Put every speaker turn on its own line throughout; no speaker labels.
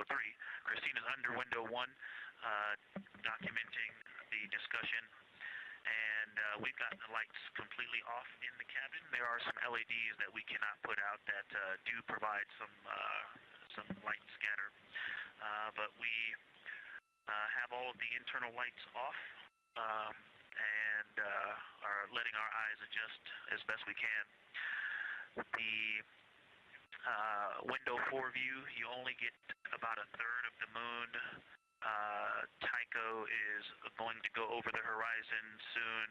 3. Christina's under window 1, documenting the discussion. And we've got the lights completely off in the cabin. There are some LEDs that we cannot put out that do provide some light scatter. But we have all of the internal lights off and are letting our eyes adjust as best we can. The window 4 view, you only get about a third of the moon. Tycho is going to go over the horizon soon,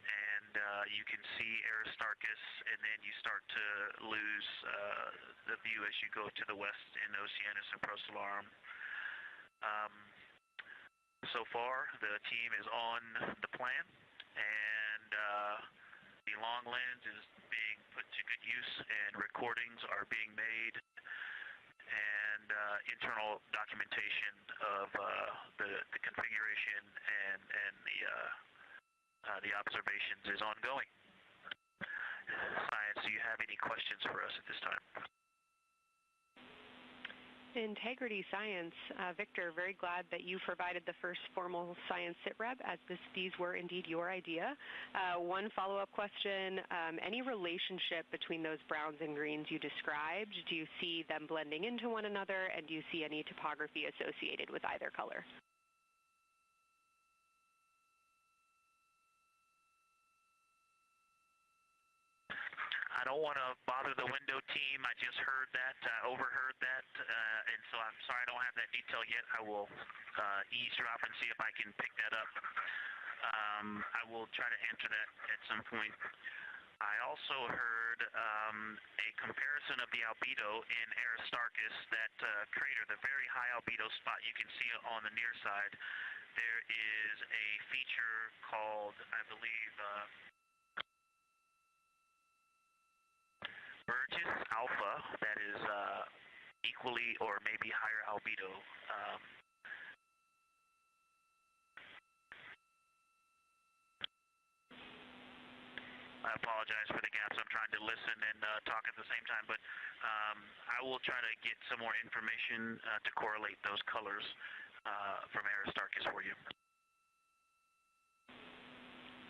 and you can see Aristarchus, and then you start to lose the view as you go to the west in Oceanus and Procellarum. So far, the team is on the plan, and the long lens is being put to good use, and recordings are being made, and internal documentation of the configuration and the observations is ongoing. Science, do you have any questions for us at this time?
Integrity Science. Victor, very glad that you provided the first formal science sitrep, as these were indeed your idea. One follow-up question, any relationship between those browns and greens you described? Do you see them blending into one another, and do you see any topography associated with either color?
I don't want to bother the window team. I just heard that, overheard that, and so I'm sorry I don't have that detail yet. I will eavesdrop and see if I can pick that up. I will try to answer that at some point. I also heard a comparison of the albedo in Aristarchus, that crater, the very high albedo spot you can see on the near side. There is a feature called, I believe, Burgess alpha that is equally or maybe higher albedo. I apologize for the gaps. I'm trying to listen and talk at the same time, but I will try to get some more information to correlate those colors from Aristarchus for you.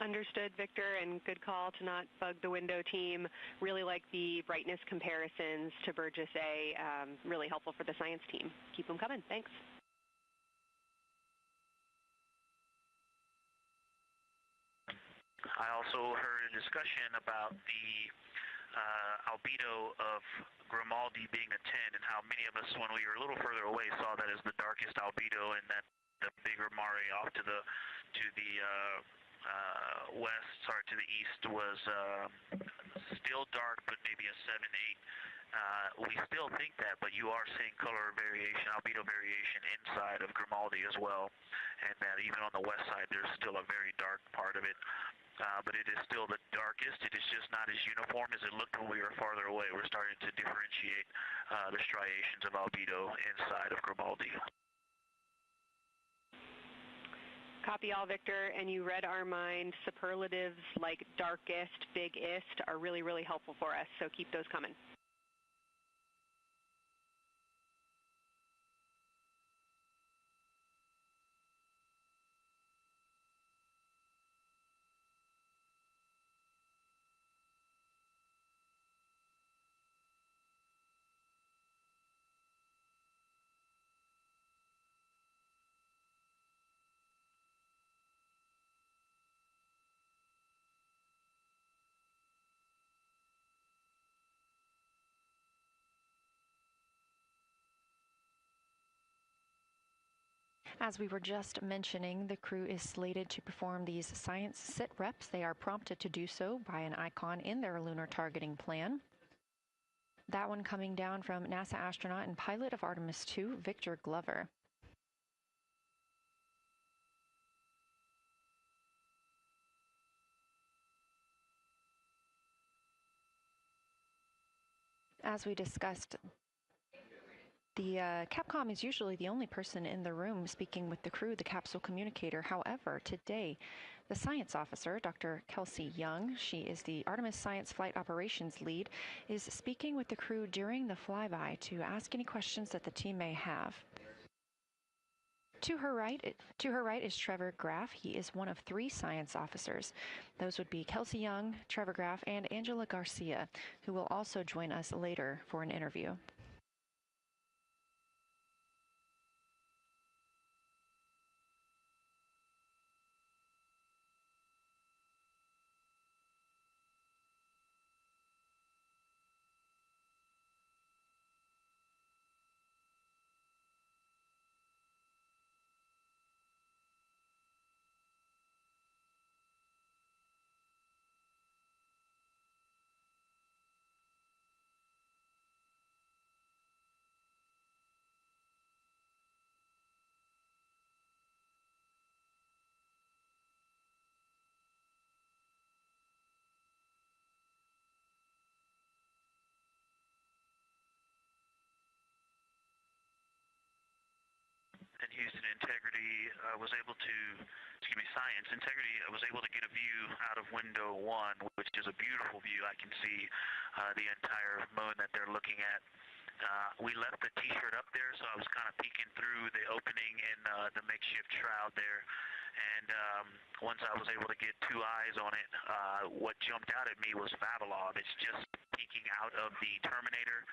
Understood, Victor, and good call to not bug the window team. Really like the brightness comparisons to Burgess A. Really helpful for the science team. Keep them coming. Thanks.
I also heard a discussion about the albedo of Grimaldi being a 10, and how many of us, when we were a little further away, saw that as the darkest albedo, and that the bigger Mare off to the west, sorry, to the east was still dark, but maybe a 7-8. We still think that, but you are seeing color variation, albedo variation inside of Grimaldi as well, and that even on the west side, there's still a very dark part of it. But it is still the darkest. It is just not as uniform as it looked when we were farther away. We're starting to differentiate the striations of albedo inside of Grimaldi.
Copy all, Victor, and you read our mind. Superlatives like darkest, biggest are really, really helpful for us, so keep those coming.
As we were just mentioning, the crew is slated to perform these science sit reps. They are prompted to do so by an icon in their lunar targeting plan. That one coming down from NASA astronaut and pilot of Artemis II, Victor Glover. As we discussed, the Capcom is usually the only person in the room speaking with the crew, the capsule communicator. However, today The science officer, Dr. Kelsey Young, she is the Artemis Science Flight Operations Lead, is speaking with the crew during the flyby to ask any questions that the team may have. To her right is Trevor Graff. He is one of 3 science officers. Those would be Kelsey Young, Trevor Graff, and Angela Garcia, who will also join us later for an interview.
And Houston Integrity Science Integrity was able to get a view out of window 1, which is a beautiful view. I can see the entire moon that they're looking at. We left the T-shirt up there, so I was kind of peeking through the opening in the makeshift shroud there. And once I was able to get 2 eyes on it, what jumped out at me was Vavilov. It's just peeking out of the Terminator.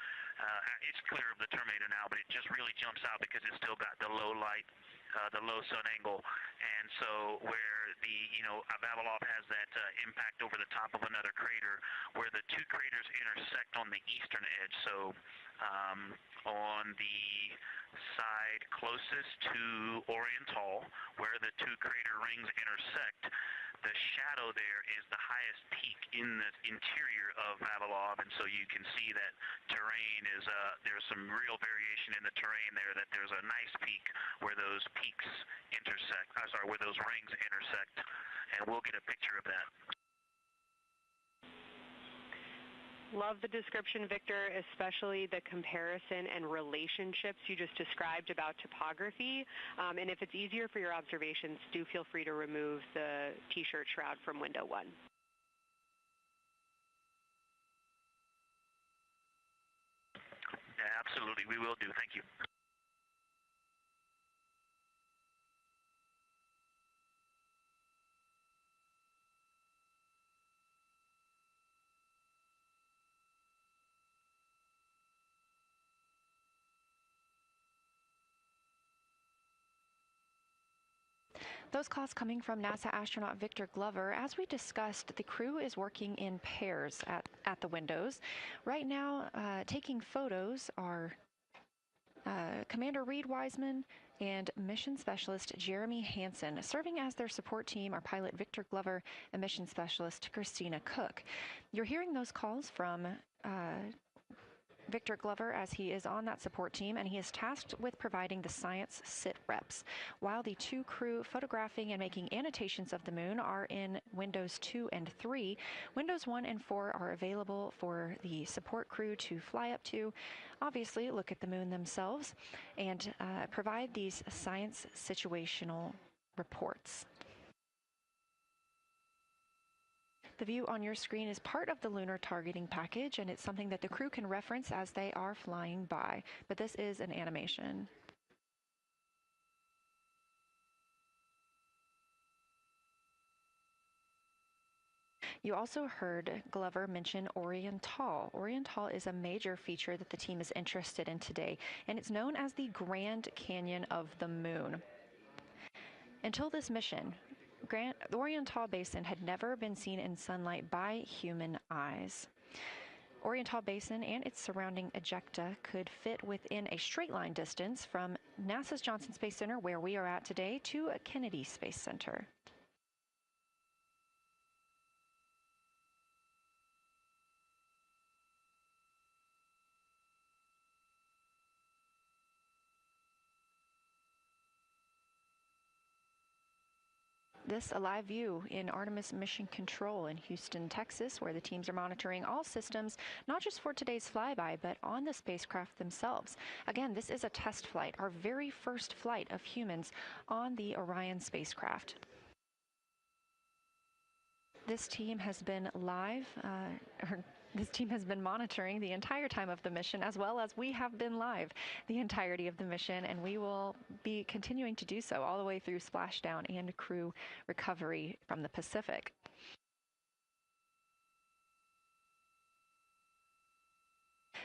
It's clear of the Terminator now, but it just really jumps out because it's still got the low light, the low sun angle. And so where the, Vavilov has that impact over the top of another crater, where the 2 craters intersect on the eastern edge. So on the side closest to Orion, where the 2 crater rings intersect, the shadow there is the highest peak in the interior of Vavilov, and so you can see that terrain is, there's some real variation in the terrain there, that there's a nice peak where those peaks intersect, where those rings intersect, and we'll get a picture of that.
Love the description, Victor, especially the comparison and relationships you just described about topography. And if it's easier for your observations, do feel free to remove the T-shirt shroud from window 1.
Yeah, absolutely. We will do. Thank you.
Those calls coming from NASA astronaut Victor Glover. As we discussed, the crew is working in pairs at the windows. Right now, taking photos are Commander Reed Wiseman and Mission Specialist Jeremy Hansen. Serving as their support team are pilot Victor Glover and Mission Specialist Christina Cook. You're hearing those calls from Victor Glover as he is on that support team, and he is tasked with providing the science sit reps, while the 2 crew photographing and making annotations of the moon are in windows 2 and 3. Windows 1 and 4 are available for the support crew to fly up to, obviously look at the moon themselves, and provide these science situational reports. The view on your screen is part of the lunar targeting package, and it's something that the crew can reference as they are flying by, but this is an animation. You also heard Glover mention Orion. Orion is a major feature that the team is interested in today, and it's known as the Grand Canyon of the Moon. Until this mission, the Orion Basin had never been seen in sunlight by human eyes. Orion Basin and its surrounding ejecta could fit within a straight line distance from NASA's Johnson Space Center, where we are at today, to Kennedy Space Center. This a live view in Artemis Mission Control in Houston, Texas, where the teams are monitoring all systems, not just for today's flyby, but on the spacecraft themselves. Again, this is a test flight, our very first flight of humans on the Orion spacecraft. This team has been this team has been monitoring the entire time of the mission, as well as we have been live the entirety of the mission, and we will be continuing to do so all the way through splashdown and crew recovery from the Pacific.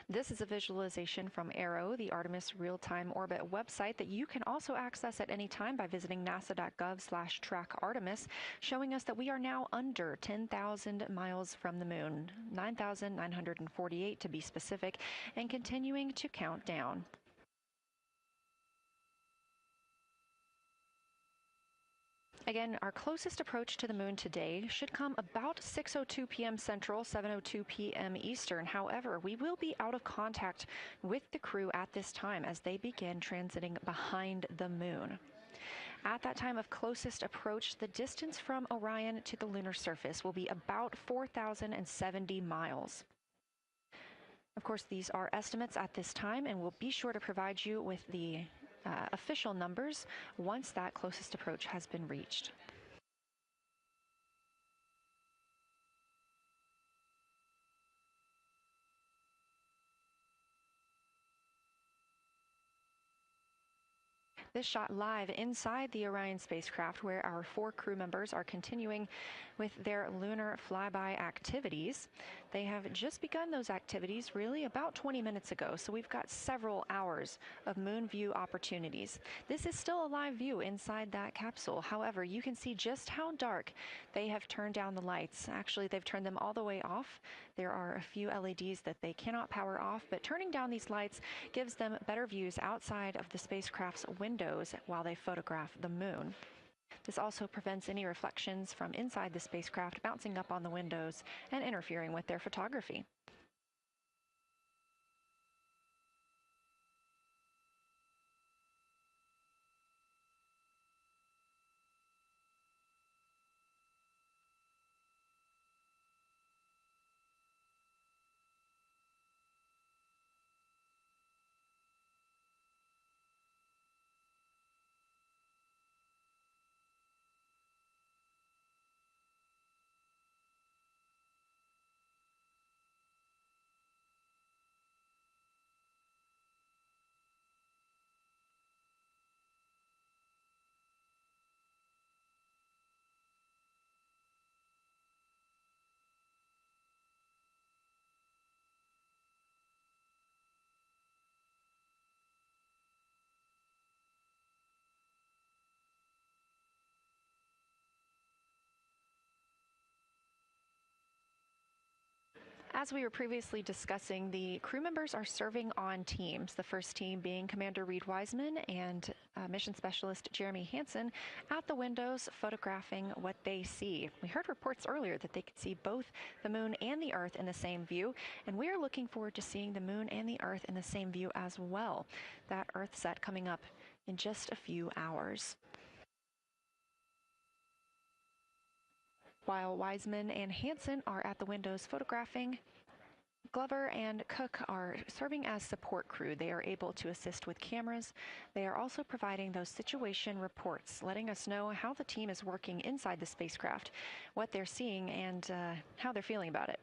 This is a visualization from ARROW, the Artemis Real-Time Orbit website that you can also access at any time by visiting nasa.gov/trackartemis, showing us that we are now under 10,000 miles from the moon, 9,948 to be specific, and continuing to count down. Again, our closest approach to the moon today should come about 6:02 p.m. Central, 7:02 p.m. Eastern. However, we will be out of contact with the crew at this time as they begin transiting behind the moon. At that time of closest approach, the distance from Orion to the lunar surface will be about 4,070 miles. Of course, these are estimates at this time, and we'll be sure to provide you with the official numbers once that closest approach has been reached. This shot live inside the Orion spacecraft, where our 4 crew members are continuing with their lunar flyby activities. They have just begun those activities really about 20 minutes ago, so we've got several hours of moon view opportunities. This is still a live view inside that capsule. However, you can see just how dark they have turned down the lights. Actually, they've turned them all the way off. There are a few LEDs that they cannot power off, but turning down these lights gives them better views outside of the spacecraft's windows while they photograph the moon. This also prevents any reflections from inside the spacecraft bouncing up on the windows and interfering with their photography. As we were previously discussing, the crew members are serving on teams, the first team being Commander Reed Wiseman and Mission Specialist Jeremy Hansen at the windows photographing what they see. We heard reports earlier that they could see both the moon and the Earth in the same view, and we are looking forward to seeing the moon and the Earth in the same view as well. That Earth set coming up in just a few hours. While Wiseman and Hansen are at the windows photographing, Glover and Cook are serving as support crew. They are able to assist with cameras. They are also providing those situation reports, letting us know how the team is working inside the spacecraft, what they're seeing, and how they're feeling about it.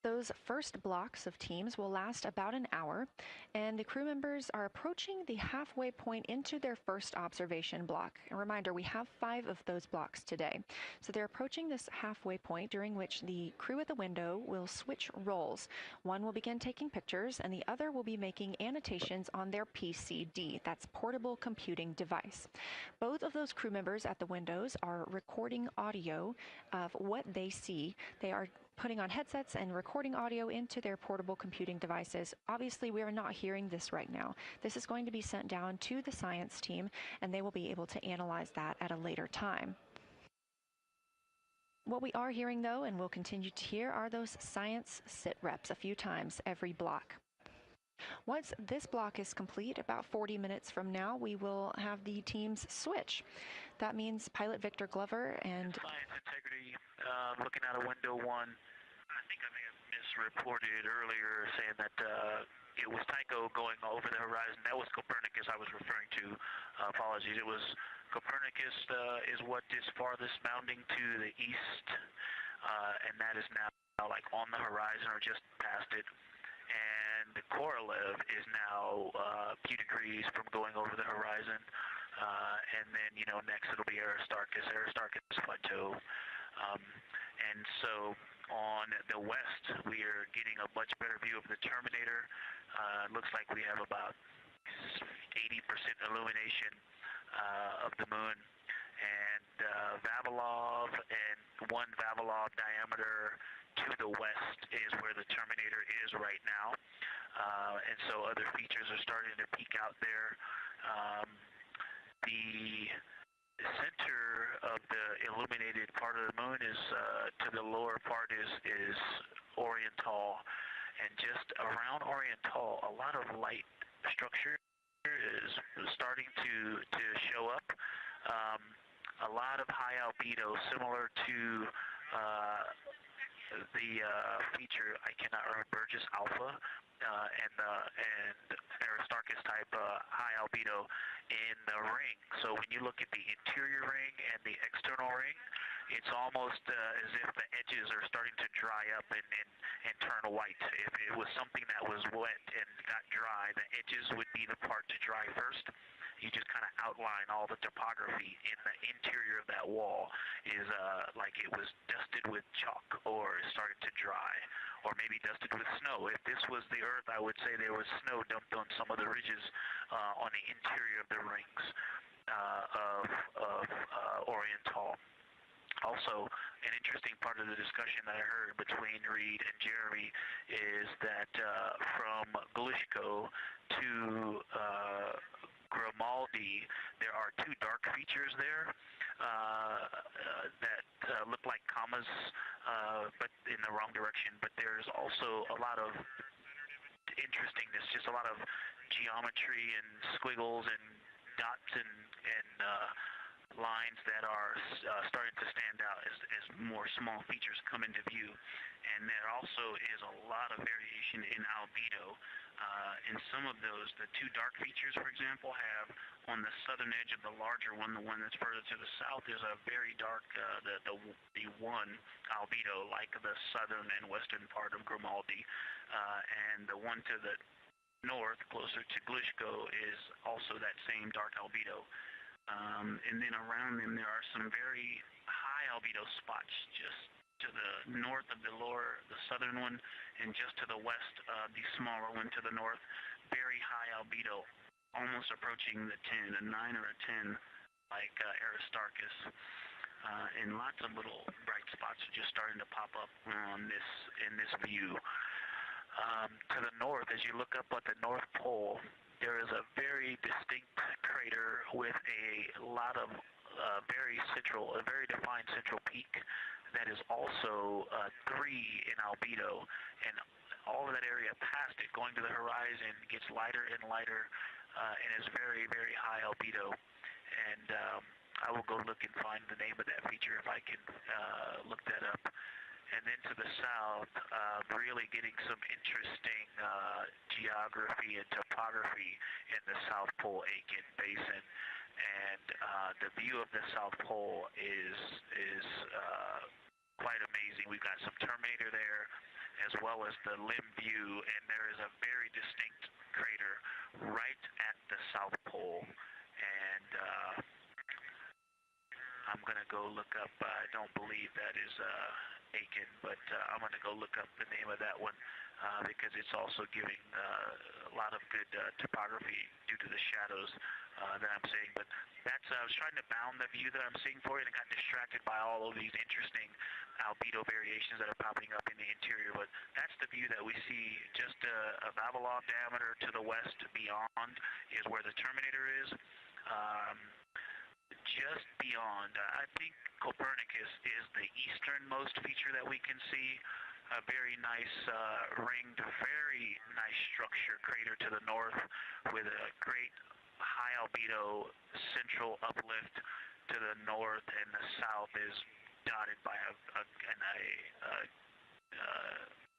Those first blocks of teams will last about an hour, and the crew members are approaching the halfway point into their first observation block. A reminder, we have 5 of those blocks today. So they're approaching this halfway point, during which the crew at the window will switch roles. One will begin taking pictures, and the other will be making annotations on their PCD, that's portable computing device. Both of those crew members at the windows are recording audio of what they see. They are putting on headsets and recording audio into their portable computing devices. Obviously, we are not hearing this right now. This is going to be sent down to the science team, and they will be able to analyze that at a later time. What we are hearing, though, and will continue to hear, are those science sit reps a few times every block. Once this block is complete, about 40 minutes from now, we will have the teams switch. That means pilot Victor Glover and
Science integrity, looking out of window 1. I think I may have misreported earlier saying that it was Tycho going over the horizon. That was Copernicus I was referring to. Apologies. It was Copernicus is what is farthest mounting to the east, and that is now like on the horizon or just past it. And the Korolev is now a few degrees from going over the horizon. And then, next it'll be Aristarchus Plateau. And so on the west, we are getting a much better view of the Terminator. It looks like we have about 80% illumination of the moon. And Vavilov and one Vavilov diameter to the west is where the Terminator is right now. And so other features are starting to peek out there. The center of the illuminated part of the moon is to the lower part is Oriental, and just around Oriental, a lot of light structure is starting to show up. A lot of high albedo, similar to the feature, I cannot remember, Burgess Alpha and Aristarchus type high albedo in the ring. So when you look at the interior ring and the external ring, it's almost as if the edges are starting to dry up and turn white. If it was something that was wet and got dry, the edges would be the part to dry first. You just kind of outline all the topography in the interior of that wall is like it was dusted with chalk or is starting to dry, or maybe dusted with snow. If this was the Earth, I would say there was snow dumped on some of the ridges on the interior of the rings of Oriental. Also, an interesting part of the discussion that I heard between Reed and Jeremy is that from Glishko to Grimaldi, there are two dark features there that look like commas, but in the wrong direction. But there's also a lot of interestingness, just a lot of geometry and squiggles and dots and lines that are starting to stand out as more small features come into view. And there also is a lot of variation in albedo. In some of those, the two dark features, for example, have on the southern edge of the larger one, the one that's further to the south, is a very dark, the one albedo, like the southern and western part of Grimaldi. And the one to the north, closer to Glishko, is also that same dark albedo. And then around them there are some very high albedo spots just to the north of the southern one, and just to the west of the smaller one to the north. Very high albedo, almost approaching the 10, a 9 or a 10, like Aristarchus. And lots of little bright spots are just starting to pop up in this view. To the north, as you look up at the North Pole, there is a very distinct crater with a lot of very defined central peak that is also 3 in albedo, and all of that area past it, going to the horizon, gets lighter and lighter, and is very, very high albedo. And I will go look and find the name of that feature if I can look that up. And then to the south, really getting some interesting geography and topography in the South Pole Aitken Basin. And the view of the South Pole is quite amazing. We've got some Terminator there, as well as the limb view, and there is a very distinct crater right at the South Pole. And I'm going to go look up, I don't believe that is Aiken, but I'm going to go look up the name of that one because it's also giving a lot of good topography due to the shadows that I'm seeing. But that's, I was trying to bound the view that I'm seeing for it and got distracted by all of these interesting albedo variations that are popping up in the interior. But that's the view that we see. Just a Vavilov diameter to the west beyond is where the Terminator is. Just beyond, I think Copernicus is the easternmost feature that we can see. A very nice ringed, very nice structure crater to the north with a great high albedo central uplift to the north, and the south is dotted by a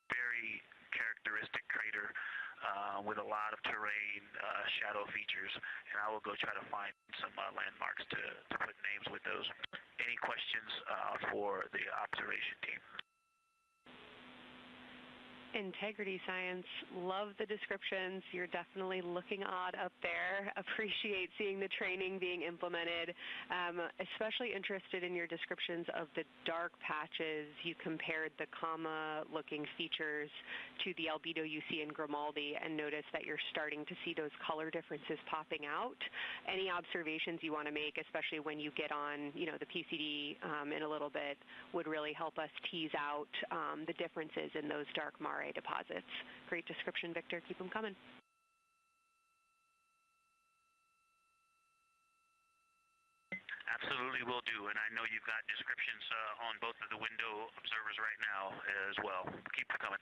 very characteristic crater with a lot of terrain, shadow features, and I will go try to find some landmarks to put names with those. Any questions for the observation team?
Integrity Science, love the descriptions. You're definitely looking odd up there. Appreciate seeing the training being implemented. Especially interested in your descriptions of the dark patches. You compared the comma-looking features to the albedo you see in Grimaldi and noticed that you're starting to see those color differences popping out. Any observations you want to make, especially when you get on, the PCD in a little bit, would really help us tease out the differences in those dark Mare deposits. Great description, Victor. Keep them coming.
Absolutely will do, and I know you've got descriptions on both of the window observers right now as well. Keep them coming.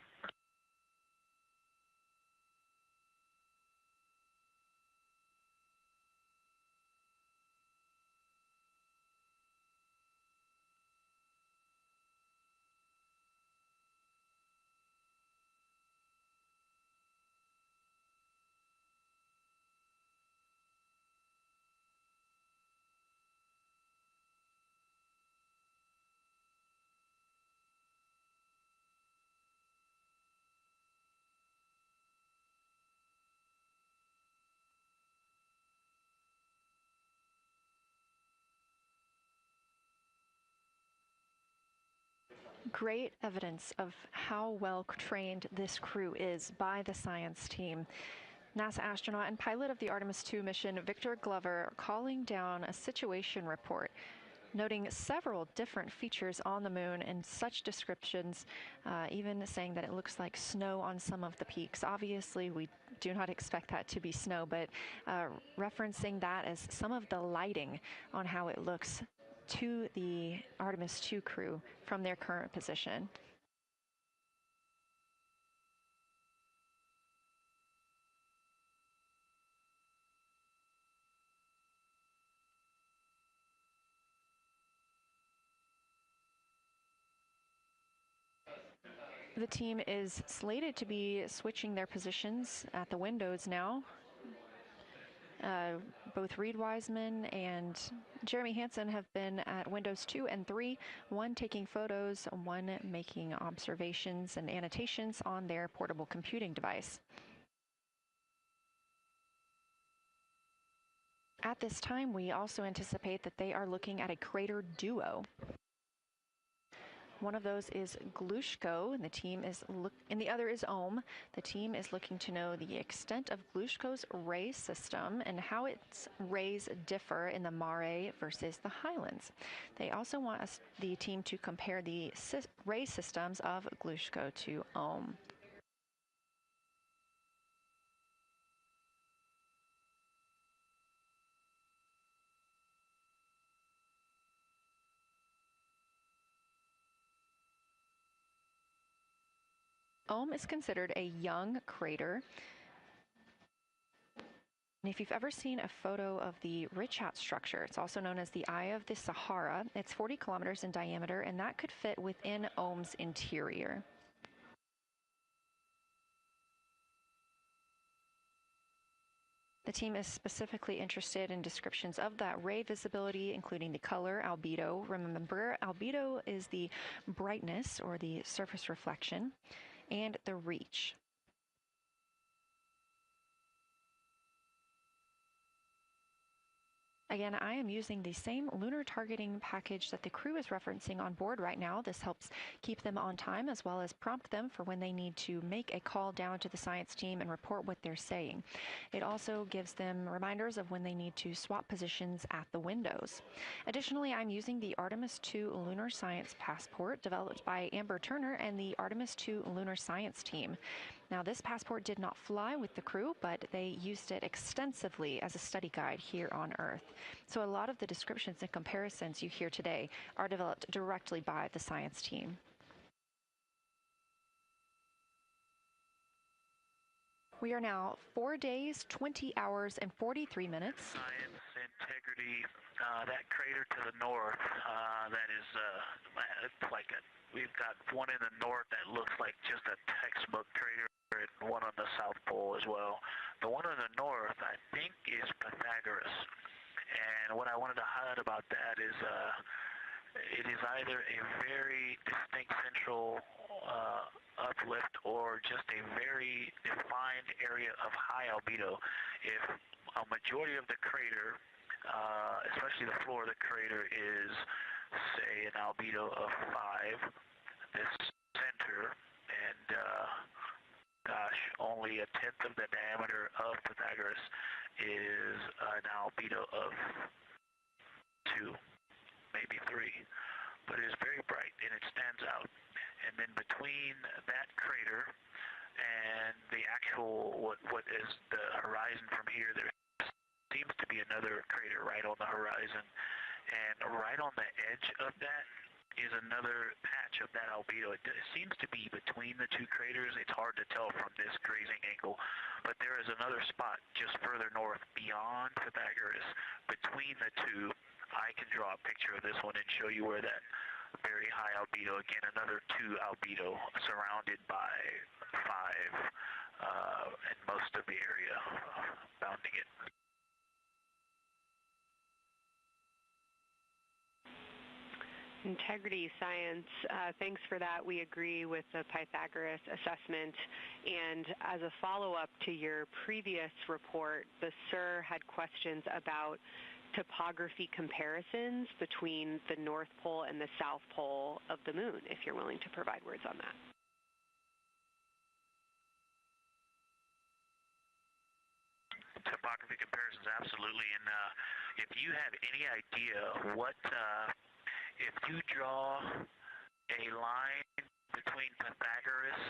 Great evidence of how well trained this crew is by the science team. NASA astronaut and pilot of the Artemis II mission, Victor Glover, calling down a situation report, noting several different features on the moon and such descriptions, even saying that it looks like snow on some of the peaks. Obviously, we do not expect that to be snow, but referencing that as some of the lighting on how it looks to the Artemis II crew from their current position. The team is slated to be switching their positions at the windows now. Both Reed Wiseman and Jeremy Hansen have been at windows 2 and 3, one taking photos, one making observations and annotations on their portable computing device. At this time, we also anticipate that they are looking at a crater duo. One of those is Glushko, and the other is Ohm. The team is looking to know the extent of Glushko's ray system and how its rays differ in the Mare versus the Highlands. They also want the team to compare the ray systems of Glushko to Ohm. Ohm is considered a young crater. And if you've ever seen a photo of the Richat structure, it's also known as the Eye of the Sahara. It's 40 kilometers in diameter, and that could fit within Ohm's interior. The team is specifically interested in descriptions of that ray visibility, including the color, albedo. Remember, albedo is the brightness or the surface reflection, and the reach. Again, I am using the same lunar targeting package that the crew is referencing on board right now. This helps keep them on time as well as prompt them for when they need to make a call down to the science team and report what they're saying. It also gives them reminders of when they need to swap positions at the windows. Additionally, I'm using the Artemis II Lunar Science Passport developed by Amber Turner and the Artemis II Lunar Science team. Now, this passport did not fly with the crew, but they used it extensively as a study guide here on Earth. So a lot of the descriptions and comparisons you hear today are developed directly by the science team. We are now 4 days, 20 hours, and 43 minutes.
Science, integrity, that crater to the north, that is it's like we've got one in the north that looks like just a textbook crater, and one on the south pole pole as well. The one on the north, I think, is Pythagoras. And what I wanted to highlight about that is it is either a very distinct central uplift or just a very defined area of high albedo. If a majority of the crater, especially the floor of the crater, is, say, an albedo of 5, this center, and gosh, only a tenth of the diameter of Pythagoras is an albedo of 2, maybe 3, but it is very bright and it stands out. And then between that crater and the actual, what is the horizon from here, there seems to be another crater right on the horizon, and right on the edge of that is another patch of that albedo. It seems to be between the two craters. It's hard to tell from this grazing angle, but there is another spot just further north beyond Pythagoras. Between the two, I can draw a picture of this one and show you where that very high albedo, again another 2 albedo surrounded by 5 and most of the area bounding it.
Integrity Science, thanks for that. We agree with the Pythagoras assessment. And as a follow-up to your previous report, the SIR had questions about topography comparisons between the North Pole and the South Pole of the Moon, if you're willing to provide words on that.
Topography comparisons, absolutely. And if you have any idea what... if you draw a line between Pythagoras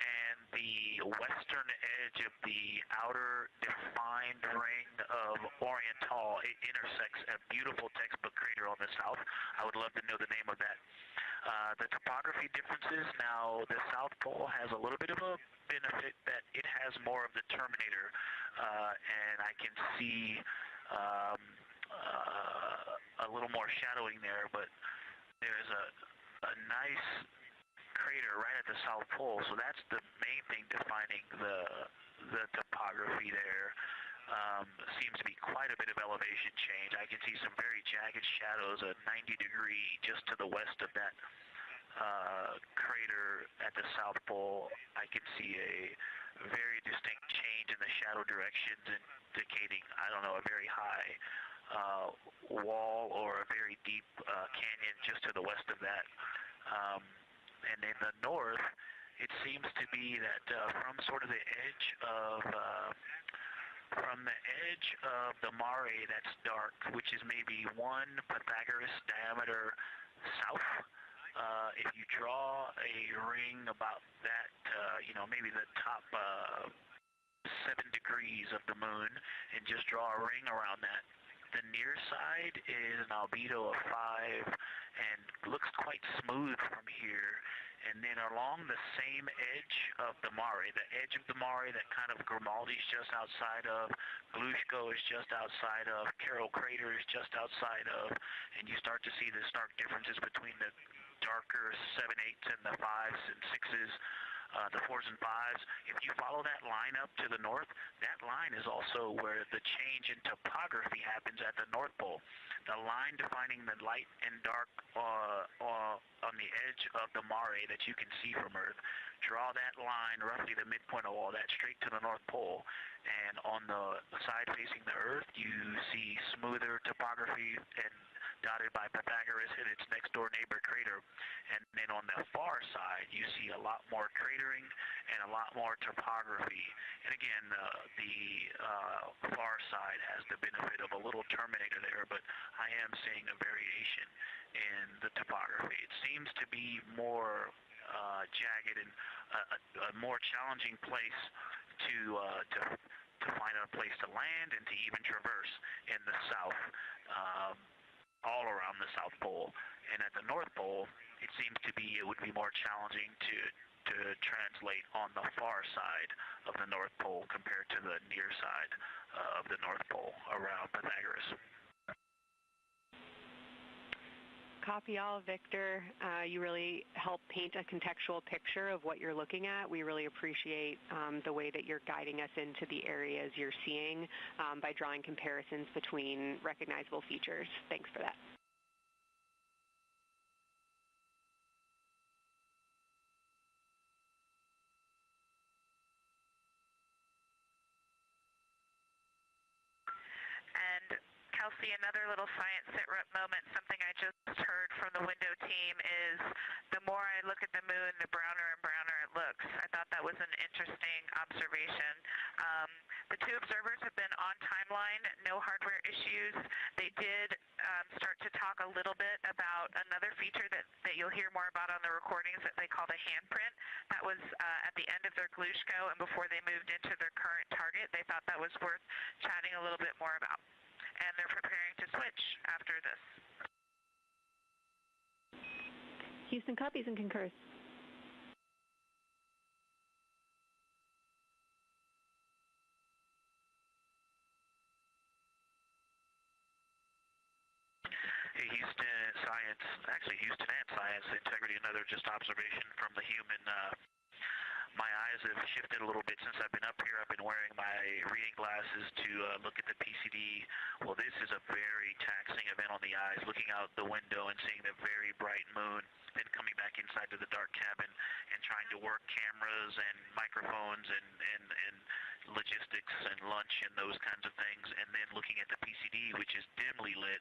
and the western edge of the outer defined ring of Orion, it intersects a beautiful textbook crater on the south. I would love to know the name of that. The topography differences, now the South Pole has a little bit of a benefit that it has more of the terminator, and I can see a little more shadowing there, but there's a nice crater right at the South Pole, so that's the main thing defining the topography there. Seems to be quite a bit of elevation change. I can see some very jagged shadows, a 90-degree just to the west of that crater at the South Pole. I can see a very distinct change in the shadow directions, indicating, I don't know, a very high wall or a very deep canyon just to the west of that. And in the north, it seems to be that from sort of the edge of the mare that's dark, which is maybe 1 Pythagoras diameter south, if you draw a ring about that, maybe the top 7 degrees of the moon, and just draw a ring around that, the near side is an albedo of 5 and looks quite smooth from here. And then along the same edge of the mare, the edge of the mare that kind of Grimaldi's just outside of, Glushko is just outside of, Carroll Crater is just outside of, and you start to see the stark differences between the darker 7/8s and the 5s and 6s, the 4s and 5s. If you follow that line up to the north, that line is also where the change in topography happens at the North Pole. The line defining the light and dark on the edge of the mare that you can see from Earth. Draw that line, roughly the midpoint of all that, straight to the North Pole. And on the side facing the Earth, you see smoother topography and dotted by Pythagoras and its next door neighbor crater. And then on the far side, you see a lot more cratering and a lot more topography. And again, the far side has the benefit of a little terminator there, but I am seeing a variation in the topography. It seems to be more jagged and a more challenging place to find a place to land and to even traverse in the south, all around the South Pole. And at the North Pole, it seems to be, it would be more challenging to translate on the far side of the North Pole compared to the near side of the North Pole around Pythagoras.
Copy all, Victor. You really help paint a contextual picture of what you're looking at. We really appreciate the way that you're guiding us into the areas you're seeing by drawing comparisons between recognizable features. Thanks for that.
And Kelsey, another little science sit rep moment, something I just heard from the window team is the more I look at the moon, the browner and browner it looks. I thought that was an interesting observation. The two observers have been on timeline, no hardware issues. They did start to talk a little bit about another feature that you'll hear more about on the recordings that they call the handprint. That was at the end of their Glushko and before they moved into their current target. They thought that was worth chatting a little bit more about. And they're preparing to switch after this.
Houston copies and concurs.
Hey, Houston Science, actually Houston and Science Integrity, another just observation from the human. My eyes have shifted a little bit since I've been up here. I've been wearing my reading glasses to look at the PCD. Well, this is a very taxing event on the eyes, looking out the window and seeing the very bright moon, then coming back inside to the dark cabin and trying to work cameras and microphones and logistics and lunch and those kinds of things, and then looking at the PCD, which is dimly lit.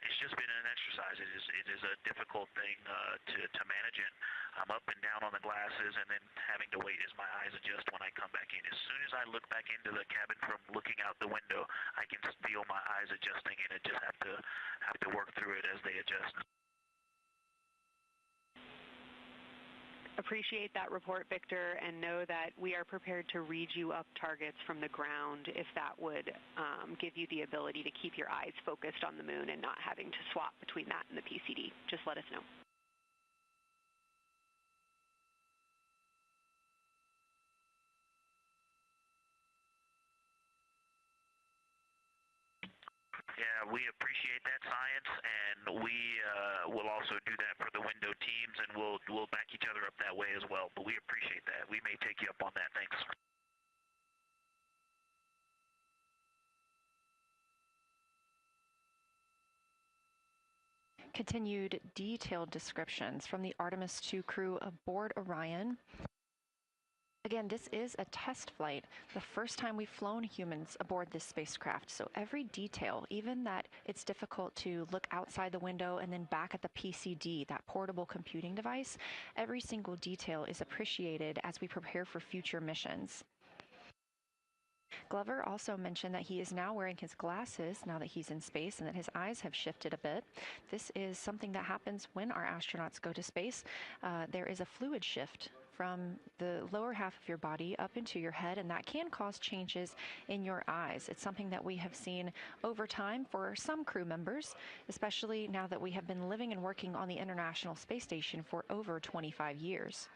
It's just been an exercise. It is a difficult thing to manage it. I'm up and down on the glasses and then having to wait as my eyes adjust when I come back in. As soon as I look back into the cabin from looking out the window, I can feel my eyes adjusting, and I just have to work through it as they adjust.
Appreciate that report, Victor, and know that we are prepared to read you up targets from the ground if that would give you the ability to keep your eyes focused on the moon and not having to swap between that and the PCD. Just let us know.
Yeah, we appreciate that, Science, and we will also do that for the window teams, and we'll back each other up that way as well. But we appreciate that. We may take you up on that. Thanks.
Continued detailed descriptions from the Artemis II crew aboard Orion. Again, this is a test flight, the first time we've flown humans aboard this spacecraft. So every detail, even that it's difficult to look outside the window and then back at the PCD, that portable computing device, every single detail is appreciated as we prepare for future missions. Glover also mentioned that he is now wearing his glasses now that he's in space and that his eyes have shifted a bit. This is something that happens when our astronauts go to space. There is a fluid shift from the lower half of your body up into your head, and that can cause changes in your eyes. It's something that we have seen over time for some crew members, especially now that we have been living and working on the International Space Station for over 25 years.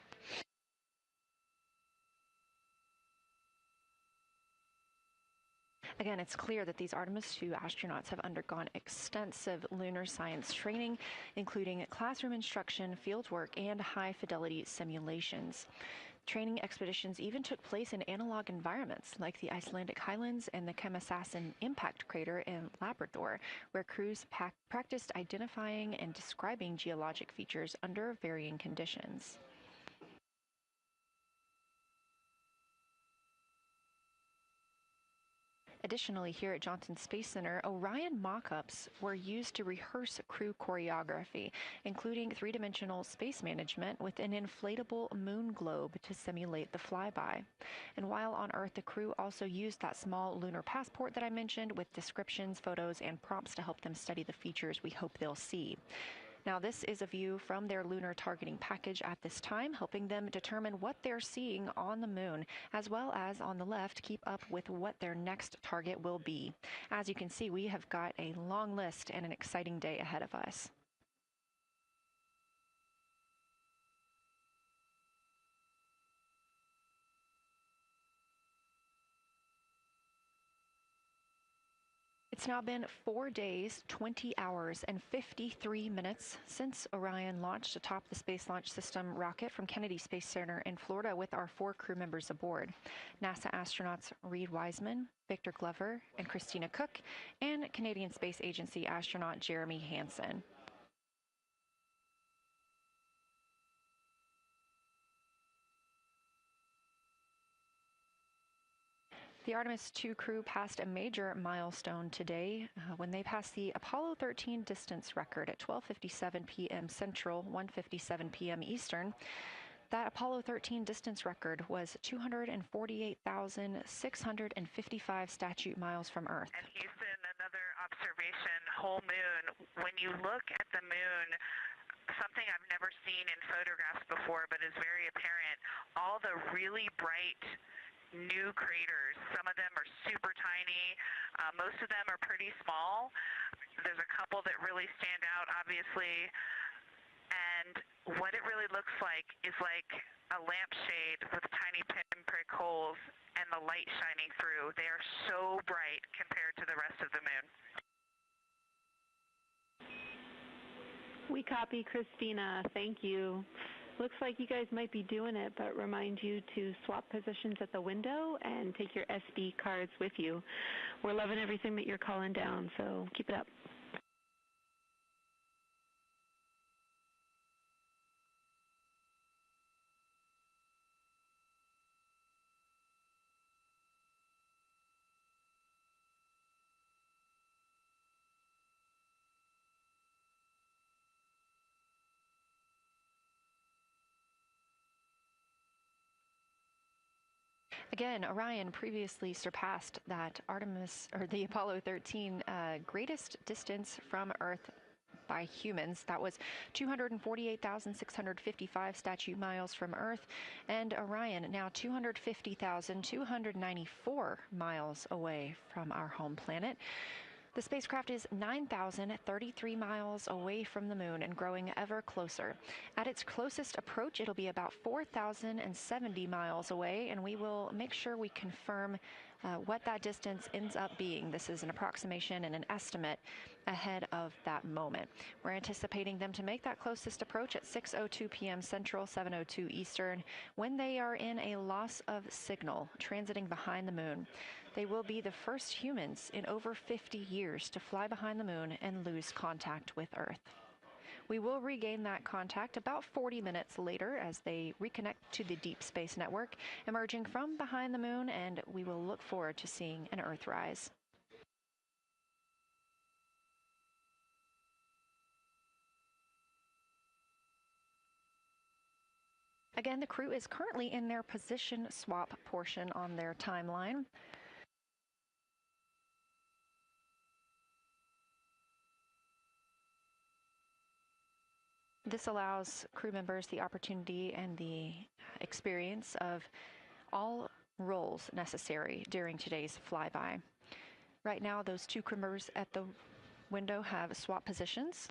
Again, it's clear that these Artemis II astronauts have undergone extensive lunar science training, including classroom instruction, fieldwork, and high-fidelity simulations. Training expeditions even took place in analog environments like the Icelandic Highlands and the Kemasasin impact crater in Labrador, where crews practiced identifying and describing geologic features under varying conditions. Additionally, here at Johnson Space Center, Orion mock-ups were used to rehearse crew choreography, including three-dimensional space management with an inflatable moon globe to simulate the flyby. And while on Earth, the crew also used that small lunar passport that I mentioned with descriptions, photos, and prompts to help them study the features we hope they'll see. Now, this is a view from their lunar targeting package at this time, helping them determine what they're seeing on the moon, as well as on the left, keep up with what their next target will be. As you can see, we have got a long list and an exciting day ahead of us. It's now been 4 days, 20 hours, and 53 minutes since Orion launched atop the Space Launch System rocket from Kennedy Space Center in Florida with our 4 crew members aboard: NASA astronauts Reid Wiseman, Victor Glover, and Christina Cook, and Canadian Space Agency astronaut Jeremy Hansen. The Artemis II crew passed a major milestone today when they passed the Apollo 13 distance record at 12:57 p.m. Central, 1:57 p.m. Eastern. That Apollo 13 distance record was 248,655 statute miles from Earth.
And Houston, another observation, whole moon. When you look at the moon, something I've never seen in photographs before but is very apparent, all the really bright new craters. Some of them are super tiny. Most of them are pretty small. There's a couple that really stand out, obviously. And what it really looks like is like a lampshade with tiny pinprick holes and the light shining through. They are so bright compared to the rest of the moon.
We copy, Christina. Thank you. Looks like you guys might be doing it, but remind you to swap positions at the window and take your SD cards with you. We're loving everything that you're calling down, so keep it up.
Again, Orion previously surpassed that the Apollo 13 greatest distance from Earth by humans. That was 248,655 statute miles from Earth, and Orion now 250,294 miles away from our home planet. The spacecraft is 9,033 miles away from the moon and growing ever closer. At its closest approach, it'll be about 4,070 miles away, and we will make sure we confirm what that distance ends up being. This is an approximation and an estimate ahead of that moment. We're anticipating them to make that closest approach at 6:02 p.m. Central, 7:02 Eastern, when they are in a loss of signal, transiting behind the moon. They will be the first humans in over 50 years to fly behind the moon and lose contact with Earth. We will regain that contact about 40 minutes later as they reconnect to the Deep Space Network, emerging from behind the moon, and we will look forward to seeing an Earthrise. Again, the crew is currently in their position swap portion on their timeline. This allows crew members the opportunity and the experience of all roles necessary during today's flyby. Right now, those 2 crew members at the window have swap positions.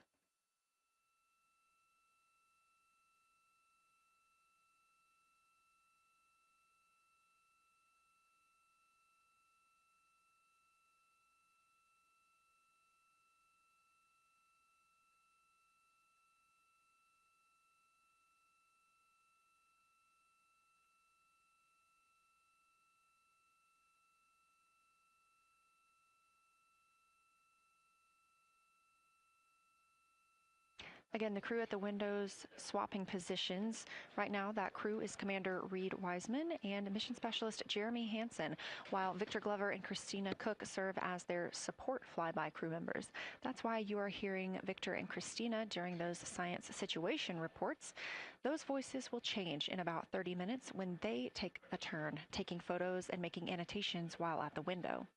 Again, the crew at the windows swapping positions. Right now, that crew is Commander Reid Wiseman and Mission Specialist Jeremy Hansen, while Victor Glover and Christina Cook serve as their support flyby crew members. That's why you are hearing Victor and Christina during those science situation reports. Those voices will change in about 30 minutes when they take a turn, taking photos and making annotations while at the window.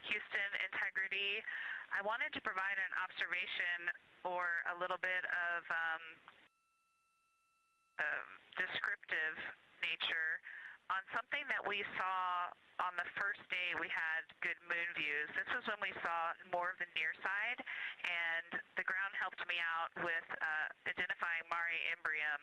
Houston, Integrity. I wanted to provide an observation or a little bit of descriptive nature on something that we saw on the first day we had good moon views. This was when we saw more of the near side, and the ground helped me out with identifying Mare Imbrium.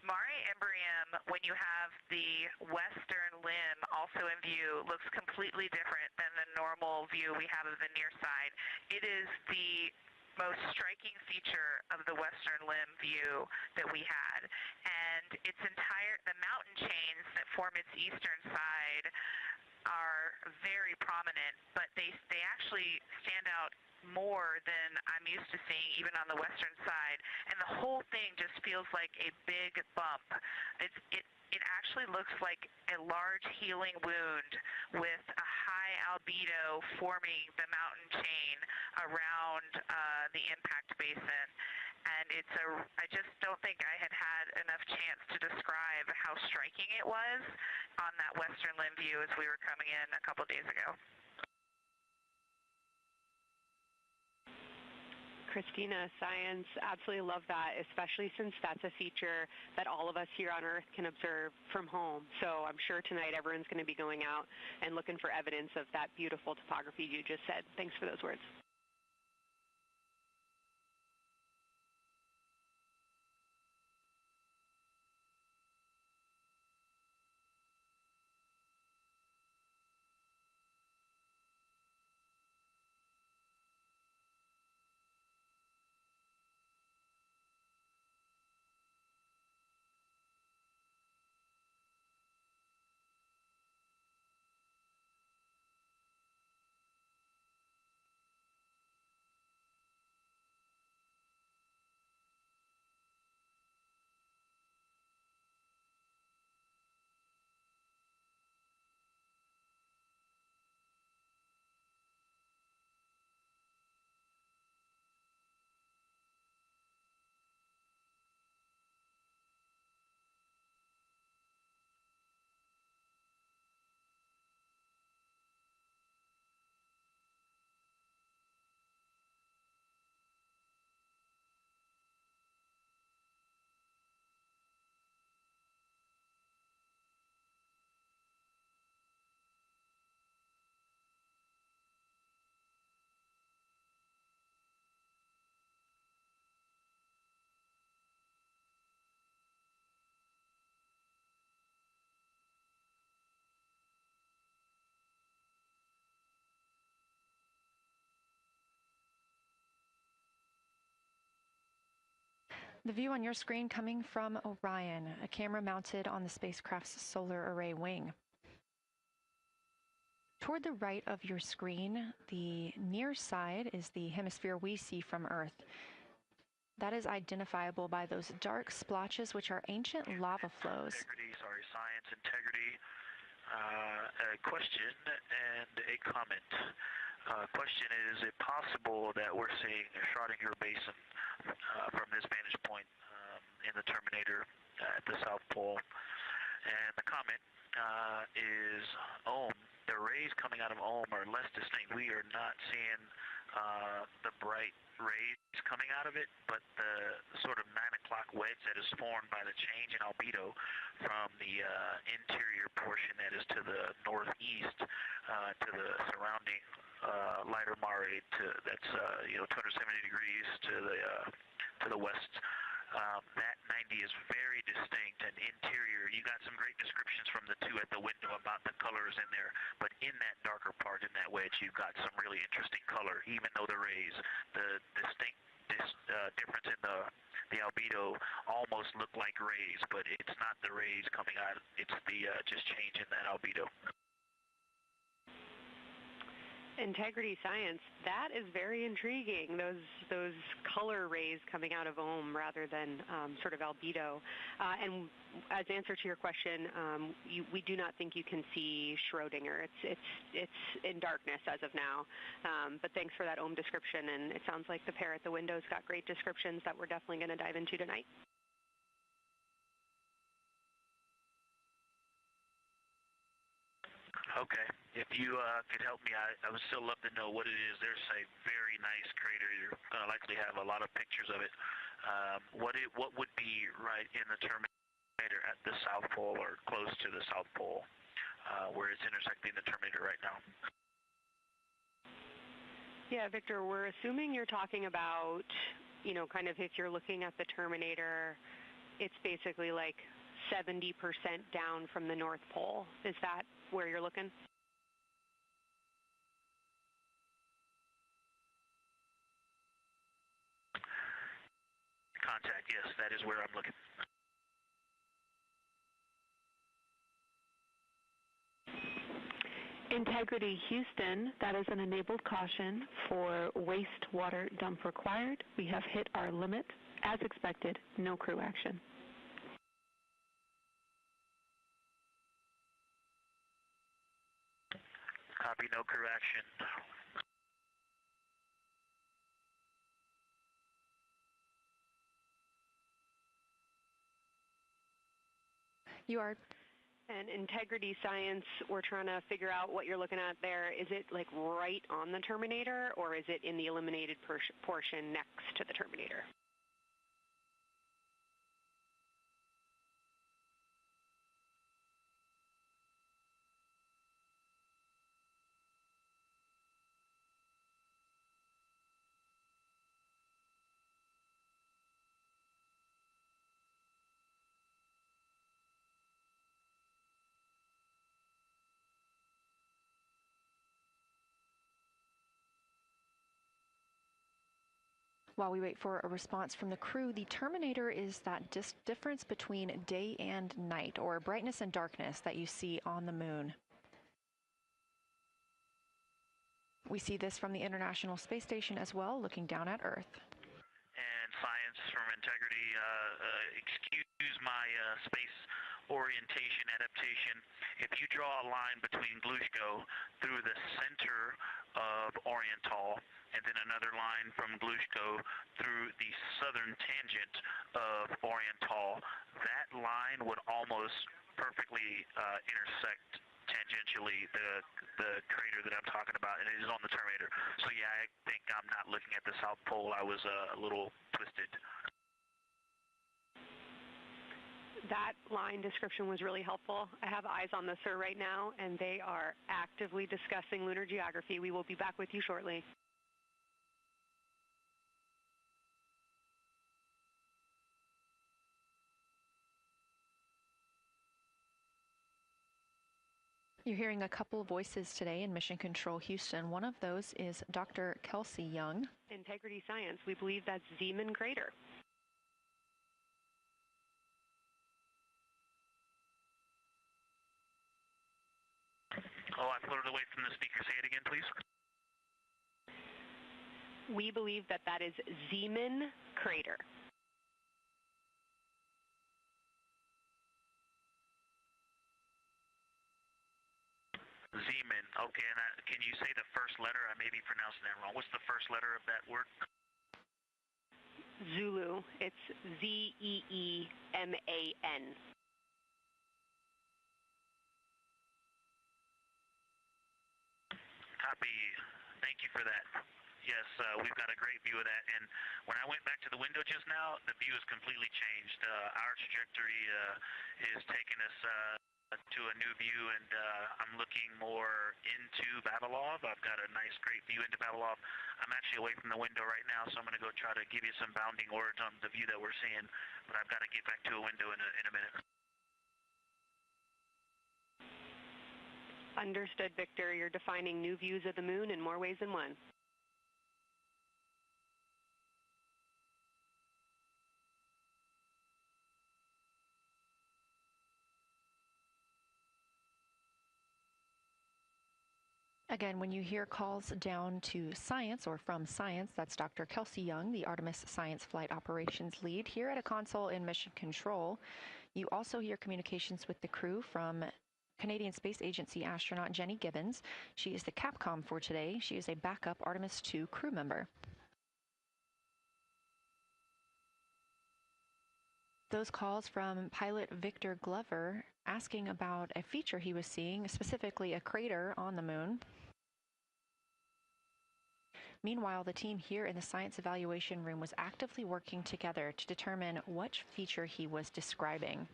Mare Imbrium, when you have the western limb also in view, looks completely different than the normal view we have of the near side. It is the most striking feature of the western limb view that we had, and the mountain chains that form its eastern side are very prominent, but they actually stand out more than I'm used to seeing even on the western side, and the whole thing just feels like a big bump. It actually looks like a large healing wound with a high albedo forming the mountain chain around the impact basin. And I just don't think I had enough chance to describe how striking it was on that western limb view as we were coming in a couple days ago.
Christina, science, absolutely love that, especially since that's a feature that all of us here on Earth can observe from home. So I'm sure tonight everyone's going to be going out and looking for evidence of that beautiful topography you just said. Thanks for those words.
The view on your screen coming from Orion, a camera mounted on the spacecraft's solar array wing. Toward the right of your screen, the near side is the hemisphere we see from Earth. That is identifiable by those dark splotches, which are ancient lava flows.
Science integrity. A question and a comment. Question, is it possible that we're seeing a Schrodinger basin from this vantage point in the Terminator at the South Pole? And the comment is the rays coming out of are less distinct. We are not seeing the bright rays coming out of it, but the sort of 9 o'clock wedge that is formed by the change in albedo from the interior portion that is to the northeast to the surrounding lighter mare that's 270 degrees to the west. That 90 is very distinct and interior. You got some great descriptions from the two at the window about the colors in there, but in that darker part, in that wedge, you've got some really interesting color, even though the rays, the distinct difference in the albedo almost look like rays, but it's not the rays coming out, it's the just change in that albedo.
Integrity science, that is very intriguing, those color rays coming out of rather than sort of albedo. And as answer to your question, we do not think you can see Schrodinger. It's in darkness as of now. But thanks for that description, and it sounds like the pair at the window's got great descriptions that we're definitely going to dive into tonight.
Okay. If you could help me, I would still love to know what it is. There's a very nice crater. You're going to likely have a lot of pictures of it. What would be right in the terminator at the South Pole or close to the South Pole, where it's intersecting the terminator right now?
Yeah, Victor, we're assuming you're talking about, you know, kind of if you're looking at the terminator, it's basically like 70% down from the North Pole. Is that where you're looking?
Contact, yes, that is where I'm looking.
Integrity Houston, that is an enabled caution for wastewater dump required. We have hit our limit. As expected, no crew action.
Copy, no crew action.
You are.
And integrity science, we're trying to figure out what you're looking at there. Is it like right on the terminator, or is it in the eliminated portion next to the terminator?
While we wait for a response from the crew, the terminator is that difference between day and night, or brightness and darkness, that you see on the moon. We see this from the International Space Station as well, looking down at Earth.
And science from integrity, excuse my space orientation adaptation. If you draw a line between Glushko through the center of Oriental, and then another line from Glushko through the southern tangent of Oriental, that line would almost perfectly intersect tangentially the crater that I'm talking about, and it is on the terminator. So yeah, I think I'm not looking at the South Pole. I was a little twisted.
That line description was really helpful. I have eyes on the SIR right now, and they are actively discussing lunar geography. We will be back with you shortly.
You're hearing a couple voices today in Mission Control Houston. One of those is Dr. Kelsey Young.
Integrity science, we believe that's Zeeman crater.
Oh, I floated away from the speaker. Say it again, please.
We believe that that is Zeeman crater.
Zeeman. Okay, and can you say the first letter? I may be pronouncing that wrong. What's the first letter of that word?
Zulu. It's Z-E-E-M-A-N.
Copy. Thank you for that. Yes, we've got a great view of that. And when I went back to the window just now, the view has completely changed. Our trajectory is taking us to a new view, and I'm looking more into Babalov. I've got a nice, great view into Babalov. I'm actually away from the window right now, so I'm going to go try to give you some bounding words on the view that we're seeing. But I've got to get back to a window in a minute.
Understood, Victor. You're defining new views of the moon in more ways than one.
Again, when you hear calls down to science or from science, that's Dr. Kelsey Young, the Artemis Science Flight Operations Lead here at a console in Mission Control. You also hear communications with the crew from Canadian Space Agency astronaut Jenny Gibbons. She is the Capcom for today. She is a backup Artemis II crew member. Those calls from pilot Victor Glover asking about a feature he was seeing, specifically a crater on the moon. Meanwhile, the team here in the science evaluation room was actively working together to determine which feature he was describing.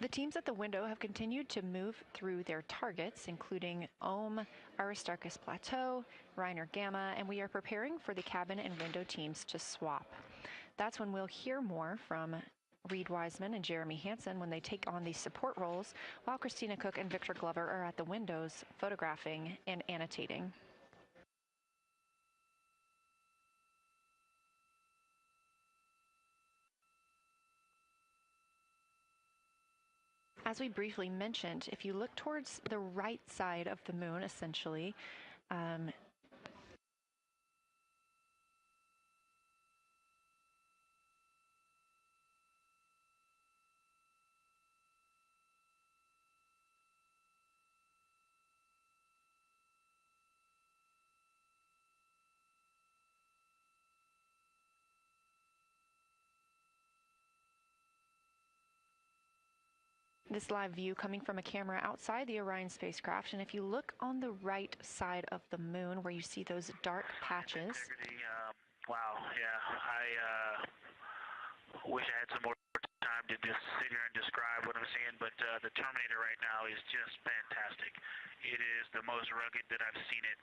The teams at the window have continued to move through their targets, including Aristarchus Plateau, Reiner Gamma, and we are preparing for the cabin and window teams to swap. That's when we'll hear more from Reed Wiseman and Jeremy Hansen when they take on these support roles, while Christina Cook and Victor Glover are at the windows photographing and annotating. As we briefly mentioned, if you look towards the right side of the moon, essentially, this live view coming from a camera outside the Orion spacecraft, and if you look on the right side of the moon where you see those dark patches.
Wow, yeah, I wish I had some more time to just sit here and describe what I'm seeing, but the Terminator right now is just fantastic. It is the most rugged that I've seen it.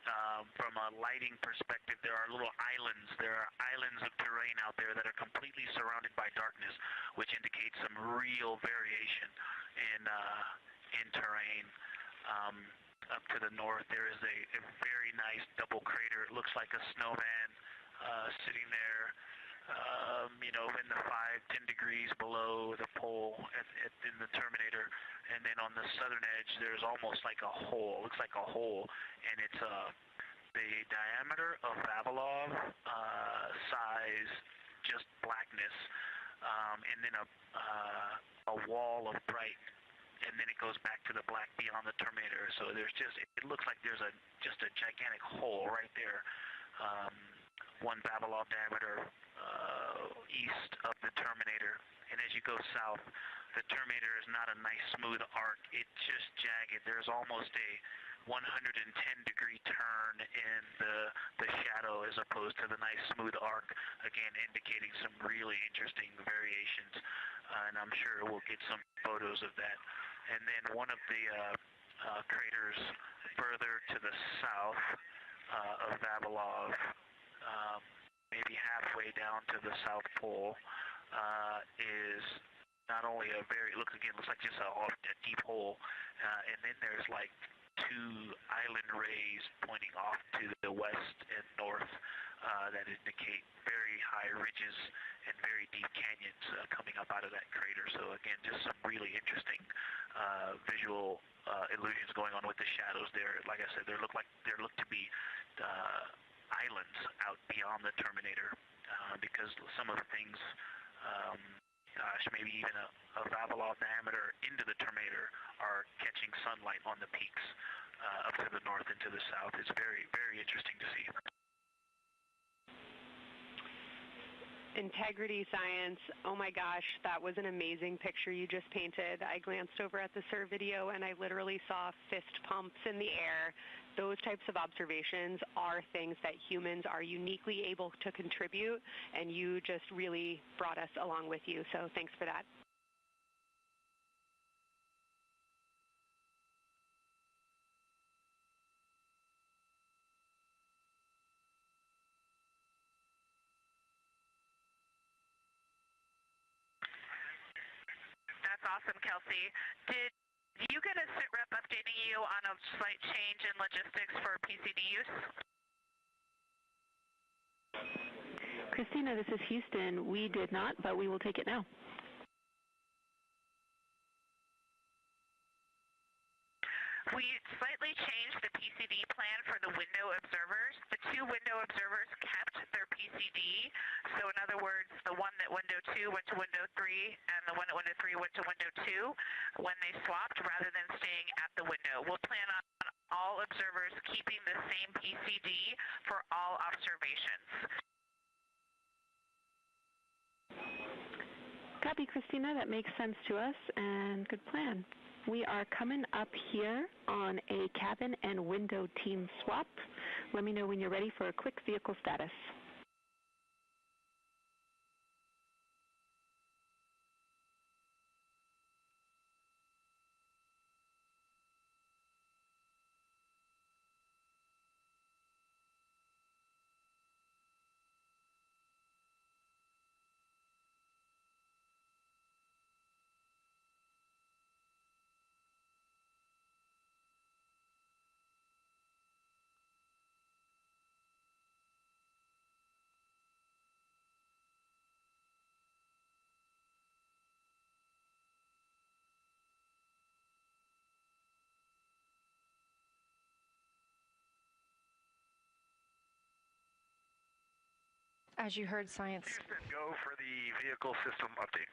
From a lighting perspective, there are little islands. There are islands of terrain out there that are completely surrounded by darkness, which indicates some real variation in terrain. Up to the north, there is a very nice double crater. It looks like a snowman sitting there, in the 5-10 degrees below the pole in the Terminator. And then on the southern edge, there's almost like a hole. It looks like a hole, and it's the diameter of Vavilov size, just blackness, and then a wall of bright, and then it goes back to the black beyond the Terminator. So there's it looks like there's just a gigantic hole right there, 1 Vavilov diameter east of the Terminator. And as you go south, the Terminator is not a nice smooth arc. It's just jagged. There's almost a 110-degree turn in the shadow as opposed to the nice smooth arc, again indicating some really interesting variations. And I'm sure we'll get some photos of that. And then one of the craters further to the south of Vavilov, maybe halfway down to the South Pole, is not only looks like just a deep hole, and then there's like 2 island rays pointing off to the west and north that indicate very high ridges and very deep canyons coming up out of that crater. So again, just some really interesting visual illusions going on with the shadows there. Like I said, there look to be islands out beyond the Terminator, because some of the things, maybe even a Vavilov diameter into the Terminator are catching sunlight on the peaks up to the north and to the south. It's very, very interesting to see.
Integrity Science, oh my gosh, that was an amazing picture you just painted. I glanced over at the SIR video and I literally saw fist pumps in the air. Those types of observations are things that humans are uniquely able to contribute, and you just really brought us along with you, so thanks for that.
That's awesome, Kelsey. Did you get a sit rep updating you on a slight change in logistics for PCD use?
Christina, this is Houston. We did not, but we will take it now.
We slightly changed the PCD plan for the window observers. The 2 window observers kept their PCD. So in other words, the one at window 2 went to window 3, and the one at window 3 went to window 2 when they swapped rather than staying at the window. We'll plan on all observers keeping the same PCD for all observations.
Copy, Christina. That makes sense to us, and good plan. We are coming up here on a cabin and window team swap. Let me know when you're ready for a quick vehicle status.
As you heard, science.
Houston, go for the vehicle system update.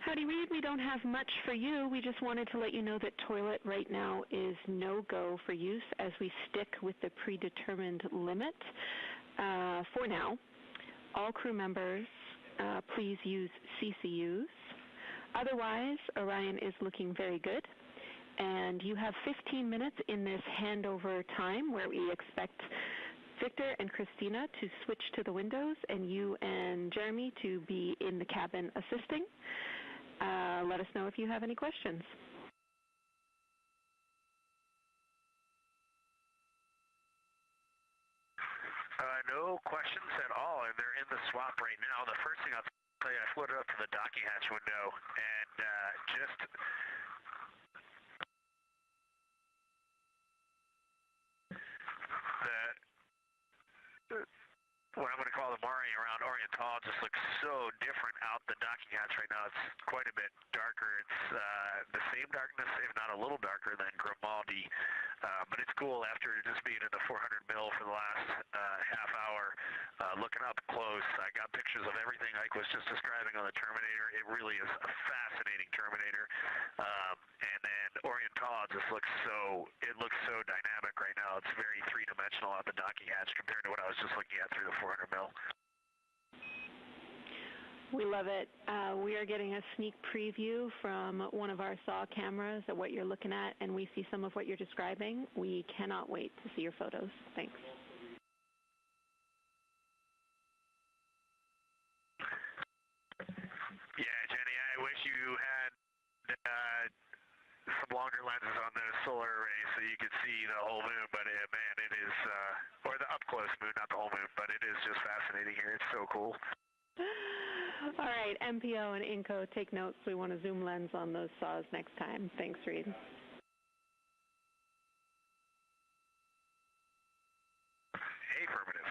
Howdy, Reed. We don't have much for you. We just wanted to let you know that toilet right now is no-go for use as we stick with the predetermined limit for now. All crew members, please use CCUs. Otherwise, Orion is looking very good. And you have 15 minutes in this handover time where we expect Victor and Christina to switch to the windows and you and Jeremy to be in the cabin assisting. Let us know if you have any questions.
No questions at all, and they're in the swap right now. The first thing I'll tell you, I floated up to the docking hatch window and just what I'm going to call the Mari around Orion just looks so different out the docking hatch right now. It's quite a bit darker. It's the same darkness, if not a little darker than Grimaldi, but it's cool after just being in the 400 mil for the last half hour. Looking up close, I got pictures of everything Ike was just describing on the Terminator. It really is a fascinating Terminator. And then Orion just looks so dynamic right now. It's very three-dimensional on the docking hatch compared to what I was just looking at through the 400 mil.
We love it. We are getting a sneak preview from one of our SAW cameras at what you're looking at, and we see some of what you're describing. We cannot wait to see your photos. Thanks.
Yeah, Jenny, I wish you had some longer lenses on the solar array so you could see the whole moon, but man, it is, or the up-close moon, not the whole moon, but it is just fascinating here. It's so cool.
All right, MPO and INCO, take notes. We want a zoom lens on those saws next time. Thanks, Reed.
Affirmative.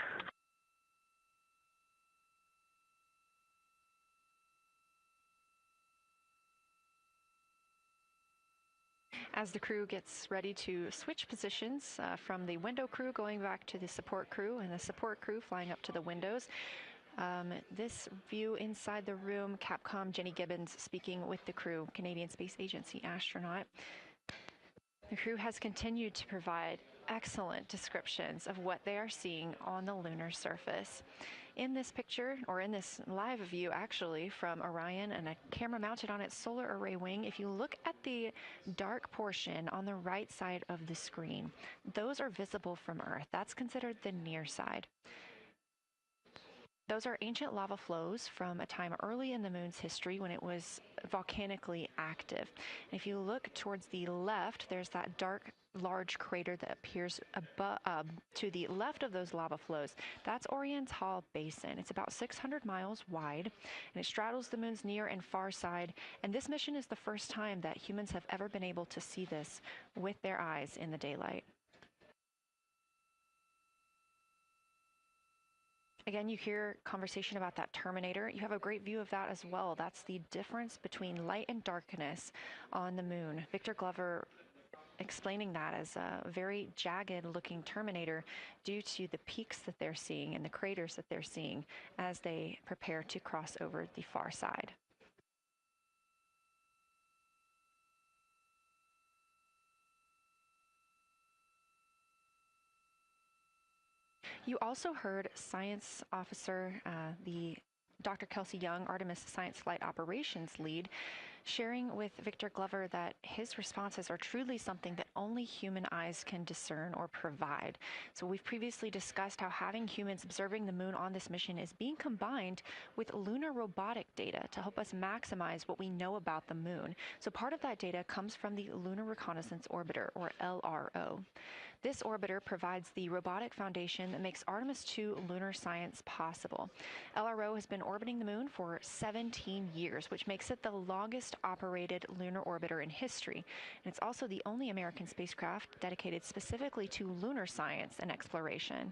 As the crew gets ready to switch positions from the window crew going back to the support crew and the support crew flying up to the windows, this view inside the room, Capcom Jenny Gibbons speaking with the crew, Canadian Space Agency astronaut. The crew has continued to provide excellent descriptions of what they are seeing on the lunar surface. In this picture, or in this live view actually, from Orion and a camera mounted on its solar array wing, if you look at the dark portion on the right side of the screen, those are visible from Earth. That's considered the near side. Those are ancient lava flows from a time early in the moon's history when it was volcanically active. And if you look towards the left, there's that dark, large crater that appears to the left of those lava flows. That's Orion's Hall Basin. It's about 600 miles wide, and it straddles the moon's near and far side. And this mission is the first time that humans have ever been able to see this with their eyes in the daylight. Again, you hear conversation about that Terminator. You have a great view of that as well. That's the difference between light and darkness on the moon. Victor Glover explaining that as a very jagged-looking Terminator due to the peaks that they're seeing and the craters that they're seeing as they prepare to cross over the far side. You also heard science officer, the Dr. Kelsey Young, Artemis Science Flight Operations Lead, sharing with Victor Glover that his responses are truly something that only human eyes can discern or provide. So we've previously discussed how having humans observing the moon on this mission is being combined with lunar robotic data to help us maximize what we know about the moon. So part of that data comes from the Lunar Reconnaissance Orbiter, or LRO. This orbiter provides the robotic foundation that makes Artemis II lunar science possible. LRO has been orbiting the moon for 17 years, which makes it the longest operated lunar orbiter in history. And it's also the only American spacecraft dedicated specifically to lunar science and exploration.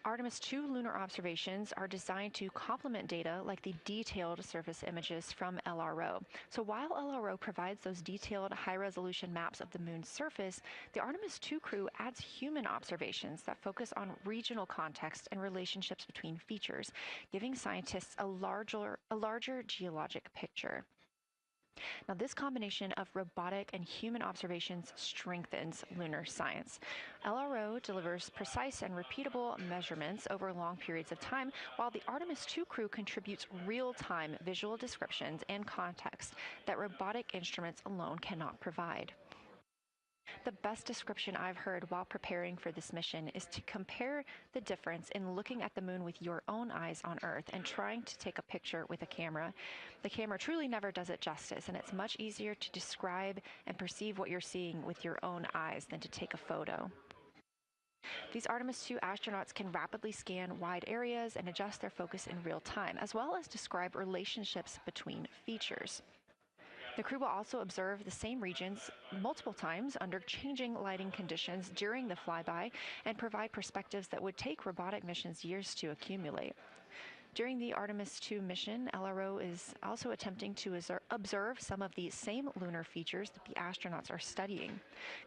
Artemis II lunar observations are designed to complement data like the detailed surface images from LRO. So while LRO provides those detailed high-resolution maps of the moon's surface, the Artemis II crew adds human observations that focus on regional context and relationships between features, giving scientists a larger geologic picture. Now, this combination of robotic and human observations strengthens lunar science. LRO delivers precise and repeatable measurements over long periods of time, while the Artemis II crew contributes real-time visual descriptions and context that robotic instruments alone cannot provide. The best description I've heard while preparing for this mission is to compare the difference in looking at the moon with your own eyes on Earth and trying to take a picture with a camera. The camera truly never does it justice, and it's much easier to describe and perceive what you're seeing with your own eyes than to take a photo. These Artemis II astronauts can rapidly scan wide areas and adjust their focus in real time, as well as describe relationships between features. The crew will also observe the same regions multiple times under changing lighting conditions during the flyby and provide perspectives that would take robotic missions years to accumulate. During the Artemis II mission, LRO is also attempting to observe some of the same lunar features that the astronauts are studying.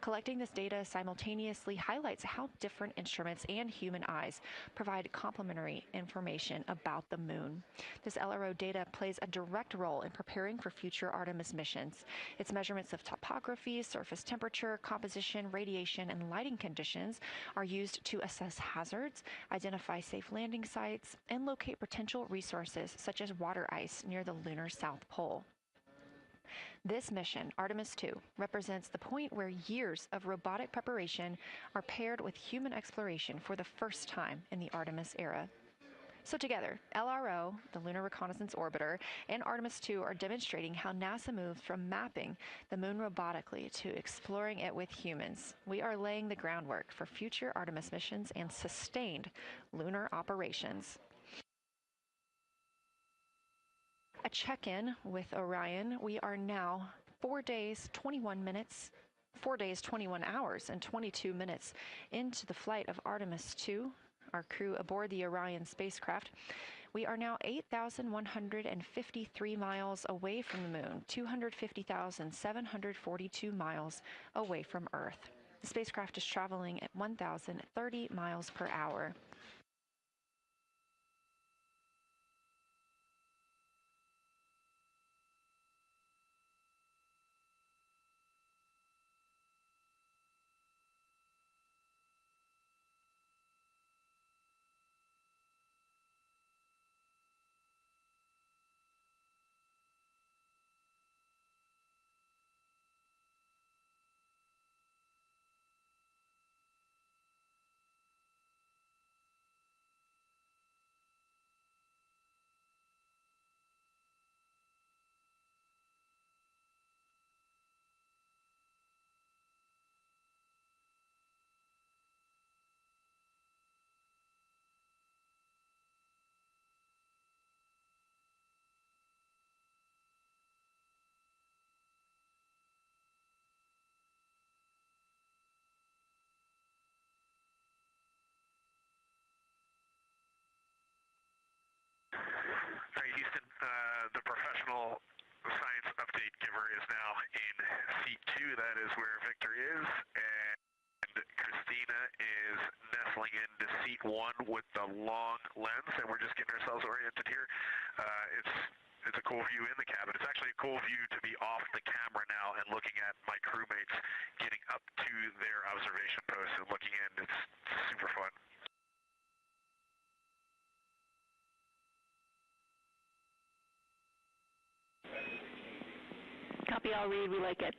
Collecting this data simultaneously highlights how different instruments and human eyes provide complementary information about the moon. This LRO data plays a direct role in preparing for future Artemis missions. Its measurements of topography, surface temperature, composition, radiation, and lighting conditions are used to assess hazards, identify safe landing sites, and locate potential resources such as water ice near the lunar South Pole. This mission, Artemis II, represents the point where years of robotic preparation are paired with human exploration for the first time in the Artemis era. So together, LRO, the Lunar Reconnaissance Orbiter, and Artemis II are demonstrating how NASA moves from mapping the moon robotically to exploring it with humans. We are laying the groundwork for future Artemis missions and sustained lunar operations. A check-in with Orion. We are now 4 days, 21 hours, and 22 minutes into the flight of Artemis II, our crew aboard the Orion spacecraft. We are now 8,153 miles away from the moon, 250,742 miles away from Earth. The spacecraft is traveling at 1,030 miles per hour.
All right, Houston, the professional science update giver is now in seat 2. That is where Victor is, and Christina is nestling into seat 1 with the long lens, and we're just getting ourselves oriented here. It's a cool view in the cabin. It's actually a cool view to be off the camera now and looking at my crewmates getting up to their observation posts and looking in. It's super fun.
all read. We like it.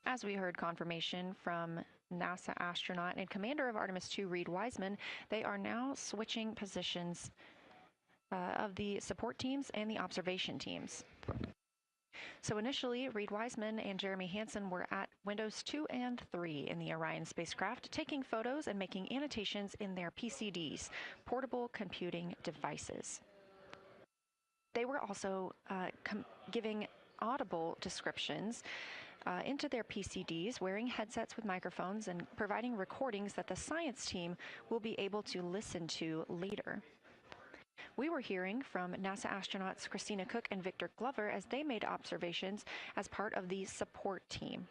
As we heard confirmation from NASA astronaut and commander of Artemis II, Reed Wiseman, they are now switching positions of the support teams and the observation teams. So initially, Reed Wiseman and Jeremy Hansen were at windows 2 and 3 in the Orion spacecraft, taking photos and making annotations in their PCDs, portable computing devices. They were also giving audible descriptions into their PCDs, wearing headsets with microphones and providing recordings that the science team will be able to listen to later. We were hearing from NASA astronauts Christina Cook and Victor Glover as they made observations as part of the support team.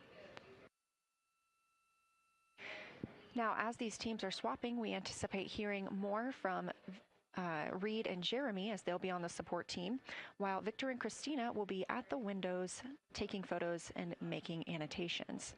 Now, as these teams are swapping, we anticipate hearing more from Reed and Jeremy as they'll be on the support team, while Victor and Christina will be at the windows taking photos and making annotations.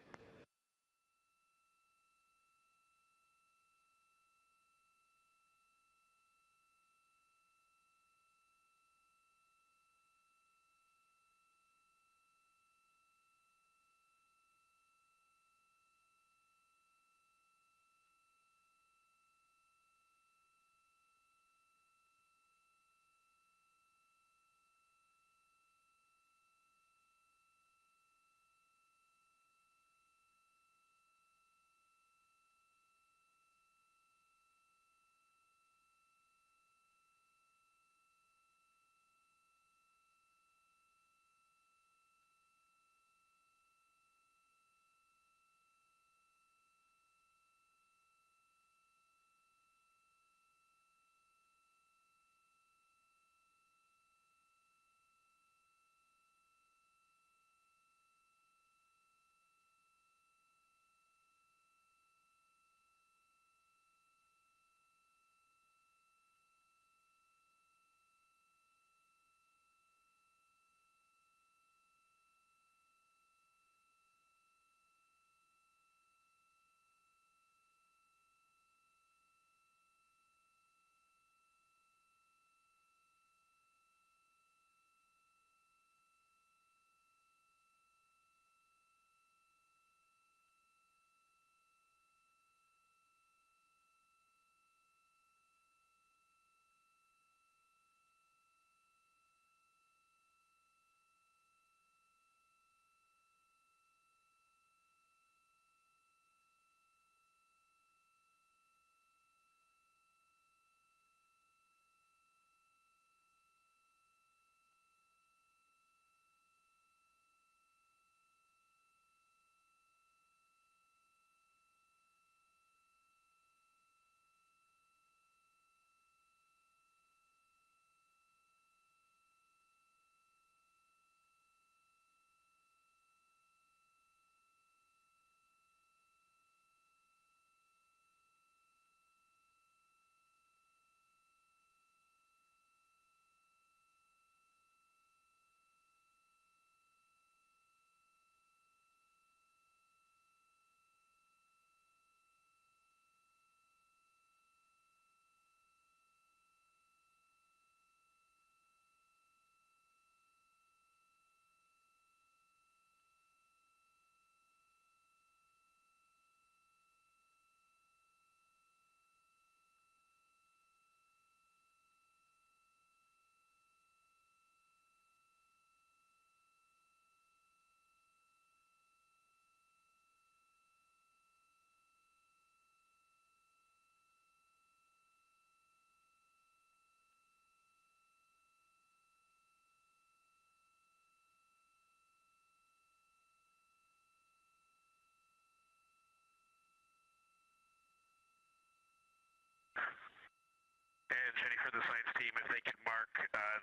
for the science team if they can mark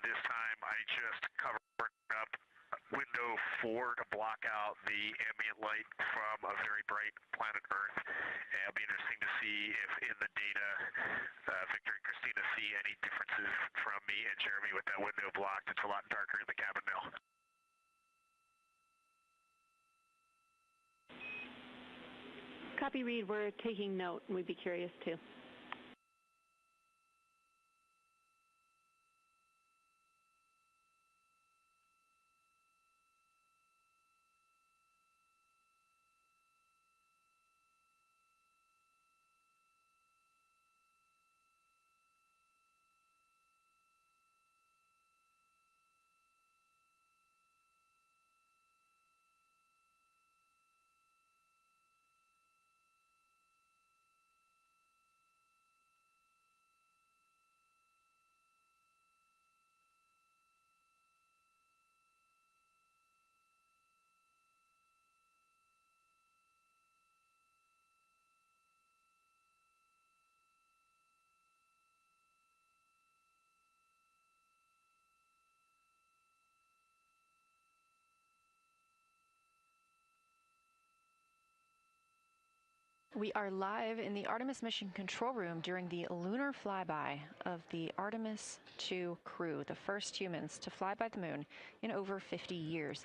this time. I just covered up window 4 to block out the ambient light from a very bright planet Earth. And it'll be interesting to see if in the data Victor and Christina see any differences from me and Jeremy with that window blocked. It's a lot darker in the cabin now.
Copy, Reed. We're taking note, and we'd be curious too.
We are live in the Artemis mission control room during the lunar flyby of the Artemis II crew, the first humans to fly by the moon in over 50 years.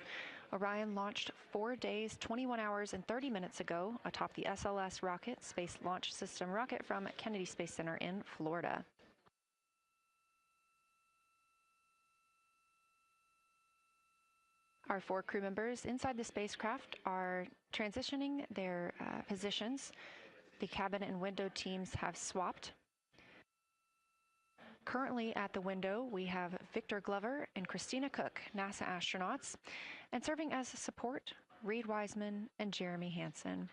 Orion launched 4 days, 21 hours, and 30 minutes ago atop the SLS rocket, Space Launch System rocket from Kennedy Space Center in Florida. Our 4 crew members inside the spacecraft are transitioning their positions. The cabin and window teams have swapped. Currently at the window, we have Victor Glover and Christina Cook, NASA astronauts, and serving as support, Reed Wiseman and Jeremy Hansen.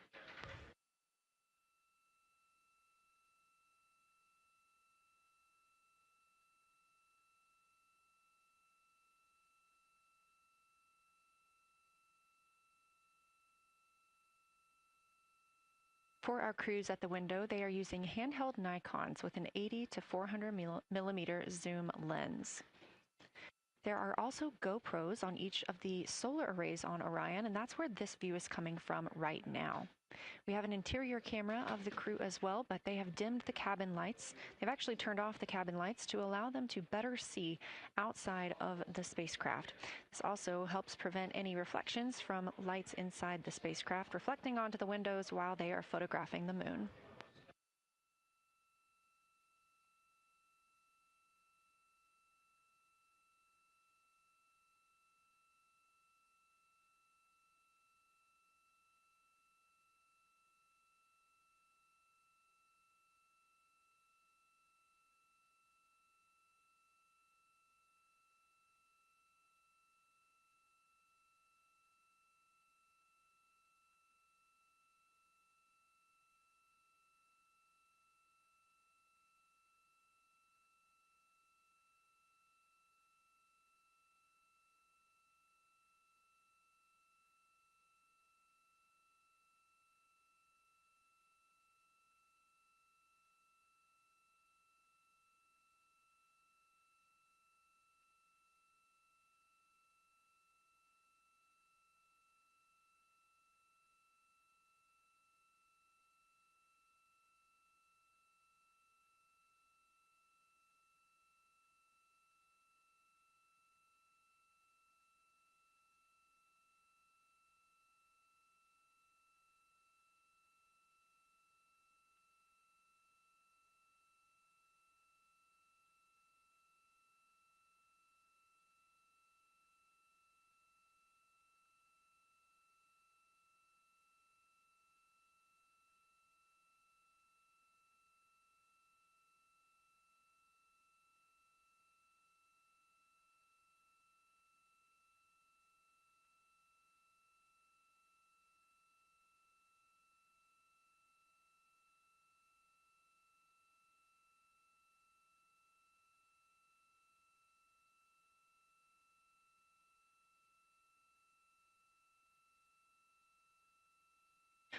For our crews at the window, they are using handheld Nikons with an 80 to 400 millimeter zoom lens. There are also GoPros on each of the solar arrays on Orion, and that's where this view is coming from right now. We have an interior camera of the crew as well, but they have dimmed the cabin lights. They've actually turned off the cabin lights to allow them to better see outside of the spacecraft. This also helps prevent any reflections from lights inside the spacecraft reflecting onto the windows while they are photographing the moon.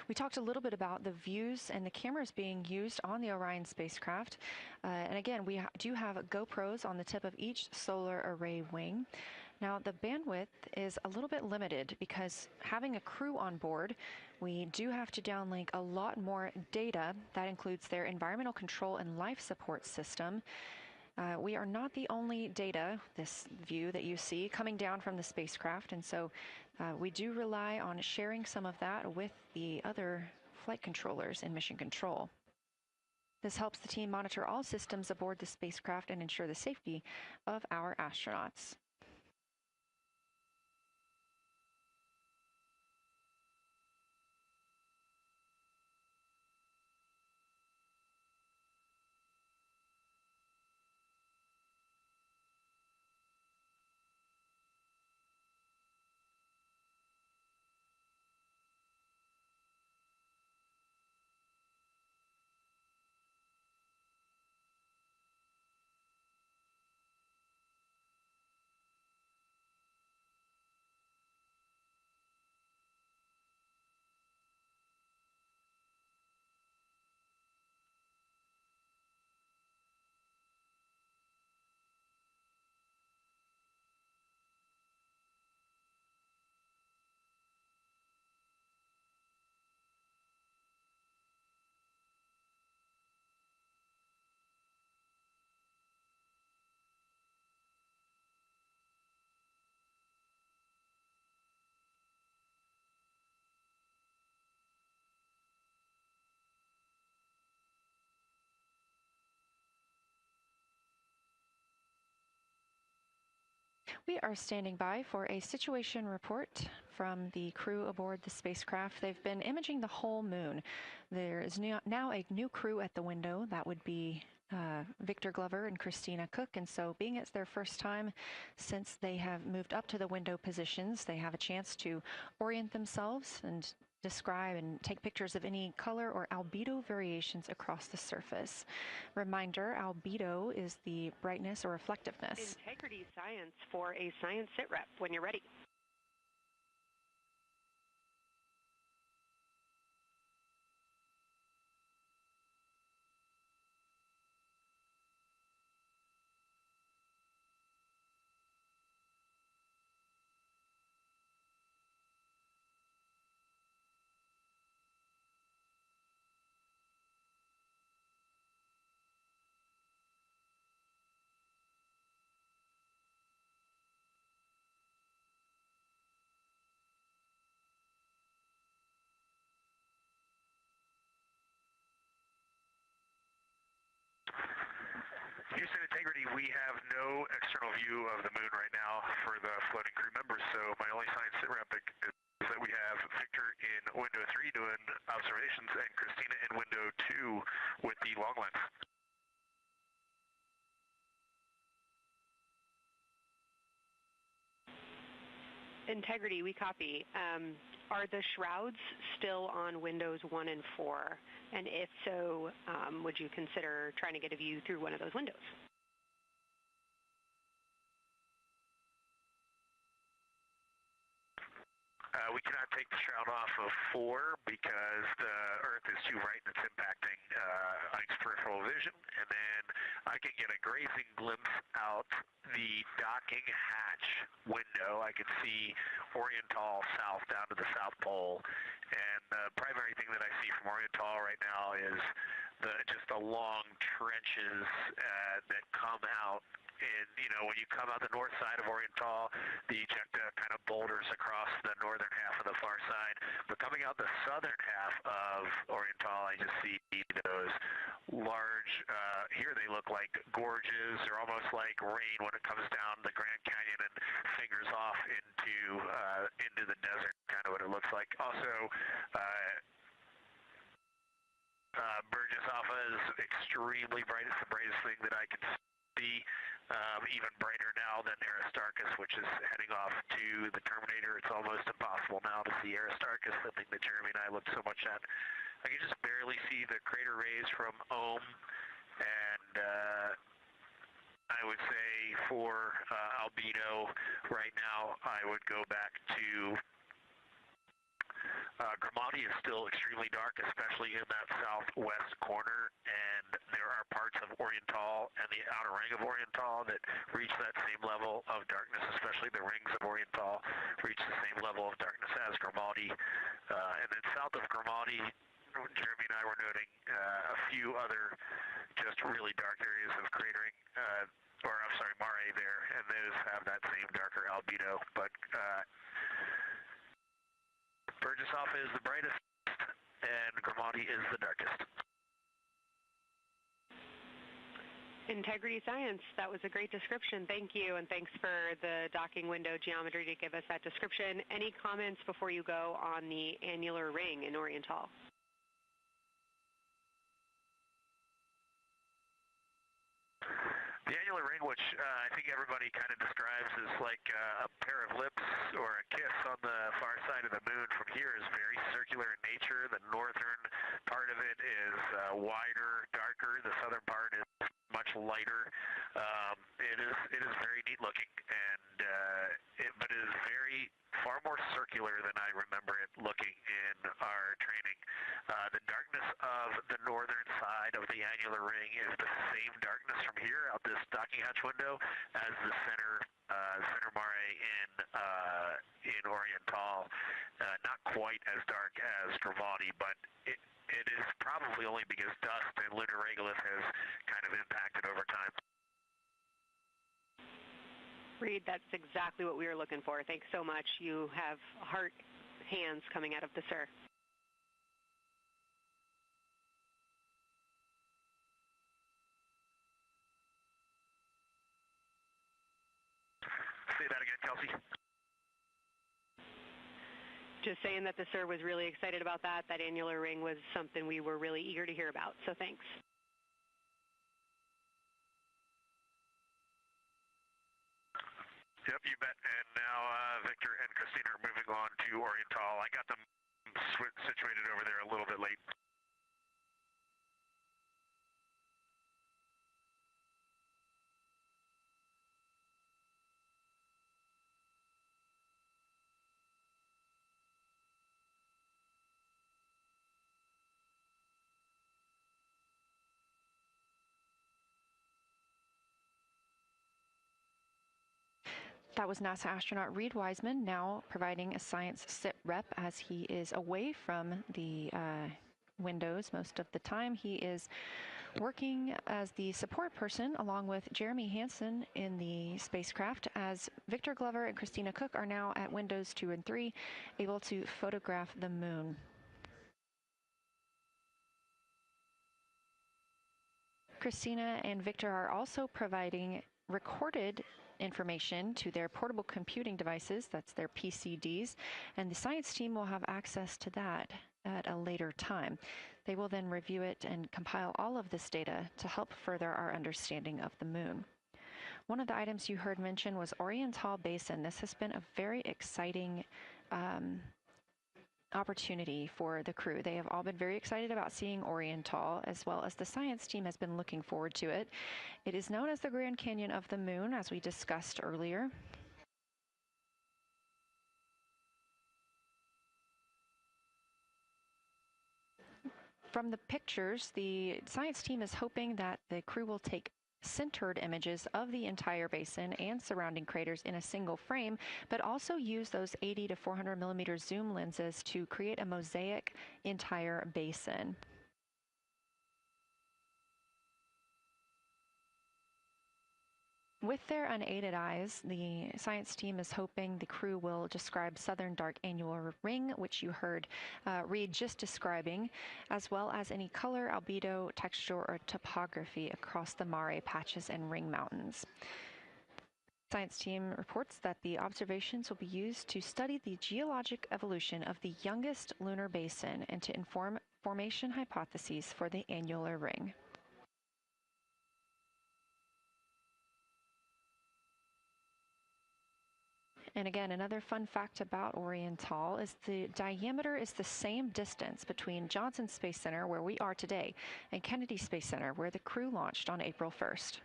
We talked a little bit about the views and the cameras being used on the Orion spacecraft. And again, we do have GoPros on the tip of each solar array wing. Now, the bandwidth is a little bit limited because having a crew on board, we do have to downlink a lot more data. That includes their environmental control and life support system. We are not the only data, this view that you see, coming down from the spacecraft, and so we do rely on sharing some of that with the other flight controllers in mission control. This helps the team monitor all systems aboard the spacecraft and ensure the safety of our astronauts. We are standing by for a situation report from the crew aboard the spacecraft. They've been imaging the whole moon. There is now a new crew at the window. That would be Victor Glover and Christina Cook, and so being it's their first time since they have moved up to the window positions, they have a chance to orient themselves and describe and take pictures of any color or albedo variations across the surface. Reminder, albedo is the brightness or reflectiveness.
Integrity science for a science sit rep when you're ready.
Houston Integrity, we have no external view of the moon right now for the floating crew members, so my only science sit rep is that we have Victor in window 3 doing observations and Christina in window 2 with the long lens.
Integrity, we copy. Are the shrouds still on windows 1 and 4? And if so, would you consider trying to get a view through one of those windows?
We cannot take the shroud off of 4 because the Earth is too bright and it's impacting Ike's peripheral vision. And then I can get a grazing glimpse out the docking hatch window. I can see Oriental south down to the South Pole. And the primary thing that I see from Oriental right now is just the long trenches that come out. And, you know, when you come out the north side of Oriental, the ejecta kind of boulders across the northern half of the far side. But coming out the southern half of Oriental, I just see those large, here they look like gorges. They're almost like rain when it comes down the Grand Canyon and fingers off into the desert, kind of what it looks like. Also, Burgess Alpha is extremely bright. It's the brightest thing that I can see. Even brighter now than Aristarchus, which is heading off to the Terminator. It's almost impossible now to see Aristarchus, the thing that Jeremy and I looked so much at. I can just barely see the crater rays from Ohm, and I would say for albedo right now, I would go back to Grimaldi is still extremely dark, especially in that southwest corner, and there are parts of Oriental and the outer ring of Oriental that reach that same level of darkness, especially the rings of Oriental reach the same level of darkness as Grimaldi. And then south of Grimaldi, Jeremy and I were noting a few other just really dark areas of cratering, Mare there, and those have that same darker albedo, but Burgesshoff is the brightest, and Grimaldi is the darkest.
Integrity Science, that was a great description. Thank you, and thanks for the docking window geometry to give us that description. Any comments before you go on the annular ring in Oriental?
The annular ring, which I think everybody kind of describes as like a pair of lips or a kiss on the far side of the moon from here, is very circular in nature. The northern part of it is wider, darker. The southern part is much lighter. It is very neat looking, and but it is far more circular than I remember it looking in our training. The darkness of the northern side of the annular ring is the same darkness from here out this docking hatch window as the center mare in Oriental. Not quite as dark as Grimaldi, but it is probably only because dust and lunar regolith has kind of impacted over time.
Reed, that's exactly what we were looking for. Thanks so much. You have heart hands coming out of the SIR.
Say that again, Kelsey.
Just saying that the SIR was really excited about that. That annular ring was something we were really eager to hear about, so thanks.
Yep, you bet. And now Victor and Christina are moving on to Oriental. I got them situated over there a little bit late.
That was NASA astronaut Reed Wiseman, now providing a science sit rep as he is away from the windows most of the time. He is working as the support person along with Jeremy Hansen in the spacecraft, as Victor Glover and Christina Cook are now at windows 2 and 3, able to photograph the moon. Christina and Victor are also providing recorded information to their portable computing devices, that's their PCDs, and the science team will have access to that at a later time. They will then review it and compile all of this data to help further our understanding of the moon. One of the items you heard mentioned was Oriental Basin. This has been a very exciting opportunity for the crew. They have all been very excited about seeing Oriental, as well as the science team has been looking forward to it. It is known as the Grand Canyon of the Moon, as we discussed earlier. From the pictures, the science team is hoping that the crew will take centered images of the entire basin and surrounding craters in a single frame, but also use those 80 to 400 millimeter zoom lenses to create a mosaic entire basin. With their unaided eyes, the science team is hoping the crew will describe southern dark annular ring, which you heard Reed just describing, as well as any color, albedo, texture, or topography across the Mare patches and ring mountains. Science team reports that the observations will be used to study the geologic evolution of the youngest lunar basin and to inform formation hypotheses for the annular ring. And again, another fun fact about Oriental is the diameter is the same distance between Johnson Space Center, where we are today, and Kennedy Space Center, where the crew launched on April 1st.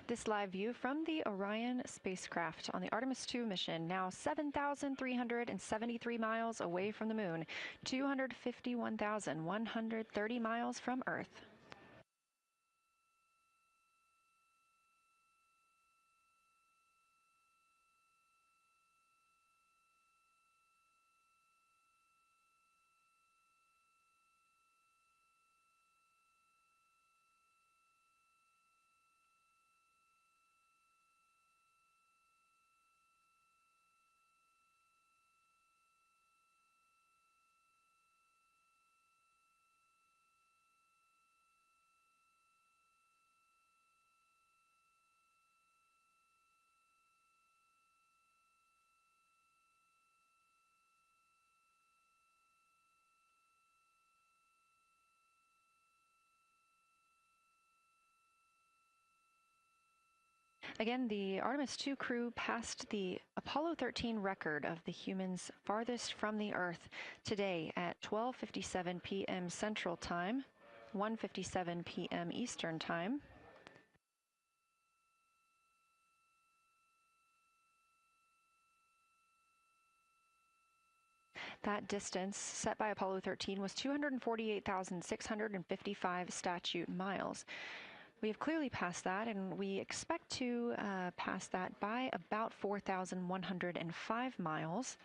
This live view from the Orion spacecraft on the Artemis II mission, now 7,373 miles away from the moon, 251,130 miles from Earth. Again, the Artemis II crew passed the Apollo 13 record of the humans farthest from the Earth today at 12:57 p.m. Central Time, 1:57 p.m. Eastern Time. That distance set by Apollo 13 was 248,655 statute miles. We have clearly passed that, and we expect to pass that by about 4,105 miles.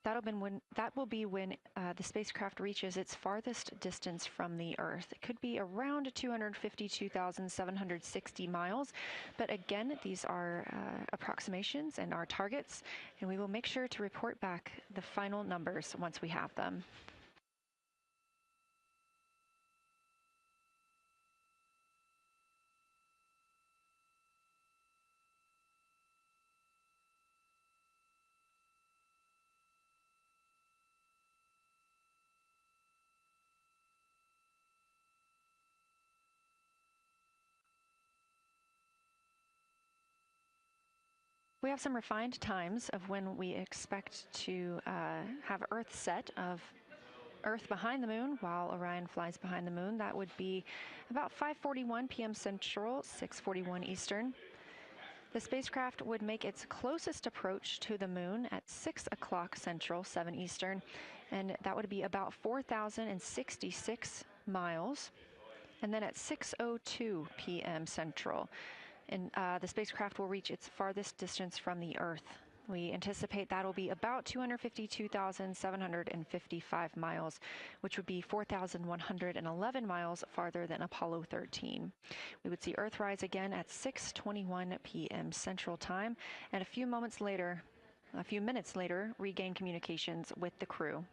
That will be when the spacecraft reaches its farthest distance from the Earth. It could be around 252,760 miles, but again, these are approximations and our targets, and we will make sure to report back the final numbers once we have them. We have some refined times of when we expect to have Earth set of Earth behind the moon while Orion flies behind the moon. That would be about 5:41 p.m. Central, 6:41 Eastern. The spacecraft would make its closest approach to the moon at 6 o'clock Central, 7 Eastern, and that would be about 4,066 miles. And then at 6:02 p.m. Central, and the spacecraft will reach its farthest distance from the Earth. We anticipate that'll be about 252,755 miles, which would be 4,111 miles farther than Apollo 13. We would see Earthrise again at 6:21 p.m. Central Time, and a few minutes later, regain communications with the crew.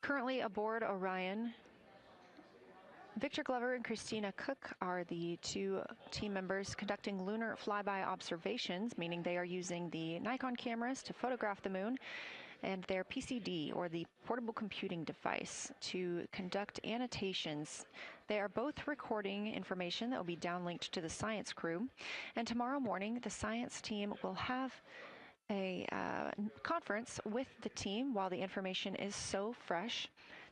Currently aboard Orion, Victor Glover and Christina Cook are the two team members conducting lunar flyby observations, meaning they are using the Nikon cameras to photograph the moon, and their PCD, or the portable computing device, to conduct annotations. They are both recording information that will be downlinked to the science crew, and tomorrow morning the science team will have a conference with the team while the information is so fresh.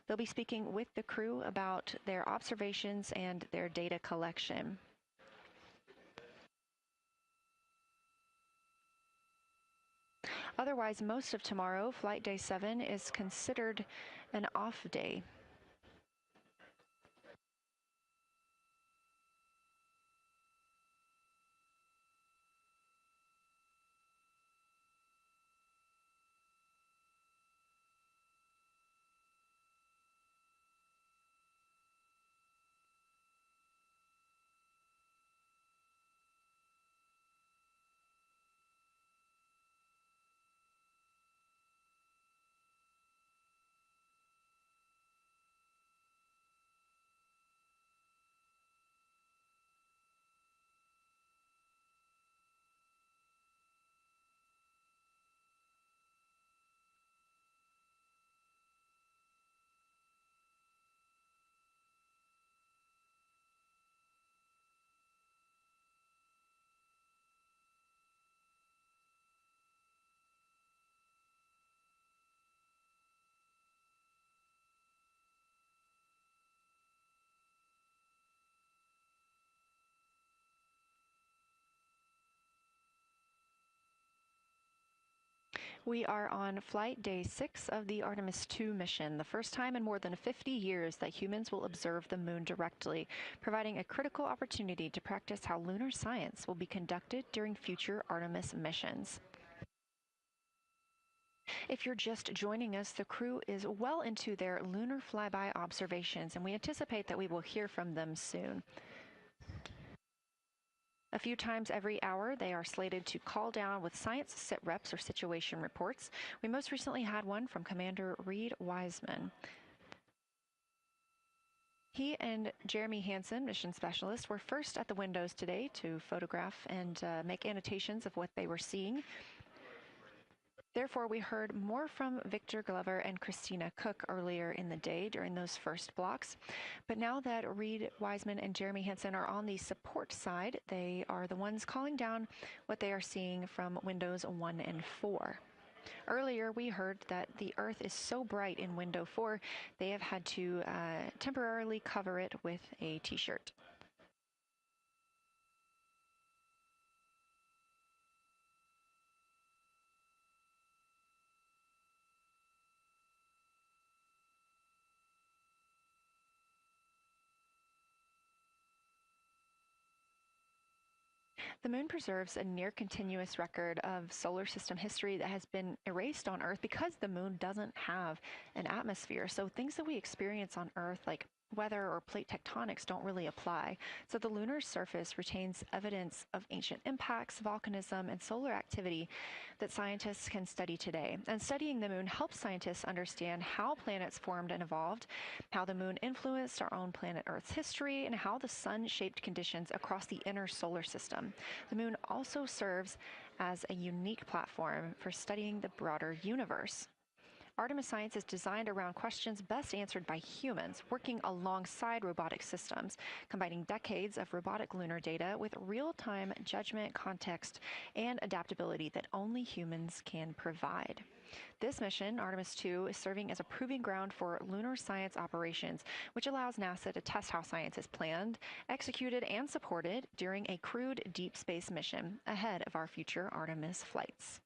They'll be speaking with the crew about their observations and their data collection. Otherwise, most of tomorrow, Flight Day 7, is considered an off day. We are on flight day 6 of the Artemis II mission, the first time in more than 50 years that humans will observe the moon directly, providing a critical opportunity to practice how lunar science will be conducted during future Artemis missions. If you're just joining us, the crew is well into their lunar flyby observations, and we anticipate that we will hear from them soon. A few times every hour, they are slated to call down with science sit reps or situation reports. We most recently had one from Commander Reed Wiseman. He and Jeremy Hansen, mission specialist, were first at the windows today to photograph and make annotations of what they were seeing. Therefore, we heard more from Victor Glover and Christina Cook earlier in the day during those first blocks. But now that Reed Wiseman and Jeremy Hansen are on the support side, they are the ones calling down what they are seeing from windows 1 and 4. Earlier, we heard that the Earth is so bright in window 4, they have had to temporarily cover it with a t-shirt. The moon preserves a near-continuous record of solar system history that has been erased on Earth because the moon doesn't have an atmosphere. So things that we experience on Earth, like weather or plate tectonics, don't really apply. So the lunar surface retains evidence of ancient impacts, volcanism, and solar activity that scientists can study today. And studying the moon helps scientists understand how planets formed and evolved, how the moon influenced our own planet Earth's history, and how the sun shaped conditions across the inner solar system. The moon also serves as a unique platform for studying the broader universe. Artemis science is designed around questions best answered by humans, working alongside robotic systems, combining decades of robotic lunar data with real-time judgment, context, and adaptability that only humans can provide. This mission, Artemis II, is serving as a proving ground for lunar science operations, which allows NASA to test how science is planned, executed, and supported during a crewed deep space mission ahead of our future Artemis flights.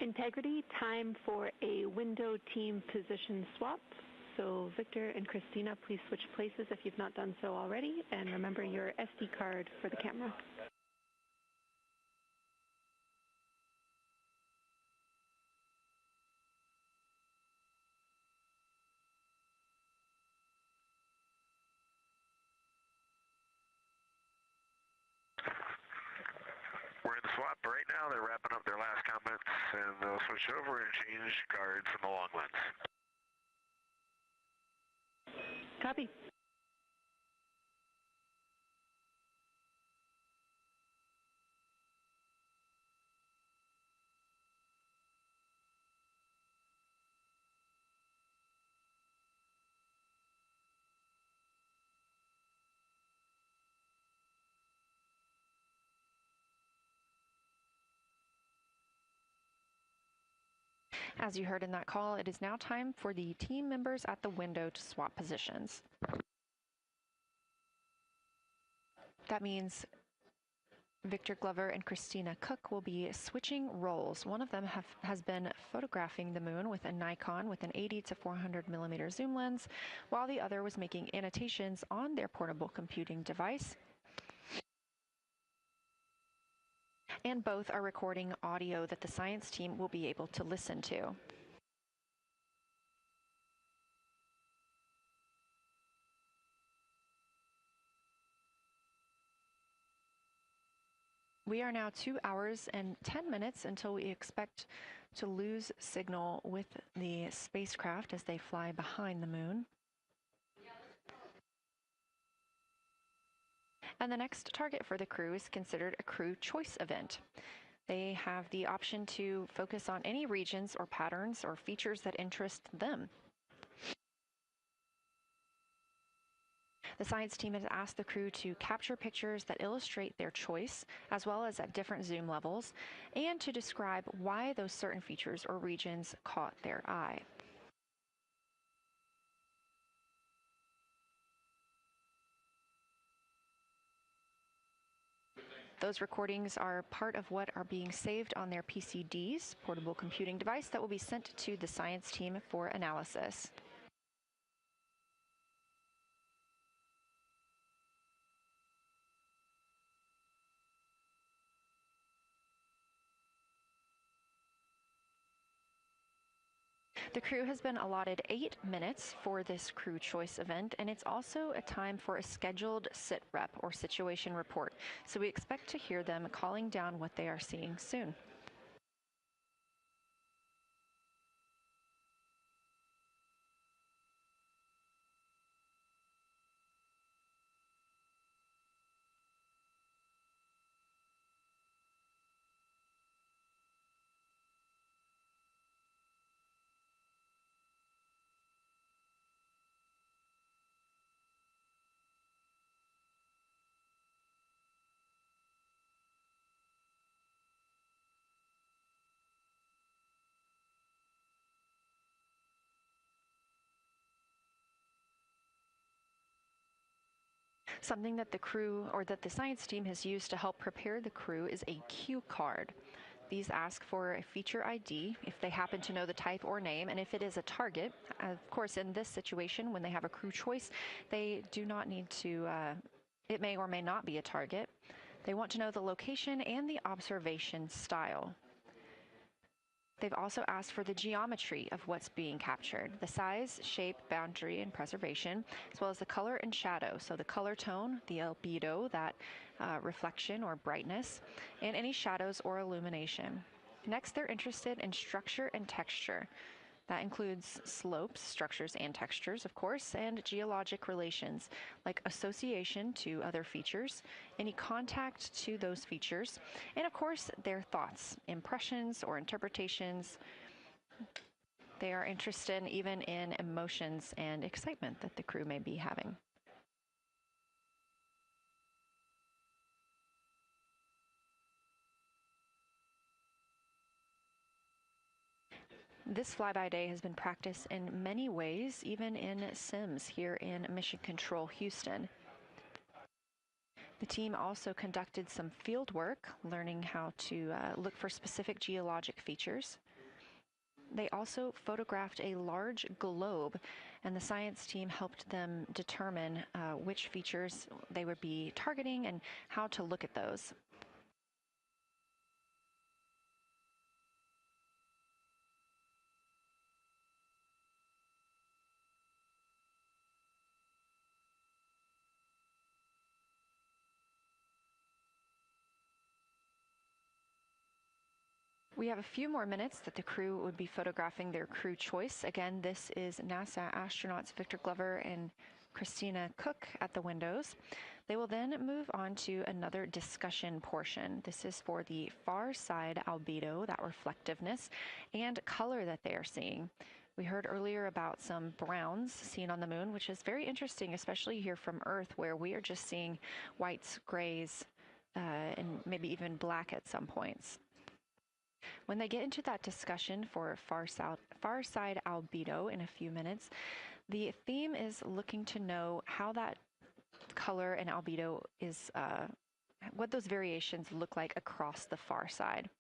Integrity, time for a window team position swap. So Victor and Christina, please switch places if you've not done so already, and remember your SD card for the camera.
We're in the swap right now. They're wrapping up their last comments, and they'll switch over and change cards in the long lens.
Copy.
As you heard in that call, it is now time for the team members at the window to swap positions. That means Victor Glover and Christina Cook will be switching roles. One of them has been photographing the moon with a Nikon with an 80 to 400 millimeter zoom lens, while the other was making annotations on their portable computing device. And both are recording audio that the science team will be able to listen to. We are now 2 hours and 10 minutes until we expect to lose signal with the spacecraft as they fly behind the moon. And the next target for the crew is considered a crew choice event. They have the option to focus on any regions or patterns or features that interest them. The science team has asked the crew to capture pictures that illustrate their choice, as well as at different zoom levels, and to describe why those certain features or regions caught their eye. Those recordings are part of what are being saved on their PCDs, portable computing device that will be sent to the science team for analysis. The crew has been allotted 8 minutes for this crew choice event, and it's also a time for a scheduled sit rep or situation report. So we expect to hear them calling down what they are seeing soon. Something that the crew or that the science team has used to help prepare the crew is a cue card. These ask for a feature ID if they happen to know the type or name, and if it is a target. Of course, in this situation, when they have a crew choice, they do not need to, it may or may not be a target. They want to know the location and the observation style. They've also asked for the geometry of what's being captured, the size, shape, boundary, and preservation, as well as the color and shadow, so the color tone, the albedo, that reflection or brightness, and any shadows or illumination. Next, they're interested in structure and texture. That includes slopes, structures, and textures, of course, and geologic relations, like association to other features, any contact to those features, and of course, their thoughts, impressions, or interpretations. They are interested even in emotions and excitement that the crew may be having. This flyby day has been practiced in many ways, even in sims here in Mission Control Houston. The team also conducted some field work, learning how to look for specific geologic features. They also photographed a large globe, and the science team helped them determine which features they would be targeting and how to look at those. We have a few more minutes that the crew would be photographing their crew choice. Again, this is NASA astronauts Victor Glover and Christina Cook at the windows. They will then move on to another discussion portion. This is for the far side albedo, that reflectiveness, and color that they are seeing. We heard earlier about some browns seen on the moon, which is very interesting, especially here from Earth, where we are just seeing whites, grays, and maybe even black at some points. When they get into that discussion for far side albedo in a few minutes, the theme is looking to know how that color and albedo is, what those variations look like across the far side.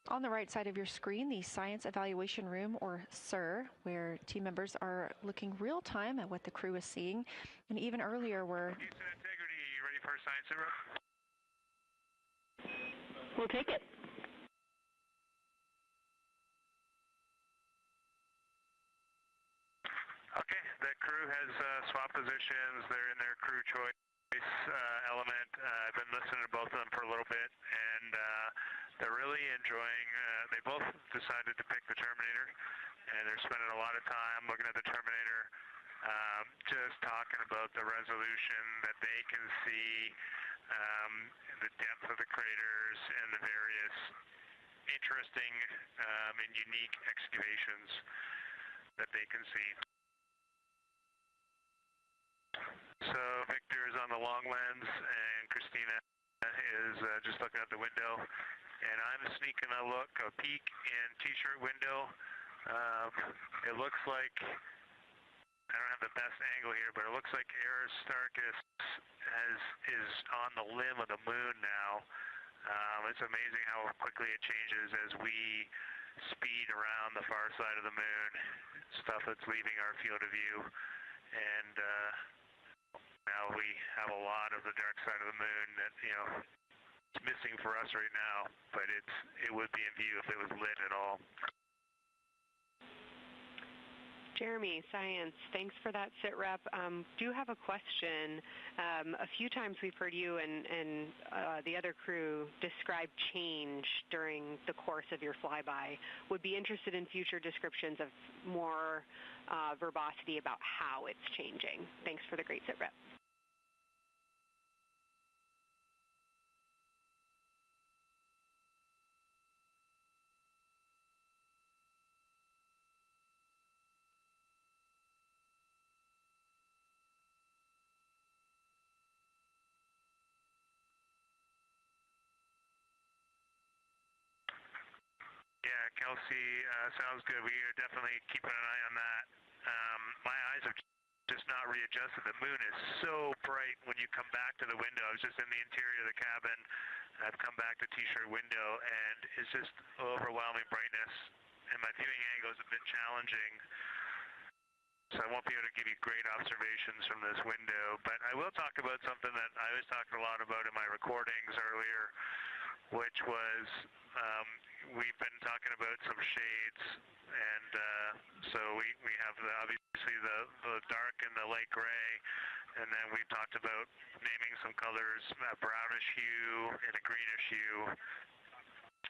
On the right side of your screen, the Science Evaluation Room, or SIR, where team members are looking real time at what the crew is seeing. And even earlier, we're...
Houston Integrity, you ready for a science zero?
We'll take it.
Okay, the crew has swapped positions. They're in their crew choice. element. I've been listening to both of them for a little bit, and they're really enjoying, they both decided to pick the Terminator, and they're spending a lot of time looking at the Terminator, just talking about the resolution that they can see, the depth of the craters, and the various interesting and unique excavations that they can see. So Victor is on the long lens, and Christina is just looking out the window, and I'm sneaking a peek in T-shirt window. It looks like, I don't have the best angle here, but it looks like Aristarchus is on the limb of the moon now. It's amazing how quickly it changes as we speed around the far side of the moon, stuff that's leaving our field of view, and now we have a lot of the dark side of the moon that, you know, it's missing for us right now, but it would be in view if it was lit at all.
Jeremy, Science, thanks for that sit rep. Do have a question. A few times we've heard you and the other crew describe change during the course of your flyby. Would be interested in future descriptions of more verbosity about how it's changing. Thanks for the great sit rep.
Yeah, Kelsey, sounds good. We are definitely keeping an eye on that. My eyes are just not readjusted. The moon is so bright when you come back to the window. I was just in the interior of the cabin. I've come back to T-shirt window, and it's just overwhelming brightness, and my viewing angle is a bit challenging, so I won't be able to give you great observations from this window. But I will talk about something that I was talking a lot about in my recordings earlier, which was we've been talking about some shades, and so we have obviously the dark and the light gray, and then we've talked about naming some colors, a brownish hue and a greenish hue.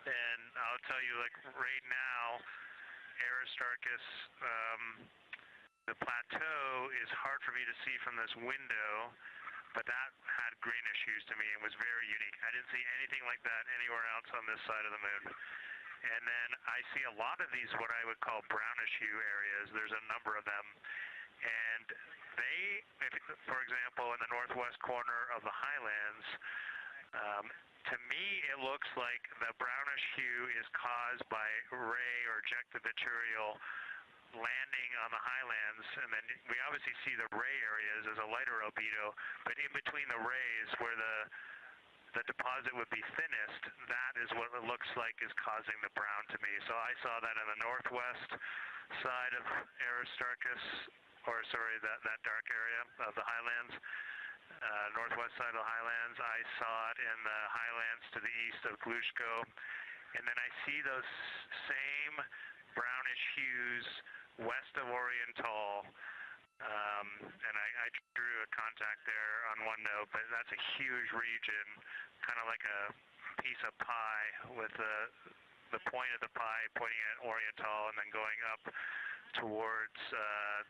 And I'll tell you, like right now, Aristarchus, the plateau is hard for me to see from this window, but that had greenish hues to me and was very unique. I didn't see anything like that anywhere else on this side of the moon. And then I see a lot of these, what I would call brownish hue areas. There's a number of them. And they, for example, in the northwest corner of the highlands, to me it looks like the brownish hue is caused by ray or ejected material landing on the highlands, and then we obviously see the ray areas as a lighter albedo, but in between the rays where the deposit would be thinnest, that is what it looks like is causing the brown to me. So I saw that in the northwest side of Aristarchus, or sorry, that dark area of the highlands, northwest side of the highlands. I saw it in the highlands to the east of Glushko, and then I see those same brownish hues west of Oriental, and I drew a contact there on OneNote, but that's a huge region, kind of like a piece of pie with the point of the pie pointing at Oriental and then going up towards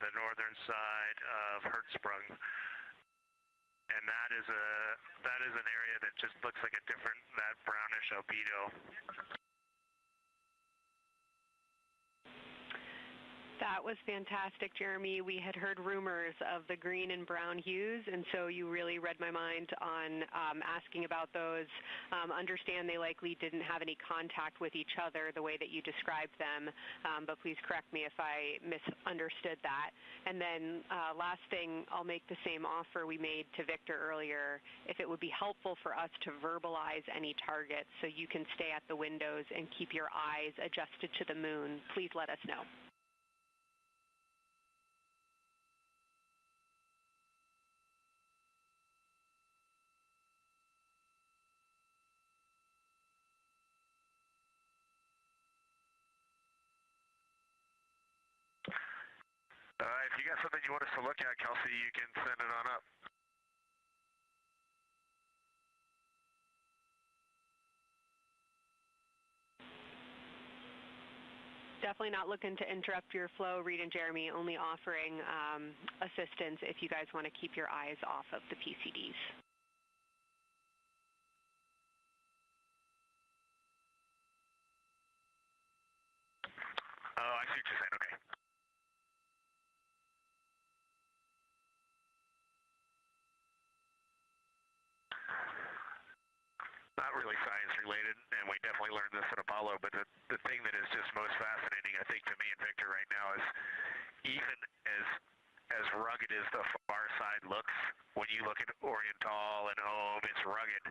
the northern side of Hertzsprung. And that is an area that just looks like a different, that brownish albedo.
That was fantastic, Jeremy. We had heard rumors of the green and brown hues, and so you really read my mind on asking about those. Understand they likely didn't have any contact with each other the way that you described them, but please correct me if I misunderstood that. And then last thing, I'll make the same offer we made to Victor earlier. If it would be helpful for us to verbalize any targets so you can stay at the windows and keep your eyes adjusted to the moon, please let us know.
If you got something you want us to look at, Kelsey, you can send it on up.
Definitely not looking to interrupt your flow, Reed and Jeremy, only offering assistance if you guys want to keep your eyes off of the PCDs.
Oh, I see what you're saying, okay. Not really science related, and we definitely learned this at Apollo, but the thing that is just most fascinating, I think, to me and Victor right now is even as rugged as the far side looks, when you look at Oriental and Ohm, it's rugged,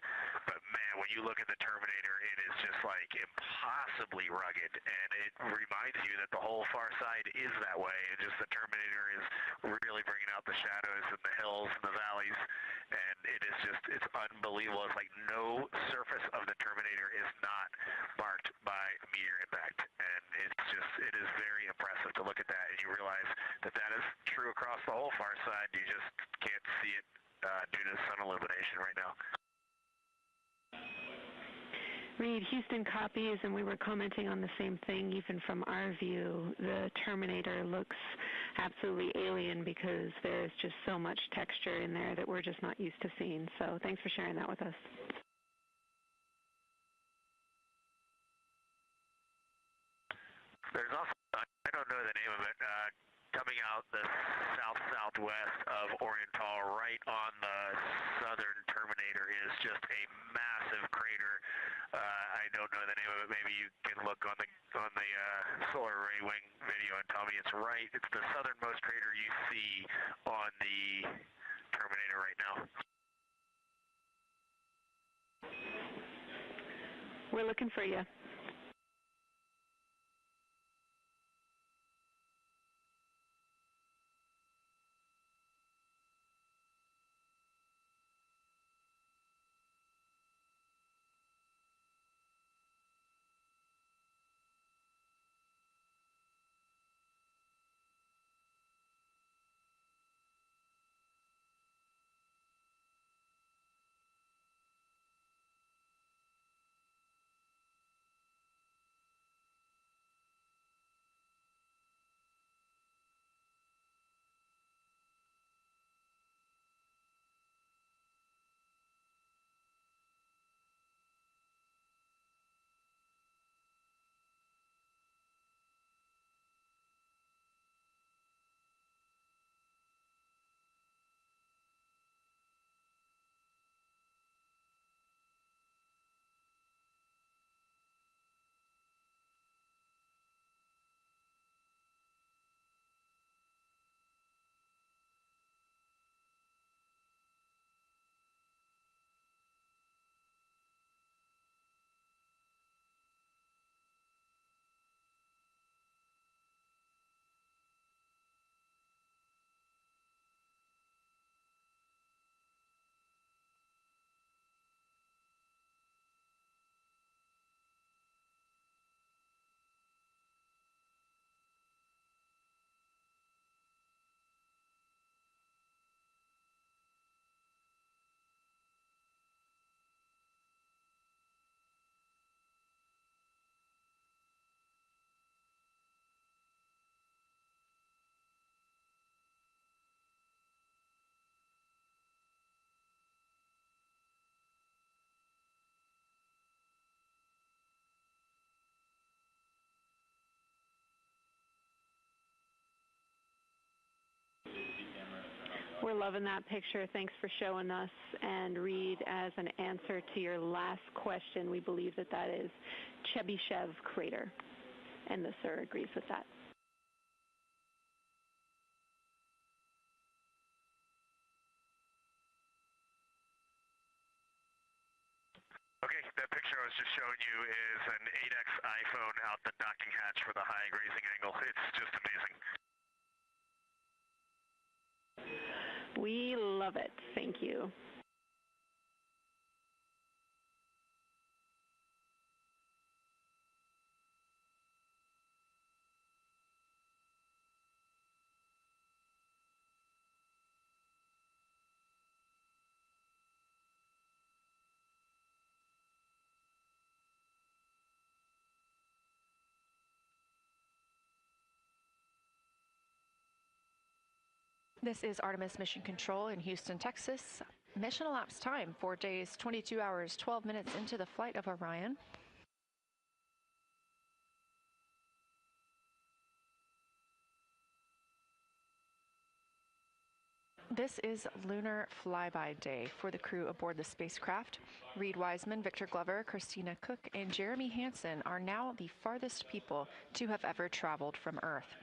but man, when you look at the Terminator, it is just like impossibly rugged, and it reminds you that the whole far side is that way, and just the Terminator is really bringing out the shadows and the hills and the valleys, and it is just, it's unbelievable. It's like no surface of the Terminator is not marked by meteor impact, and it's just, it is very impressive to look at that, and you realize that that is true across the whole far side. You just can't see it due to sun illumination right now.
Reed, Houston copies, and we were commenting on the same thing. Even from our view, the Terminator looks absolutely alien because there's just so much texture in there that we're just not used to seeing. So thanks for sharing that with us.
There's also, I don't know the name of it, coming out the south-southwest of Oriental, right on the southern Terminator, is just a massive crater. I don't know the name of it. Maybe you can look on the solar array wing video and tell me it's right. It's the southernmost crater you see on the Terminator right now.
We're looking for you. We're loving that picture. Thanks for showing us. And Reed, as an answer to your last question, we believe that that is Chebyshev crater. And the sir agrees with that.
Okay, that picture I was just showing you is an 8X iPhone out the docking hatch for the high grazing angle. It's just amazing.
We love it. Thank you.
This is Artemis Mission Control in Houston, Texas. Mission elapsed time, 4 days, 22 hours, 12 minutes into the flight of Orion. This is lunar flyby day for the crew aboard the spacecraft. Reed Wiseman, Victor Glover, Christina Cook, and Jeremy Hansen are now the farthest people to have ever traveled from Earth.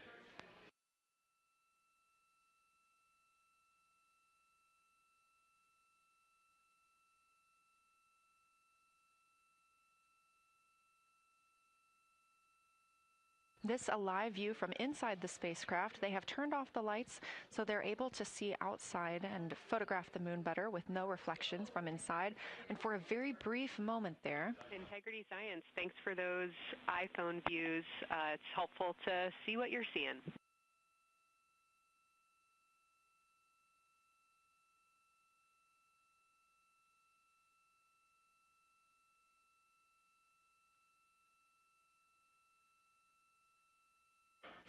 This a live view from inside the spacecraft. They have turned off the lights so they're able to see outside and photograph the moon better with no reflections from inside. And for a very brief moment there.
Integrity Science, thanks for those iPhone views. It's helpful to see what you're seeing.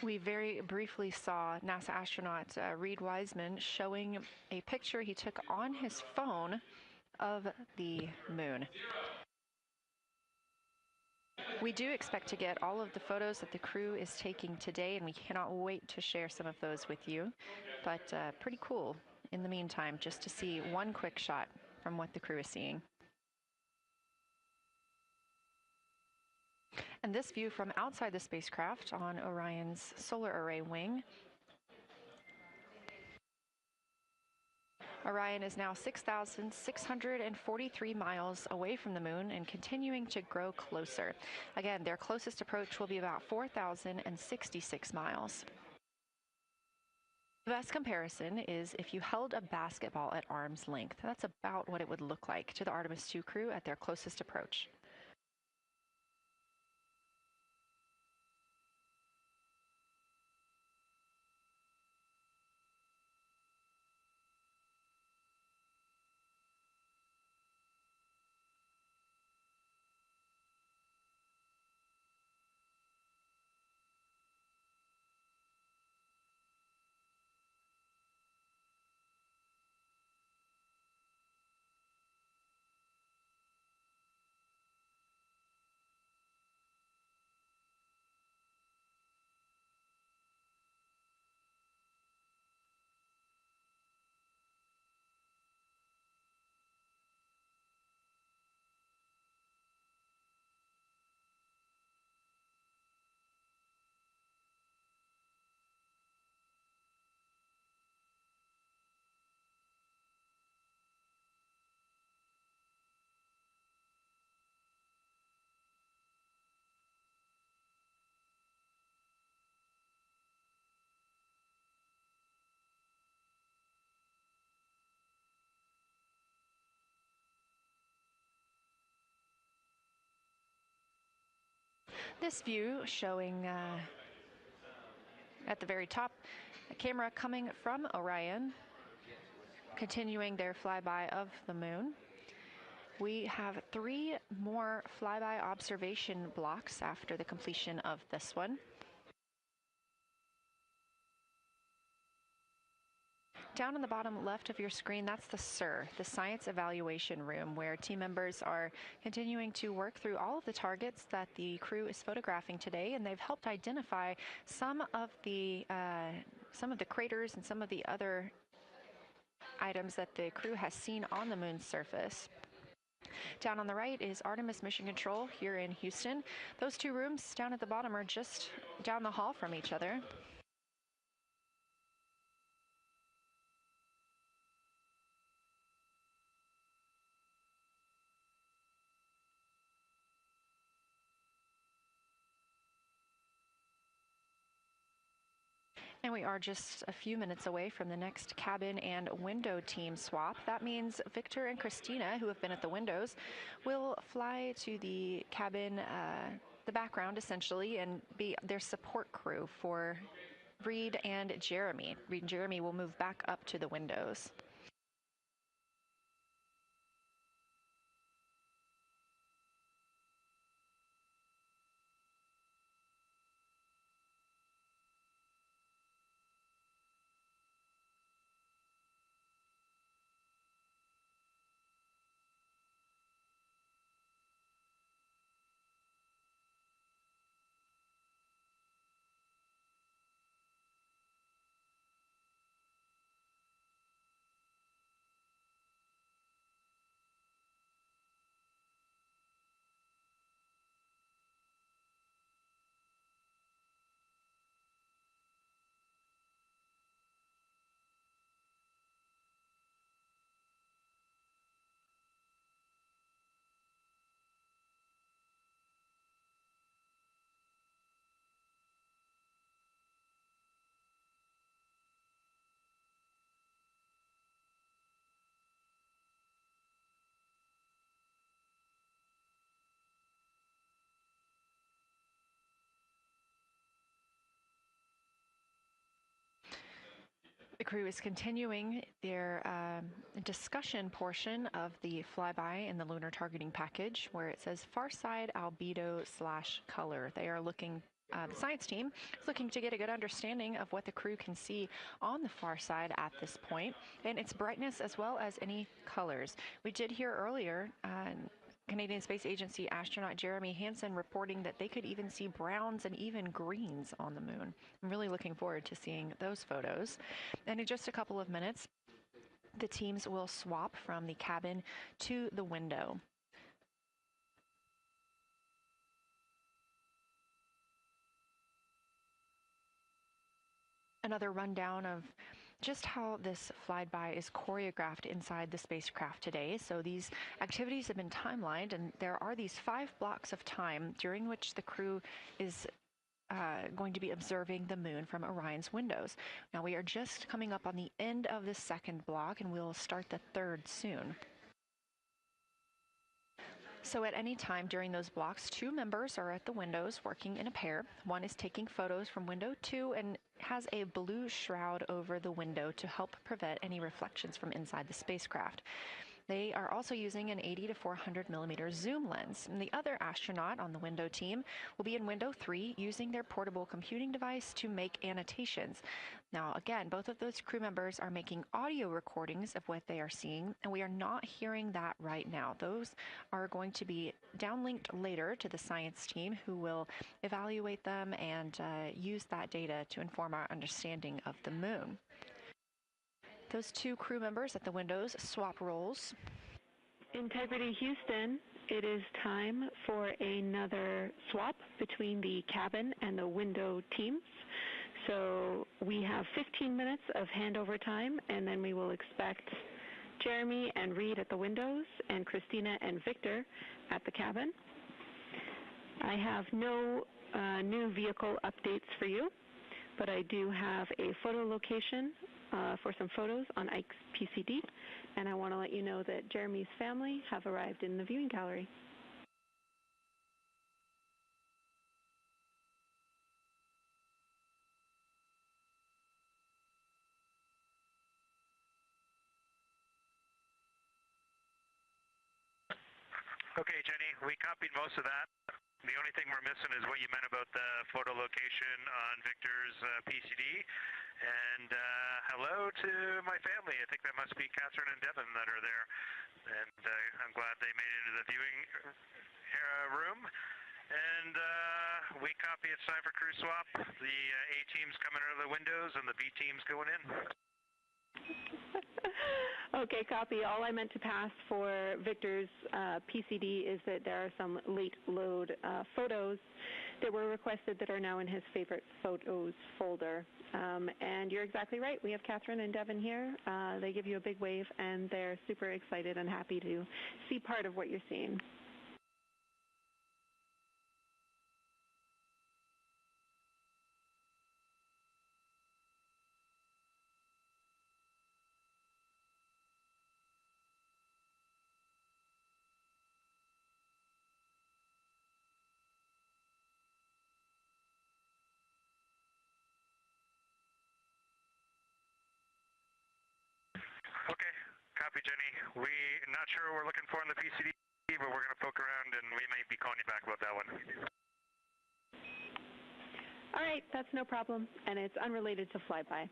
We very briefly saw NASA astronaut Reed Wiseman showing a picture he took on his phone of the moon. We do expect to get all of the photos that the crew is taking today, and we cannot wait to share some of those with you. But pretty cool in the meantime, just to see one quick shot from what the crew is seeing. And this view from outside the spacecraft on Orion's solar array wing. Orion is now 6,643 miles away from the moon and continuing to grow closer. Again, their closest approach will be about 4,066 miles. The best comparison is if you held a basketball at arm's length. That's about what it would look like to the Artemis II crew at their closest approach. This view showing at the very top, a camera coming from Orion, continuing their flyby of the moon. We have 3 more flyby observation blocks after the completion of this one. Down on the bottom left of your screen, that's the SIR, the Science Evaluation Room, where team members are continuing to work through all of the targets that the crew is photographing today, and they've helped identify some of the craters and some of the other items that the crew has seen on the moon's surface. Down on the right is Artemis Mission Control here in Houston. Those 2 rooms down at the bottom are just down the hall from each other. And we are just a few minutes away from the next cabin and window team swap. That means Victor and Christina, who have been at the windows, will fly to the cabin, the background essentially, and be their support crew for Reed and Jeremy. Reed and Jeremy will move back up to the windows. crew is continuing their discussion portion of the flyby in the lunar targeting package, where it says far side albedo/color. They are looking, the science team is looking to get a good understanding of what the crew can see on the far side at this point, and its brightness as well as any colors. We did hear earlier Canadian Space Agency astronaut Jeremy Hansen reporting that they could even see browns and even greens on the moon. I'm really looking forward to seeing those photos. And in just a couple of minutes, the teams will swap from the cabin to the window. Another rundown of just how this flyby is choreographed inside the spacecraft today. So these activities have been timelined, and there are these 5 blocks of time during which the crew is going to be observing the moon from Orion's windows. Now we are just coming up on the end of the second block, and we'll start the third soon. So at any time during those blocks, 2 members are at the windows working in a pair. One is taking photos from window 2 and has a blue shroud over the window to help prevent any reflections from inside the spacecraft. They are also using an 80 to 400 millimeter zoom lens. And the other astronaut on the window team will be in window 3 using their portable computing device to make annotations. Now, again, both of those crew members are making audio recordings of what they are seeing, and we are not hearing that right now. Those are going to be downlinked later to the science team, who will evaluate them and use that data to inform our understanding of the moon. Those 2 crew members at the windows swap roles.
Integrity Houston, it is time for another swap between the cabin and the window teams. So we have 15 minutes of handover time, and then we will expect Jeremy and Reed at the windows and Christina and Victor at the cabin. I have no new vehicle updates for you, but I do have a photo location for some photos on Ike's PCD, and I want to let you know that Jeremy's family have arrived in the viewing gallery.
Okay, Jenny, we copied most of that. The only thing we're missing is what you meant about the photo location on Victor's PCD. And hello to my family. I think that must be Catherine and Devin that are there. And I'm glad they made it into the viewing room. And we copy, it's time for crew swap. The A team's coming out of the windows and the B team's going in.
Okay, copy. All I meant to pass for Victor's PCD is that there are some late load photos that were requested that are now in his favorite photos folder. And you're exactly right. We have Catherine and Devin here. They give you a big wave, and they're super excited and happy to see part of what you're seeing.
Okay, copy, Jenny. We're not sure what we're looking for in the PCD, but we're going to poke around, and we may be calling you back about that one.
All right, that's no problem, and it's unrelated to flyby.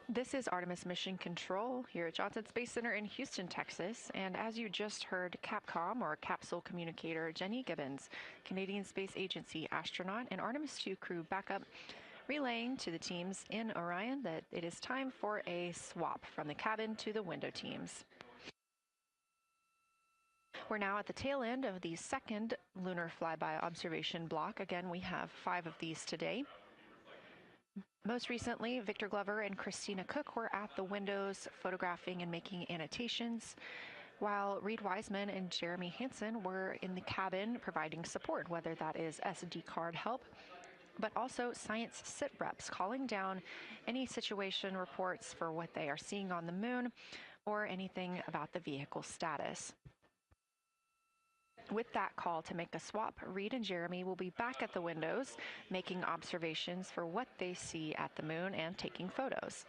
This is Artemis Mission Control here at Johnson Space Center in Houston, Texas. And as you just heard, Capcom, or Capsule Communicator Jenny Gibbons, Canadian Space Agency astronaut and Artemis II crew backup, relaying to the teams in Orion that it is time for a swap from the cabin to the window teams. We're now at the tail end of the second lunar flyby observation block. Again, we have 5 of these today. Most recently, Victor Glover and Christina Cook were at the windows photographing and making annotations, while Reed Wiseman and Jeremy Hansen were in the cabin providing support, whether that is SD card help, but also science sit reps calling down any situation reports for what they are seeing on the moon or anything about the vehicle status. With that call to make a swap, Reed and Jeremy will be back at the windows, making observations for what they see at the moon and taking photos.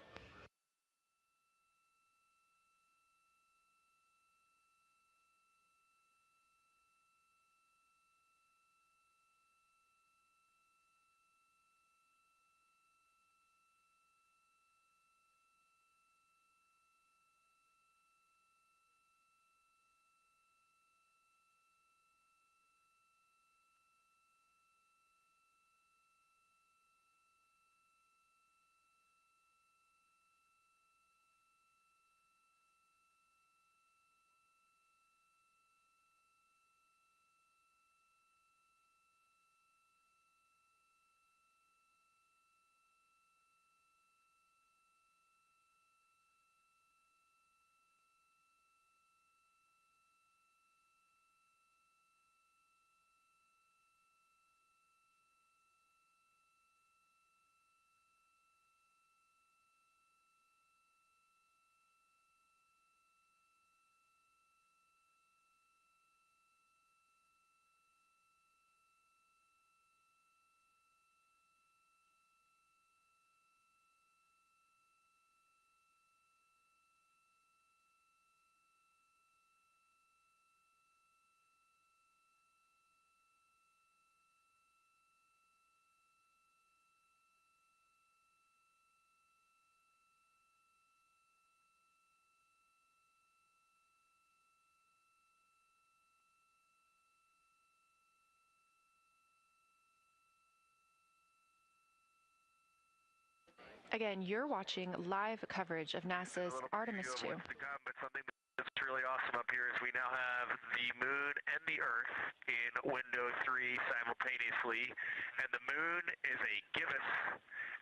Again, you're watching live coverage of NASA's Artemis II.
But something that's really awesome up here is we now have the moon and the Earth in window 3 simultaneously, and the moon is a gibbous,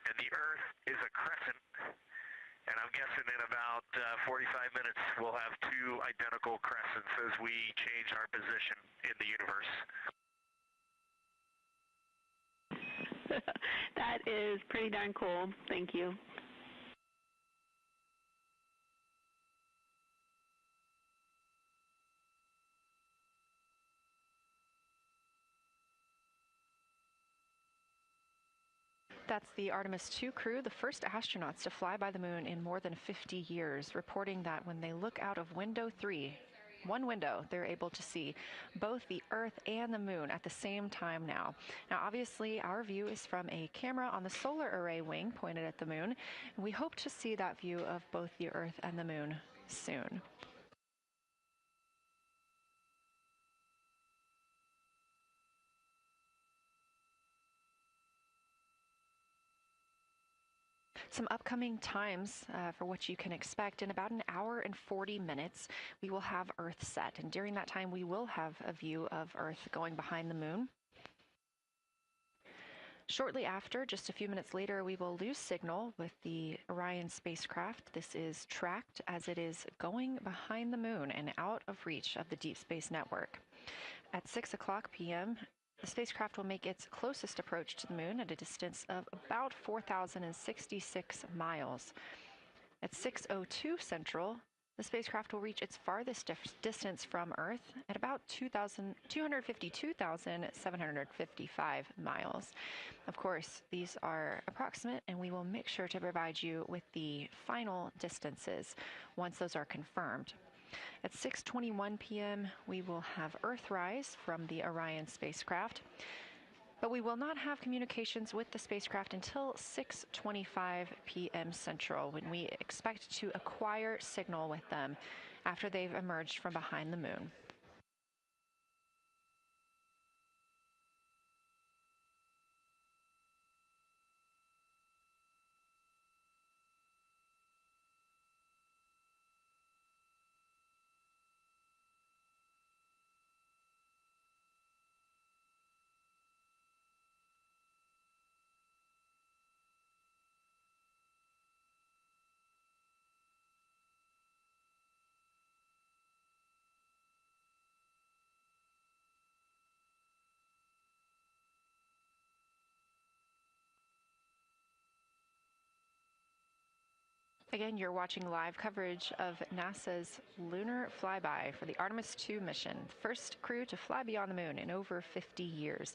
and the Earth is a crescent. And I'm guessing in about 45 minutes we'll have 2 identical crescents as we change our position in the universe.
That is pretty darn cool. Thank you.
That's the Artemis II crew, the first astronauts to fly by the moon in more than 50 years, reporting that when they look out of window 3, one window, they're able to see both the Earth and the moon at the same time now. Now, obviously, our view is from a camera on the solar array wing pointed at the moon, and we hope to see that view of both the Earth and the moon soon. Some upcoming times for what you can expect. In about an hour and 40 minutes, we will have Earth set. And during that time, we will have a view of Earth going behind the moon. Shortly after, just a few minutes later, we will lose signal with the Orion spacecraft. This is tracked as it is going behind the moon and out of reach of the Deep Space Network. At 6 o'clock p.m., the spacecraft will make its closest approach to the moon at a distance of about 4,066 miles. At 6:02 Central, the spacecraft will reach its farthest distance from Earth at about 252,755 miles. Of course, these are approximate, and we will make sure to provide you with the final distances once those are confirmed. At 6:21 p.m., we will have Earthrise from the Orion spacecraft, but we will not have communications with the spacecraft until 6:25 p.m. Central, when we expect to acquire signal with them after they've emerged from behind the moon. Again, you're watching live coverage of NASA's lunar flyby for the Artemis II mission, first crew to fly beyond the moon in over 50 years.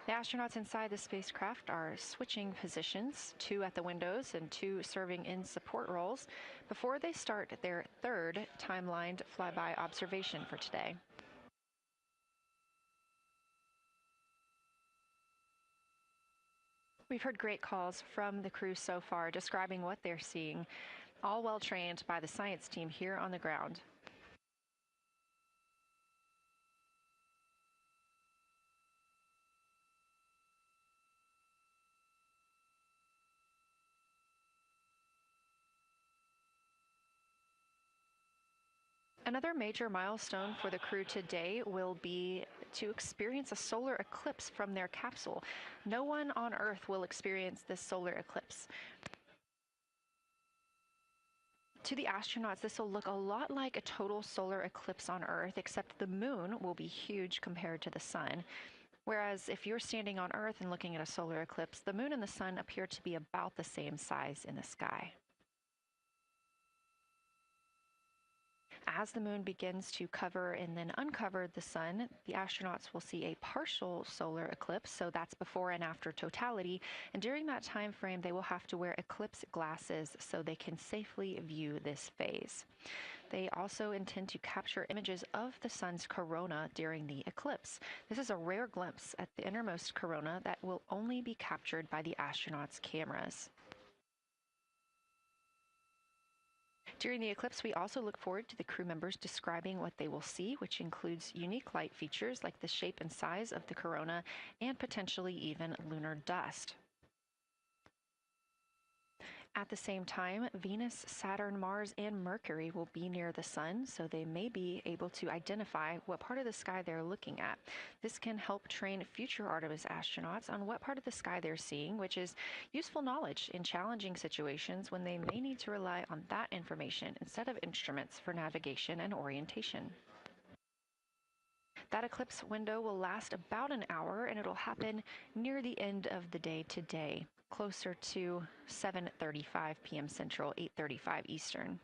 The astronauts inside the spacecraft are switching positions, 2 at the windows and 2 serving in support roles, before they start their third timelined flyby observation for today. We've heard great calls from the crew so far describing what they're seeing, all well trained by the science team here on the ground. Another major milestone for the crew today will be to experience a solar eclipse from their capsule. No one on Earth will experience this solar eclipse. To the astronauts, this will look a lot like a total solar eclipse on Earth, except the moon will be huge compared to the sun. Whereas if you're standing on Earth and looking at a solar eclipse, the moon and the sun appear to be about the same size in the sky. As the moon begins to cover and then uncover the sun, the astronauts will see a partial solar eclipse, so that's before and after totality, and during that time frame they will have to wear eclipse glasses so they can safely view this phase. They also intend to capture images of the sun's corona during the eclipse. This is a rare glimpse at the innermost corona that will only be captured by the astronauts' cameras. During the eclipse, we also look forward to the crew members describing what they will see, which includes unique light features like the shape and size of the corona and potentially even lunar dust. At the same time, Venus, Saturn, Mars, and Mercury will be near the sun, so they may be able to identify what part of the sky they're looking at. This can help train future Artemis astronauts on what part of the sky they're seeing, which is useful knowledge in challenging situations when they may need to rely on that information instead of instruments for navigation and orientation. That eclipse window will last about an hour, and it'll happen near the end of the day today, closer to 7:35 p.m. Central, 8:35 Eastern.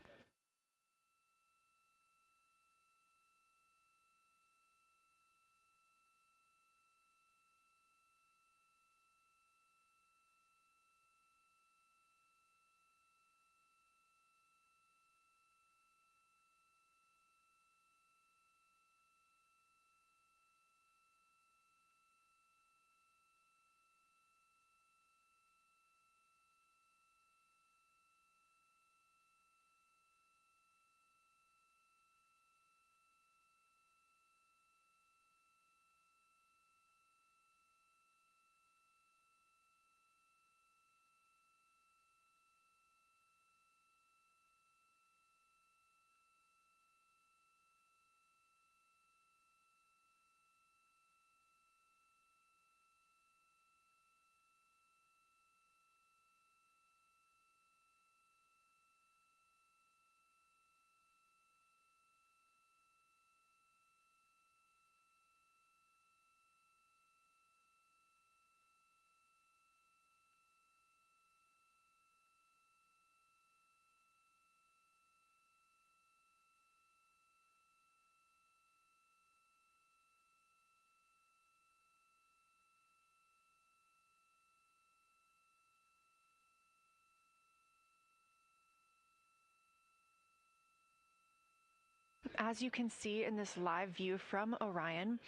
As you can see in this live view from Orion,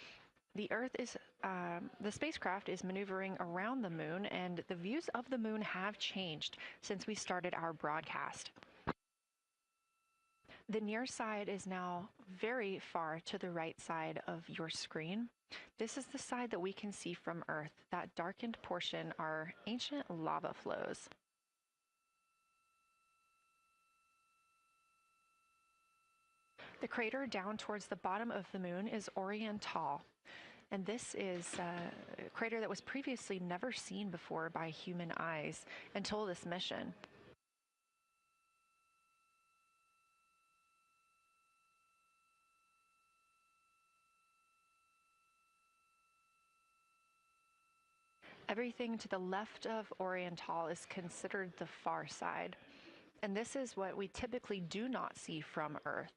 the spacecraft is maneuvering around the moon, and the views of the moon have changed since we started our broadcast. The near side is now very far to the right side of your screen. This is the side that we can see from Earth. That darkened portion are ancient lava flows. The crater down towards the bottom of the moon is Orion, and this is a crater that was previously never seen before by human eyes until this mission. Everything to the left of Orion is considered the far side. And this is what we typically do not see from Earth.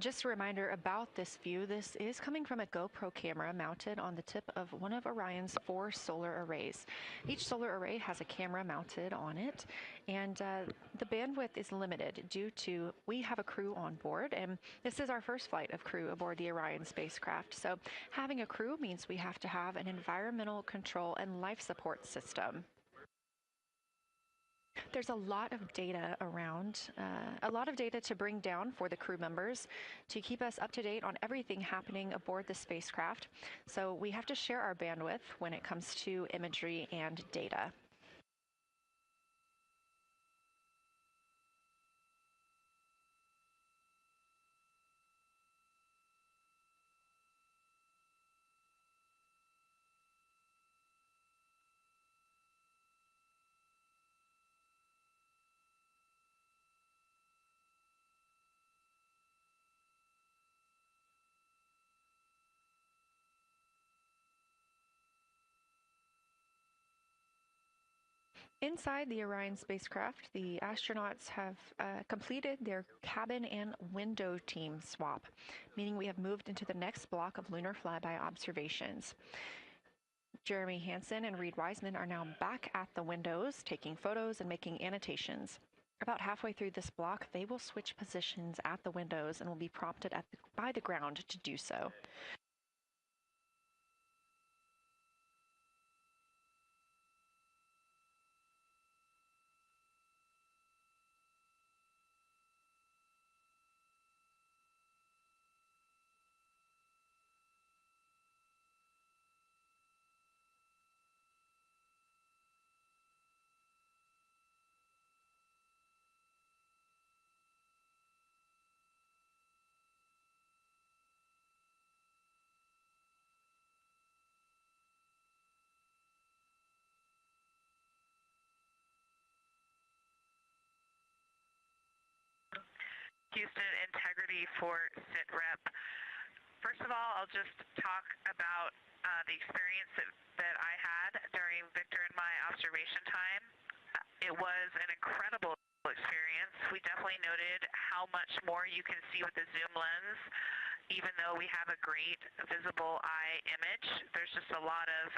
Just a reminder about this view, this is coming from a GoPro camera mounted on the tip of one of Orion's 4 solar arrays. Each solar array has a camera mounted on it, and the bandwidth is limited due to we have a crew on board, and this is our first flight of crew aboard the Orion spacecraft. So having a crew means we have to have an environmental control and life support system. There's a lot of data around, a lot of data to bring down for the crew members to keep us up to date on everything happening aboard the spacecraft. So we have to share our bandwidth when it comes to imagery and data. Inside the Orion spacecraft, the astronauts have completed their cabin and window team swap, meaning we have moved into the next block of lunar flyby observations. Jeremy Hansen and Reed Wiseman are now back at the windows, taking photos and making annotations. About halfway through this block, they will switch positions at the windows and will be prompted by the ground to do so.
Houston integrity for SITREP. First of all, I'll just talk about the experience that I had during Victor and my observation time. It was an incredible experience. We definitely noted how much more you can see with the zoom lens. Even though we have a great visible eye image, there's just a lot of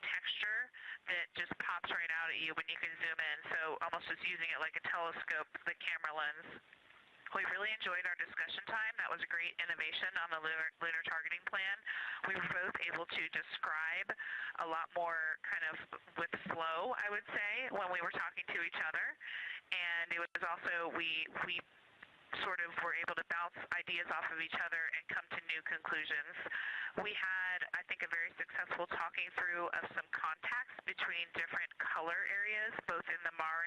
texture that just pops right out at you when you can zoom in. So almost just using it like a telescope, the camera lens. We really enjoyed our discussion time. That was a great innovation on the lunar targeting plan. We were both able to describe a lot more kind of with flow, I would say, when we were talking to each other. And it was also, we sort of were able to bounce ideas off of each other and come to new conclusions. We had, I think, a very successful talking through of some contacts between different color areas, both in the mare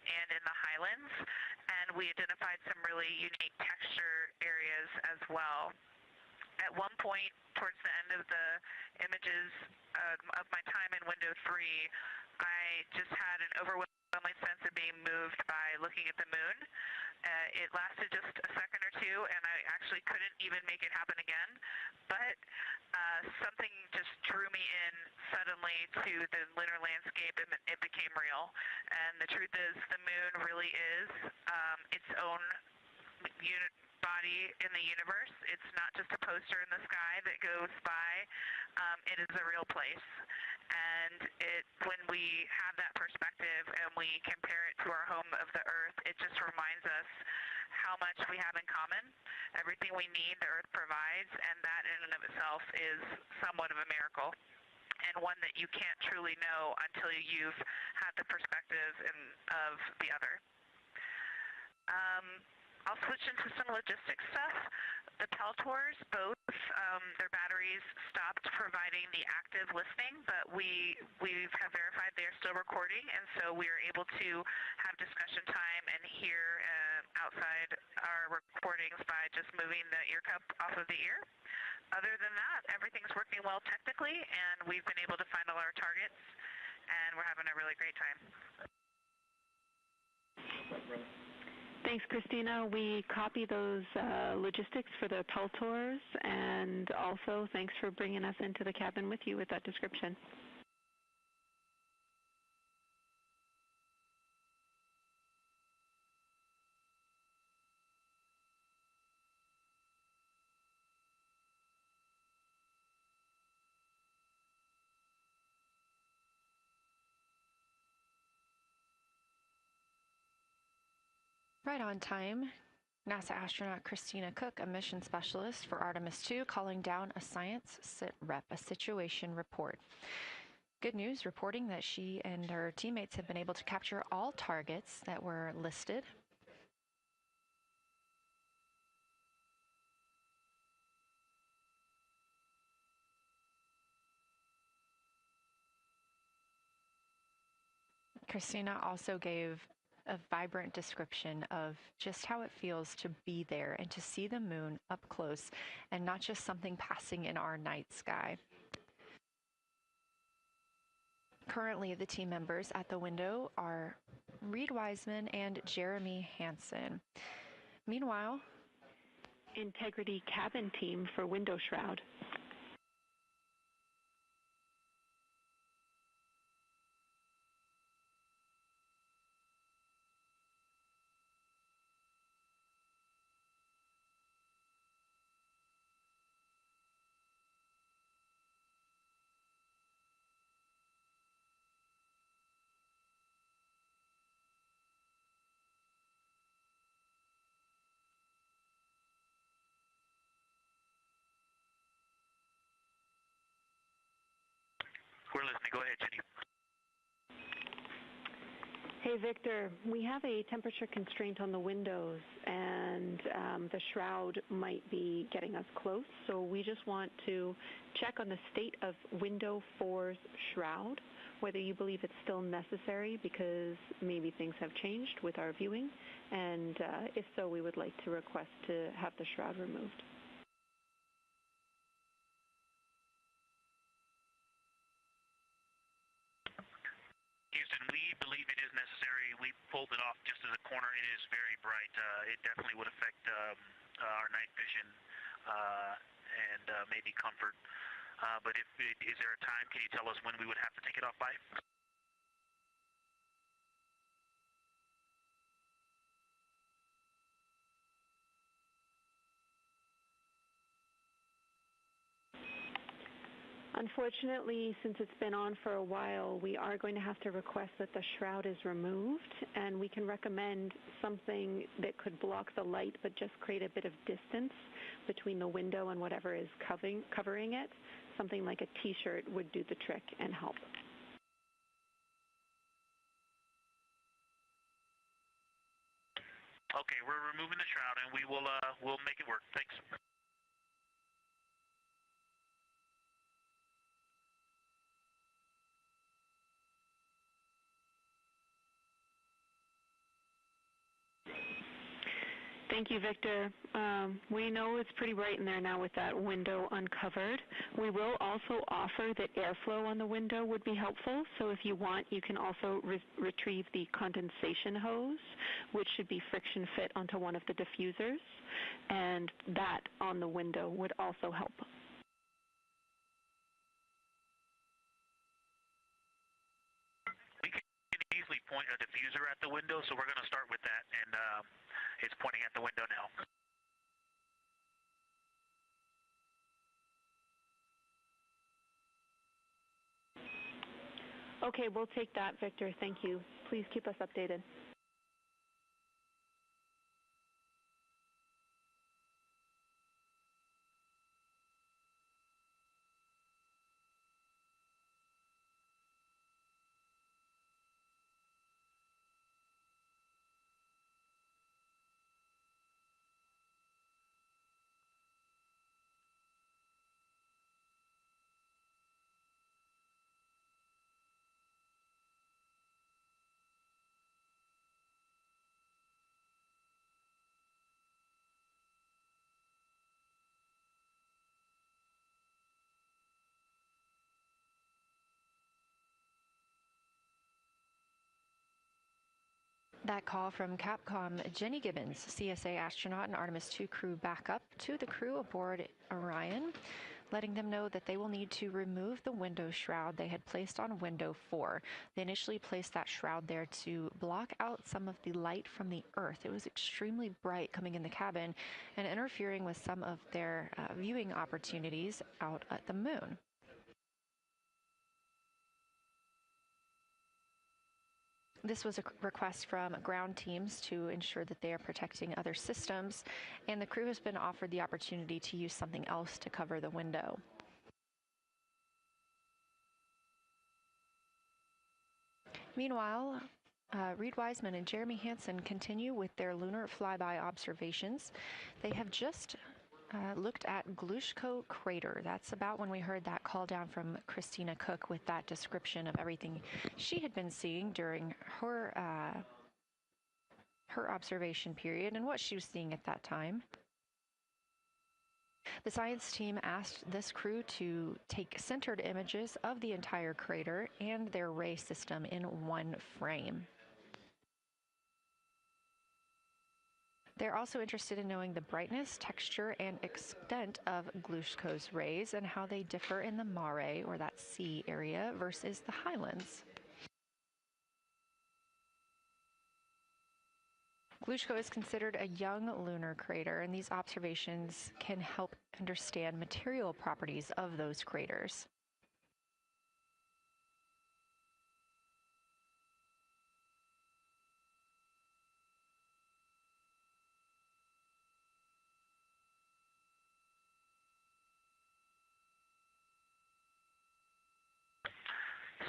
and in the highlands, and we identified some really unique texture areas as well. At one point, towards the end of the images of my time in window 3, I just had an overwhelming sense of being moved by looking at the moon. It lasted just a second or two, and I actually couldn't even make it happen again. But something just drew me in suddenly to the lunar landscape, and it became real. And the truth is, the moon really is its own body in the universe. It's not just a poster in the sky that goes by. It is a real place. And when we have that perspective and we compare it to our home of the Earth, it just reminds us how much we have in common. Everything we need, the Earth provides, and that in and of itself is somewhat of a miracle, and one that you can't truly know until you've had the perspective of the other. I'll switch into some logistics stuff. The Peltors, both their batteries stopped providing the active listening, but we have verified they are still recording, and so we are able to have discussion time and hear outside our recordings by just moving the ear cup off of the ear. Other than that, everything's working well technically, and we've been able to find all our targets, and we're having a really great time.
Thanks, Christina. We copy those logistics for the Peltors, and also thanks for bringing us into the cabin with you with that description.
Right on time. NASA astronaut Christina Cook, a mission specialist for Artemis II, calling down a science sit rep, a situation report. Good news, reporting that she and her teammates have been able to capture all targets that were listed. Christina also gave a vibrant description of just how it feels to be there and to see the moon up close and not just something passing in our night sky. Currently, the team members at the window are Reed Wiseman and Jeremy Hansen. Meanwhile,
Integrity cabin team for window shroud.
We're listening. Go ahead, Jenny.
Hey, Victor, we have a temperature constraint on the windows, and the shroud might be getting us close, so we just want to check on the state of window 4's shroud, whether you believe it's still necessary because maybe things have changed with our viewing, and if so, we would like to request to have the shroud removed.
Houston, we believe it is necessary. We pulled it off just as a corner. It is very bright. It definitely would affect our night vision and maybe comfort. But is there a time? Can you tell us when we would have to take it off by?
Unfortunately, since it's been on for a while, we are going to have to request that the shroud is removed, and we can recommend something that could block the light but just create a bit of distance between the window and whatever is covering it. Something like a t-shirt would do the trick and help.
Okay, we're removing the shroud, and we'll make it work. Thanks.
Thank you, Victor. We know it's pretty bright in there now with that window uncovered. We will also offer that airflow on the window would be helpful. So if you want, you can also retrieve the condensation hose, which should be friction fit onto one of the diffusers. And that on the window would also help.
We can easily point a diffuser at the window, so we're going to start with that, and it's pointing at the window now.
Okay, we'll take that, Victor. Thank you. Please keep us updated.
That call from Capcom, Jenny Gibbons, CSA astronaut and Artemis II crew backup, to the crew aboard Orion, letting them know that they will need to remove the window shroud they had placed on window 4. They initially placed that shroud there to block out some of the light from the Earth. It was extremely bright coming in the cabin and interfering with some of their viewing opportunities out at the moon. This was a request from ground teams to ensure that they are protecting other systems, and the crew has been offered the opportunity to use something else to cover the window. Meanwhile, Reed Wiseman and Jeremy Hansen continue with their lunar flyby observations. They have just looked at Glushko crater. That's about when we heard that call down from Christina Cook with that description of everything she had been seeing during her observation period and what she was seeing at that time. The science team asked this crew to take centered images of the entire crater and their ray system in one frame. They're also interested in knowing the brightness, texture, and extent of Glushko's rays and how they differ in the mare, or that sea area, versus the highlands. Glushko is considered a young lunar crater, and these observations can help understand material properties of those craters.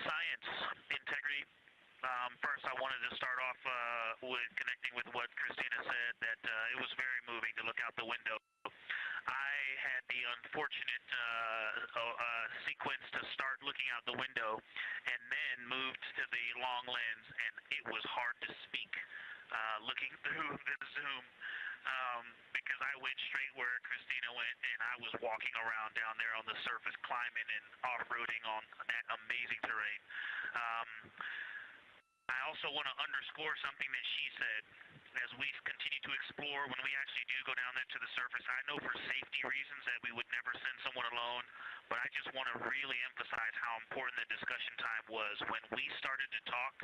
Science, integrity. First, I wanted to start off with connecting with what Christina said, that it was very moving to look out the window. I had the unfortunate sequence to start looking out the window and then moved to the long lens, and it was hard to speak looking through the zoom because I went straight where Christina went, and I was walking around down there on the surface, climbing and off-roading on that amazing terrain. I also want to underscore something that she said. As we continue to explore, when we actually do go down there to the surface, I know for safety reasons that we would never send someone alone, but I just want to really emphasize how important the discussion time was. When we started to talk,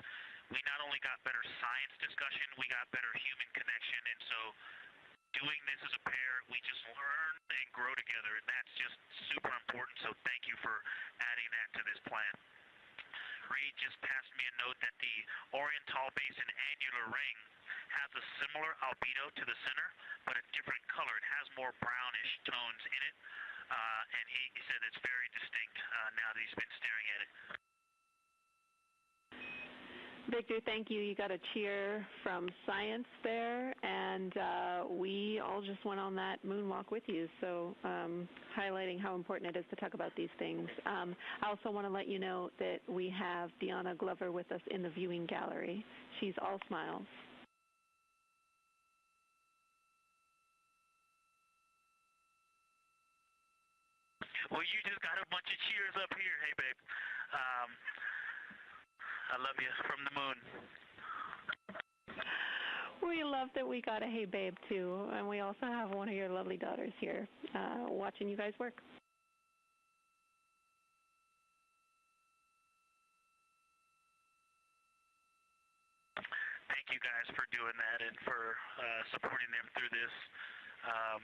we not only got better science discussion, we got better human connection, and so doing this as a pair, we just learn and grow together, and that's just super important, so thank you for adding that to this plan. Reed just passed me a note that the Orion Tall Basin annular ring has a similar albedo to the center, but a different color. It has more brownish tones in it, and he said it's very distinct now that he's been staring at it.
Victor, thank you. You got a cheer from science there, and we all just went on that moonwalk with you, so highlighting how important it is to talk about these things. I also want to let you know that we have Deanna Glover with us in the viewing gallery. She's all smiles.
Well, you just got a bunch of cheers up here. Hey, babe. I love you from the moon.
We love that we got a hey babe too, and we also have one of your lovely daughters here watching you guys work.
Thank you guys for doing that and for supporting them through this.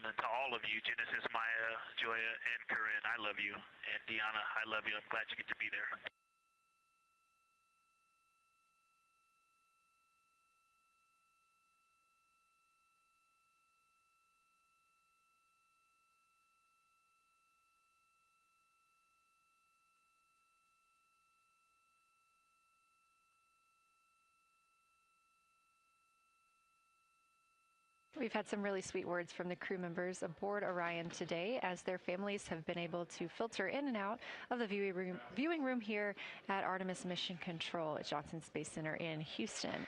And to all of you, Genesis, Maya, Joya, and Corinne, I love you. And Deanna, I love you. I'm glad you get to be there.
We've had some really sweet words from the crew members aboard Orion today, as their families have been able to filter in and out of the viewing room here at Artemis Mission Control at Johnson Space Center in Houston.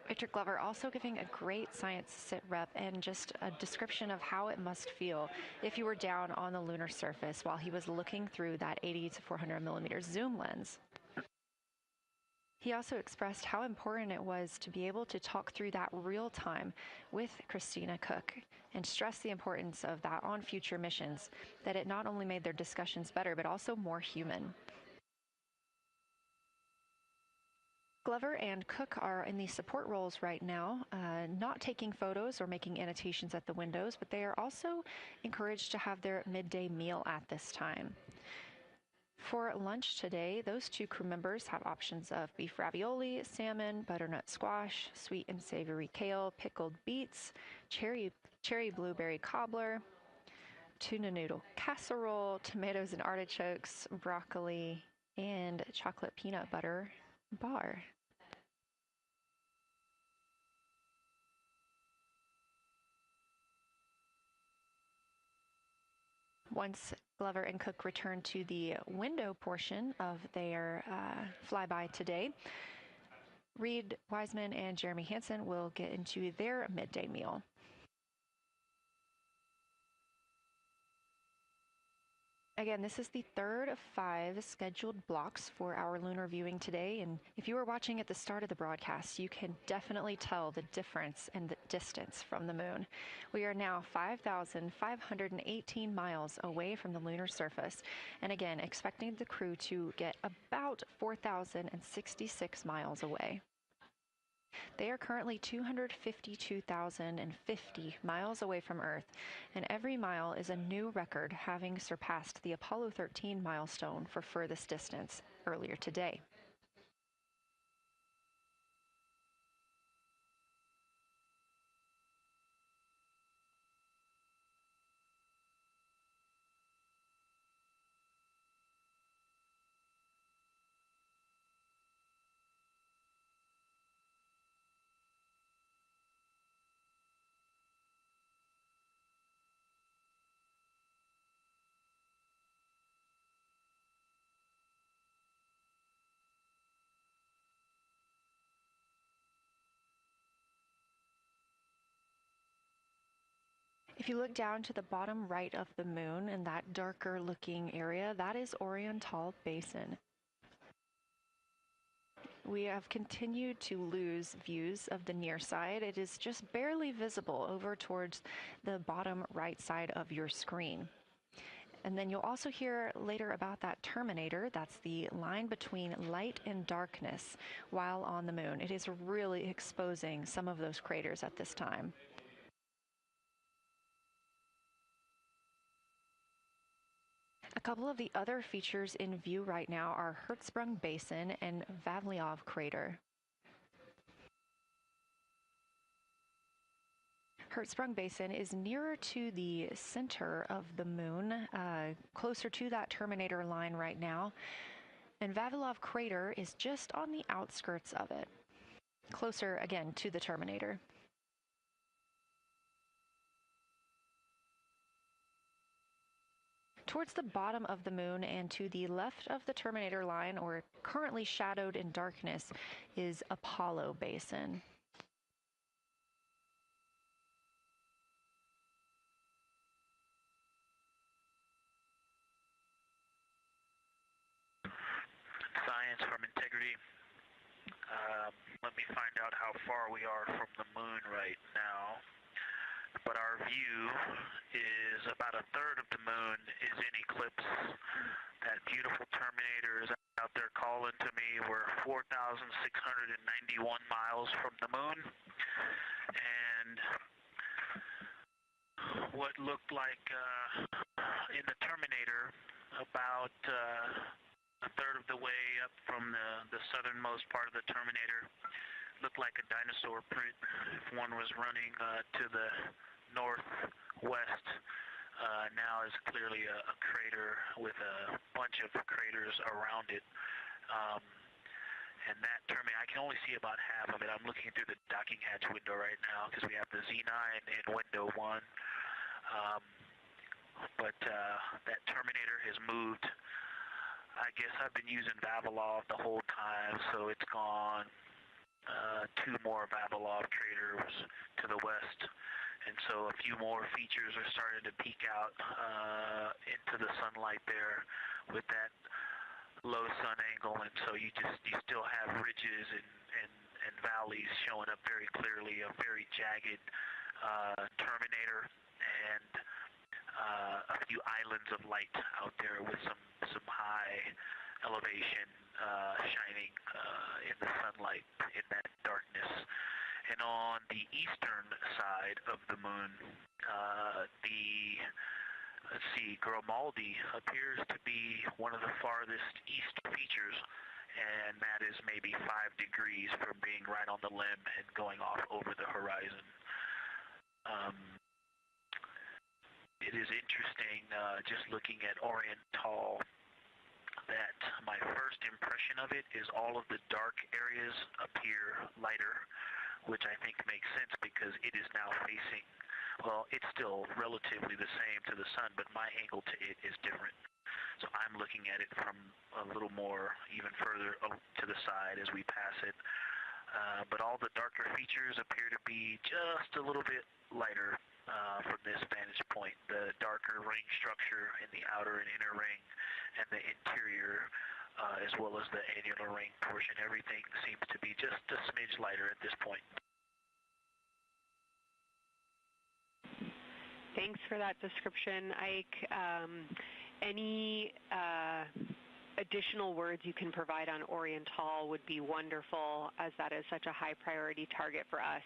Victor Glover also giving a great science sit rep and just a description of how it must feel if you were down on the lunar surface while he was looking through that 80 to 400 millimeter zoom lens. He also expressed how important it was to be able to talk through that real time with Christina Cook and stress the importance of that on future missions, that it not only made their discussions better, but also more human. Glover and Cook are in the support roles right now, not taking photos or making annotations at the windows, but they are also encouraged to have their midday meal at this time. For lunch today, those two crew members have options of beef ravioli, salmon, butternut squash, sweet and savory kale, pickled beets, cherry blueberry cobbler, tuna noodle casserole, tomatoes and artichokes, broccoli, and chocolate peanut butter bar. Once Glover and Cook return to the window portion of their flyby today, Reed Wiseman and Jeremy Hansen will get into their midday meal. Again, this is the third of 5 scheduled blocks for our lunar viewing today, and if you were watching at the start of the broadcast, you can definitely tell the difference in the distance from the moon. We are now 5,518 miles away from the lunar surface, and again, expecting the crew to get about 4,066 miles away. They are currently 252,050 miles away from Earth, and every mile is a new record, having surpassed the Apollo 13 milestone for furthest distance earlier today. If you look down to the bottom right of the moon in that darker looking area, that is Orion Basin. We have continued to lose views of the near side. It is just barely visible over towards the bottom right side of your screen. And then you'll also hear later about that terminator. That's the line between light and darkness while on the moon. It is really exposing some of those craters at this time. A couple of the other features in view right now are Hertzsprung Basin and Vavilov Crater. Hertzsprung Basin is nearer to the center of the moon, closer to that terminator line right now, and Vavilov Crater is just on the outskirts of it, closer again to the terminator. Towards the bottom of the moon and to the left of the terminator line, or currently shadowed in darkness, is Apollo Basin.
Science from integrity. Let me find out how far we are from the moon right now. But our view is about a third of the moon is in eclipse. That beautiful terminator is out there calling to me. We're 4,691 miles from the moon. And what looked like in the terminator, about a third of the way up from the southernmost part of the terminator, looked like a dinosaur print if one was running to the northwest. Now is clearly a crater with a bunch of craters around it. And that terminator, I can only see about half of it. I'm looking through the docking hatch window right now because we have the Z9 in window 1. But that terminator has moved. I guess I've been using Vavilov the whole time, so it's gone 2 more Vavilov craters to the west, and so a few more features are starting to peek out into the sunlight there with that low sun angle, and so you still have ridges and valleys showing up very clearly, a very jagged terminator, and a few islands of light out there with some high elevation shining in the sunlight in that darkness. And on the eastern side of the moon, let's see, Grimaldi appears to be one of the farthest east features, and that is maybe 5 degrees from being right on the limb and going off over the horizon. It is interesting, just looking at Oriental, that my first impression of it is all of the dark areas appear lighter, which I think makes sense because it is now facing, well, it's still relatively the same to the sun, but my angle to it is different. So I'm looking at it from a little more, even further to the side as we pass it. But all the darker features appear to be just a little bit lighter from this vantage point. The darker ring structure in the outer and inner ring and the interior, as well as the annular ring portion, everything seems to be just a smidge lighter at this point.
Thanks for that description, Ike. Any additional words you can provide on Oriental would be wonderful, as that is such a high priority target for us.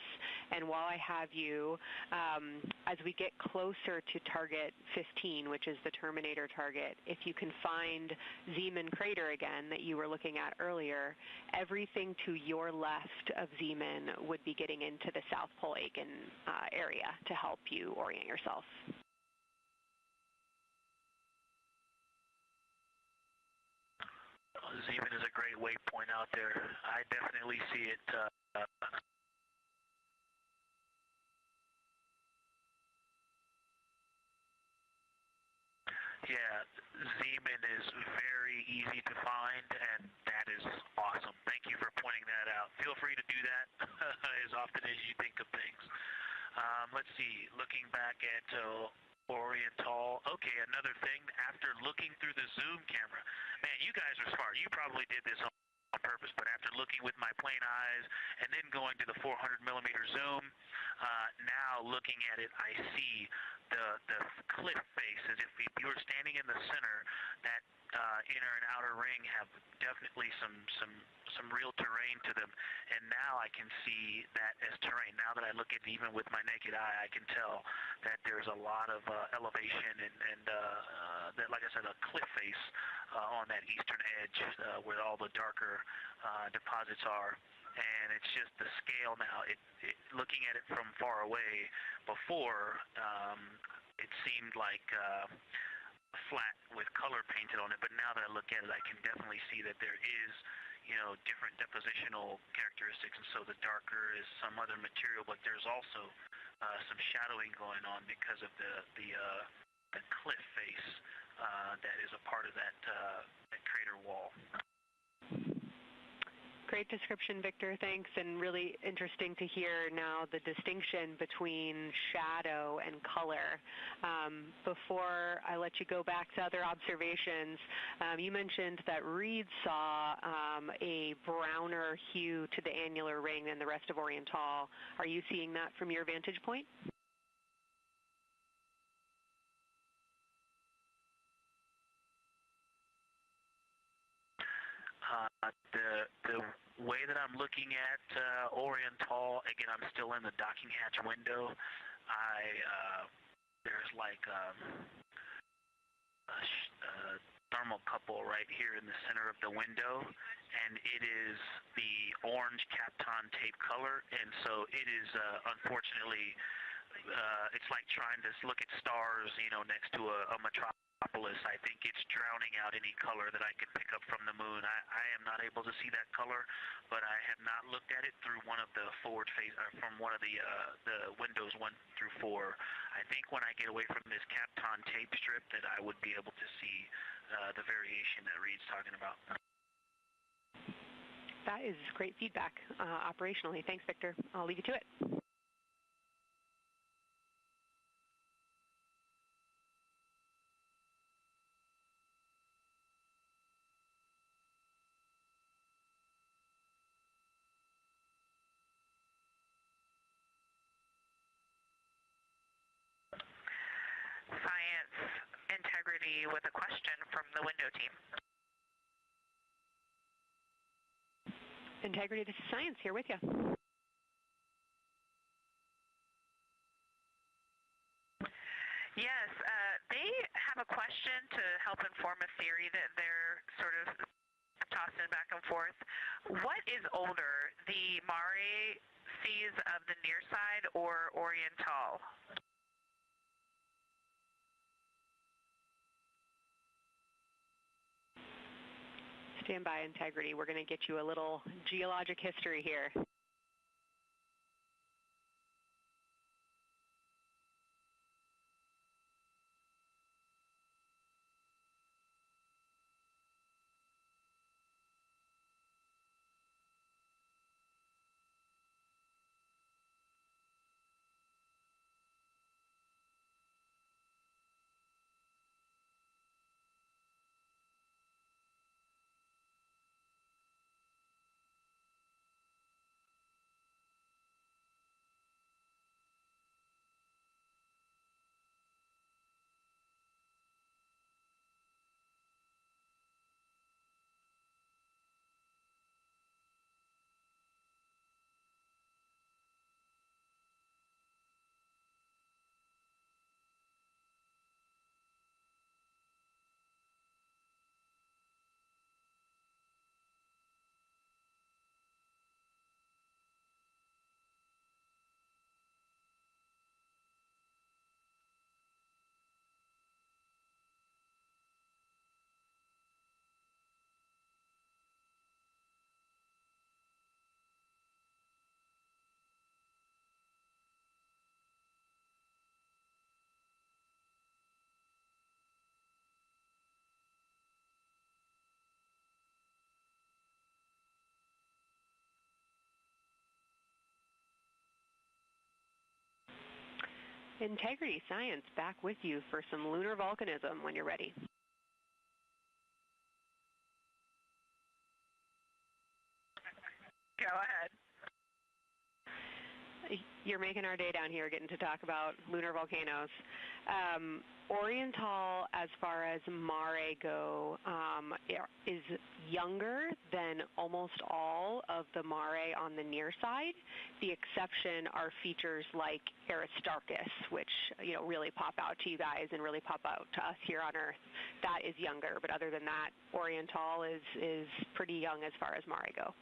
And while I have you, as we get closer to target 15, which is the Terminator target, if you can find Zeeman crater again that you were looking at earlier, everything to your left of Zeeman would be getting into the South Pole Aiken area to help you orient yourself.
Zeeman is a great waypoint out there. I definitely see it. Yeah, Zeeman is very easy to find, and that is awesome. Thank you for pointing that out. Feel free to do that as often as you think of things. Let's see, looking back at Oriental. Okay, another thing, after looking through the zoom camera, man, you guys are smart. You probably did this on purpose, but after looking with my plain eyes and then going to the 400 millimeter zoom, now looking at it, I see the cliff face as if you were standing in the center. That inner and outer ring have definitely some real terrain to them, and now I can see that as terrain. Now that I look at it even with my naked eye, I can tell that there's a lot of elevation and that, like I said, a cliff face on that eastern edge where all the darker deposits are. And it's just the scale now. Looking at it from far away, before it seemed like flat with color painted on it, but now that I look at it, I can definitely see that there is, different depositional characteristics, and so the darker is some other material, but there's also some shadowing going on because of the cliff face that is a part of that crater wall.
Great description, Victor. Thanks, and really interesting to hear now the distinction between shadow and color. Before I let you go back to other observations, you mentioned that Reed saw a browner hue to the annular ring than the rest of Oriental. Are you seeing that from your vantage point?
The way that I'm looking at Oriental, again, I'm still in the docking hatch window. There's like a thermocouple right here in the center of the window, and it is the orange Kapton tape color, and so it is unfortunately it's like trying to look at stars, next to a metropolis. I think it's drowning out any color that I could pick up from the moon. I am not able to see that color, but I have not looked at it through one of the forward face, from one of the windows 1 through 4. I think when I get away from this Kapton tape strip that I would be able to see the variation that Reed's talking about.
That is great feedback operationally. Thanks, Victor. I'll leave you to it.
Integrity with a question from the window team.
Integrity, this is Science here with you.
Yes, they have a question to help inform a theory that they're sort of tossing back and forth. What is older, the Mare seas of the near side or Oriental?
Stand by, Integrity. We're going to get you a little geologic history here. Integrity Science back with you for some lunar volcanism when you're ready.
Go ahead.
You're making our day down here getting to talk about lunar volcanoes. Oriental, as far as Mare go, is younger than almost all of the Mare on the near side. The exception are features like Aristarchus, which really pop out to you guys and really pop out to us here on Earth. That is younger, but other than that, Oriental is pretty young as far as Mare go.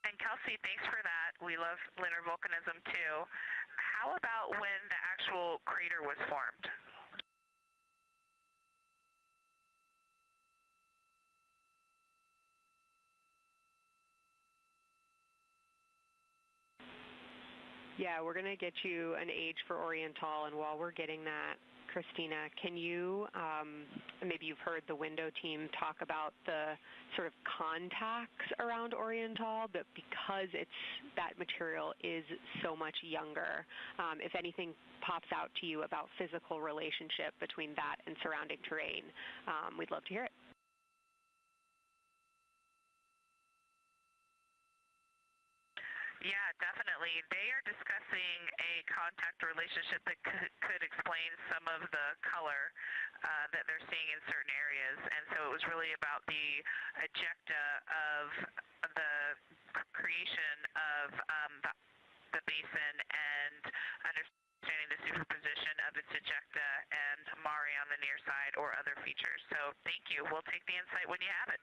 And Kelsey, thanks for that. We love lunar volcanism too. How about when the actual crater was formed?
Yeah, we're going to get you an age for Oriental, and while we're getting that, Christina, can you, maybe you've heard the window team talk about the sort of contacts around Oriental, but because that material is so much younger, if anything pops out to you about physical relationship between that and surrounding terrain, we'd love to hear it.
Yeah, definitely. They are discussing a contact relationship that could explain some of the color that they're seeing in certain areas. And so it was really about the ejecta of the creation of the basin and understanding the superposition of its ejecta and Mare on the near side or other features. So thank you. We'll take the insight when you have it.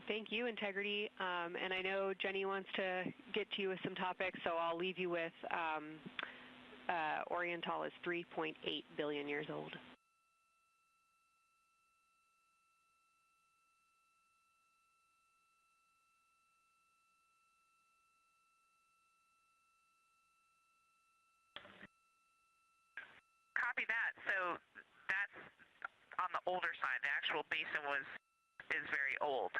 Thank you, Integrity. And I know Jenny wants to get to you with some topics, so I'll leave you with Oriental is 3.8 billion years old.
Copy that. So that's on the older side. The actual basin is very old.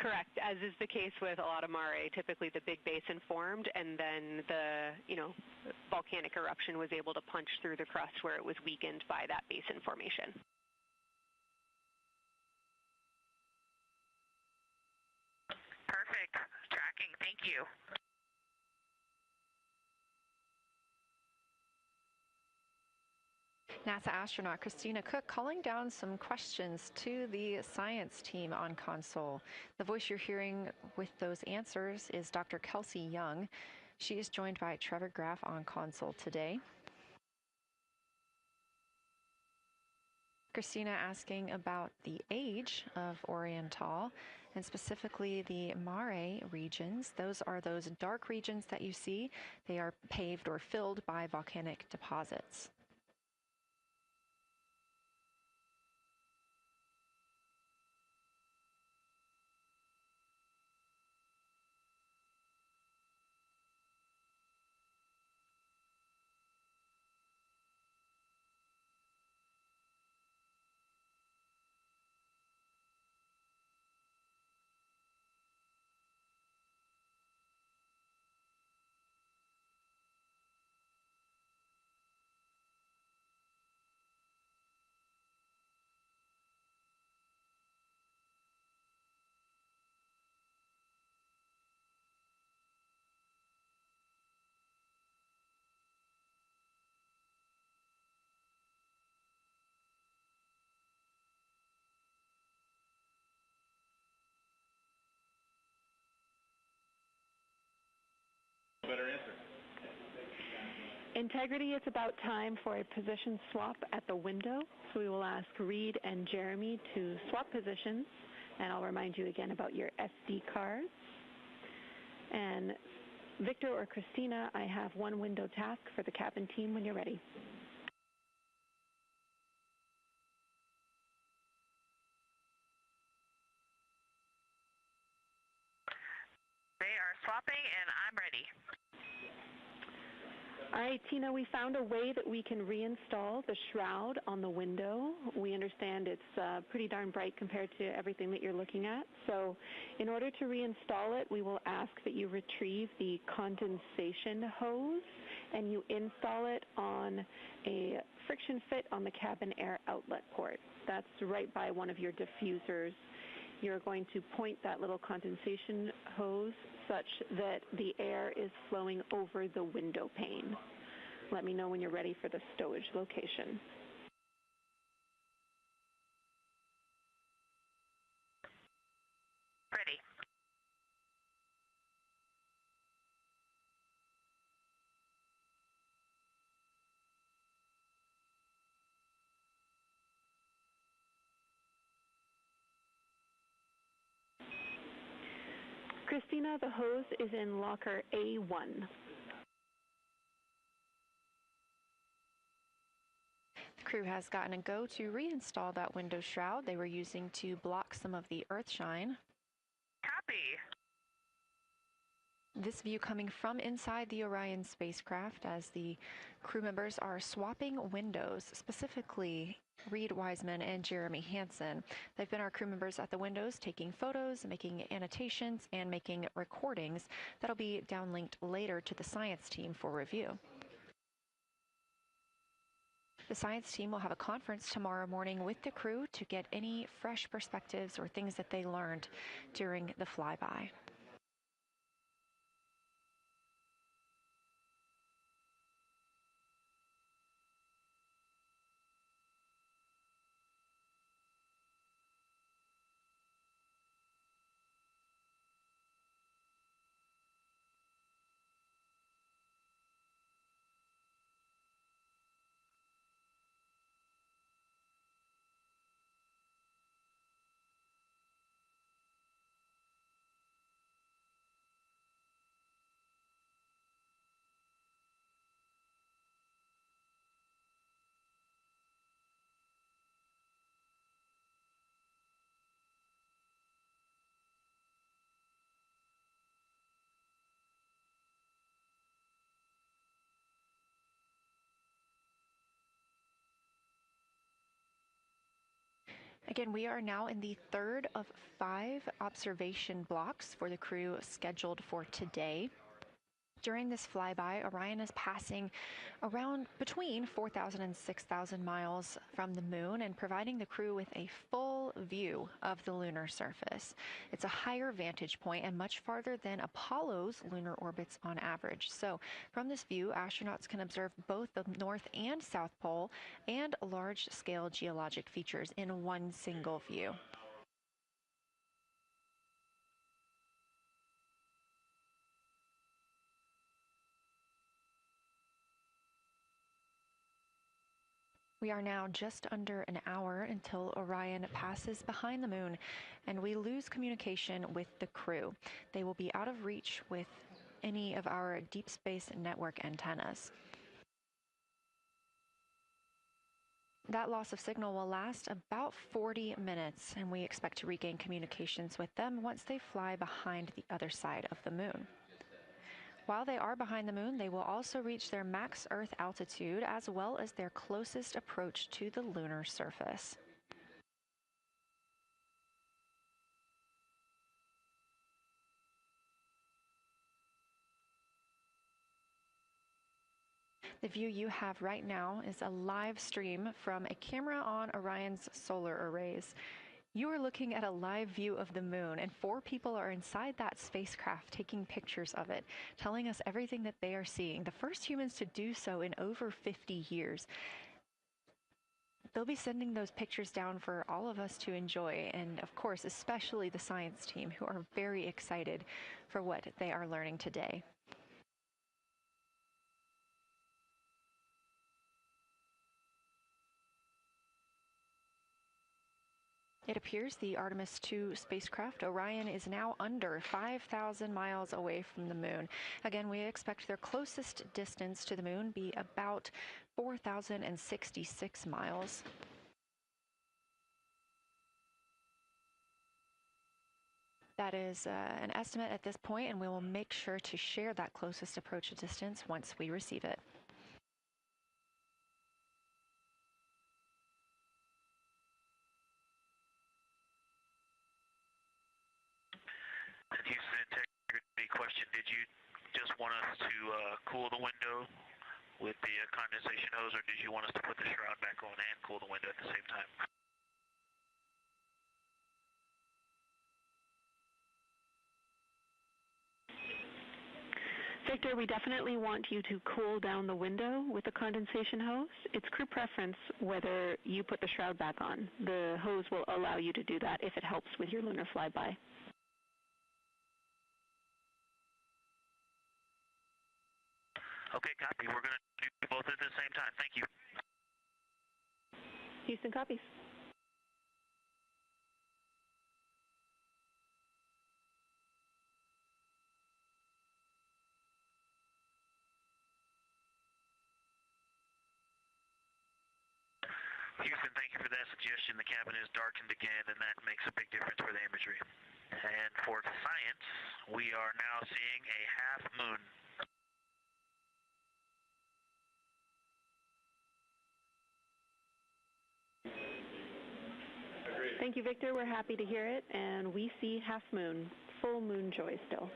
Correct, as is the case with a lot of mare. Typically the big basin formed and then the, volcanic eruption was able to punch through the crust where it was weakened by that basin formation.
Perfect. Tracking. Thank you.
NASA astronaut Christina Cook calling down some questions to the science team on console. The voice you're hearing with those answers is Dr. Kelsey Young. She is joined by Trevor Graff on console today. Christina asking about the age of Orion Tall, and specifically the mare regions. Those are those dark regions that you see. They are paved or filled by volcanic deposits.
Better answer.
Integrity, it's about time for a position swap at the window. So we will ask Reed and Jeremy to swap positions. And I'll remind you again about your SD cards. And Victor or Christina, I have one window task for the cabin team when you're ready.
They are swapping, and I'm ready.
All right, Tina, we found a way that we can reinstall the shroud on the window. We understand it's pretty darn bright compared to everything that you're looking at. So in order to reinstall it, we will ask that you retrieve the condensation hose and you install it on a friction fit on the cabin air outlet port. That's right by one of your diffusers. You're going to point that little condensation hose such that the air is flowing over the window pane. Let me know when you're ready for the stowage location.
Ready.
Christina, the hose is in locker A1.
The crew has gotten a go to reinstall that window shroud they were using to block some of the earth shine.
Copy.
This view coming from inside the Orion spacecraft as the crew members are swapping windows, specifically Reed Wiseman and Jeremy Hansen. They've been our crew members at the windows taking photos, making annotations, and making recordings that'll be downlinked later to the science team for review. The science team will have a conference tomorrow morning with the crew to get any fresh perspectives or things that they learned during the flyby. Again, we are now in the third of 5 observation blocks for the crew scheduled for today. During this flyby, Orion is passing around between 4,000 and 6,000 miles from the moon and providing the crew with a full view of the lunar surface. It's a higher vantage point and much farther than Apollo's lunar orbits on average. So from this view, astronauts can observe both the North and South Pole and large-scale geologic features in one single view. We are now just under an hour until Orion passes behind the moon, and we lose communication with the crew. They will be out of reach with any of our deep space network antennas. That loss of signal will last about 40 minutes, and we expect to regain communications with them once they fly behind the other side of the moon. While they are behind the moon, they will also reach their max Earth altitude as well as their closest approach to the lunar surface. The view you have right now is a live stream from a camera on Orion's solar arrays. You are looking at a live view of the moon, and 4 people are inside that spacecraft taking pictures of it, telling us everything that they are seeing. The first humans to do so in over 50 years. They'll be sending those pictures down for all of us to enjoy, and of course, especially the science team, who are very excited for what they are learning today. It appears the Artemis II spacecraft, Orion, is now under 5,000 miles away from the moon. Again, we expect their closest distance to the moon be about 4,066 miles. That is an estimate at this point, and we will make sure to share that closest approach distance once we receive it.
Houston, integrity question. Did you just want us to cool the window with the condensation hose, or did you want us to put the shroud back on and cool the window at the same time?
Victor, we definitely want you to cool down the window with the condensation hose. It's crew preference whether you put the shroud back on. The hose will allow you to do that if it helps with your lunar flyby.
Okay, copy. We're going to do both at the same time. Thank you.
Houston copies.
Houston, thank you for that suggestion. The cabin is darkened again, and that makes a big difference for the imagery. And for science, we are now seeing a half moon.
Thank you, Victor. We're happy to hear it, and we see half moon, full moon joy still.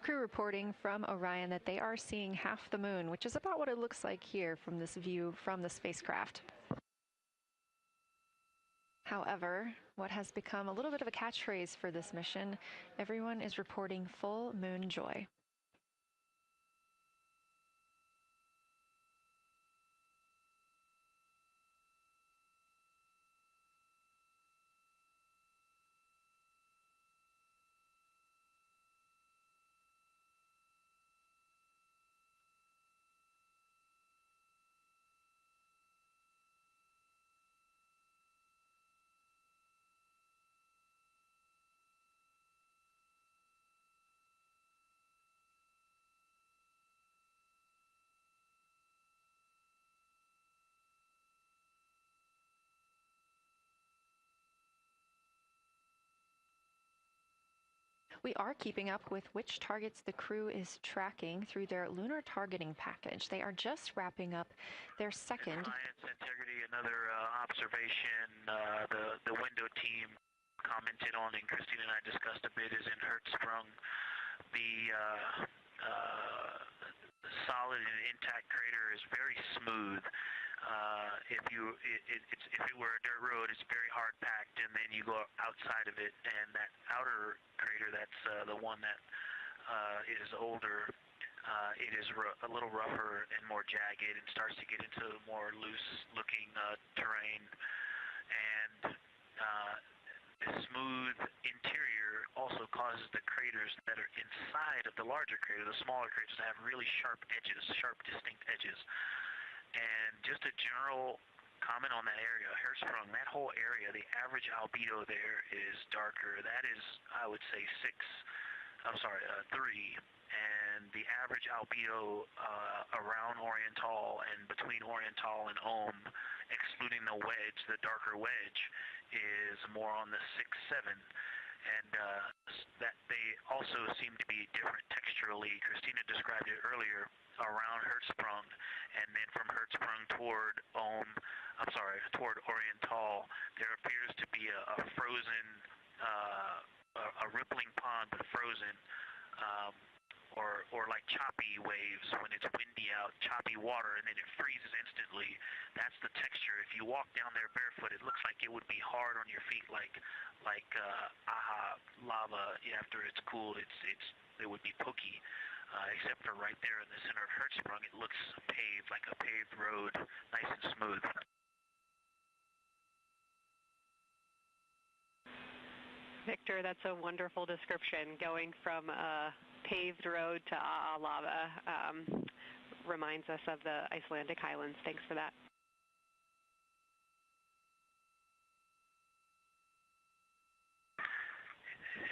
Crew reporting from Orion that they are seeing half the moon, which is about what it looks like here from this view from the spacecraft. However, what has become a little bit of a catchphrase for this mission, everyone is reporting full moon joy. We are keeping up with which targets the crew is tracking through their lunar targeting package. They are just wrapping up their second.
Science integrity, another observation the window team commented on and Christine and I discussed a bit is in Hertzsprung. The solid and intact crater is very smooth. If it were a dirt road, it's very hard packed, and then you go outside of it, and that outer crater, that's the one that is older. It is a little rougher and more jagged, and starts to get into more loose-looking terrain. And the smooth interior also causes the craters that are inside of the larger crater, the smaller craters, to have really sharp edges, sharp, distinct edges. And just a general comment on that area, Hertzsprung, that whole area, the average albedo there is darker. That is, I would say, 3. And the average albedo around Oriental and between Oriental and Ohm, excluding the wedge, the darker wedge, is more on the 6-7. And that they also seem to be different texturally. Christina described it earlier around Hertzsprung, and then from Hertzsprung toward Oriental, there appears to be a frozen, a rippling pond, but frozen, or like choppy waves when it's windy out, choppy water, and then it freezes instantly. That's the texture. If you walk down there barefoot, it looks like it would be hard on your feet, like lava. After it's cooled, it would be pokey. Except for right there in the center of Hertzsprung, it looks paved, like a paved road, nice and smooth.
Victor, that's a wonderful description. Going from a paved road to lava reminds us of the Icelandic highlands. Thanks for that.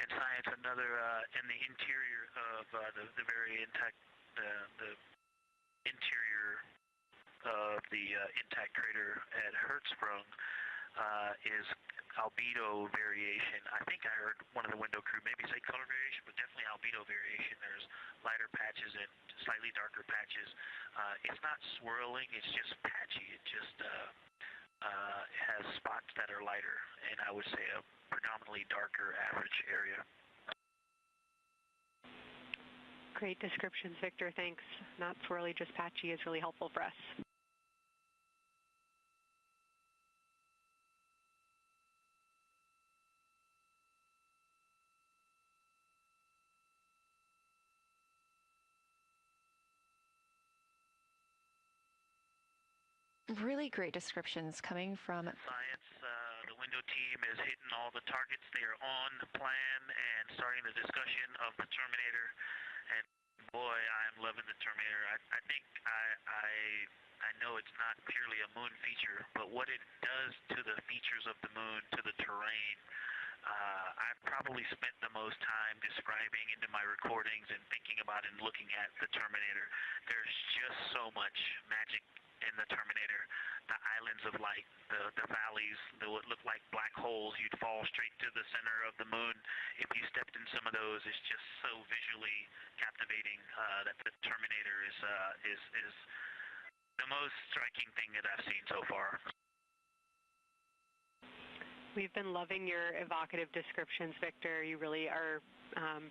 And science, another in the interior of the very intact, the interior of the intact crater at Hertzsprung is albedo variation. I think I heard one of the window crew maybe say color variation, but definitely albedo variation. There's lighter patches and slightly darker patches. It's not swirling, it's just patchy. It just has spots that are lighter, and I would say a predominantly darker average area.
Great descriptions, Victor. Thanks. Not swirly, just patchy is really helpful for us.
Really great descriptions coming from
Science. The window team is hitting all the targets. They are on the plan and starting the discussion of the Terminator. And boy, I'm loving the Terminator. I think I know it's not purely a moon feature, but what it does to the features of the moon, to the terrain, I've probably spent the most time describing into my recordings and thinking about and looking at the Terminator. There's just so much magic in the Terminator. The islands of light, the valleys that would look like black holes. You'd fall straight to the center of the moon if you stepped in some of those. It's just so visually captivating that the Terminator is the most striking thing that I've seen so far.
We've been loving your evocative descriptions, Victor. You really are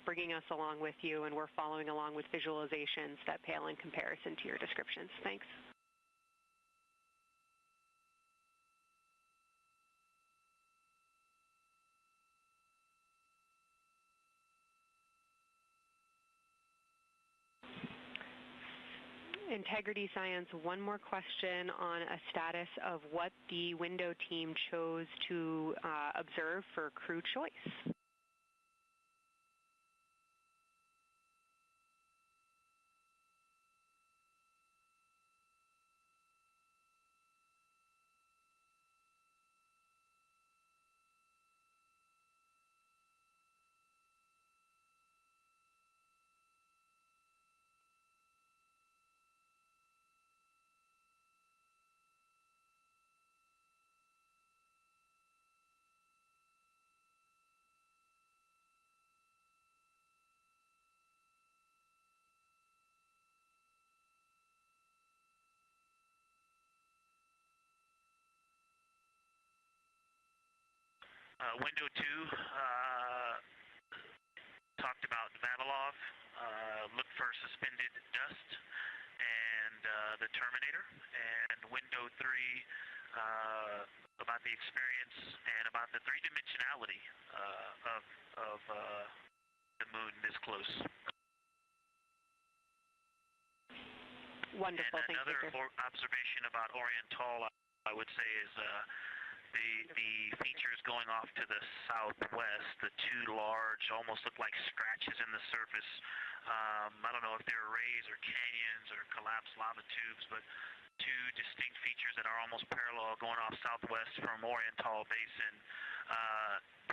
bringing us along with you, and we're following along with visualizations that pale in comparison to your descriptions. Thanks. Integrity Science, one more question on a status of what the window team chose to observe for crew choice.
Window 2 talked about Vavilov, look for suspended dust, and the Terminator. And window 3 about the experience and about the three-dimensionality of the moon this close.
Wonderful,
and
thank you,
another observation about Orion Tall, I would say, is the features going off to the southwest, the two large, almost look like scratches in the surface. I don't know if they're rays or canyons or collapsed lava tubes, but two distinct features that are almost parallel going off southwest from Orion Tall Basin.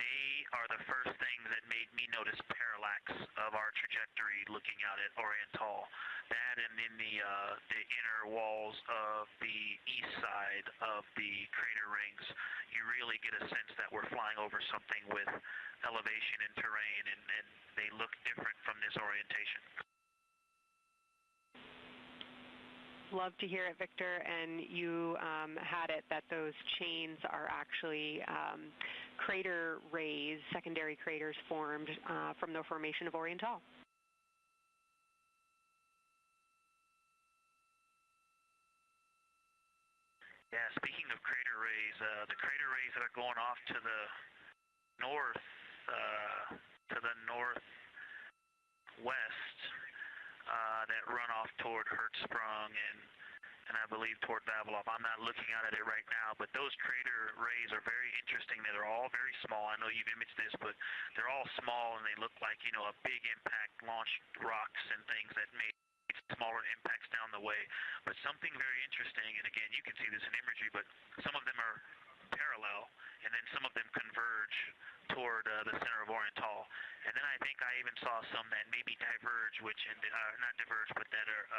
They are the first things that made me notice parallax of our trajectory looking out at Orion Tall. That and in the inner walls of the east side of the crater rings, you really get a sense that we're flying over something with elevation and terrain, and they look different from this orientation.
Love to hear it, Victor, and you had it that those chains are actually crater rays, secondary craters formed from the formation of Orion Tall.
Yeah, speaking of crater rays, the crater rays that are going off to the northwest, that run off toward Hertzsprung and I believe toward Vavilov. I'm not looking at it right now, but those crater rays are very interesting. They're all very small. I know you've imaged this, but they're all small and they look like, you know, a big impact launched rocks and things that made smaller impacts down the way. But something very interesting, and again, you can see this in imagery, but some of them are parallel, and then some of them converge toward the center of Orion Tall. And then I think I even saw some that maybe diverge, which not diverge, but that are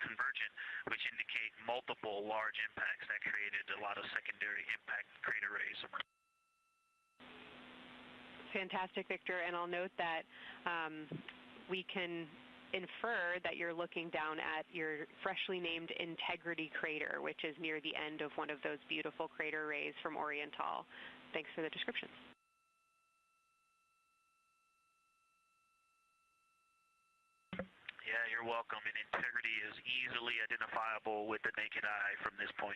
convergent, which indicate multiple large impacts that created a lot of secondary impact crater rays.
Fantastic, Victor, and I'll note that we can infer that you're looking down at your freshly named Integrity crater, which is near the end of one of those beautiful crater rays from Orion Tall. Thanks for the description.
Yeah, you're welcome. And Integrity is easily identifiable with the naked eye from this point.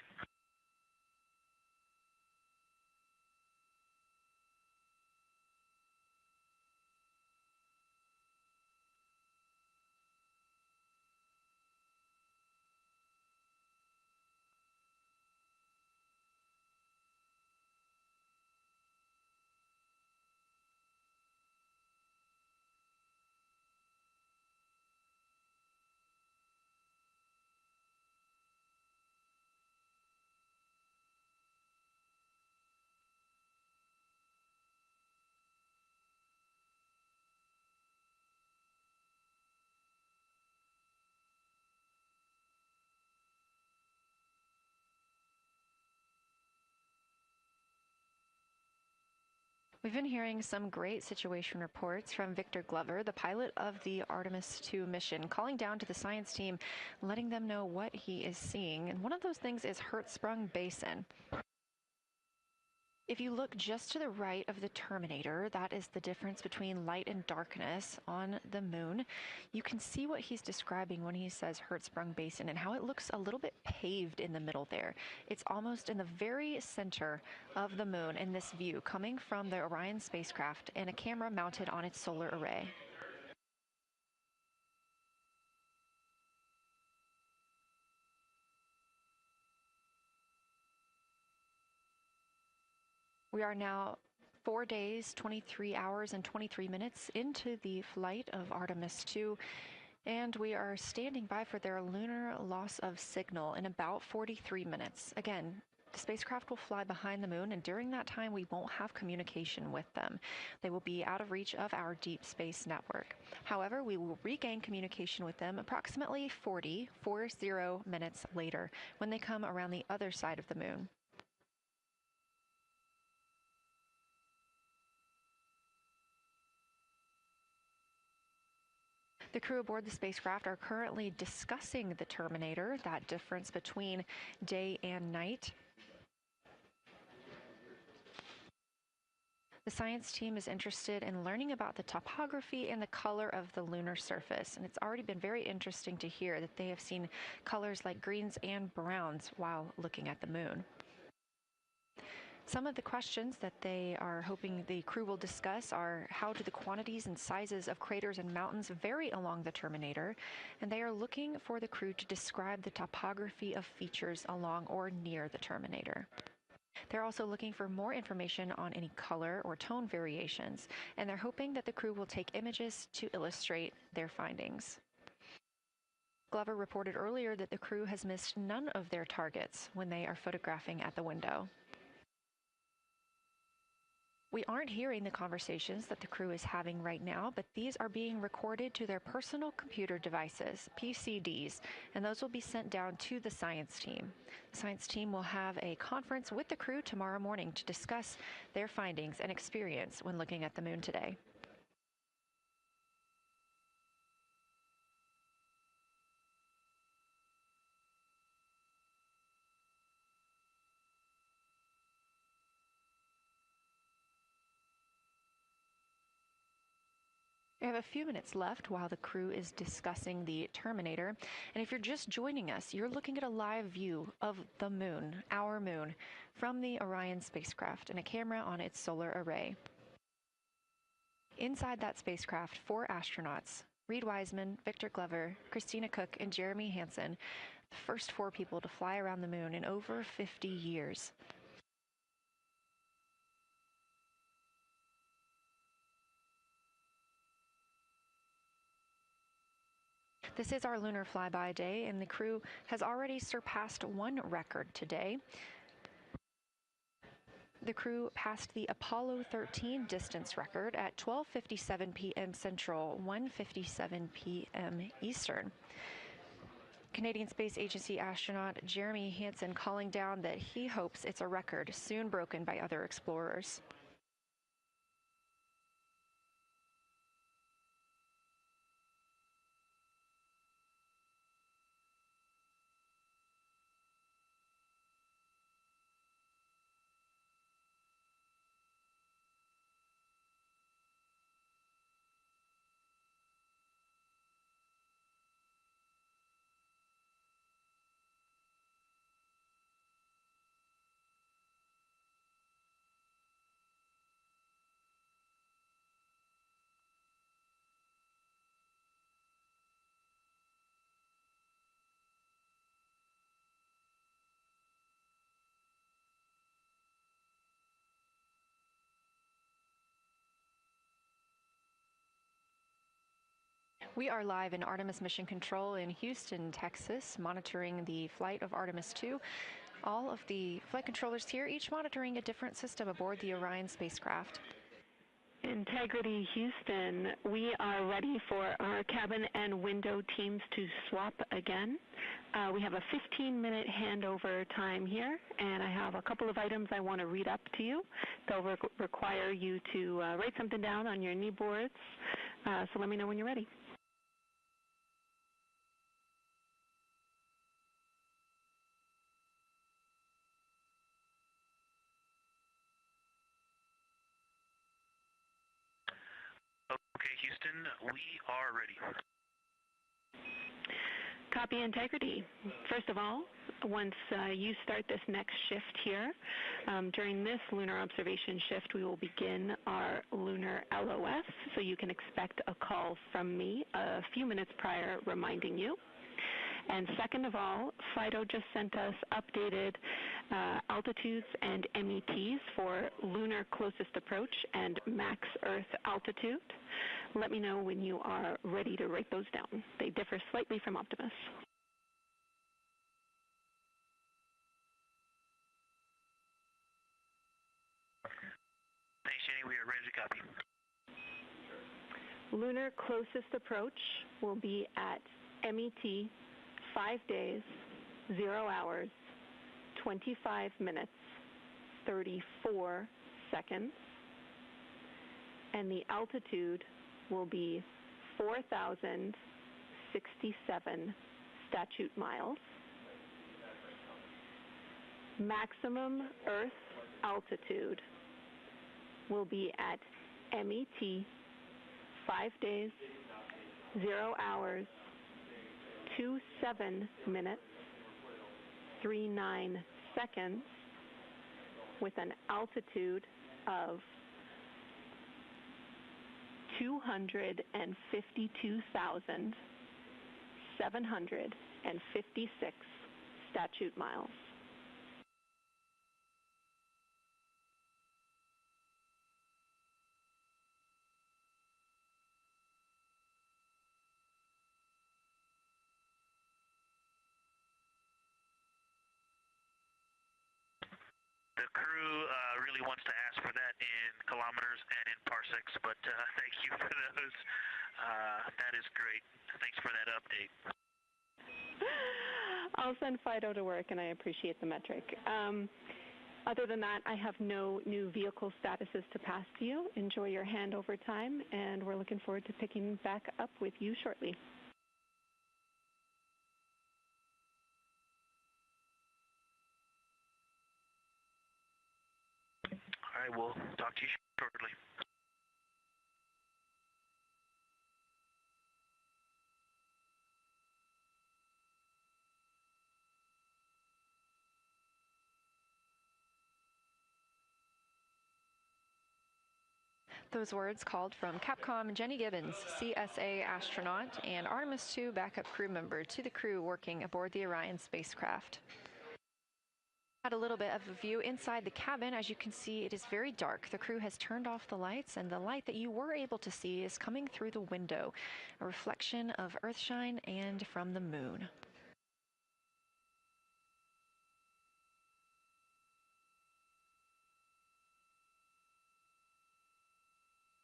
We've been hearing some great situation reports from Victor Glover, the pilot of the Artemis II mission, calling down to the science team, letting them know what he is seeing. And one of those things is Hertzsprung Basin. If you look just to the right of the Terminator, that is the difference between light and darkness on the moon. You can see what he's describing when he says Hertzsprung Basin and how it looks a little bit paved in the middle there. It's almost in the very center of the moon in this view, coming from the Orion spacecraft and a camera mounted on its solar array. We are now 4 days, 23 hours, and 23 minutes into the flight of Artemis II, and we are standing by for their lunar loss of signal in about 43 minutes. Again, the spacecraft will fly behind the moon, and during that time, we won't have communication with them. They will be out of reach of our deep space network. However, we will regain communication with them approximately 40 minutes later when they come around the other side of the moon. The crew aboard the spacecraft are currently discussing the Terminator, that difference between day and night. The The science team is interested in learning about the topography and the color of the lunar surface, and it's already been very interesting to hear that they have seen colors like greens and browns while looking at the moon. Some of the questions that they are hoping the crew will discuss are how do the quantities and sizes of craters and mountains vary along the terminator, and they are looking for the crew to describe the topography of features along or near the terminator. They're also looking for more information on any color or tone variations, and they're hoping that the crew will take images to illustrate their findings. Glover reported earlier that the crew has missed none of their targets when they are photographing at the window. We aren't hearing the conversations that the crew is having right now, but these are being recorded to their personal computer devices, PCDs, and those will be sent down to the science team. The science team will have a conference with the crew tomorrow morning to discuss their findings and experience when looking at the moon today. We have a few minutes left while the crew is discussing the terminator, and if you're just joining us, you're looking at a live view of the moon, our moon, from the Orion spacecraft and a camera on its solar array. Inside that spacecraft, 4 astronauts, Reed Wiseman, Victor Glover, Christina Cook, and Jeremy Hansen, the first 4 people to fly around the moon in over 50 years. This is our lunar flyby day, and the crew has already surpassed one record today. The crew passed the Apollo 13 distance record at 12:57 p.m. Central, 1:57 p.m. Eastern. Canadian Space Agency astronaut Jeremy Hansen calling down that he hopes it's a record soon broken by other explorers. We are live in Artemis Mission Control in Houston, Texas, monitoring the flight of Artemis II. All of the flight controllers here, each monitoring a different system aboard the Orion spacecraft.
Integrity Houston, we are ready for our cabin and window teams to swap again. We have a 15-minute handover time here, and I have a couple of items I want to read up to you. They'll require you to write something down on your knee boards, so let me know when you're ready.
Okay, Houston, we are ready.
Copy Integrity. First of all, once you start this next shift here, during this lunar observation shift, we will begin our lunar LOS, so you can expect a call from me a few minutes prior reminding you. And second of all, FIDO just sent us updated altitudes and METs for lunar closest approach and max Earth altitude. Let me know when you are ready to write those down. They differ slightly from Optimus.
Thanks, Jenny. We are ready to copy.
Lunar closest approach will be at MET 5 days, 0 hours, 25 minutes, 34 seconds, and the altitude will be 4,067 statute miles. Maximum Earth altitude will be at MET 5 days, 0 hours, 27 minutes, 39 seconds, with an altitude of 252,756 statute miles.
The crew really wants to ask for that in kilometers and in parsecs, but thank you for those. That is great. Thanks for that update.
I'll send Fido to work, and I appreciate the metric. Other than that, I have no new vehicle statuses to pass to you. Enjoy your handover time, and we're looking forward to picking back up with you shortly.
All right, we'll talk to you shortly.
Those words called from Capcom Jenny Gibbons, CSA astronaut and Artemis II backup crew member, to the crew working aboard the Orion spacecraft. Had a little bit of a view inside the cabin. As you can see, it is very dark. The crew has turned off the lights, and the light that you were able to see is coming through the window, a reflection of Earthshine and from the moon.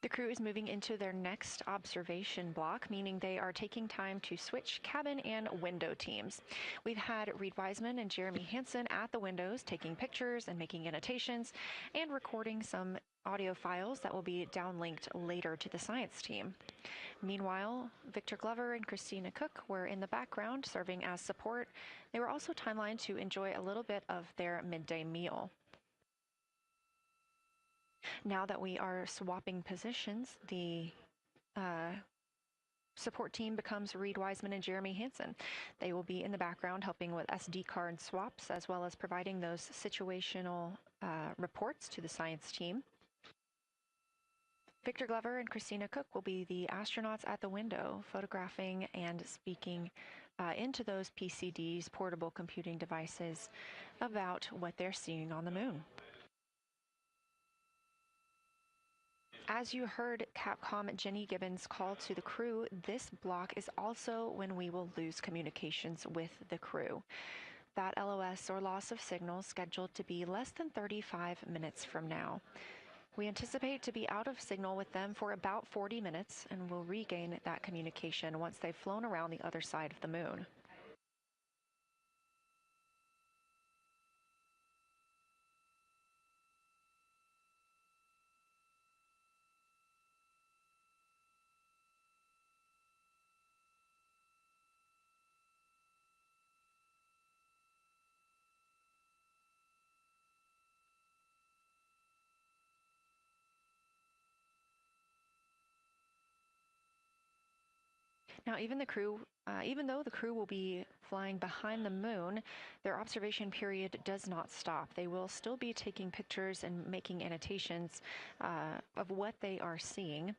The crew is moving into their next observation block, meaning they are taking time to switch cabin and window teams. We've had Reed Wiseman and Jeremy Hansen at the windows taking pictures and making annotations and recording some audio files that will be downlinked later to the science team. Meanwhile, Victor Glover and Christina Cook were in the background serving as support. They were also timelined to enjoy a little bit of their midday meal. Now that we are swapping positions, the support team becomes Reed Wiseman and Jeremy Hansen. They will be in the background helping with SD card swaps, as well as providing those situational reports to the science team. Victor Glover and Christina Cook will be the astronauts at the window, photographing and speaking into those PCDs, portable computing devices, about what they're seeing on the moon. As you heard Capcom Jenny Gibbons call to the crew, this block is also when we will lose communications with the crew. That LOS, or loss of signal, scheduled to be less than 35 minutes from now. We anticipate to be out of signal with them for about 40 minutes, and will regain that communication once they've flown around the other side of the moon. Now, even though the crew will be flying behind the moon, their observation period does not stop. They will still be taking pictures and making annotations of what they are seeing.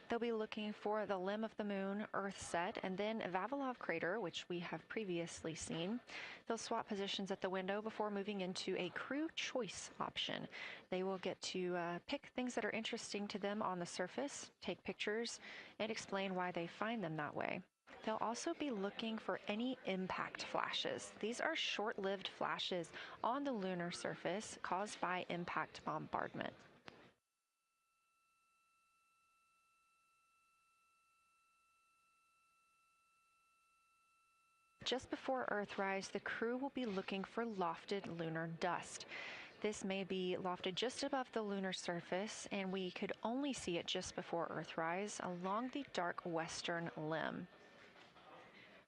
They'll be looking for the limb of the moon, Earth set, and then Vavilov crater, which we have previously seen. They'll swap positions at the window before moving into a crew choice option. They will get to pick things that are interesting to them on the surface, take pictures, and explain why they find them that way. They'll also be looking for any impact flashes. These are short-lived flashes on the lunar surface caused by impact bombardment. Just before Earthrise, the crew will be looking for lofted lunar dust. This may be lofted just above the lunar surface, and we could only see it just before Earthrise along the dark western limb.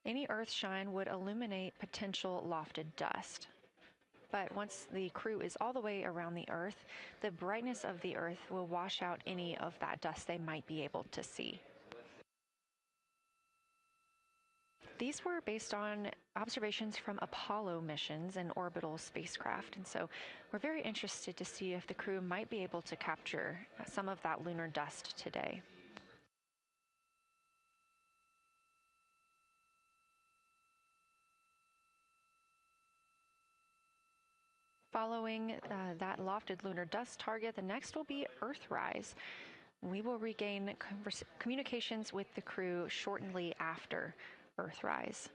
Any Earthshine would illuminate potential lofted dust. But once the crew is all the way around the Earth, the brightness of the Earth will wash out any of that dust they might be able to see. These were based on observations from Apollo missions and orbital spacecraft, and so we're very interested to see if the crew might be able to capture some of that lunar dust today. Following that lofted lunar dust target, the next will be Earthrise. We will regain communications with the crew shortly after Earthrise.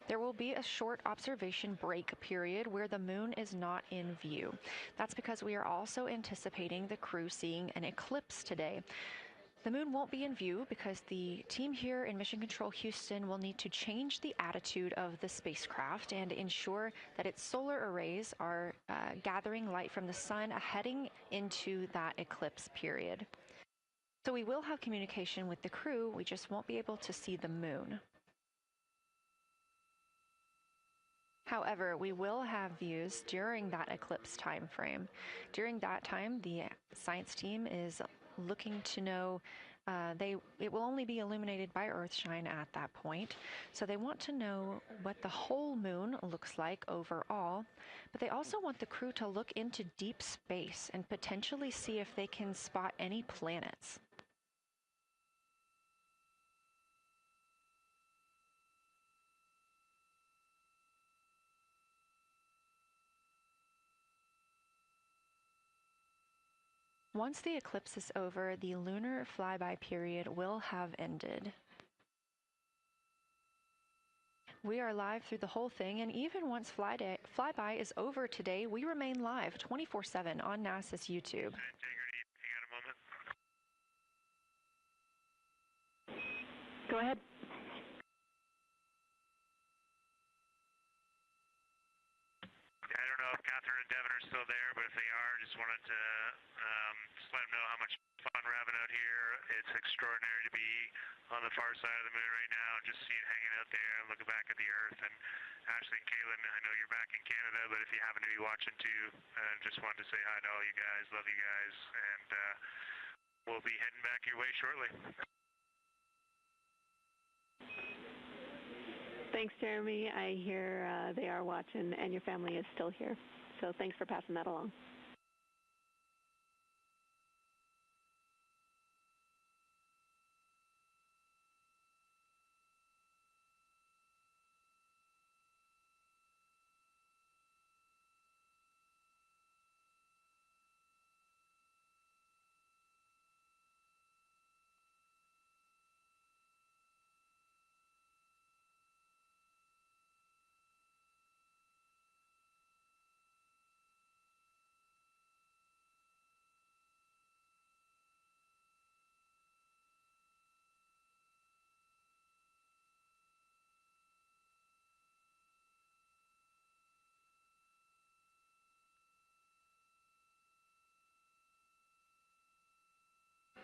There will be a short observation break period where the moon is not in view. That's because we are also anticipating the crew seeing an eclipse today. The moon won't be in view because the team here in Mission Control Houston will need to change the attitude of the spacecraft and ensure that its solar arrays are gathering light from the sun heading into that eclipse period. So we will have communication with the crew, we just won't be able to see the moon. However, we will have views during that eclipse time frame. During that time, the science team is looking to know it will only be illuminated by Earthshine at that point, so they want to know what the whole moon looks like overall, but they also want the crew to look into deep space and potentially see if they can spot any planets. Once the eclipse is over, the lunar flyby period will have ended. We are live through the whole thing, and even once flyby is over today, we remain live 24/7 on NASA's YouTube.
Integrity, you got a moment?
Go ahead.
I don't know if Catherine and Devin are still there, but if they are, just wanted to just let them know how much fun we're having out here. It's extraordinary to be on the far side of the moon right now, just see it hanging out there and looking back at the Earth. And Ashley and Kaylin, I know you're back in Canada, but if you happen to be watching too, just wanted to say hi to all you guys. Love you guys, and we'll be heading back your way shortly.
Thanks, Jeremy. I hear they are watching, and your family is still here. So thanks for passing that along.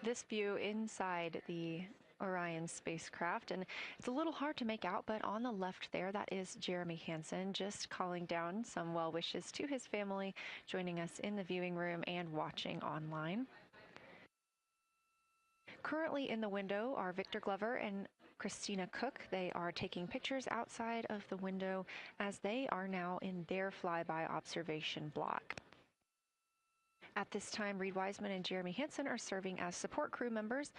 This view inside the Orion spacecraft, and it's a little hard to make out, but on the left there, that is Jeremy Hansen just calling down some well wishes to his family, joining us in the viewing room and watching online. Currently in the window are Victor Glover and Christina Cook. They are taking pictures outside of the window as they are now in their flyby observation block. At this time, Reed Wiseman and Jeremy Hansen are serving as support crew members,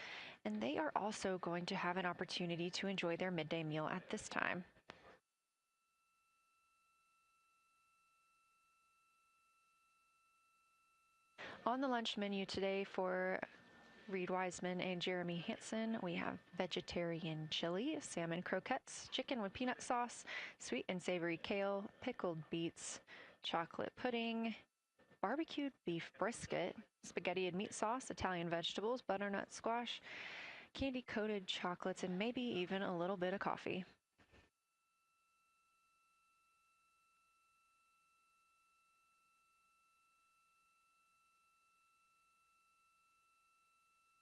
and they are also going to have an opportunity to enjoy their midday meal at this time. On the lunch menu today for Reed Wiseman and Jeremy Hansen, we have vegetarian chili, salmon croquettes, chicken with peanut sauce, sweet and savory kale, pickled beets, chocolate pudding, barbecued beef brisket, spaghetti and meat sauce, Italian vegetables, butternut squash, candy-coated chocolates, and maybe even a little bit of coffee.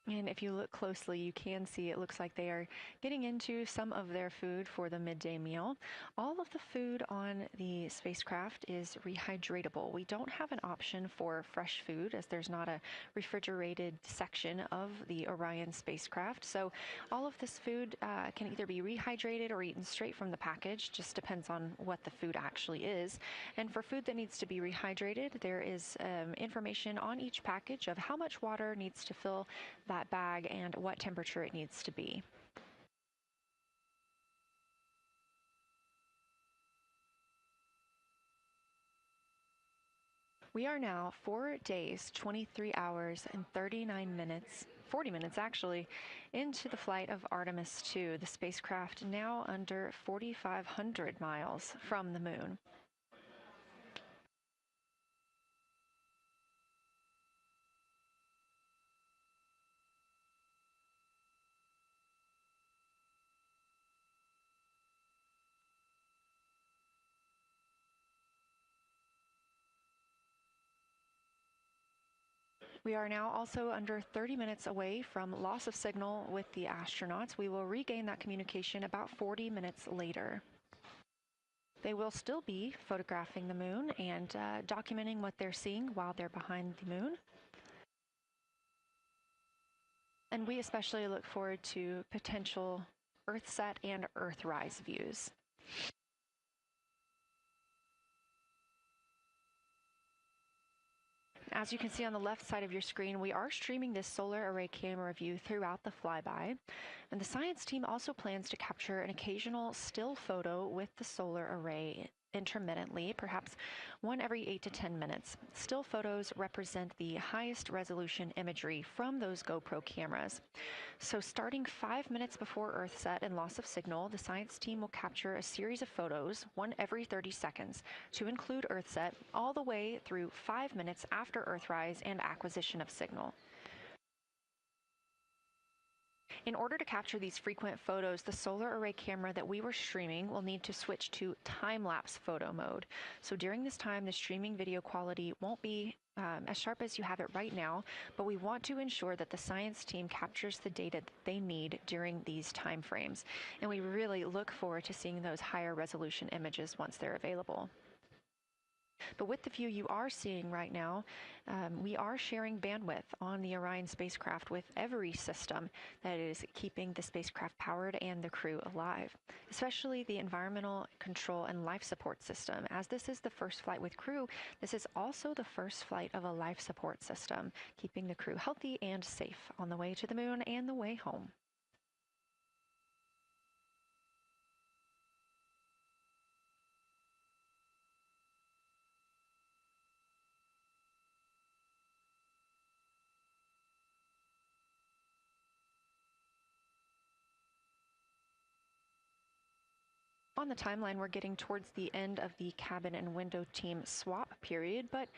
And if you look closely, you can see it looks like they are getting into some of their food for the midday meal. All of the food on the spacecraft is rehydratable. We don't have an option for fresh food as there's not a refrigerated section of the Orion spacecraft. So all of this food can either be rehydrated or eaten straight from the package, just depends on what the food actually is. And for food that needs to be rehydrated, there is information on each package of how much water needs to fill that bag and what temperature it needs to be. We are now 4 days, 23 hours, and 39 minutes, 40 minutes actually, into the flight of Artemis II, the spacecraft now under 4,500 miles from the moon. We are now also under 30 minutes away from loss of signal with the astronauts. We will regain that communication about 40 minutes later. They will still be photographing the moon and documenting what they're seeing while they're behind the moon. And we especially look forward to potential Earthset and Earthrise views. As you can see on the left side of your screen, we are streaming this solar array camera view throughout the flyby. And the science team also plans to capture an occasional still photo with the solar array intermittently, perhaps one every 8 to 10 minutes. Still photos represent the highest resolution imagery from those GoPro cameras. So starting 5 minutes before Earthset and loss of signal, the science team will capture a series of photos, one every 30 seconds, to include Earthset, all the way through 5 minutes after Earthrise and acquisition of signal. In order to capture these frequent photos, the solar array camera that we were streaming will need to switch to time-lapse photo mode. So during this time, the streaming video quality won't be as sharp as you have it right now, but we want to ensure that the science team captures the data that they need during these time frames. And we really look forward to seeing those higher resolution images once they're available. But with the view you are seeing right now, we are sharing bandwidth on the Orion spacecraft with every system that is keeping the spacecraft powered and the crew alive, especially the environmental control and life support system. As this is the first flight with crew, this is also the first flight of a life support system, keeping the crew healthy and safe on the way to the moon and the way home. On the timeline, we're getting towards the end of the cabin and window team swap period, but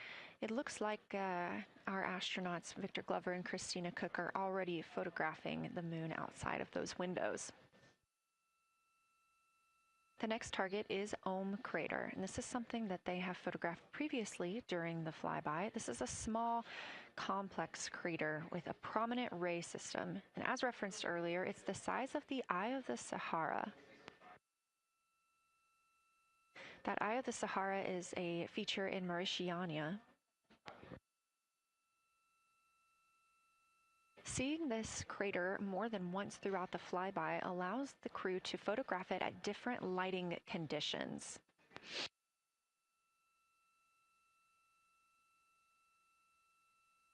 it looks like our astronauts, Victor Glover and Christina Cook, are already photographing the moon outside of those windows. The next target is Ohm Crater, and this is something that they have photographed previously during the flyby. This is a small, complex crater with a prominent ray system, and as referenced earlier, it's the size of the Eye of the Sahara. That Eye of the Sahara is a feature in Mauritania. Seeing this crater more than once throughout the flyby allows the crew to photograph it at different lighting conditions.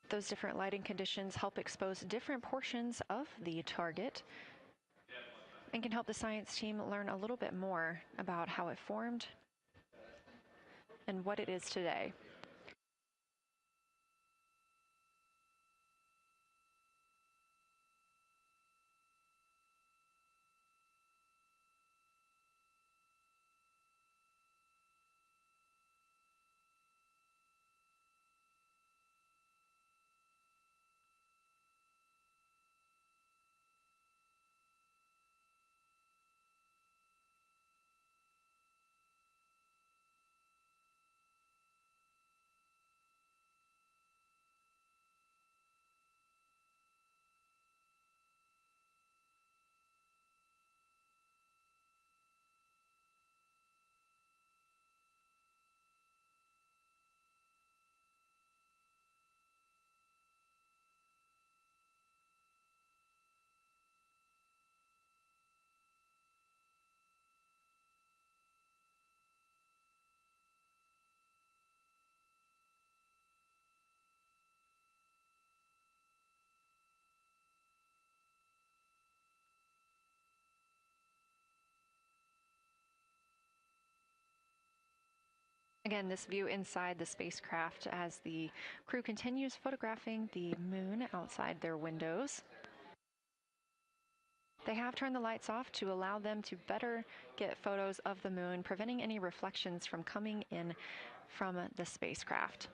Those different lighting conditions help expose different portions of the target and can help the science team learn a little bit more about how it formed and what it is today. Again, this view inside the spacecraft as the crew continues photographing the moon outside their windows. They have turned the lights off to allow them to better get photos of the moon, preventing any reflections from coming in from the spacecraft.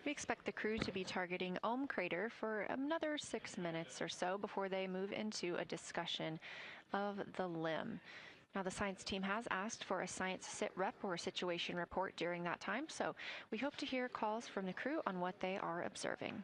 We expect the crew to be targeting Ohm Crater for another 6 minutes or so before they move into a discussion of the limb. Now, the science team has asked for a science sit rep or a situation report during that time, so we hope to hear calls from the crew on what they are observing.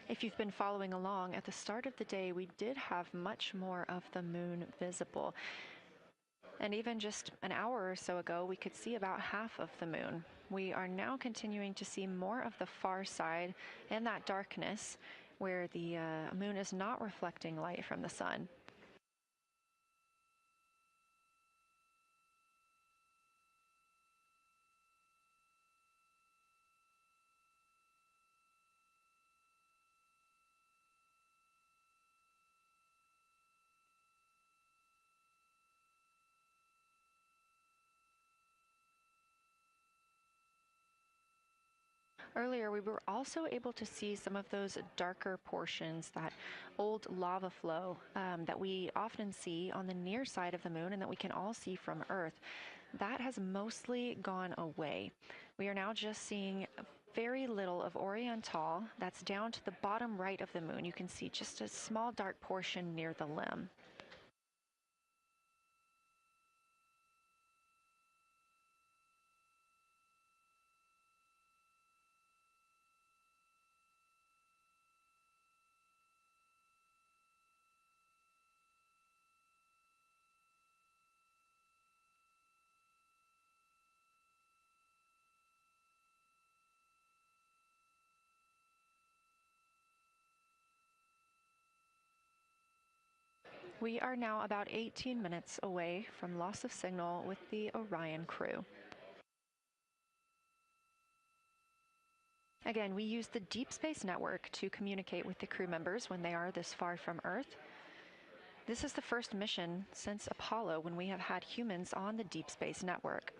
If you've been following along, at the start of the day, we did have much more of the moon visible. And even just an hour or so ago, we could see about half of the moon. We are now continuing to see more of the far side and that darkness where the moon is not reflecting light from the sun. Earlier, we were also able to see some of those darker portions, that old lava flow that we often see on the near side of the moon and that we can all see from Earth. That has mostly gone away. We are now just seeing very little of Orion Tall. That's down to the bottom right of the moon. You can see just a small dark portion near the limb. We are now about 18 minutes away from loss of signal with the Orion crew. Again, we use the Deep Space Network to communicate with the crew members when they are this far from Earth. This is the first mission since Apollo when we have had humans on the Deep Space Network.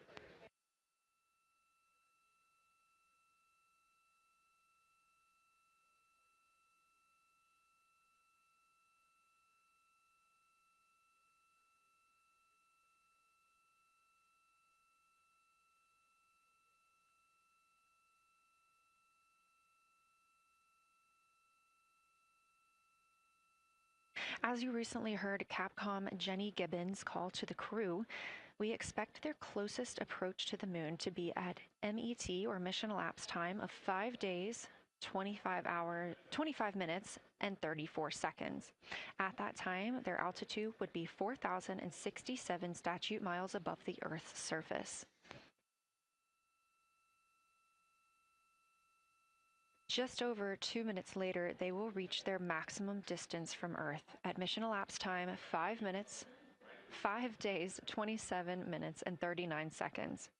As you recently heard Capcom Jenny Gibbons call to the crew, We expect their closest approach to the moon to be at MET, or mission elapsed time, of 5 days, 25 minutes, and 34 seconds. At that time, their altitude would be 4,067 statute miles above the Earth's surface. Just over 2 minutes later, they will reach their maximum distance from Earth. At mission elapsed time, 5 minutes, 5 days, 27 minutes, and 39 seconds.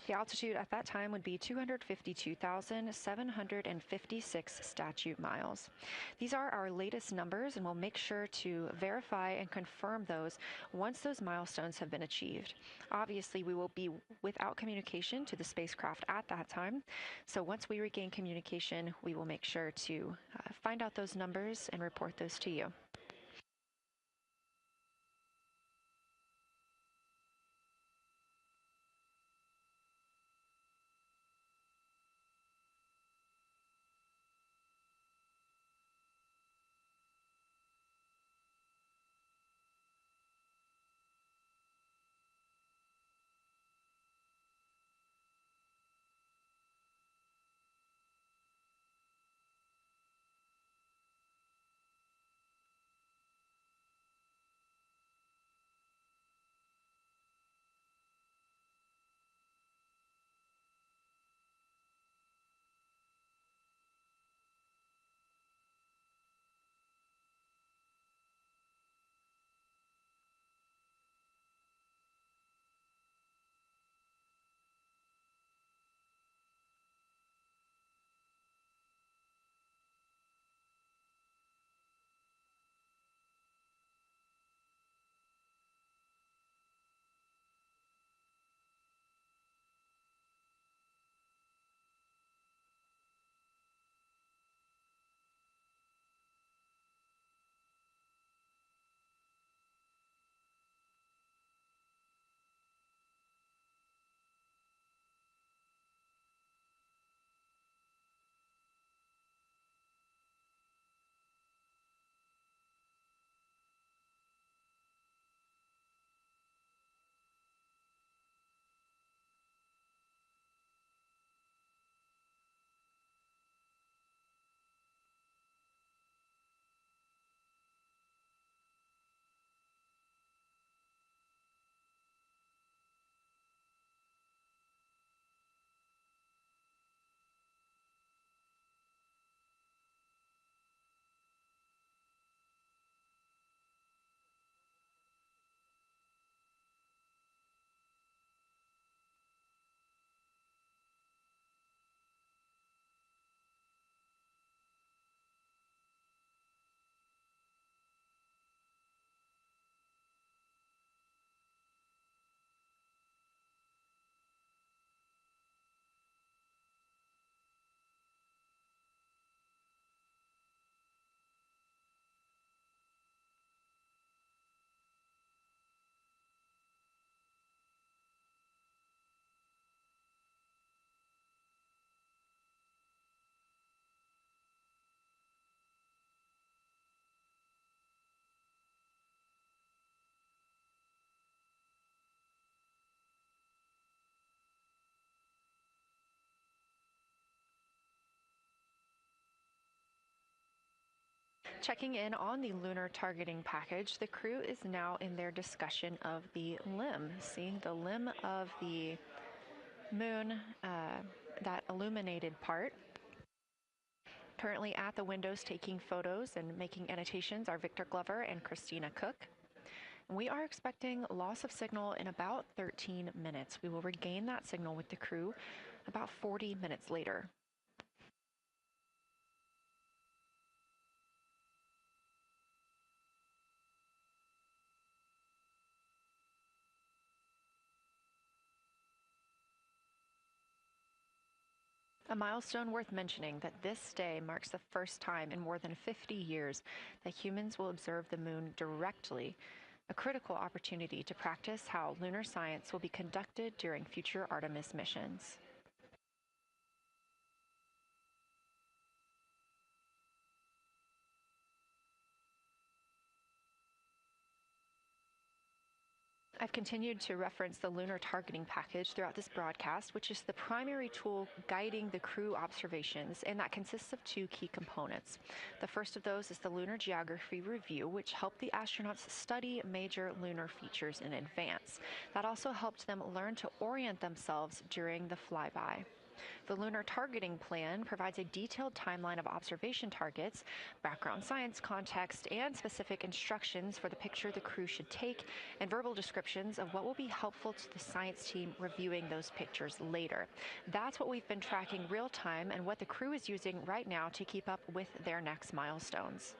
The altitude at that time would be 252,756 statute miles. These are our latest numbers, and we'll make sure to verify and confirm those once those milestones have been achieved. Obviously, we will be without communication to the spacecraft at that time, so once we regain communication, we will make sure to find out those numbers and report those to you. Checking in on the lunar targeting package, the crew is now in their discussion of the limb. See, the limb of the moon, that illuminated part. Currently at the windows taking photos and making annotations are Victor Glover and Christina Cook. We are expecting loss of signal in about 13 minutes. We will regain that signal with the crew about 40 minutes later. A milestone worth mentioning that this day marks the first time in more than 50 years that humans will observe the moon directly, a critical opportunity to practice how lunar science will be conducted during future Artemis missions. I've continued to reference the lunar targeting package throughout this broadcast, which is the primary tool guiding the crew observations, and that consists of two key components. The first of those is the Lunar Geography Review, which helped the astronauts study major lunar features in advance. That also helped them learn to orient themselves during the flyby. The Lunar Targeting Plan provides a detailed timeline of observation targets, background science context, and specific instructions for the picture the crew should take, and verbal descriptions of what will be helpful to the science team reviewing those pictures later. That's what we've been tracking real time and what the crew is using right now to keep up with their next milestones.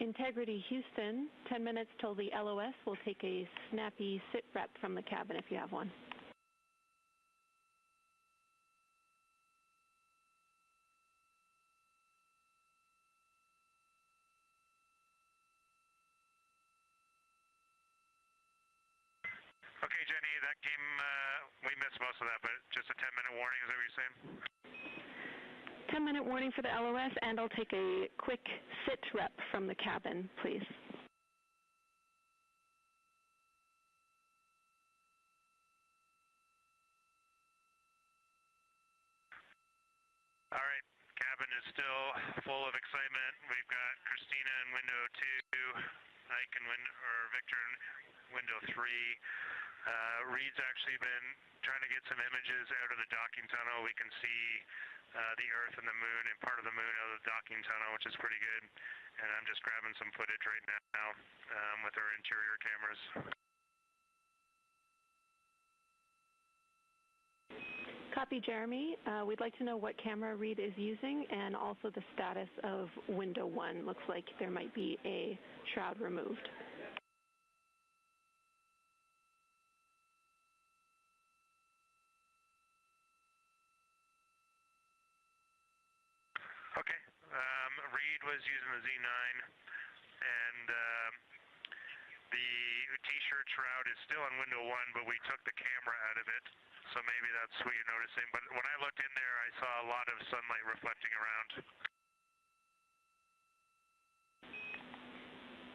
Integrity Houston, 10 minutes till the LOS. We'll take a snappy sit rep from the cabin if you have one.
Okay, Jenny, that came, we missed most of that, but just a 10-minute warning, is that what you're saying?
10-minute warning for the LOS, and I'll take a quick sit rep from the cabin, please.
All right, cabin is still full of excitement. We've got Christina in window 2, Ike in Victor in window 3. Reed's actually been trying to get some images out of the docking tunnel. We can see the Earth and the Moon and part of the Moon out of the docking tunnel, which is pretty good. And I'm just grabbing some footage right now with our interior cameras.
Copy, Jeremy. We'd like to know what camera Reed is using and also the status of window 1. Looks like there might be a shroud removed.
Okay. Reed was using the Z9, and the T-shirt shroud is still on window 1, but we took the camera out of it, so maybe that's what you're noticing. But when I looked in there, I saw a lot of sunlight reflecting around.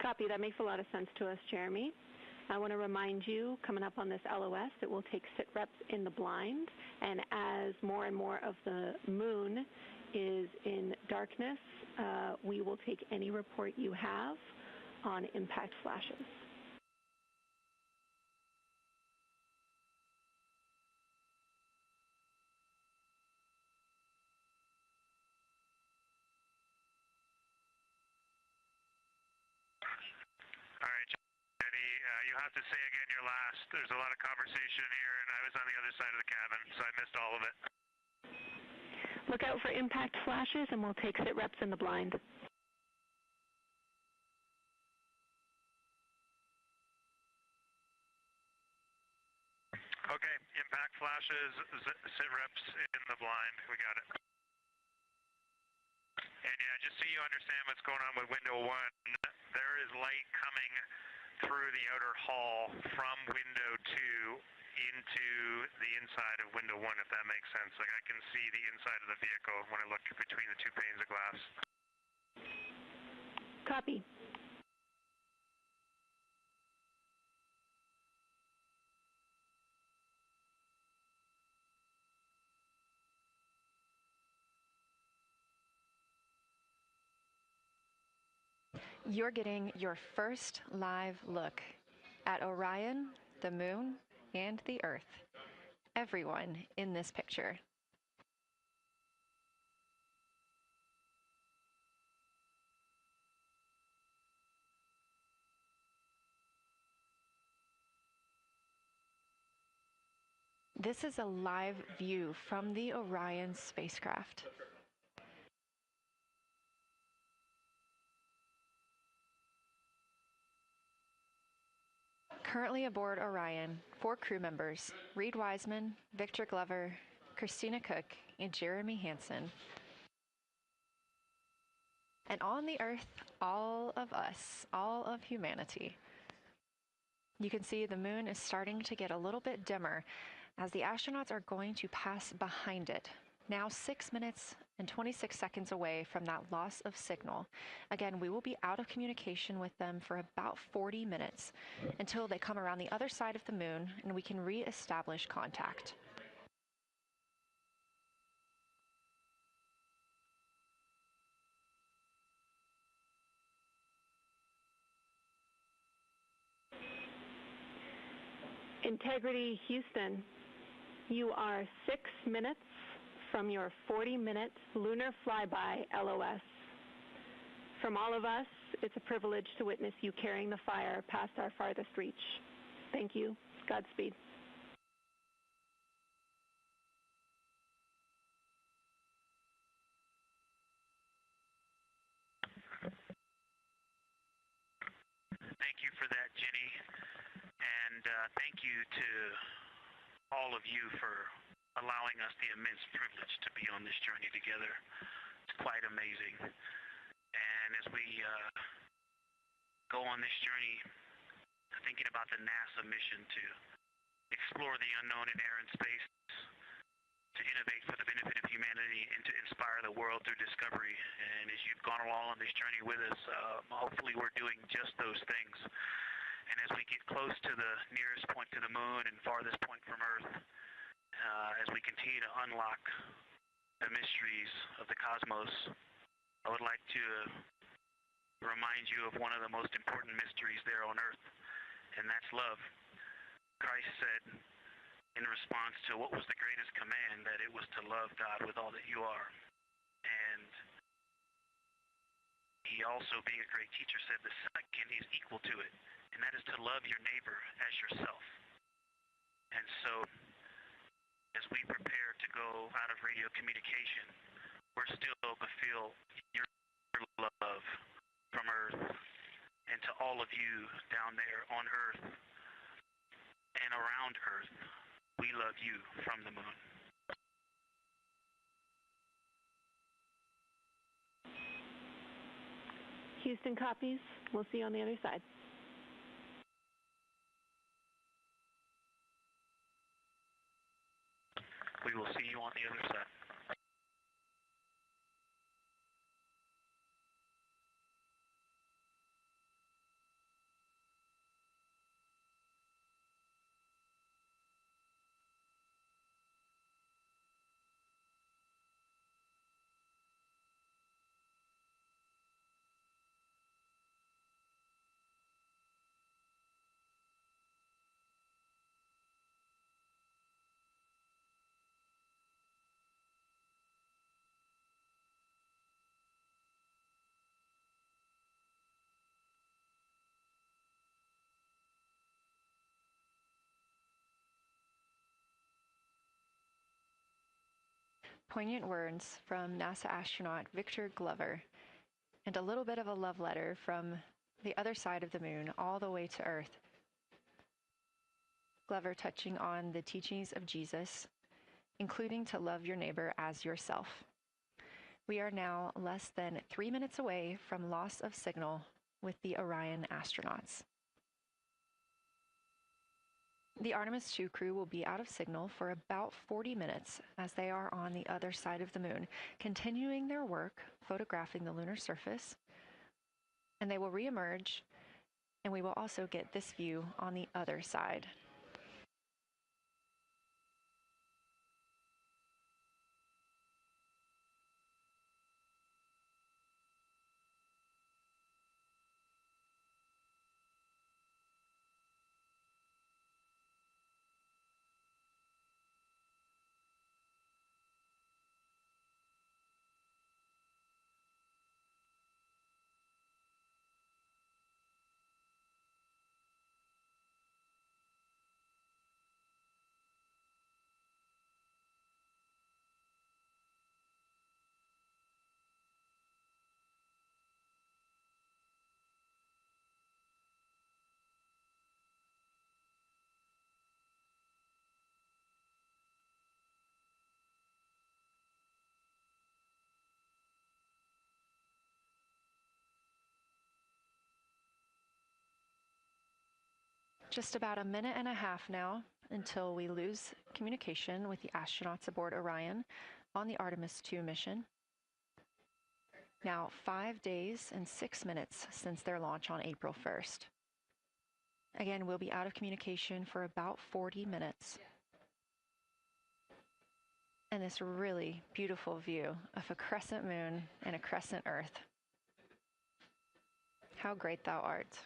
Copy. That makes a lot of sense to us, Jeremy. I want to remind you, coming up on this LOS, that we'll take sit reps in the blind, and as more and more of the moon is in darkness, we will take any report you have on impact flashes.
All right, Jenny, you have to say again your last. There's a lot of conversation here, and I was on the other side of the cabin, so I missed all of it.
Look out for impact flashes, and we'll take sit reps in the blind.
Okay, impact flashes, sit reps in the blind. We got it. And yeah, just so you understand what's going on with window 1, there is light coming through the outer hall from window 2 into the inside of window one, if that makes sense. Like I can see the inside of the vehicle when I look between the two panes of glass.
Copy.
You're getting your first live look at Orion, the moon, and the Earth. Everyone in this picture. This is a live view from the Orion spacecraft. Currently aboard Orion, 4 crew members, Reed Wiseman, Victor Glover, Christina Cook, and Jeremy Hansen. And on the Earth, all of us, all of humanity. You can see the moon is starting to get a little bit dimmer as the astronauts are going to pass behind it. Now 6 minutes and 26 seconds away from that loss of signal. Again, we will be out of communication with them for about 40 minutes until they come around the other side of the moon and we can re-establish contact.
Integrity Houston, you are 6 minutes from your 40-minute lunar flyby LOS. From all of us, it's a privilege to witness you carrying the fire past our farthest reach. Thank you. Godspeed.
Thank you for that, Jenny. And thank you to all of you for allowing us the immense privilege to be on this journey together. It's quite amazing. And as we go on this journey, thinking about the NASA mission to explore the unknown in air and space, to innovate for the benefit of humanity, and to inspire the world through discovery. And as you've gone along on this journey with us, hopefully we're doing just those things. And as we get close to the nearest point to the moon and farthest point from Earth, as we continue to unlock the mysteries of the cosmos, I would like to remind you of one of the most important mysteries there on Earth, and that's love. Christ said in response to what was the greatest command, that it was to love God with all that you are. And he also, being a great teacher, said the second is equal to it, and that is to love your neighbor as yourself. And so, as we prepare to go out of radio communication, we're still to feel your love from Earth, and to all of you down there on Earth and around Earth, we love you from the moon.
Houston copies. We'll see you on the other side.
We will see you on the other side.
Poignant words from NASA astronaut Victor Glover, and a little bit of a love letter from the other side of the moon all the way to Earth. Glover touching on the teachings of Jesus, including to love your neighbor as yourself. We are now less than 3 minutes away from loss of signal with the Orion astronauts. The Artemis II crew will be out of signal for about 40 minutes as they are on the other side of the moon, continuing their work photographing the lunar surface, and they will reemerge, and we will also get this view on the other side. Just about a minute and a half now until we lose communication with the astronauts aboard Orion on the Artemis II mission. Now 5 days and 6 minutes since their launch on April 1st. Again, we'll be out of communication for about 40 minutes. And this really beautiful view of a crescent moon and a crescent Earth. How great thou art.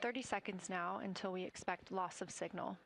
"30 seconds now until we expect loss of signal.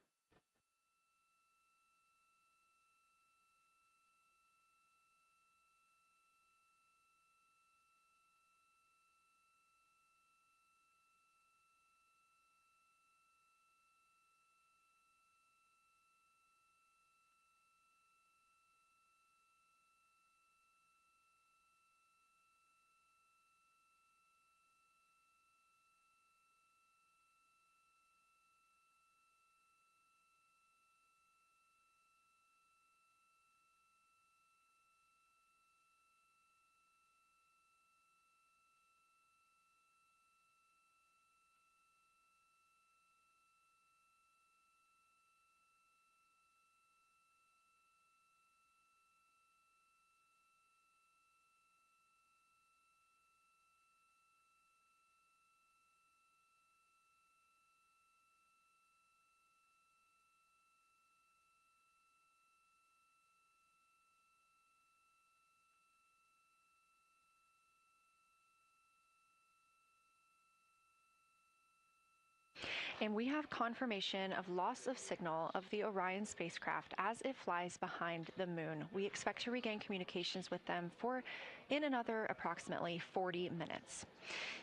And we have confirmation of loss of signal of the Orion spacecraft as it flies behind the moon. We expect to regain communications with them in another approximately 40 minutes.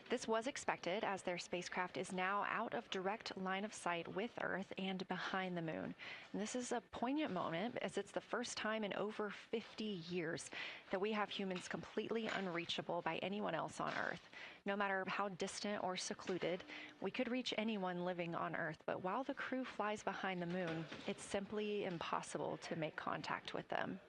This was expected as their spacecraft is now out of direct line of sight with Earth and behind the moon. And this is a poignant moment as it's the first time in over 50 years that we have humans completely unreachable by anyone else on Earth. No matter how distant or secluded, we could reach anyone living on Earth, but while the crew flies behind the moon, it's simply impossible to make contact with them.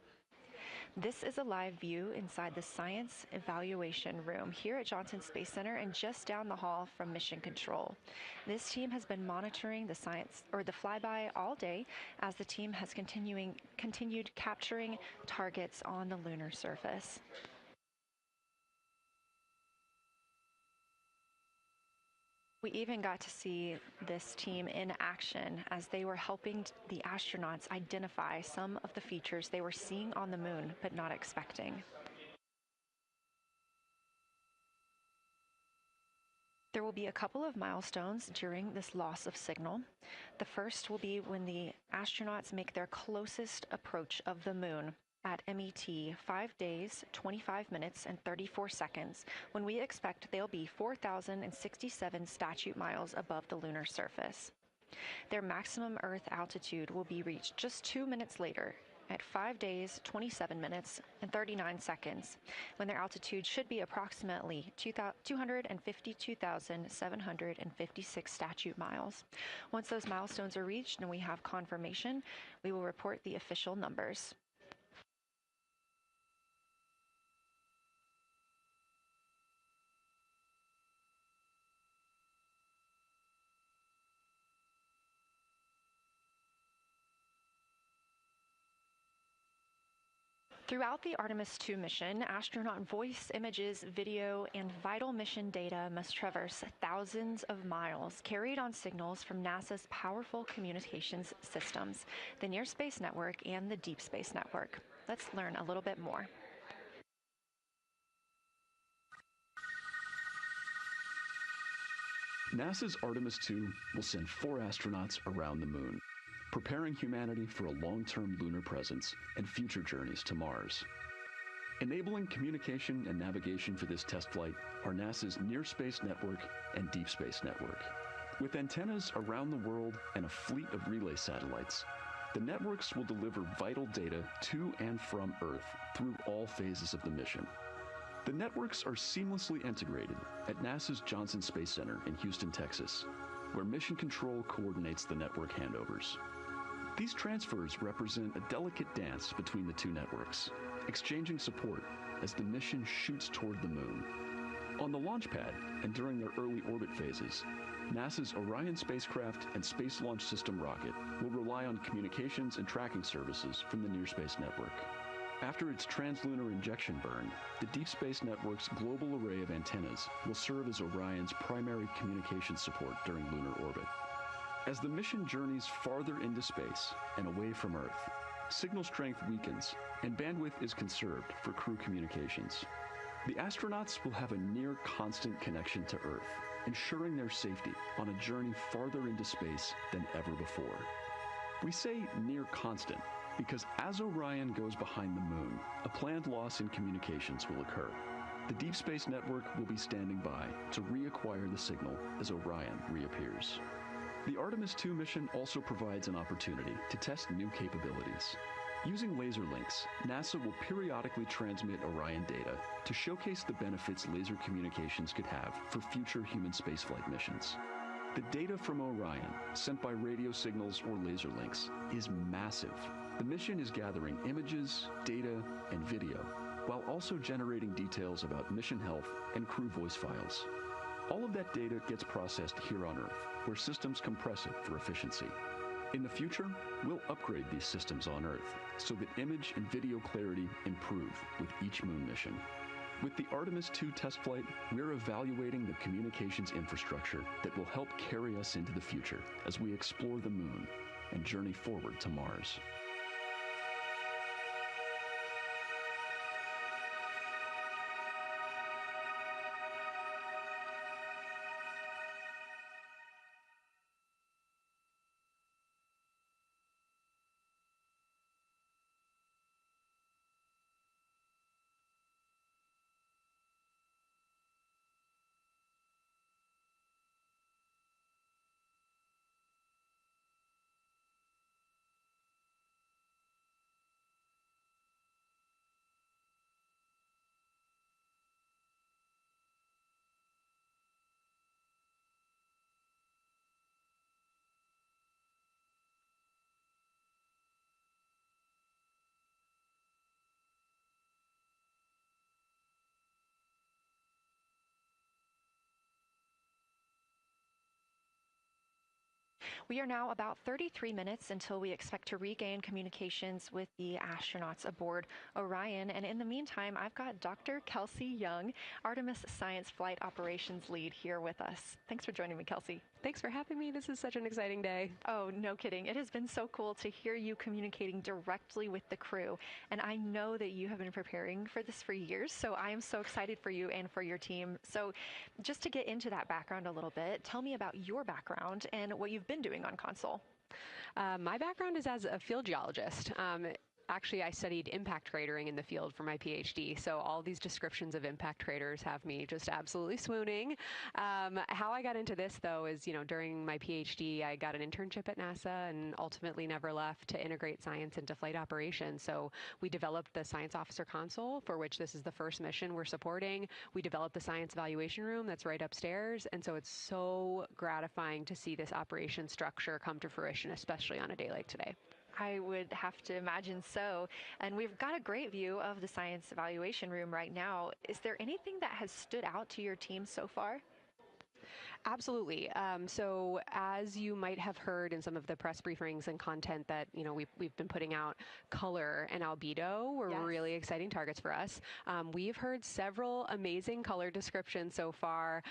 This is a live view inside the Science Evaluation Room here at Johnson Space Center and just down the hall from Mission Control. This team has been monitoring the flyby all day as the team has continued capturing targets on the lunar surface. We even got to see this team in action as they were helping the astronauts identify some of the features they were seeing on the moon but not expecting. There will be a couple of milestones during this loss of signal. The first will be when the astronauts make their closest approach of the moon. at MET 5 days, 25 minutes, and 34 seconds, when we expect they'll be 4,067 statute miles above the lunar surface. Their maximum Earth altitude will be reached just 2 minutes later, at 5 days, 27 minutes, and 39 seconds, when their altitude should be approximately 252,756 statute miles. Once those milestones are reached and we have confirmation, we will report the official numbers. Throughout the Artemis II mission, astronaut voice, images, video, and vital mission data must traverse thousands of miles, carried on signals from NASA's powerful communications systems, the Near Space Network and the Deep Space Network. Let's learn a little bit more.
NASA's Artemis II will send 4 astronauts around the moon, preparing humanity for a long-term lunar presence and future journeys to Mars. Enabling communication and navigation for this test flight are NASA's Near Space Network and Deep Space Network. With antennas around the world and a fleet of relay satellites, the networks will deliver vital data to and from Earth through all phases of the mission. The networks are seamlessly integrated at NASA's Johnson Space Center in Houston, Texas, where Mission Control coordinates the network handovers. These transfers represent a delicate dance between the 2 networks, exchanging support as the mission shoots toward the moon. On the launch pad and during their early orbit phases, NASA's Orion spacecraft and Space Launch System rocket will rely on communications and tracking services from the Near Space Network. After its translunar injection burn, the Deep Space Network's global array of antennas will serve as Orion's primary communication support during lunar orbit. As the mission journeys farther into space and away from Earth, signal strength weakens and bandwidth is conserved for crew communications. The astronauts will have a near constant connection to Earth, ensuring their safety on a journey farther into space than ever before. We say near constant because as Orion goes behind the moon, a planned loss in communications will occur. The Deep Space Network will be standing by to reacquire the signal as Orion reappears. The Artemis II mission also provides an opportunity to test new capabilities. Using laser links, NASA will periodically transmit Orion data to showcase the benefits laser communications could have for future human spaceflight missions. The data from Orion, sent by radio signals or laser links, is massive. The mission is gathering images, data, and video, while also generating details about mission health and crew voice files. All of that data gets processed here on Earth, where systems compress it for efficiency. In the future, we'll upgrade these systems on Earth so that image and video clarity improve with each moon mission. With the Artemis II test flight, we're evaluating the communications infrastructure that will help carry us into the future as we explore the moon and journey forward to Mars.
We are now about 33 minutes until we expect to regain communications with the astronauts aboard Orion. And in the meantime, I've got Dr. Kelsey Young, Artemis Science Flight Operations Lead, here with us. Thanks for joining me, Kelsey.
Thanks for having me. This is such an exciting day.
Oh, no kidding. It has been so cool to hear you communicating directly with the crew. And I know that you have been preparing for this for years, so I am so excited for you and for your team. So just to get into that background a little bit, tell me about your background and what you've been doing on console.
My background is as a field geologist. Actually, I studied impact cratering in the field for my PhD, so all these descriptions of impact craters have me just absolutely swooning. How I got into this, though, is, during my PhD, I got an internship at NASA and ultimately never left to integrate science into flight operations. So we developed the Science Officer Console, for which this is the first mission we're supporting. We developed the Science Evaluation Room that's right upstairs, and so it's so gratifying to see this operation structure come to fruition, especially on a day like today.
I would have to imagine so. And we've got a great view of the Science Evaluation Room right now. Is there anything that has stood out to your team so far?
Absolutely. So as you might have heard in some of the press briefings and content that, we've been putting out, color and albedo were really exciting targets for us. We've heard several amazing color descriptions so far.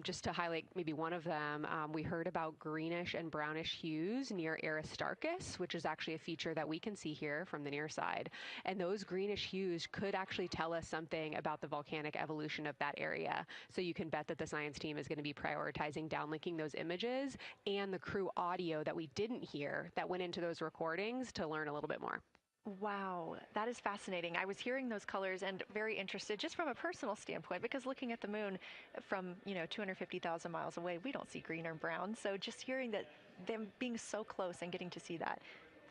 Just to highlight maybe one of them, we heard about greenish and brownish hues near Aristarchus, which is actually a feature that we can see here from the near side. And those greenish hues could actually tell us something about the volcanic evolution of that area. So you can bet that the science team is going to be prioritizing downlinking those images and the crew audio that we didn't hear that went into those recordings to learn a little bit more.
Wow, that is fascinating. I was hearing those colors and very interested just from a personal standpoint, because looking at the moon from, 250,000 miles away, we don't see green or brown. So just hearing that, them being so close and getting to see that,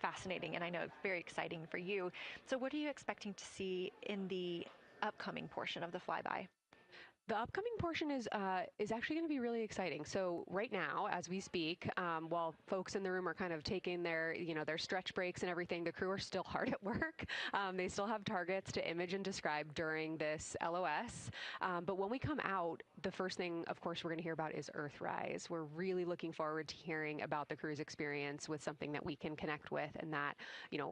fascinating, and I know very exciting for you. So what are you expecting to see in the upcoming portion of the flyby?
The upcoming portion is actually going to be really exciting. So right now, as we speak, while folks in the room are kind of taking their stretch breaks and everything, the crew are still hard at work. They still have targets to image and describe during this LOS. But when we come out, the first thing, of course, we're going to hear about is Earthrise. We're really looking forward to hearing about the crew's experience with something that we can connect with and that,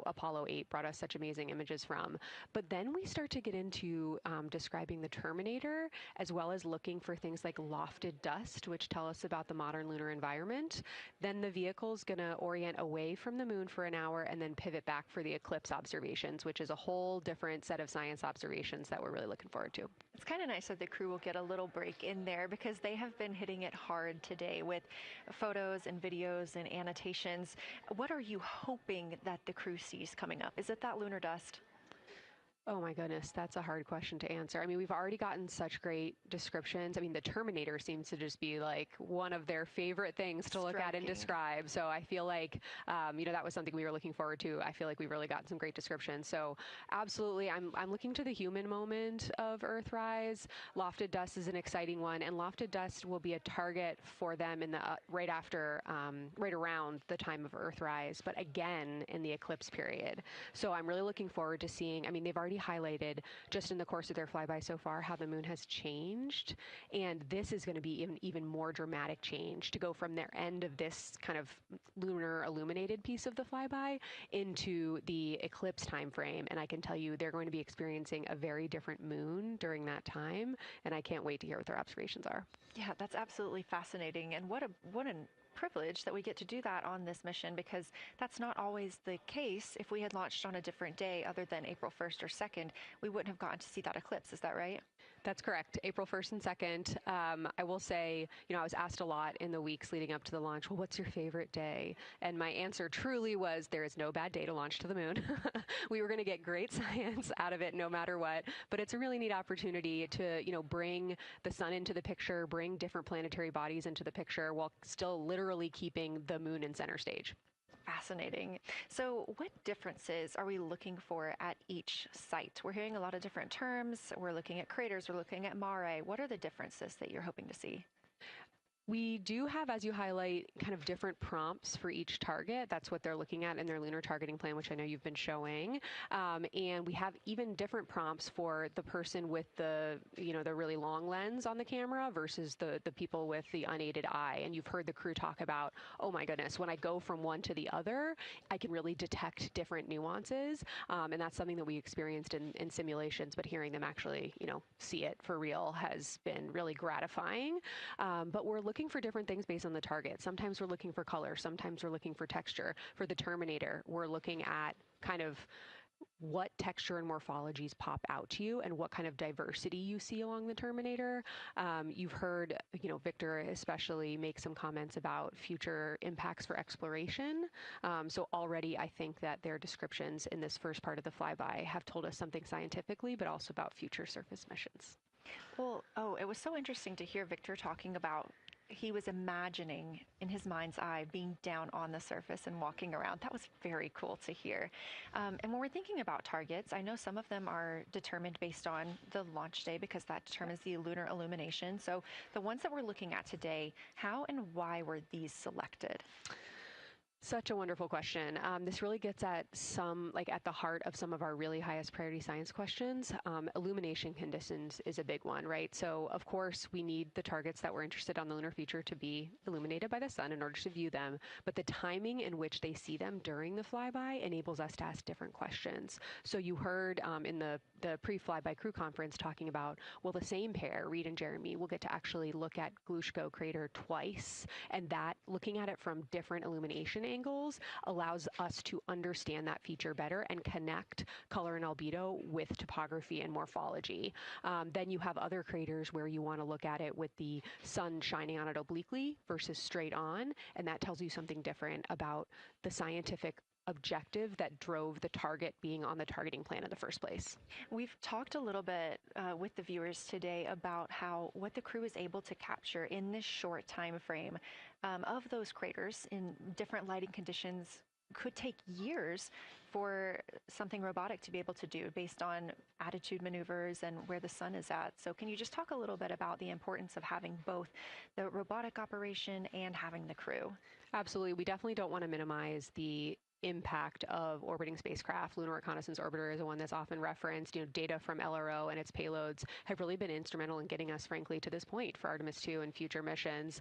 Apollo 8 brought us such amazing images from. But then we start to get into describing the Terminator, as well as looking for things like lofted dust, which tell us about the modern lunar environment. Then the vehicle's going to orient away from the moon for an hour and then pivot back for the eclipse observations, which is a whole different set of science observations that we're really looking forward to.
It's kind of nice that the crew will get a little break in there, because they have been hitting it hard today with photos and videos and annotations. What are you hoping that the crew sees coming up? Is it that lunar dust?
Oh my goodness, that's a hard question to answer. I mean, we've already gotten such great descriptions. I mean, the Terminator seems to just be like one of their favorite things to look at and describe. So I feel like, that was something we were looking forward to. I feel like we've really gotten some great descriptions. So absolutely, I'm looking to the human moment of Earthrise. Lofted dust is an exciting one, and lofted dust will be a target for them in the right around the time of Earthrise, but again in the eclipse period. So I'm really looking forward to seeing. I mean, they've already highlighted just in the course of their flyby so far how the moon has changed, and this is going to be an even more dramatic change to go from their end of this kind of lunar illuminated piece of the flyby into the eclipse time frame. And I can tell you they're going to be experiencing a very different moon during that time, and I can't wait to hear what their observations are.
Yeah, that's absolutely fascinating, and what a privilege that we get to do that on this mission, because that's not always the case. If we had launched on a different day other than April 1st or 2nd, we wouldn't have gotten to see that eclipse. Is that right?
That's correct. April 1st and 2nd. I will say, I was asked a lot in the weeks leading up to the launch, well, what's your favorite day? And my answer truly was, there is no bad day to launch to the moon. We were going to get great science out of it no matter what, but it's a really neat opportunity to, bring the sun into the picture, bring different planetary bodies into the picture while still literally keeping the moon in center stage.
Fascinating. So what differences are we looking for at each site? We're hearing a lot of different terms. We're looking at craters. We're looking at mare. What are the differences that you're hoping to see?
We do have, as you highlight, kind of different prompts for each target. That's what they're looking at in their lunar targeting plan, which I know you've been showing. And we have even different prompts for the person with the really long lens on the camera versus the people with the unaided eye. And you've heard the crew talk about, oh my goodness, when I go from one to the other, I can really detect different nuances. And that's something that we experienced in simulations, but hearing them actually, see it for real has been really gratifying. But we're looking for different things based on the target. Sometimes we're looking for color. Sometimes we're looking for texture. For the Terminator, we're looking at kind of what texture and morphologies pop out to you and what kind of diversity you see along the Terminator. You've heard, Victor especially make some comments about future impacts for exploration. So already I think that their descriptions in this first part of the flyby have told us something scientifically, but also about future surface missions.
Well, it was so interesting to hear Victor talking about he was imagining in his mind's eye being down on the surface and walking around. That was very cool to hear. And when we're thinking about targets, I know some of them are determined based on the launch day because that determines the lunar illumination. So the ones that we're looking at today, how and why were these selected?
Such a wonderful question. This really gets at at the heart of some of our really highest priority science questions. Illumination conditions is a big one, right? So of course we need the targets that we're interested on the lunar future to be illuminated by the sun in order to view them, but the timing in which they see them during the flyby enables us to ask different questions. So you heard in the pre-flyby crew conference talking about, well, the same pair, Reed and Jeremy, will get to actually look at Glushko crater twice, and that looking at it from different illumination angles allows us to understand that feature better and connect color and albedo with topography and morphology. Then you have other craters where you want to look at it with the sun shining on it obliquely versus straight on, and that tells you something different about the scientific objective that drove the target being on the targeting plan in the first place.
We've talked a little bit with the viewers today about what the crew is able to capture in this short time frame of those craters in different lighting conditions. Could take years for something robotic to be able to do based on attitude maneuvers and where the sun is at. So can you just talk a little bit about the importance of having both the robotic operation and having the crew?
Absolutely. We definitely don't want to minimize the impact of orbiting spacecraft. Lunar Reconnaissance Orbiter is the one that's often referenced. Data from LRO and its payloads have really been instrumental in getting us, frankly, to this point for Artemis II and future missions.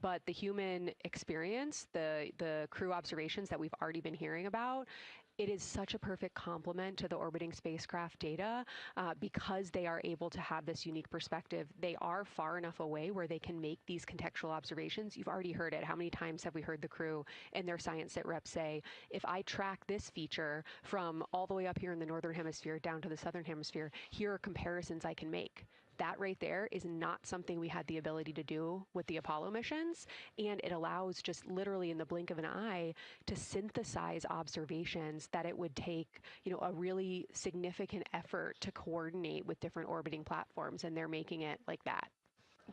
But the human experience, the crew observations that we've already been hearing about, it is such a perfect complement to the orbiting spacecraft data because they are able to have this unique perspective. They are far enough away where they can make these contextual observations. You've already heard it. How many times have we heard the crew and their science sit reps say, if I track this feature from all the way up here in the northern hemisphere down to the southern hemisphere, here are comparisons I can make. That right there is not something we had the ability to do with the Apollo missions, and it allows just literally in the blink of an eye to synthesize observations that it would take, a really significant effort to coordinate with different orbiting platforms, and they're making it like that.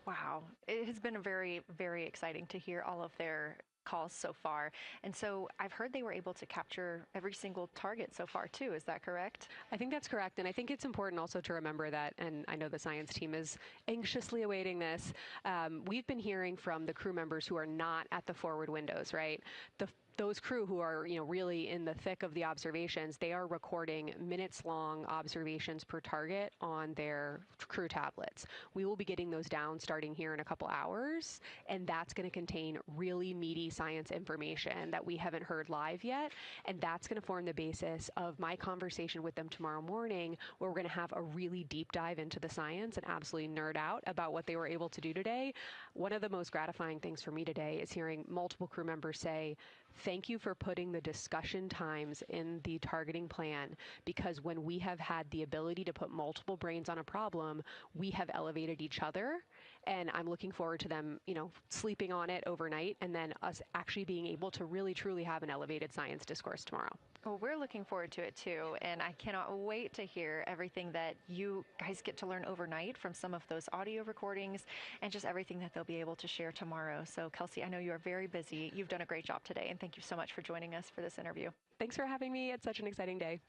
Wow. It has been very, very exciting to hear all of their calls so far. And so I've heard they were able to capture every single target so far too. Is that correct?
I think that's correct. And I think it's important also to remember that, and I know the science team is anxiously awaiting this, we've been hearing from the crew members who are not at the forward windows, right? Those crew who are, really in the thick of the observations, they are recording minutes-long observations per target on their crew tablets. We will be getting those down starting here in a couple hours, and that's going to contain really meaty science information that we haven't heard live yet, and that's going to form the basis of my conversation with them tomorrow morning, where we're going to have a really deep dive into the science and absolutely nerd out about what they were able to do today. One of the most gratifying things for me today is hearing multiple crew members say, thank you for putting the discussion times in the targeting plan, because when we have had the ability to put multiple brains on a problem, we have elevated each other. And I'm looking forward to them, sleeping on it overnight and then us actually being able to really, truly have an elevated science discourse tomorrow.
Well, we're looking forward to it too, and I cannot wait to hear everything that you guys get to learn overnight from some of those audio recordings and just everything that they'll be able to share tomorrow. So, Kelsey, I know you are very busy. You've done a great job today, and thank you so much for joining us for this interview.
Thanks for having me. It's such an exciting day.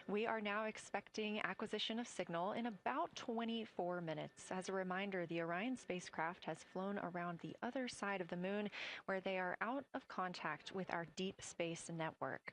We are now expecting acquisition of signal in about 24 minutes. As a reminder, the Orion spacecraft has flown around the other side of the moon, where they are out of contact with our deep space network.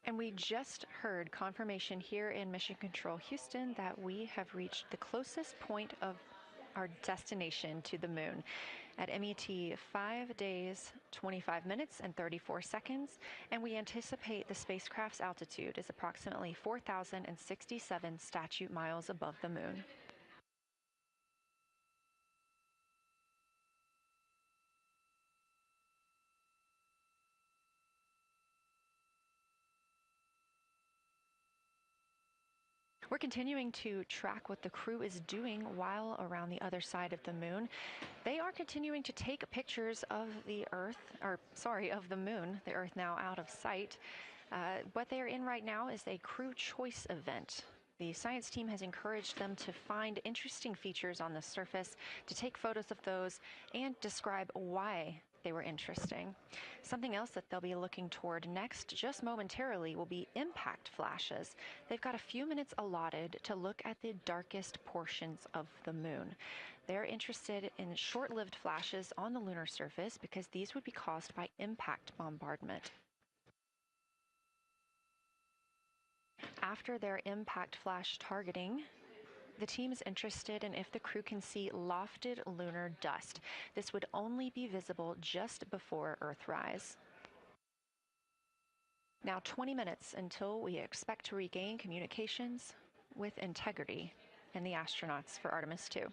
And we just heard confirmation here in Mission Control Houston that we have reached the closest point of our destination to the moon at MET 5 days, 25 minutes, and 34 seconds, and we anticipate the spacecraft's altitude is approximately 4,067 statute miles above the moon. We're continuing to track what the crew is doing while around the other side of the moon. They are continuing to take pictures of the of the moon, the Earth now out of sight. What they are in right now is a crew choice event. The science team has encouraged them to find interesting features on the surface, to take photos of those, and describe why they were interesting. Something else that they'll be looking toward next, just momentarily, will be impact flashes. They've got a few minutes allotted to look at the darkest portions of the moon. They're interested in short-lived flashes on the lunar surface because these would be caused by impact bombardment. After their impact flash targeting, the team is interested in if the crew can see lofted lunar dust. This would only be visible just before Earthrise. Now 20 minutes until we expect to regain communications with integrity and the astronauts for Artemis II.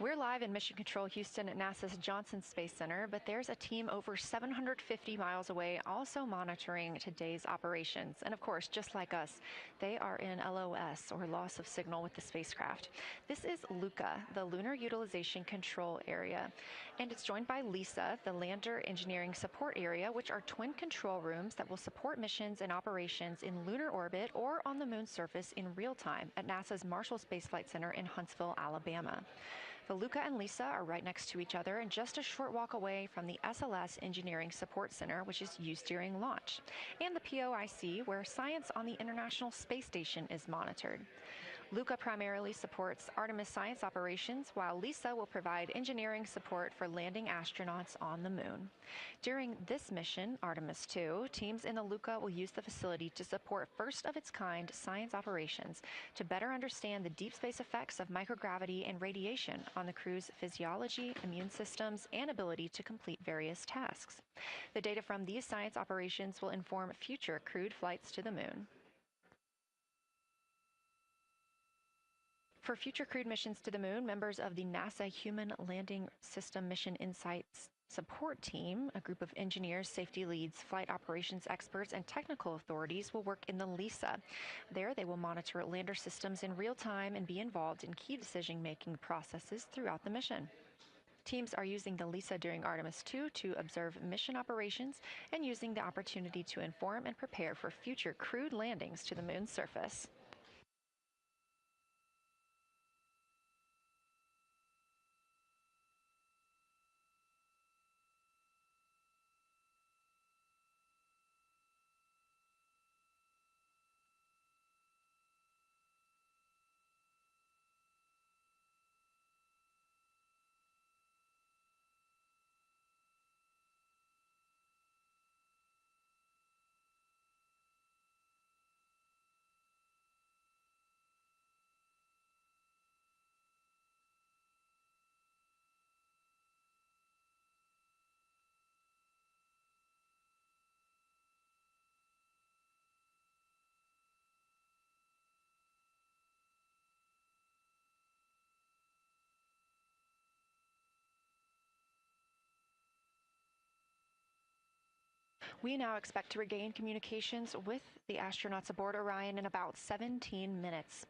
We're live in Mission Control Houston at NASA's Johnson Space Center, but there's a team over 750 miles away also monitoring today's operations. And of course, just like us, they are in LOS, or loss of signal, with the spacecraft. This is LUCA, the Lunar Utilization Control Area, and it's joined by LISA, the Lander Engineering Support Area, which are twin control rooms that will support missions and operations in lunar orbit or on the moon's surface in real time at NASA's Marshall Space Flight Center in Huntsville, Alabama. The Luca and Lisa are right next to each other and just a short walk away from the SLS Engineering Support Center, which is used during launch, and the POIC, where science on the International Space Station is monitored. Luca primarily supports Artemis science operations, while Lisa will provide engineering support for landing astronauts on the moon. During this mission, Artemis II, teams in the Luca will use the facility to support first-of-its-kind science operations to better understand the deep space effects of microgravity and radiation on the crew's physiology, immune systems, and ability to complete various tasks. The data from these science operations will inform future crewed flights to the moon. For future crewed missions to the moon, members of the NASA Human Landing System Mission Insights Support Team, a group of engineers, safety leads, flight operations experts, and technical authorities, will work in the LISA. There, they will monitor lander systems in real time and be involved in key decision-making processes throughout the mission. Teams are using the LISA during Artemis II to observe mission operations and using the opportunity to inform and prepare for future crewed landings to the moon's surface. We now expect to regain communications with the astronauts aboard Orion in about 17 minutes.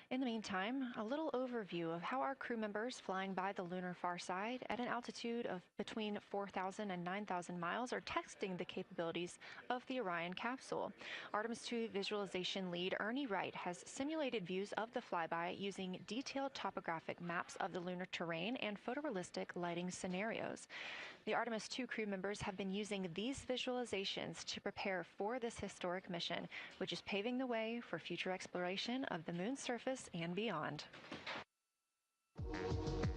In the meantime, a little overview of how our crew members flying by the lunar far side at an altitude of between 4,000 and 9,000 miles are testing the capabilities of the Orion capsule. Artemis II visualization lead Ernie Wright has simulated views of the flyby using detailed topographic maps of the lunar terrain and photorealistic lighting scenarios. The Artemis II crew members have been using these visualizations to prepare for this historic mission, which is paving the way for future exploration of the moon's surface and beyond.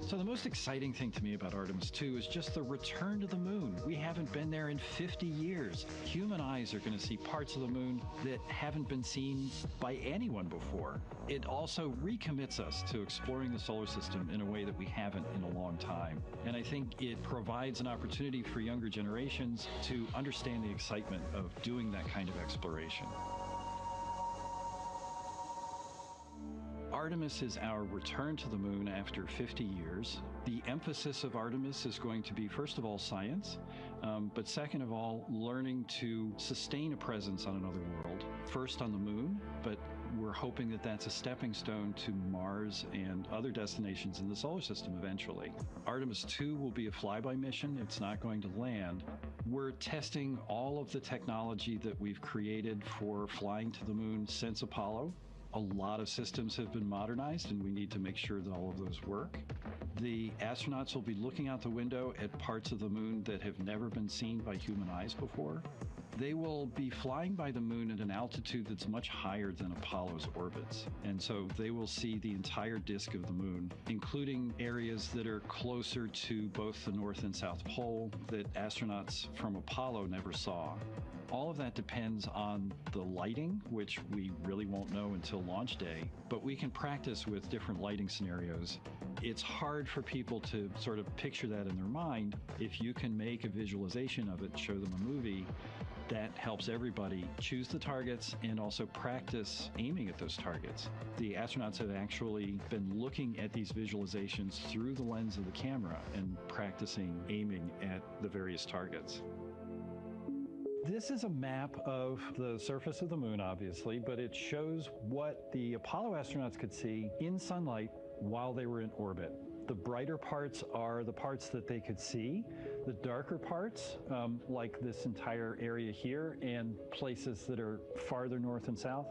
So the most exciting thing to me about Artemis II is just the return to the moon. We haven't been there in 50 years. Human eyes are going to see parts of the moon that haven't been seen by anyone before. It also recommits us to exploring the solar system in a way that we haven't in a long time. And I think it provides an opportunity for younger generations to understand the excitement of doing that kind of exploration. Artemis is our return to the moon after 50 years. The emphasis of Artemis is going to be, first of all, science, but second of all, learning to sustain a presence on another world. First on the moon, but we're hoping that that's a stepping stone to Mars and other destinations in the solar system eventually. Artemis II will be a flyby mission. It's not going to land. We're testing all of the technology that we've created for flying to the moon since Apollo. A lot of systems have been modernized, and we need to make sure that all of those work. The astronauts will be looking out the window at parts of the moon that have never been seen by human eyes before. They will be flying by the moon at an altitude that's much higher than Apollo's orbits. And so they will see the entire disk of the moon, including areas that are closer to both the North and South Pole that astronauts from Apollo never saw. All of that depends on the lighting, which we really won't know until launch day, but we can practice with different lighting scenarios. It's hard for people to sort of picture that in their mind. If you can make a visualization of it, show them a movie, that helps everybody choose the targets and also practice aiming at those targets. The astronauts have actually been looking at these visualizations through the lens of the camera and practicing aiming at the various targets. This is a map of the surface of the moon, obviously, but it shows what the Apollo astronauts could see in sunlight while they were in orbit. The brighter parts are the parts that they could see. The darker parts, like this entire area here and places that are farther north and south,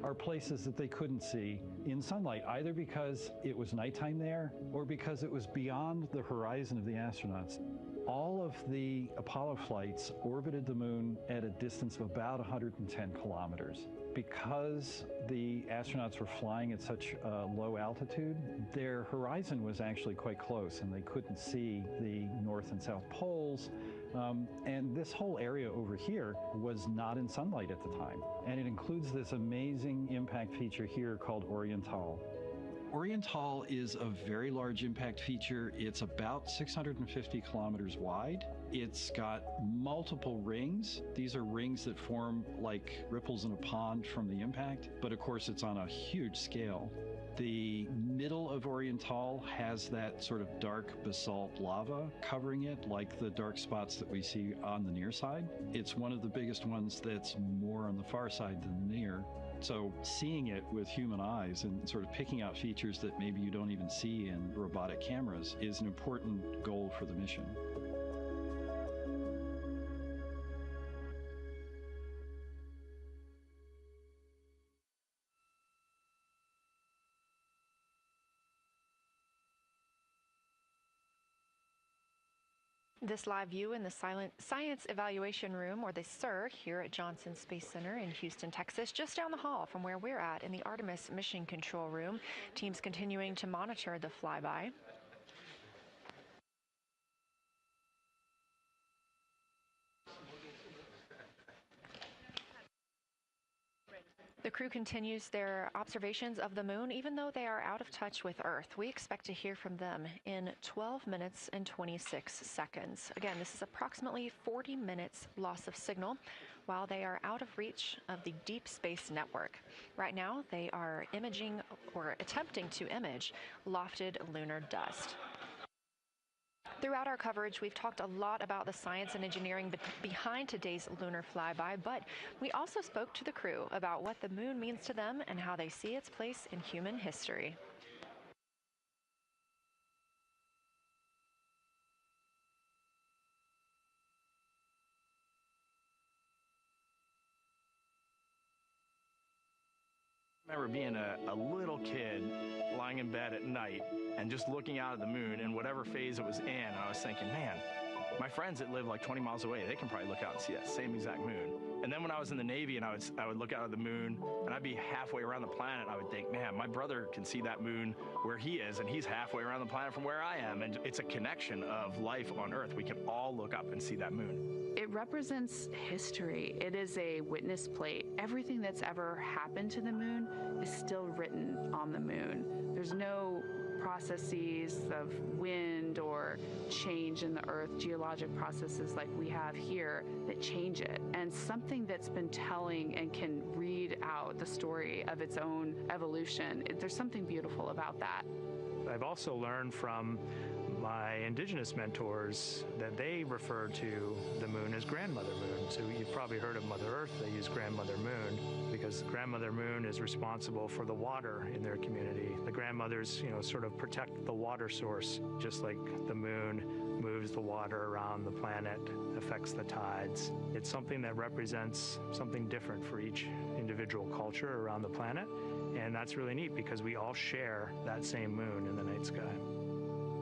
are places that they couldn't see in sunlight, either because it was nighttime there or because it was beyond the horizon of the astronauts. All of the Apollo flights orbited the moon at a distance of about 110 kilometers. Because the astronauts were flying at such a low altitude, their horizon was actually quite close, and they couldn't see the North and South poles. And this whole area over here was not in sunlight at the time. And it includes this amazing impact feature here called Oriental. Oriental is a very large impact feature. It's about 650 kilometers wide. It's got multiple rings. These are rings that form like ripples in a pond from the impact, but of course it's on a huge scale. The middle of Oriental has that sort of dark basalt lava covering it, like the dark spots that we see on the near side. It's one of the biggest ones that's more on the far side than the near. So seeing it with human eyes and sort of picking out features that maybe you don't even see in robotic cameras is an important goal for the mission.
This live view in the Science Evaluation Room, or the SIR, here at Johnson Space Center in Houston, Texas, just down the hall from where we're at in the Artemis Mission Control Room. Teams continuing to monitor the flyby. The crew continues their observations of the moon, even though they are out of touch with Earth. We expect to hear from them in 12 minutes and 26 seconds. Again, this is approximately 40 minutes loss of signal while they are out of reach of the Deep Space Network. Right now, they are imaging or attempting to image lofted lunar dust. Throughout our coverage, we've talked a lot about the science and engineering behind today's lunar flyby, but we also spoke to the crew about what the moon means to them and how they see its place in human history.
I remember being a little kid lying in bed at night and just looking out at the moon in whatever phase it was in, and I was thinking, man, my friends that live like 20 miles away, they can probably look out and see that same exact moon. And then when I was in the Navy and I would look out at the moon and I'd be halfway around the planet, I would think, man, my brother can see that moon where he is, and he's halfway around the planet from where I am. And it's a connection of life on Earth. We can all look up and see that moon.
It represents history. It is a witness plate. Everything that's ever happened to the moon is still written on the moon. There's no processes of wind or change in the Earth, geologic processes like we have here that change it. And something that's been telling and can read out the story of its own evolution, there's something beautiful about that.
I've also learned from my indigenous mentors that they refer to the moon as grandmother moon. So you've probably heard of Mother Earth. They use grandmother moon because grandmother moon is responsible for the water in their community. The grandmothers, sort of protect the water source, just like the moon moves the water around the planet, affects the tides. It's something that represents something different for each individual culture around the planet. And that's really neat because we all share that same moon in the night sky.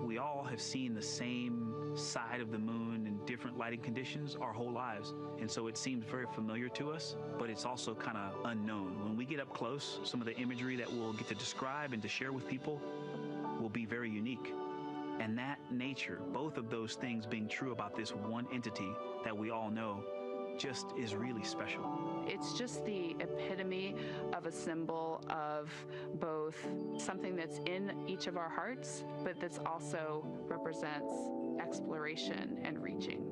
We all have seen the same side of the moon in different lighting conditions our whole lives. And so it seems very familiar to us, but it's also kind of unknown. When we get up close, some of the imagery that we'll get to describe and to share with people will be very unique. And that nature, both of those things being true about this one entity that we all know, just is really special.
It's just the epitome of a symbol of both something that's in each of our hearts, but that's also represents exploration and reaching.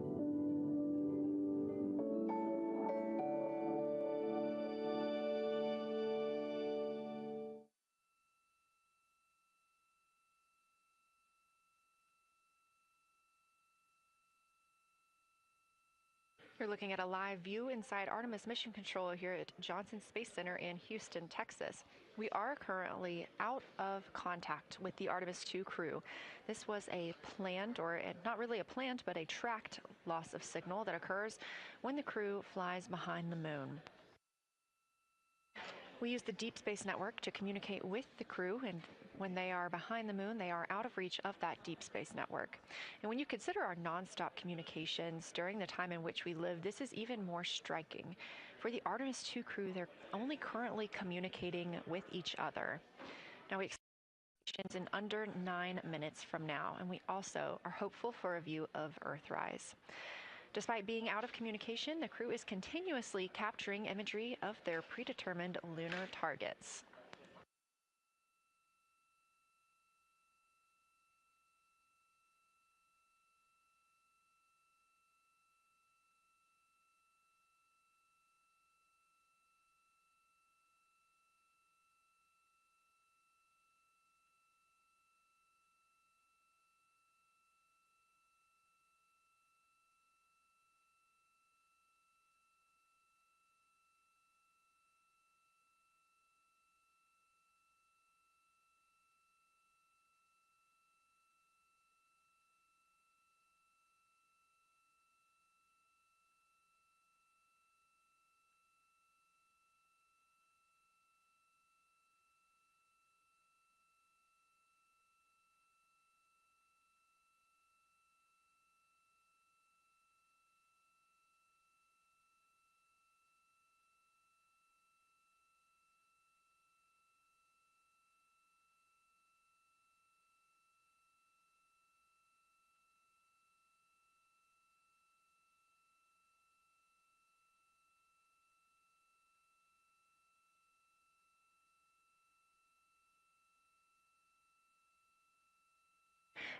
You're looking at a live view inside Artemis Mission Control here at Johnson Space Center in Houston, Texas. We are currently out of contact with the Artemis II crew. This was a planned, or not really a planned, but a tracked loss of signal that occurs when the crew flies behind the moon. We use the Deep Space Network to communicate with the crew, and when they are behind the moon, they are out of reach of that Deep Space Network. And when you consider our nonstop communications during the time in which we live, this is even more striking. For the Artemis II crew, they're only currently communicating with each other. Now, we expect missions in under 9 minutes from now, and we also are hopeful for a view of Earthrise. Despite being out of communication, the crew is continuously capturing imagery of their predetermined lunar targets.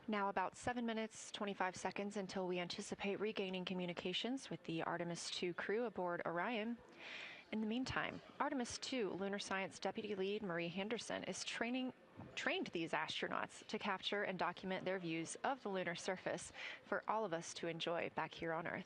Now about 7 minutes, 25 seconds until we anticipate regaining communications with the Artemis II crew aboard Orion. In the meantime, Artemis II lunar science deputy lead Marie Henderson is trained these astronauts to capture and document their views of the lunar surface for all of us to enjoy back here on Earth.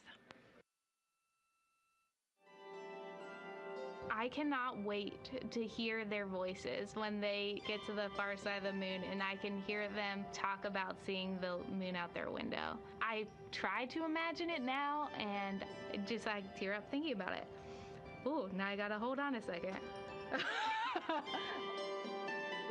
I cannot wait to hear their voices when they get to the far side of the moon and I can hear them talk about seeing the moon out their window. I try to imagine it now and just I tear up thinking about it. Ooh, now I gotta hold on a second.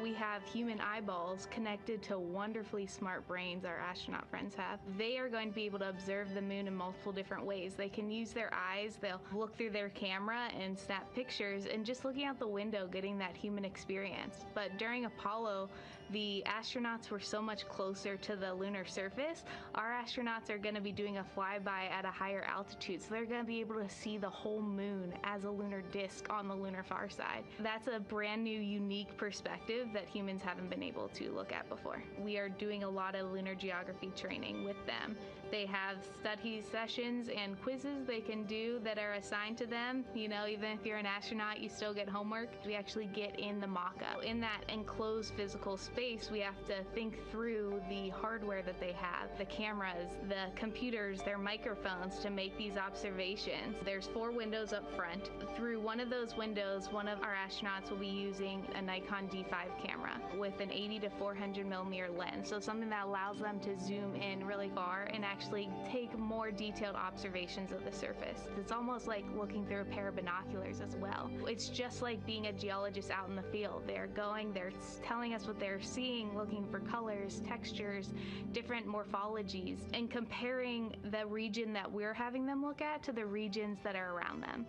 We have human eyeballs connected to wonderfully smart brains our astronaut friends have. They are going to be able to observe the moon in multiple different ways. They can use their eyes, they'll look through their camera and snap pictures, and just looking out the window getting that human experience. But during Apollo, the astronauts were so much closer to the lunar surface. Our astronauts are going to be doing a flyby at a higher altitude, so they're going to be able to see the whole moon as a lunar disk on the lunar far side. That's a brand new, unique perspective that humans haven't been able to look at before. We are doing a lot of lunar geography training with them. They have study sessions and quizzes they can do that are assigned to them. You know, even if you're an astronaut, you still get homework. We actually get in the mock-up. In that enclosed physical space, we have to think through the hardware that they have, the cameras, the computers, their microphones to make these observations. There's 4 windows up front. Through one of those windows, one of our astronauts will be using a Nikon D5 camera with an 80 to 400 millimeter lens. So something that allows them to zoom in really far and actually take more detailed observations of the surface. It's almost like looking through a pair of binoculars as well. It's just like being a geologist out in the field. They're telling us what they're seeing, looking for colors, textures, different morphologies, and comparing the region that we're having them look at to the regions that are around them.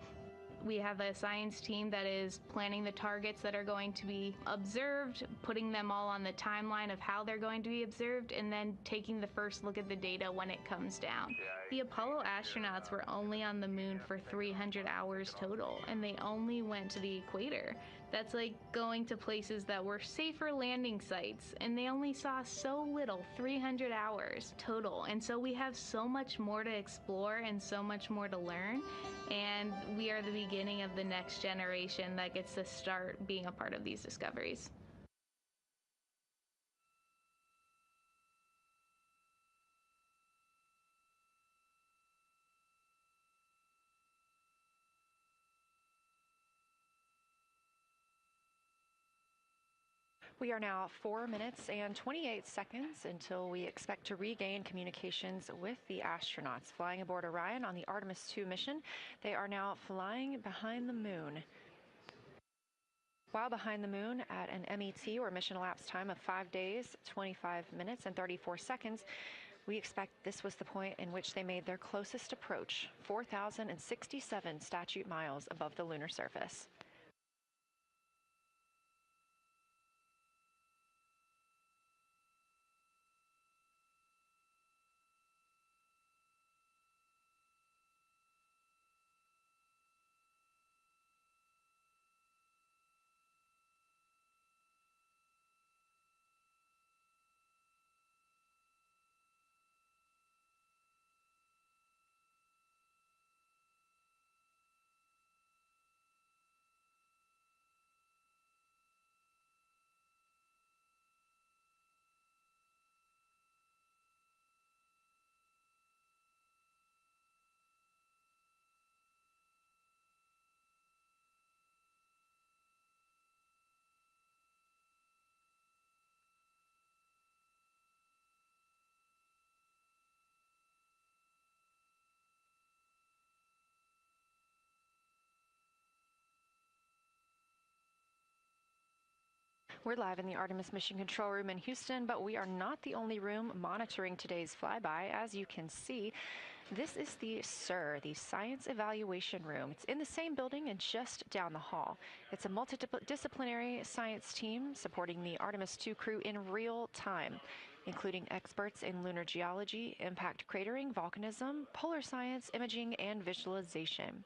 We have a science team that is planning the targets that are going to be observed, putting them all on the timeline of how they're going to be observed, and then taking the first look at the data when it comes down. The Apollo astronauts were only on the moon for 300 hours total, and they only went to the equator. That's like going to places that were safer landing sites, and they only saw so little, 300 hours total. And so we have so much more to explore and so much more to learn, and we are the beginning of the next generation that gets to start being a part of these discoveries.
We are now 4 minutes and 28 seconds until we expect to regain communications with the astronauts flying aboard Orion on the Artemis II mission. They are now flying behind the moon. While behind the moon at an MET, or mission elapsed time, of 5 days, 25 minutes, and 34 seconds, we expect this was the point in which they made their closest approach, 4,067 statute miles above the lunar surface. We're live in the Artemis Mission Control Room in Houston, but we are not the only room monitoring today's flyby. As you can see, this is the SIR, the Science Evaluation Room. It's in the same building and just down the hall. It's a multidisciplinary science team supporting the Artemis II crew in real time, including experts in lunar geology, impact cratering, volcanism, polar science, imaging, and visualization.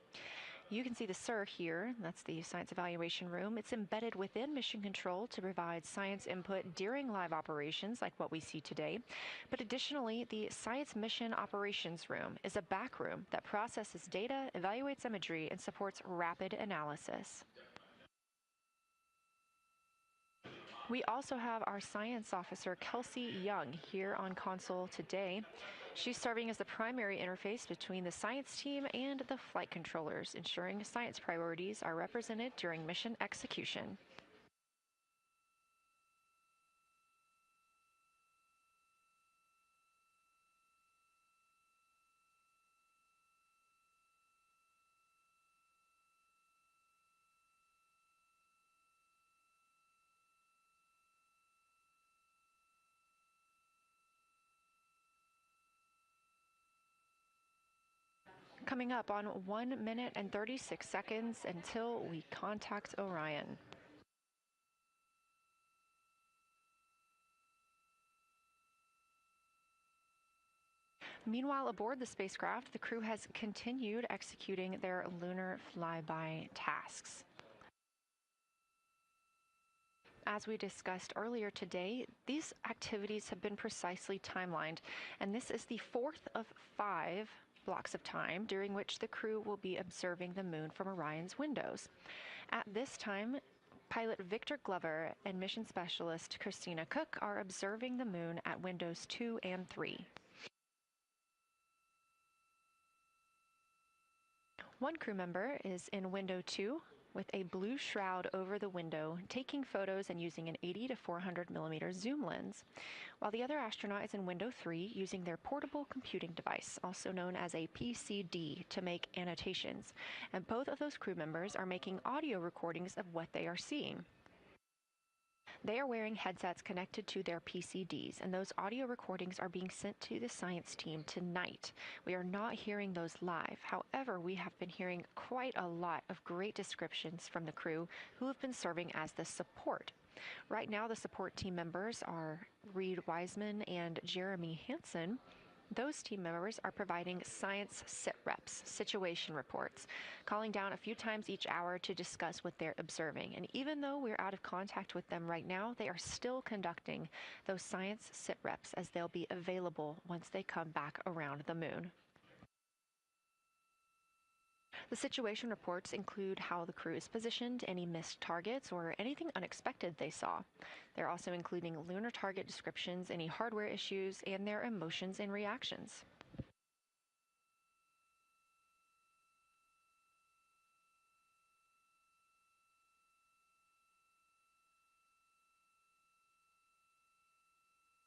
You can see the SIR here. That's the Science Evaluation Room. It's embedded within Mission Control to provide science input during live operations like what we see today. But additionally, the Science Mission Operations Room is a back room that processes data, evaluates imagery, and supports rapid analysis. We also have our science officer, Kelsey Young, here on console today. She's serving as the primary interface between the science team and the flight controllers, ensuring science priorities are represented during mission execution. Coming up on 1 minute and 36 seconds until we contact Orion. Meanwhile, aboard the spacecraft, the crew has continued executing their lunar flyby tasks. As we discussed earlier today, these activities have been precisely timelined, and this is the fourth of 5 blocks of time during which the crew will be observing the moon from Orion's windows. At this time, pilot Victor Glover and mission specialist Christina Cook are observing the moon at windows 2 and 3. One crew member is in window 2 with a blue shroud over the window, taking photos and using an 80 to 400 millimeter zoom lens, while the other astronaut is in window 3 using their portable computing device, also known as a PCD, to make annotations. And both of those crew members are making audio recordings of what they are seeing. They are wearing headsets connected to their PCDs, and those audio recordings are being sent to the science team tonight. We are not hearing those live. However, we have been hearing quite a lot of great descriptions from the crew who have been serving as the support. Right now, the support team members are Reed Wiseman and Jeremy Hansen. Those team members are providing science sit reps, situation reports, calling down a few times each hour to discuss what they're observing. And even though we're out of contact with them right now, they are still conducting those science sit reps as they'll be available once they come back around the moon. The situation reports include how the crew is positioned, any missed targets, or anything unexpected they saw. They're also including lunar target descriptions, any hardware issues, and their emotions and reactions.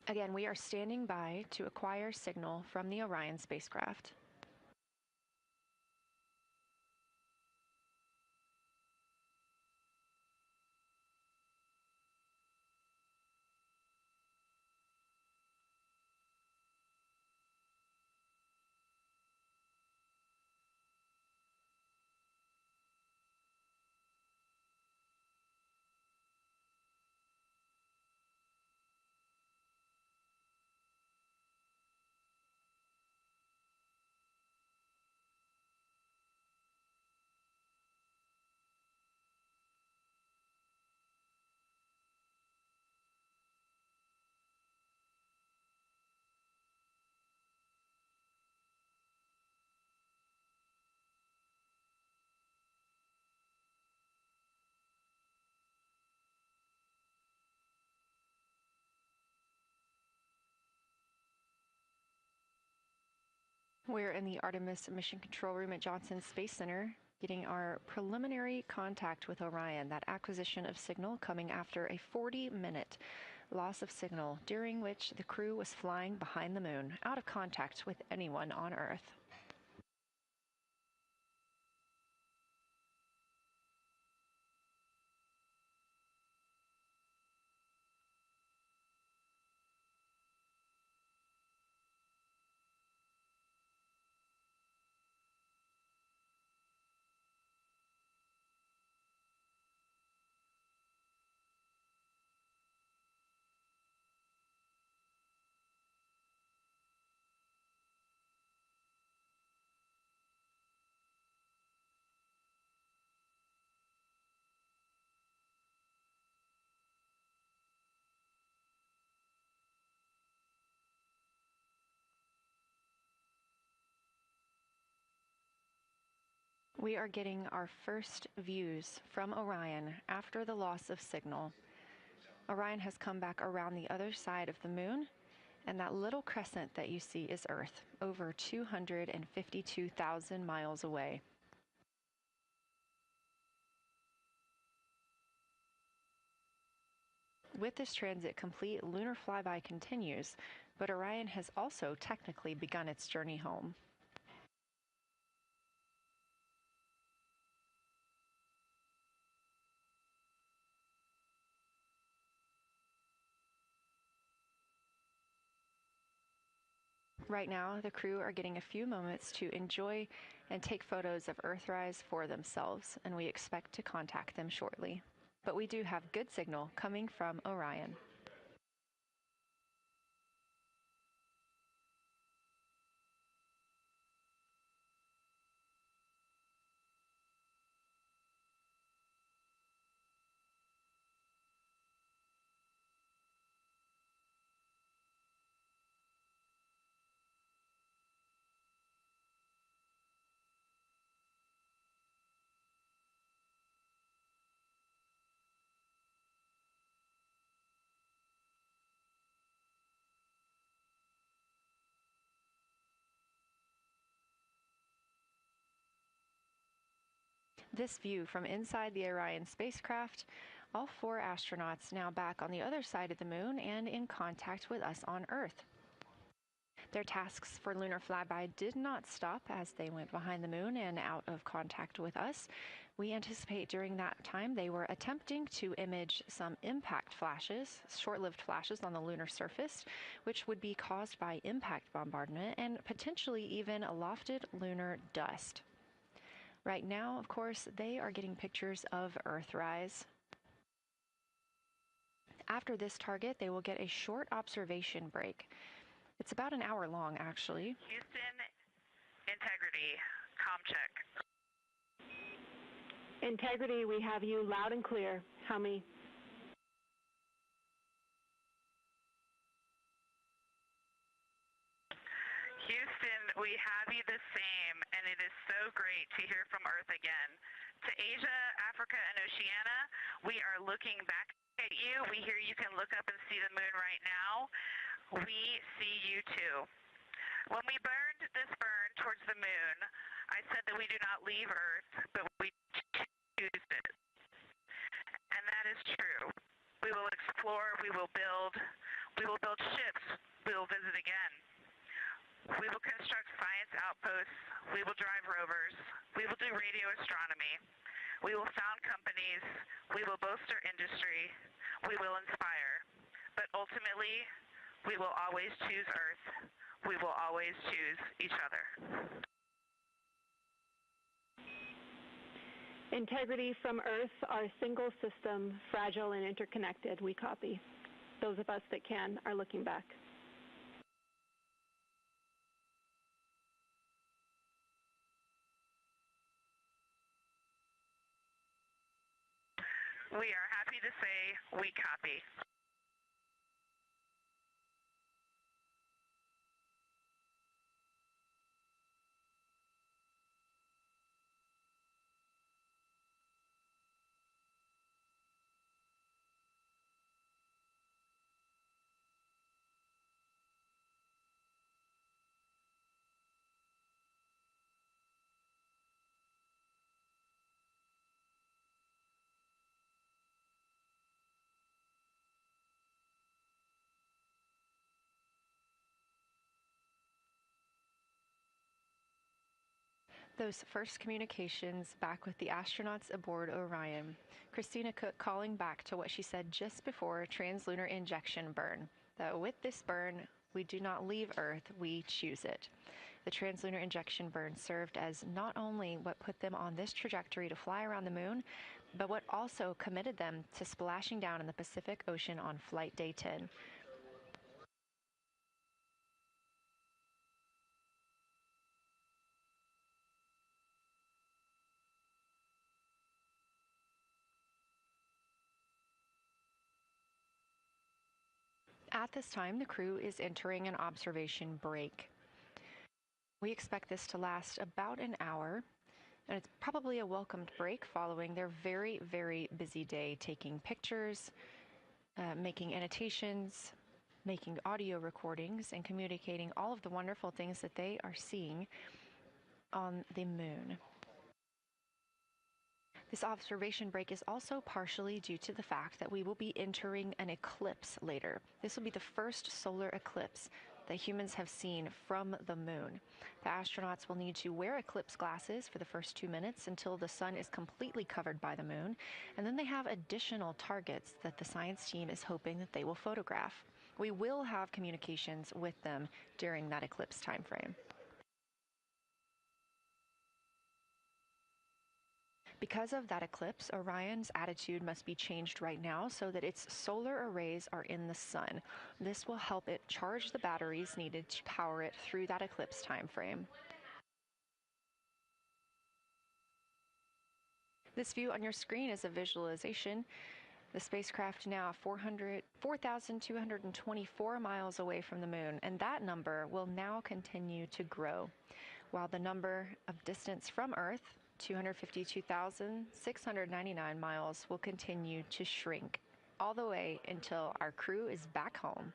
Again, we are standing by to acquire signal from the Orion spacecraft. We're in the Artemis Mission Control Room at Johnson Space Center, getting our preliminary contact with Orion, that acquisition of signal coming after a 40-minute loss of signal, during which the crew was flying behind the moon, out of contact with anyone on Earth. We are getting our first views from Orion after the loss of signal. Orion has come back around the other side of the moon, and that little crescent that you see is Earth, over 252,000 miles away. With this transit complete, lunar flyby continues, but Orion has also technically begun its journey home. Right now, the crew are getting a few moments to enjoy and take photos of Earthrise for themselves, and we expect to contact them shortly. But we do have good signal coming from Orion. This view from inside the Orion spacecraft, all 4 astronauts now back on the other side of the moon and in contact with us on Earth. Their tasks for lunar flyby did not stop as they went behind the moon and out of contact with us. We anticipate during that time they were attempting to image some impact flashes, short-lived flashes on the lunar surface, which would be caused by impact bombardment and potentially even lofted lunar dust. Right now, of course, they are getting pictures of Earthrise. After this target, they will get a short observation break. It's about an hour long, actually.
Houston, integrity, comm check.
Integrity, we have you loud and clear. How many?
Houston, we have you the same, and it is so great to hear from Earth again. To Asia, Africa, and Oceania, we are looking back at you. We hear you can look up and see the moon right now. We see you too. When we burned this burn towards the moon, I said that we do not leave Earth, but we choose it. And that is true. We will explore, we will build ships, we will visit again. We will construct science outposts, we will drive rovers, we will do radio astronomy, we will found companies, we will bolster industry, we will inspire. But ultimately, we will always choose Earth. We will always choose each other.
Integrity from Earth, our single system, fragile and interconnected. We copy. Those of us that can are looking back.
We are happy to say we copy.
Those first communications back with the astronauts aboard Orion. Christina Cook calling back to what she said just before translunar injection burn, that with this burn, we do not leave Earth, we choose it. The translunar injection burn served as not only what put them on this trajectory to fly around the moon, but what also committed them to splashing down in the Pacific Ocean on Flight Day 10. At this time, the crew is entering an observation break. We expect this to last about an hour, And it's probably a welcomed break following their very, very busy day taking pictures, making annotations, making audio recordings, and communicating all of the wonderful things that they are seeing on the moon. This observation break is also partially due to the fact that we will be entering an eclipse later. This will be the first solar eclipse that humans have seen from the moon. The astronauts will need to wear eclipse glasses for the first 2 minutes until the sun is completely covered by the moon, and then they have additional targets that the science team is hoping that they will photograph. We will have communications with them during that eclipse time frame. Because of that eclipse, Orion's attitude must be changed right now so that its solar arrays are in the sun. This will help it charge the batteries needed to power it through that eclipse time frame. This view on your screen is a visualization. The spacecraft now 4,224 miles away from the moon, and that number will now continue to grow, while the number of distance from Earth, 252,699 miles, will continue to shrink all the way until our crew is back home.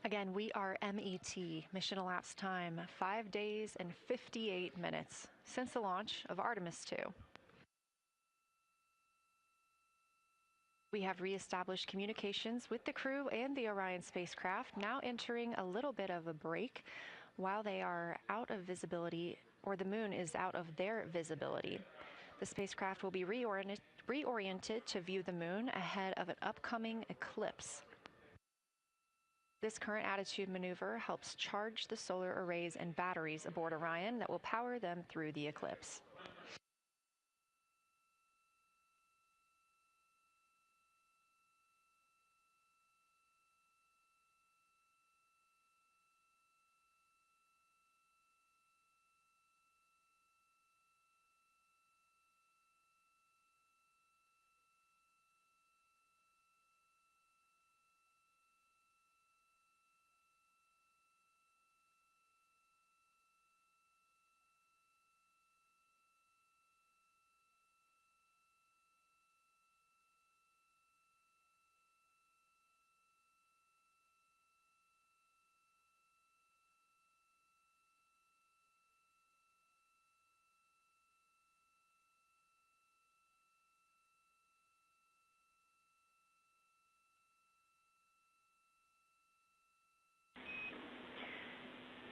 Again, we are MET, mission elapsed time, 5 days and 58 minutes since the launch of Artemis II. We have reestablished communications with the crew and the Orion spacecraft, now entering a little bit of a break while they are out of visibility, or the moon is out of their visibility. The spacecraft will be reoriented to view the moon ahead of an upcoming eclipse. This current attitude maneuver helps charge the solar arrays and batteries aboard Orion that will power them through the eclipse.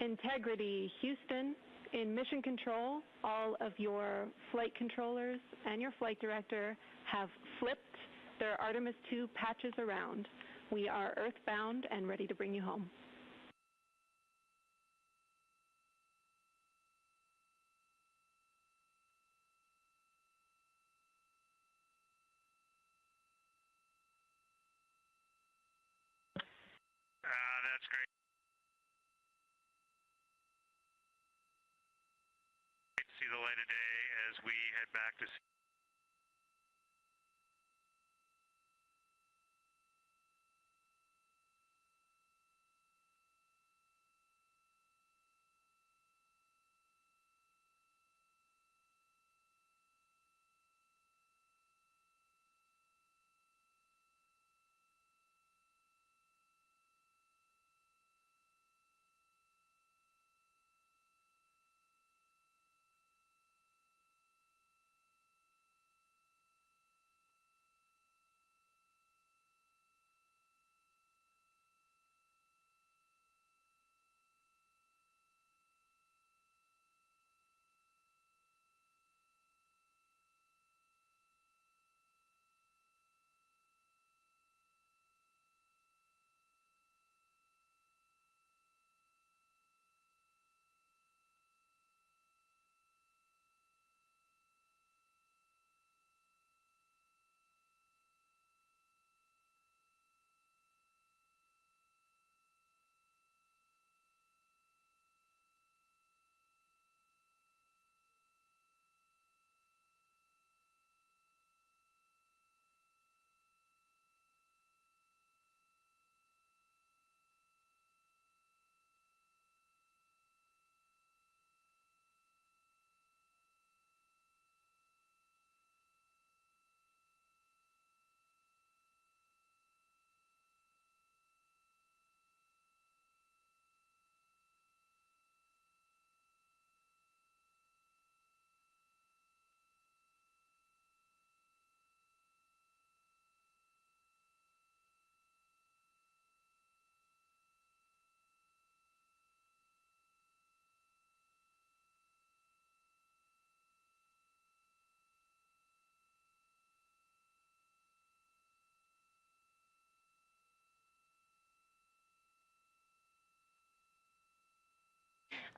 Integrity, Houston. In mission control, all of your flight controllers and your flight director have flipped their Artemis II patches around. We are earthbound and ready to bring you home.
That's great. See the light of day as we head back to see.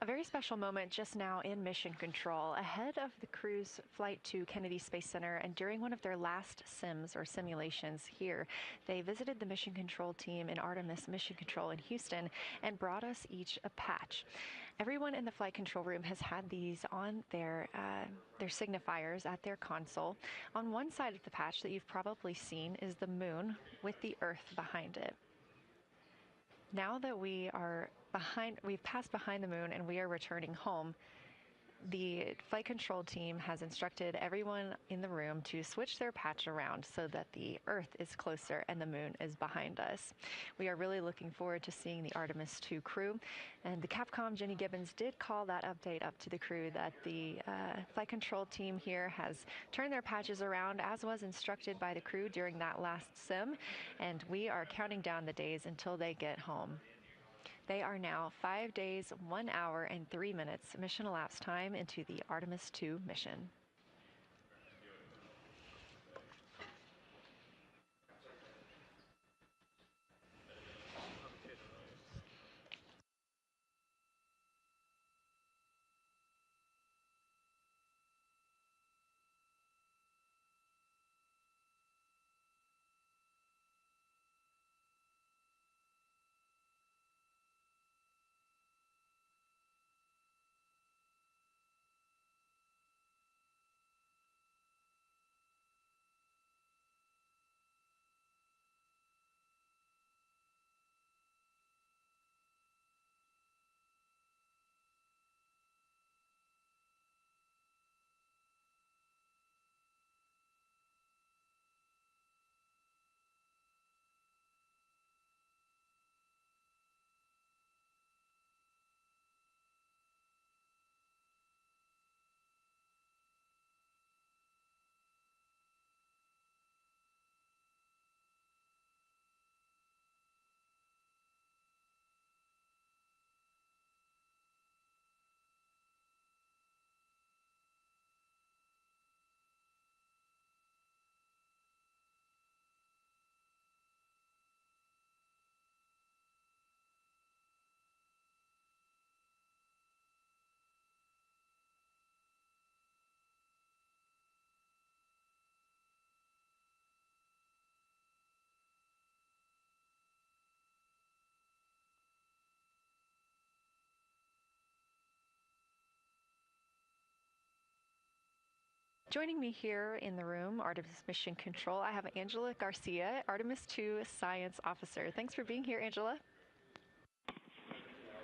A very special moment just now in mission control. Ahead of the crew's flight to Kennedy Space Center and during one of their last sims or simulations here, they visited the mission control team in Artemis Mission Control in Houston and brought us each a patch. Everyone in the flight control room has had these on their signifiers at their console. On one side of the patch that you've probably seen is the moon with the Earth behind it. Now that we've passed behind the moon and we are returning home, the flight control team has instructed everyone in the room to switch their patch around so that the Earth is closer and the moon is behind us. We are really looking forward to seeing the Artemis II crew, and the Capcom, Jenny Gibbons, did call that update up to the crew that the flight control team here has turned their patches around as was instructed by the crew during that last sim, and we are counting down the days until they get home. They are now 5 days, 1 hour, and 3 minutes mission elapsed time into the Artemis II mission. Joining me here in the room, Artemis Mission Control, I have Angela Garcia, Artemis II Science Officer. Thanks for being here, Angela.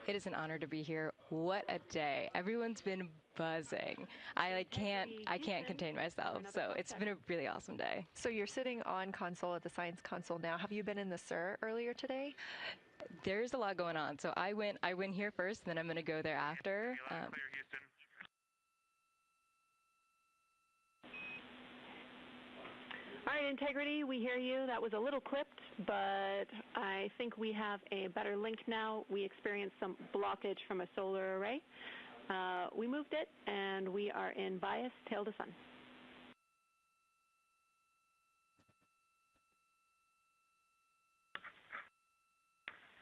It is an honor to be here. What a day. Everyone's been buzzing. I can't contain myself. So it's been a really awesome day.
So you're sitting on console at the science console now. Have you been in the SIR earlier today?
There's a lot going on. So I went here first, and then I'm going to go there after.
Clear, Houston.
All right, Integrity, we hear you. That was a little clipped, but I think we have a better link now. We experienced some blockage from a solar array. We moved it, and we are in bias tail to sun.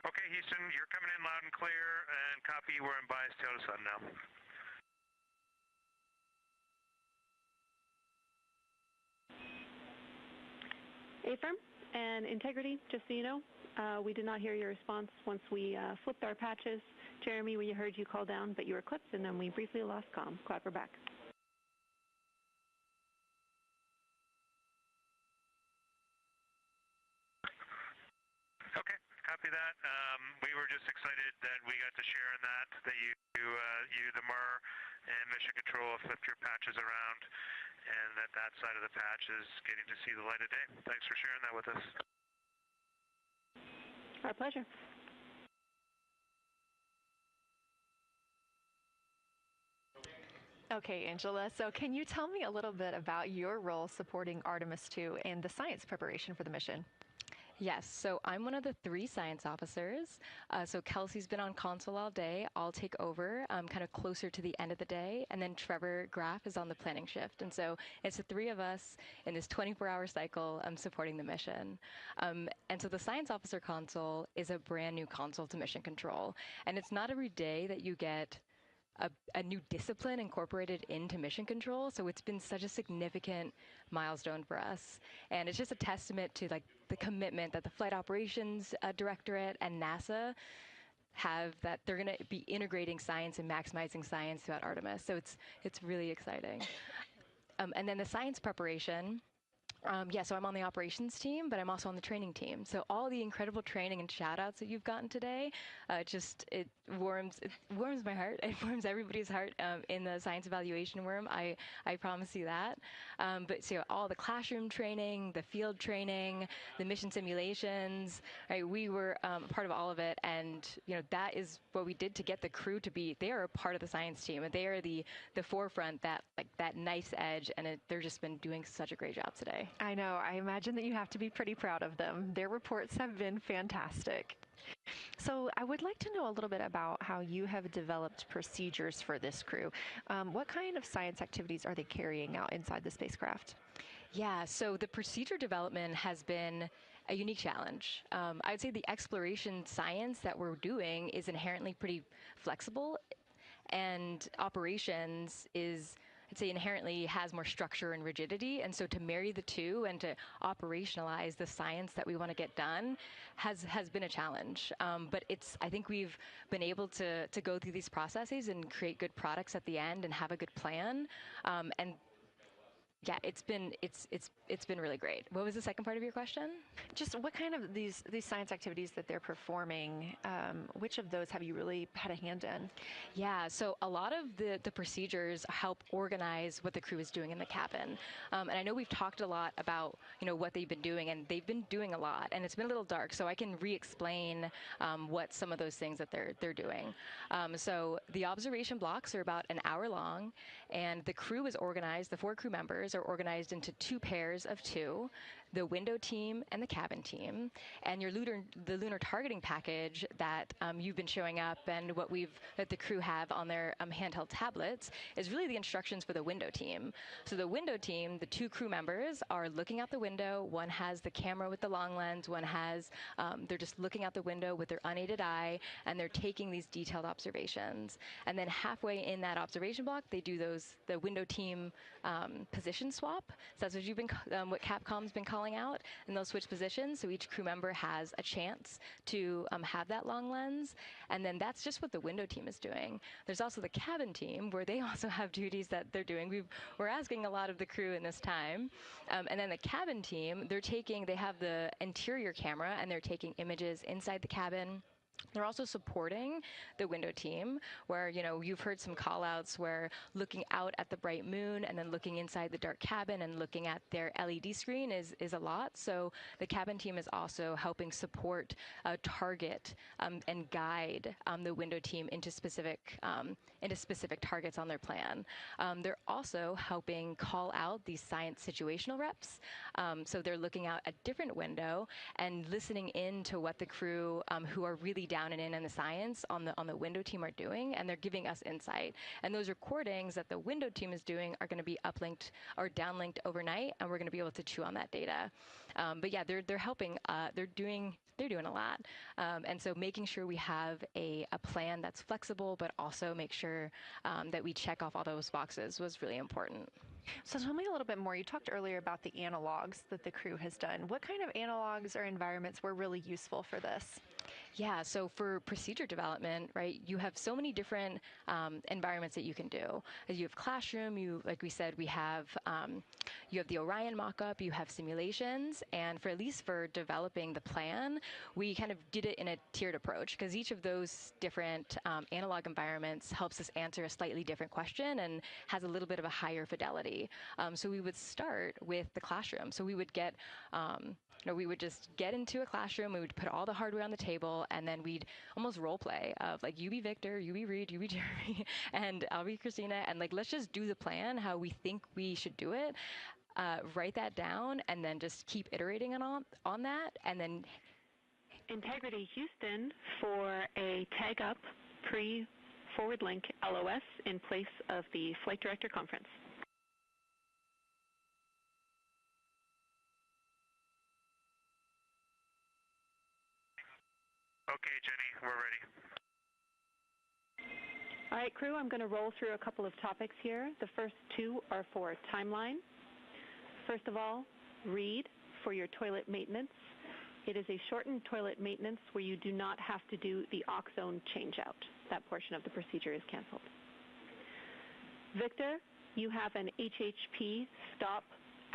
Okay, Houston, you're coming in loud and clear, and copy, we're in bias tail to sun now.
Affirm and Integrity, just so you know, we did not hear your response once we flipped our patches. Jeremy, we heard you call down, but you were clipped, and then we briefly lost comm. Glad we're back.
Okay, copy that. We were just excited that we got to share in that you, the MER, and Mission Control flipped your patches around, and that side of the patch is getting to see the light of day. Thanks for sharing that with us.
Our pleasure.
Okay, Angela, so can you tell me a little bit about your role supporting Artemis II and the science preparation for the mission?
Yes, so I'm one of the 3 science officers. So Kelsey's been on console all day. I'll take over kind of closer to the end of the day. And then Trevor Graff is on the planning shift. And so it's the 3 of us in this 24-hour cycle supporting the mission. And so the science officer console is a brand new console to mission control. And it's not every day that you get a new discipline incorporated into mission control. So it's been such a significant milestone for us. And it's just a testament to like the commitment that the Flight Operations Directorate and NASA have, that they're going to be integrating science and maximizing science throughout Artemis. So it's really exciting. And then the science preparation. So I'm on the operations team, but I'm also on the training team. So all the incredible training and shout outs that you've gotten today, it warms my heart. It warms everybody's heart in the science evaluation worm. I promise you that. But so all the classroom training, the field training, the mission simulations, right? We were part of all of it, and that is what we did to get the crew to be. They are a part of the science team, and they are the forefront, that nice edge, and they're just been doing such a great job today.
I know. I imagine that you have to be pretty proud of them. Their reports have been fantastic. So I would like to know a little bit about how you have developed procedures for this crew. What kind of science activities are they carrying out inside the spacecraft?
Yeah, so the procedure development has been a unique challenge. I'd say the exploration science that we're doing is inherently pretty flexible, and operations is, I'd say, inherently has more structure and rigidity. And so to marry the two and to operationalize the science that we want to get done has been a challenge. But I think we've been able to go through these processes and create good products at the end and have a good plan. And yeah, it's been really great. What was the second part of your question?
Just what kind of these science activities that they're performing, which of those have you really had a hand in?
Yeah, so a lot of the procedures help organize what the crew is doing in the cabin. And I know we've talked a lot about what they've been doing, and they've been doing a lot, and it's been a little dark, so I can re-explain what some of those things that they're doing. So the observation blocks are about an hour long, and the crew is organized, the 4 crew members are organized into 2 pairs of 2, the window team and the cabin team. And the lunar targeting package that you've been showing up and that the crew have on their handheld tablets is really the instructions for the window team. So the window team, the 2 crew members are looking out the window. One has the camera with the long lens. One has, they're just looking out the window with their unaided eye, and they're taking these detailed observations. And then halfway in that observation block, they do the window team position swap. So that's what Capcom's been calling out, and they'll switch positions, so each crew member has a chance to have that long lens. And then that's just what the window team is doing. There's also the cabin team, where they also have duties that they're doing. We're asking a lot of the crew in this time. And then the cabin team, they have the interior camera, and they're taking images inside the cabin. They're also supporting the window team, where, you've heard some call-outs where looking out at the bright moon and then looking inside the dark cabin and looking at their LED screen is a lot. So the cabin team is also helping support, target, and guide the window team into specific targets on their plan. They're also helping call out these science situational reps. So they're looking out a different window and listening in to what the crew who are really down and in the science on the window team are doing, and they're giving us insight. And those recordings that the window team is doing are going to be uplinked or downlinked overnight, and we're going to be able to chew on that data. But yeah, they're helping. They're doing a lot. And so making sure we have a plan that's flexible, but also make sure that we check off all those boxes was really important.
So tell me a little bit more. You talked earlier about the analogs that the crew has done. What kind of analogs or environments were really useful for this?
Yeah, so for procedure development, right, you have so many different environments that you can do. You have classroom, like we said, you have the Orion mock-up, you have simulations, and at least for developing the plan, we kind of did it in a tiered approach, because each of those different analog environments helps us answer a slightly different question and has a little bit of a higher fidelity. So we would start with the classroom. So we would we would just get into a classroom, we would put all the hardware on the table, and then we'd almost role play of like, you be Victor, you be Reed, you be Jeremy, and I'll be Christina, and like, let's just do the plan how we think we should do it, write that down, and then just keep iterating on that, and then...
Integrity Houston for a tag up pre-forward link LOS in place of the Flight Director Conference.
Okay, Jenny, we're ready.
All right, crew, I'm going to roll through a couple of topics here. The first two are for timeline. First of all, read for your toilet maintenance. It is a shortened toilet maintenance where you do not have to do the oxone changeout. That portion of the procedure is canceled. Victor, you have an HHP stop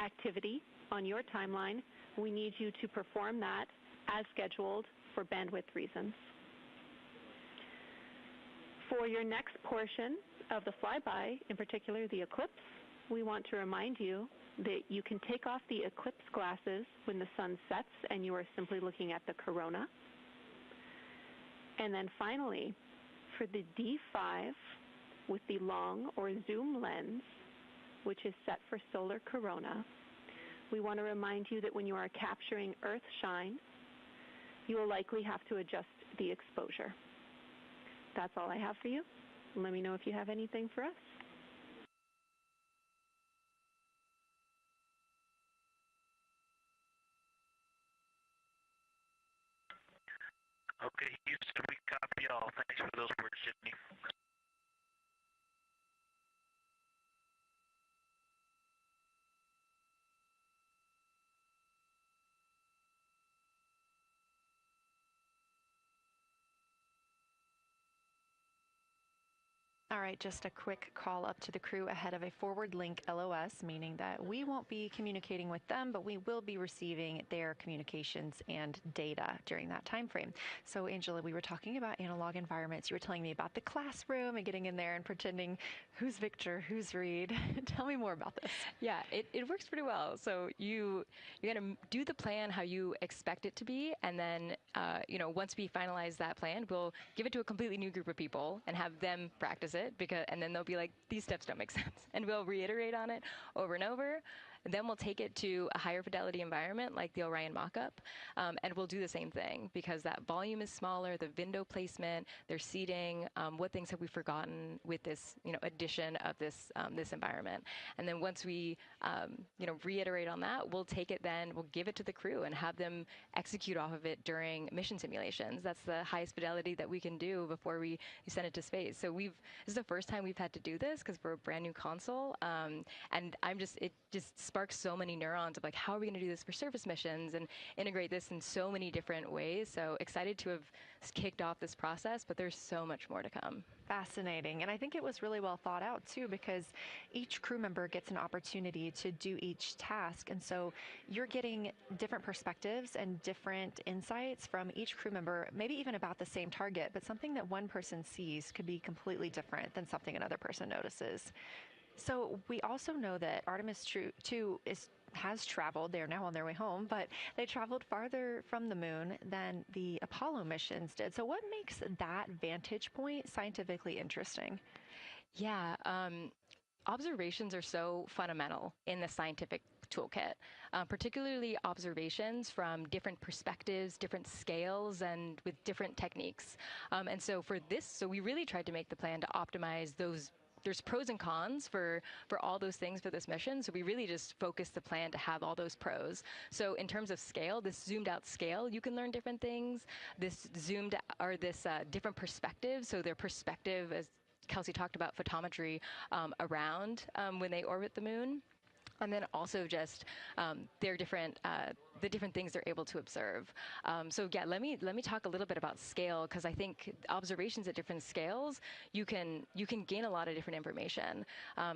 activity on your timeline. We need you to perform that as scheduled for bandwidth reasons. For your next portion of the flyby, in particular the eclipse, we want to remind you that you can take off the eclipse glasses when the sun sets and you are simply looking at the corona. And then finally, for the D5 with the long or zoom lens, which is set for solar corona, we want to remind you that when you are capturing Earth shine, you will likely have to adjust the exposure. That's all I have for you. Let me know if you have anything for us.
Okay, Houston, we copy all. Thanks for those words, Sydney.
All right, just a quick call up to the crew ahead of a forward link LOS, meaning that we won't be communicating with them, but we will be receiving their communications and data during that time frame. So, Angela, we were talking about analog environments. You were telling me about the classroom and getting in there and pretending who's Victor, who's Reed. Tell me more about this.
Yeah, it works pretty well. So you're going to do the plan how you expect it to be, and then once we finalize that plan, we'll give it to a completely new group of people and have them practice it, and then they'll be like, these steps don't make sense, and we'll reiterate on it over and over. And then we'll take it to a higher fidelity environment like the Orion mock-up, and we'll do the same thing because that volume is smaller, the window placement, their seating, what things have we forgotten with this addition of this environment. And then once we reiterate on that, we'll take it then, we'll give it to the crew and have them execute off of it during mission simulations. That's the highest fidelity that we can do before we send it to space. So this is the first time we've had to do this because we're a brand new console, and it just sparks so many neurons of like, how are we going to do this for surface missions and integrate this in so many different ways. So excited to have kicked off this process, but there's so much more to come.
Fascinating. And I think it was really well thought out too, because each crew member gets an opportunity to do each task. And so you're getting different perspectives and different insights from each crew member, maybe even about the same target, but something that one person sees could be completely different than something another person notices. So we also know that Artemis II has traveled. They're now on their way home, but they traveled farther from the moon than the Apollo missions did. So what makes that vantage point scientifically interesting?
Yeah, observations are so fundamental in the scientific toolkit, particularly observations from different perspectives, different scales, and with different techniques. And so we really tried to make the plan to optimize those. There's pros and cons for all those things for this mission. So we really just focused the plan to have all those pros. So in terms of scale, this zoomed out scale, you can learn different things. This different perspectives. So their perspective, as Kelsey talked about, photometry around when they orbit the moon. And then also just their the different things they're able to observe. So yeah, let me talk a little bit about scale, because I think observations at different scales, you can gain a lot of different information.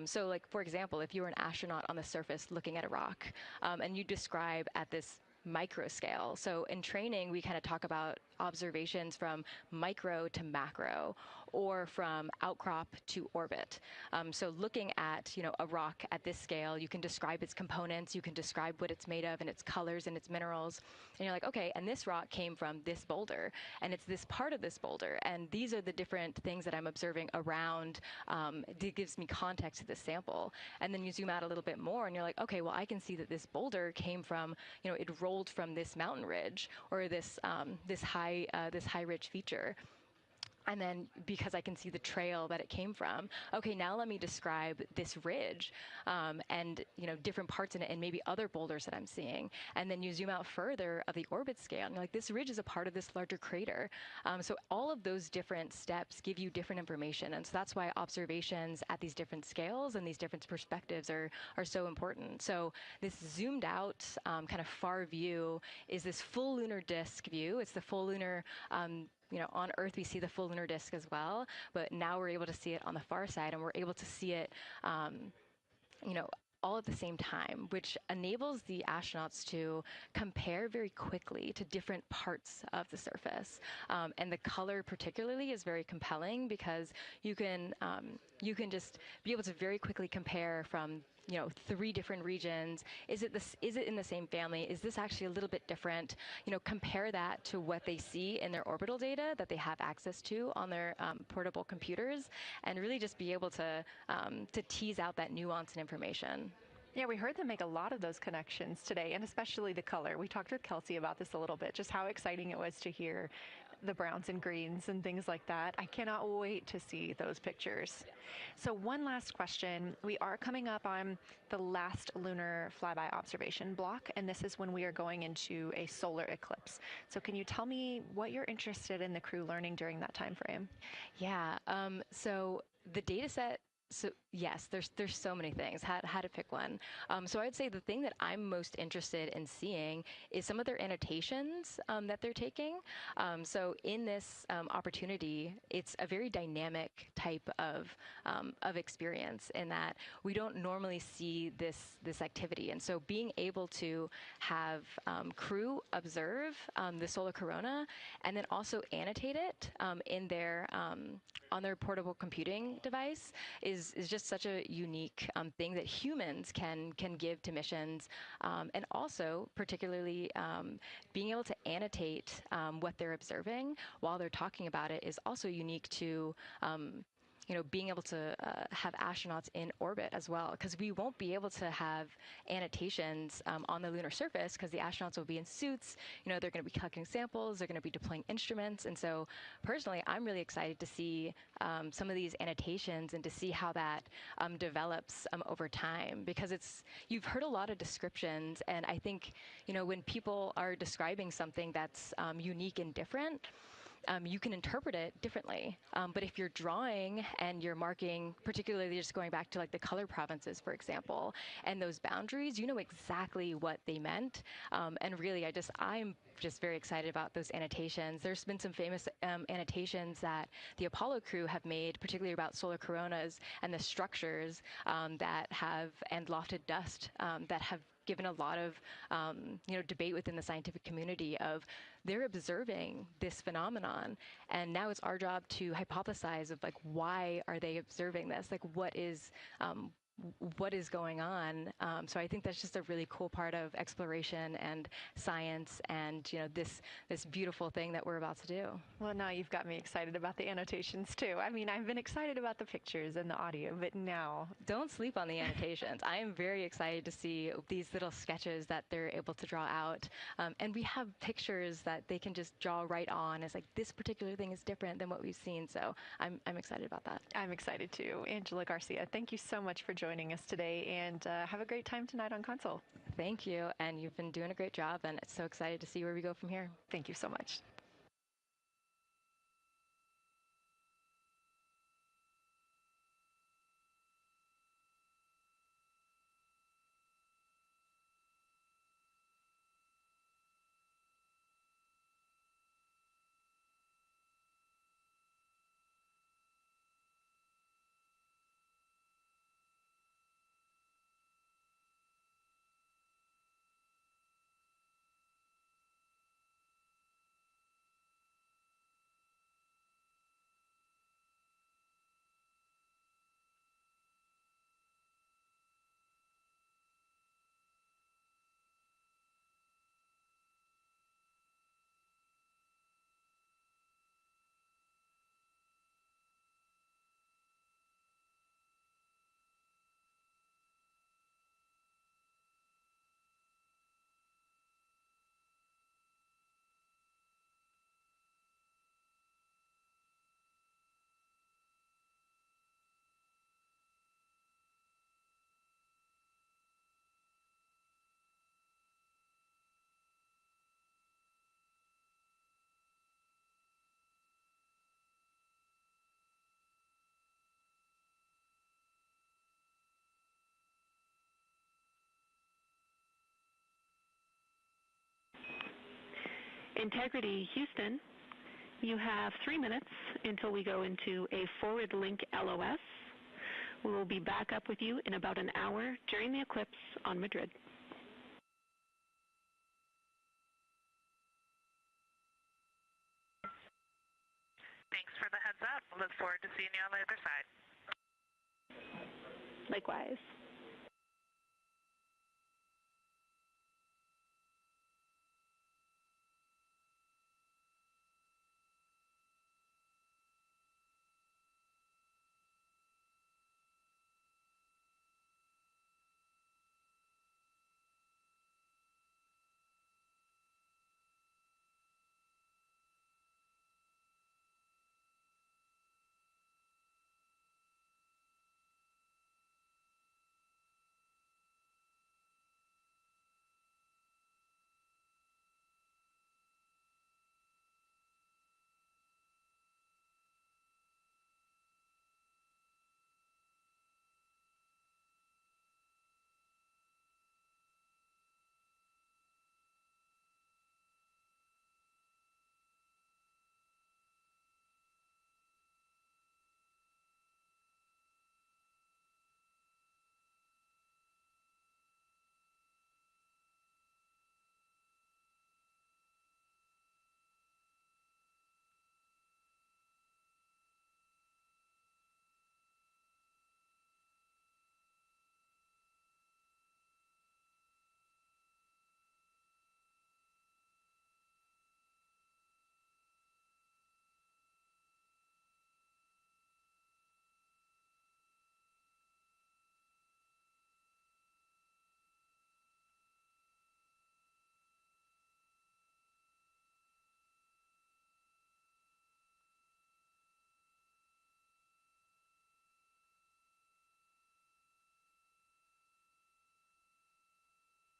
So like, for example, if you were an astronaut on the surface looking at a rock, and you describe at this micro scale. So in training, we kind of talk about observations from micro to macro, or from outcrop to orbit. So looking at a rock at this scale, you can describe its components, you can describe what it's made of and its colors and its minerals, and you're like, okay, and this rock came from this boulder, and it's this part of this boulder, and these are the different things that I'm observing around. It gives me context to this sample, and then you zoom out a little bit more, and you're like, okay, well, I can see that this boulder came from, it rolled from this mountain ridge, or this high ridge feature. And then because I can see the trail that it came from, okay, now let me describe this ridge and, different parts in it and maybe other boulders that I'm seeing. And then you zoom out further of the orbit scale and you're like, this ridge is a part of this larger crater. So all of those different steps give you different information. And so that's why observations at these different scales and these different perspectives are so important. So this zoomed out kind of far view is this full lunar disk view. It's the full lunar on Earth, we see the full lunar disk as well, but now we're able to see it on the far side, and we're able to see it, all at the same time, which enables the astronauts to compare very quickly to different parts of the surface. And the color particularly is very compelling because you can just be able to very quickly compare from 3 different regions. Is it in the same family? Is this actually a little bit different? Compare that to what they see in their orbital data that they have access to on their portable computers, and really just be able to tease out that nuance and information.
Yeah, we heard them make a lot of those connections today, and especially the color. We talked with Kelsey about this a little bit, just how exciting it was to hear the browns and greens and things like that. I cannot wait to see those pictures. So one last question. We are coming up on the last lunar flyby observation block, and this is when we are going into a solar eclipse. So can you tell me what you're interested in the crew learning during that time frame?
Yeah, so the data set, so yes, there's so many things. How to pick one. So I'd say the thing that I'm most interested in seeing is some of their annotations that they're taking. So in this opportunity, it's a very dynamic type of experience in that we don't normally see this activity. And so being able to have crew observe the solar corona and then also annotate it in their on their portable computing device is just such a unique thing that humans can give to missions, and also particularly being able to annotate what they're observing while they're talking about it is also unique to being able to have astronauts in orbit as well, because we won't be able to have annotations on the lunar surface because the astronauts will be in suits. They're going to be collecting samples, they're going to be deploying instruments. And so personally, I'm really excited to see some of these annotations and to see how that develops over time, because you've heard a lot of descriptions. And I think, when people are describing something that's unique and different, you can interpret it differently. But if you're drawing and you're marking, particularly just going back to like the color provinces, for example, and those boundaries, you know exactly what they meant. And really, I'm just very excited about those annotations. There's been some famous annotations that the Apollo crew have made, particularly about solar coronas and the structures that have, and lofted dust that have given a lot of debate within the scientific community of they're observing this phenomenon, and now it's our job to hypothesize of like, why are they observing this? Like, what is going on? So I think that's just a really cool part of exploration and science, and this beautiful thing that we're about to do.
Well, now you've got me excited about the annotations too. I mean, I've been excited about the pictures and the audio, but now
don't sleep on the annotations. I am very excited to see these little sketches that they're able to draw out, and we have pictures that they can just draw right on. It's like, this particular thing is different than what we've seen. So I'm excited about that.
I'm excited too. Angela Garcia, thank you so much for joining us today, and have a great time tonight on Console.
Thank you, and you've been doing a great job, and it's so excited to see where we go from here.
Thank you so much.
Integrity Houston, you have 3 minutes until we go into a forward link LOS. We will be back up with you in about an hour during the eclipse on Madrid.
Thanks for the heads up. Look forward to seeing you on the other side.
Likewise.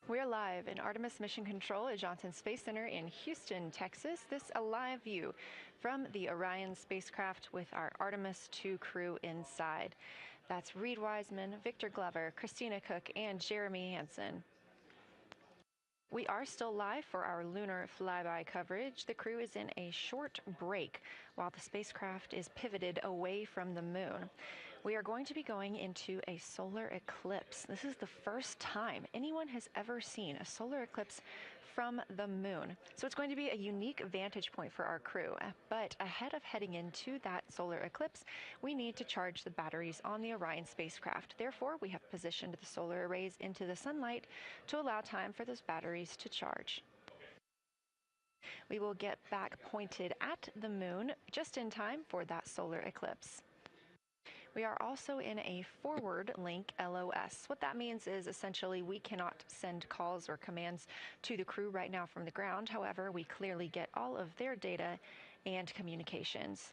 We're live in Artemis Mission Control at Johnson Space Center in Houston, Texas. This a live view from the Orion spacecraft with our Artemis II crew inside. That's Reed Wiseman, Victor Glover, Christina Cook, and Jeremy Hansen. We are still live for our lunar flyby coverage. The crew is in a short break while the spacecraft is pivoted away from the moon. We are going to be going into a solar eclipse. This is the first time anyone has ever seen a solar eclipse from the moon. So it's going to be a unique vantage point for our crew. But ahead of heading into that solar eclipse, we need to charge the batteries on the Orion spacecraft. Therefore, we have positioned the solar arrays into the sunlight to allow time for those batteries to charge. We will get back pointed at the moon just in time for that solar eclipse. We are also in a forward link LOS. What that means is essentially we cannot send calls or commands to the crew right now from the ground. However, we clearly get all of their data and communications.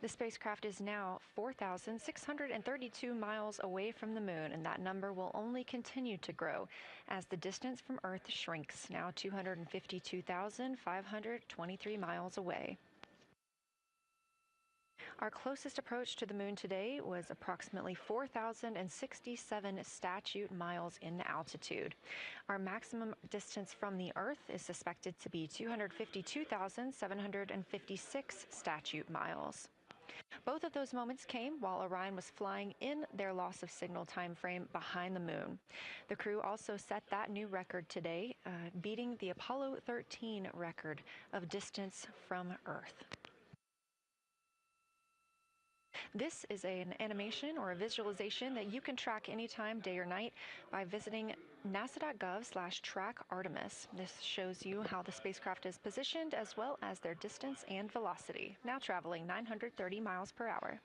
The spacecraft is now 4,632 miles away from the moon, and that number will only continue to grow as the distance from Earth shrinks, now 252,523 miles away. Our closest approach to the moon today was approximately 4,067 statute miles in altitude. Our maximum distance from the Earth is suspected to be 252,756 statute miles. Both of those moments came while Orion was flying in their loss of signal time frame behind the moon. The crew also set that new record today, beating the Apollo 13 record of distance from Earth. This is an animation or a visualization that you can track anytime, day or night, by visiting nasa.gov/track-Artemis. This shows you how the spacecraft is positioned as well as their distance and velocity, now traveling 930 miles per hour.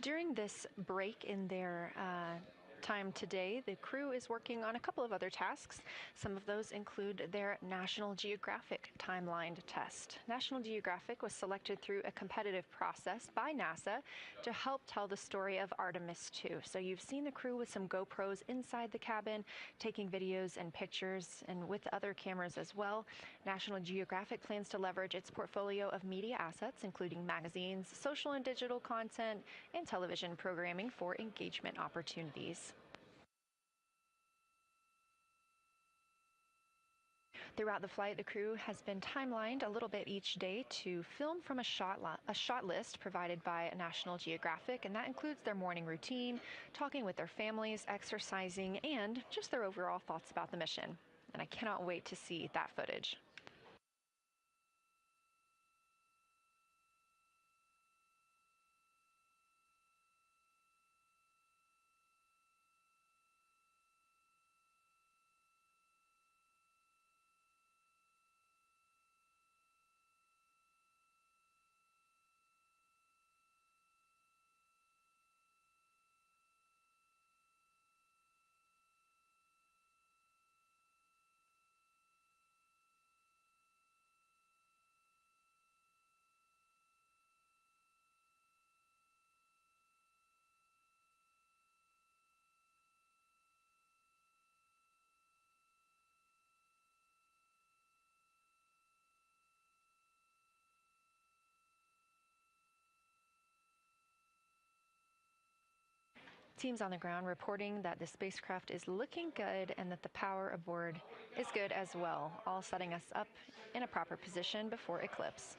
During this break in their
time today, the crew is working on a couple of other tasks. Some of those include their National Geographic timelined test. National Geographic was selected through a competitive process by NASA to help tell the story of Artemis II. So you've seen the crew with some GoPros inside the cabin, taking videos and pictures, and with other cameras as well. National Geographic plans to leverage its portfolio of media assets, including magazines, social and digital content, and television programming for engagement opportunities. Throughout the flight, the crew has been timelined a little bit each day to film from a shot list provided by National Geographic, and that includes their morning routine, talking with their families, exercising, and just their overall thoughts about the mission. And I cannot wait to see that footage. Teams on the ground reporting that the spacecraft is looking good and that the power aboard is good as well, all setting us up in a proper position before eclipse.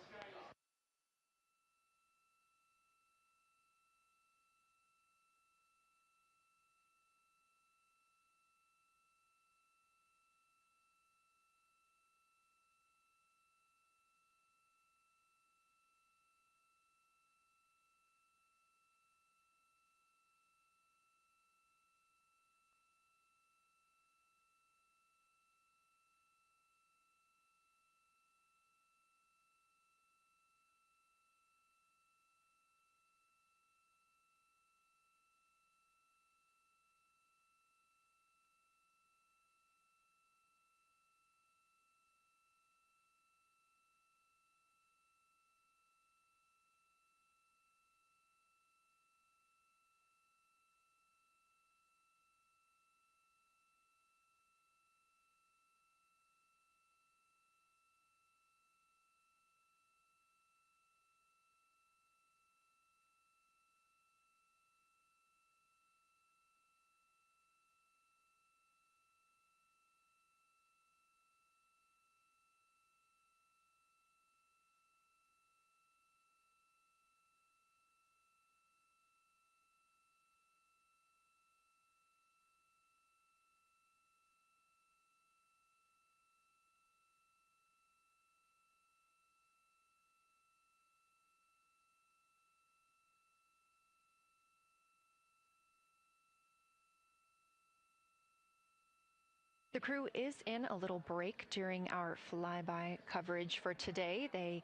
The crew is in a little break during our flyby coverage for today. They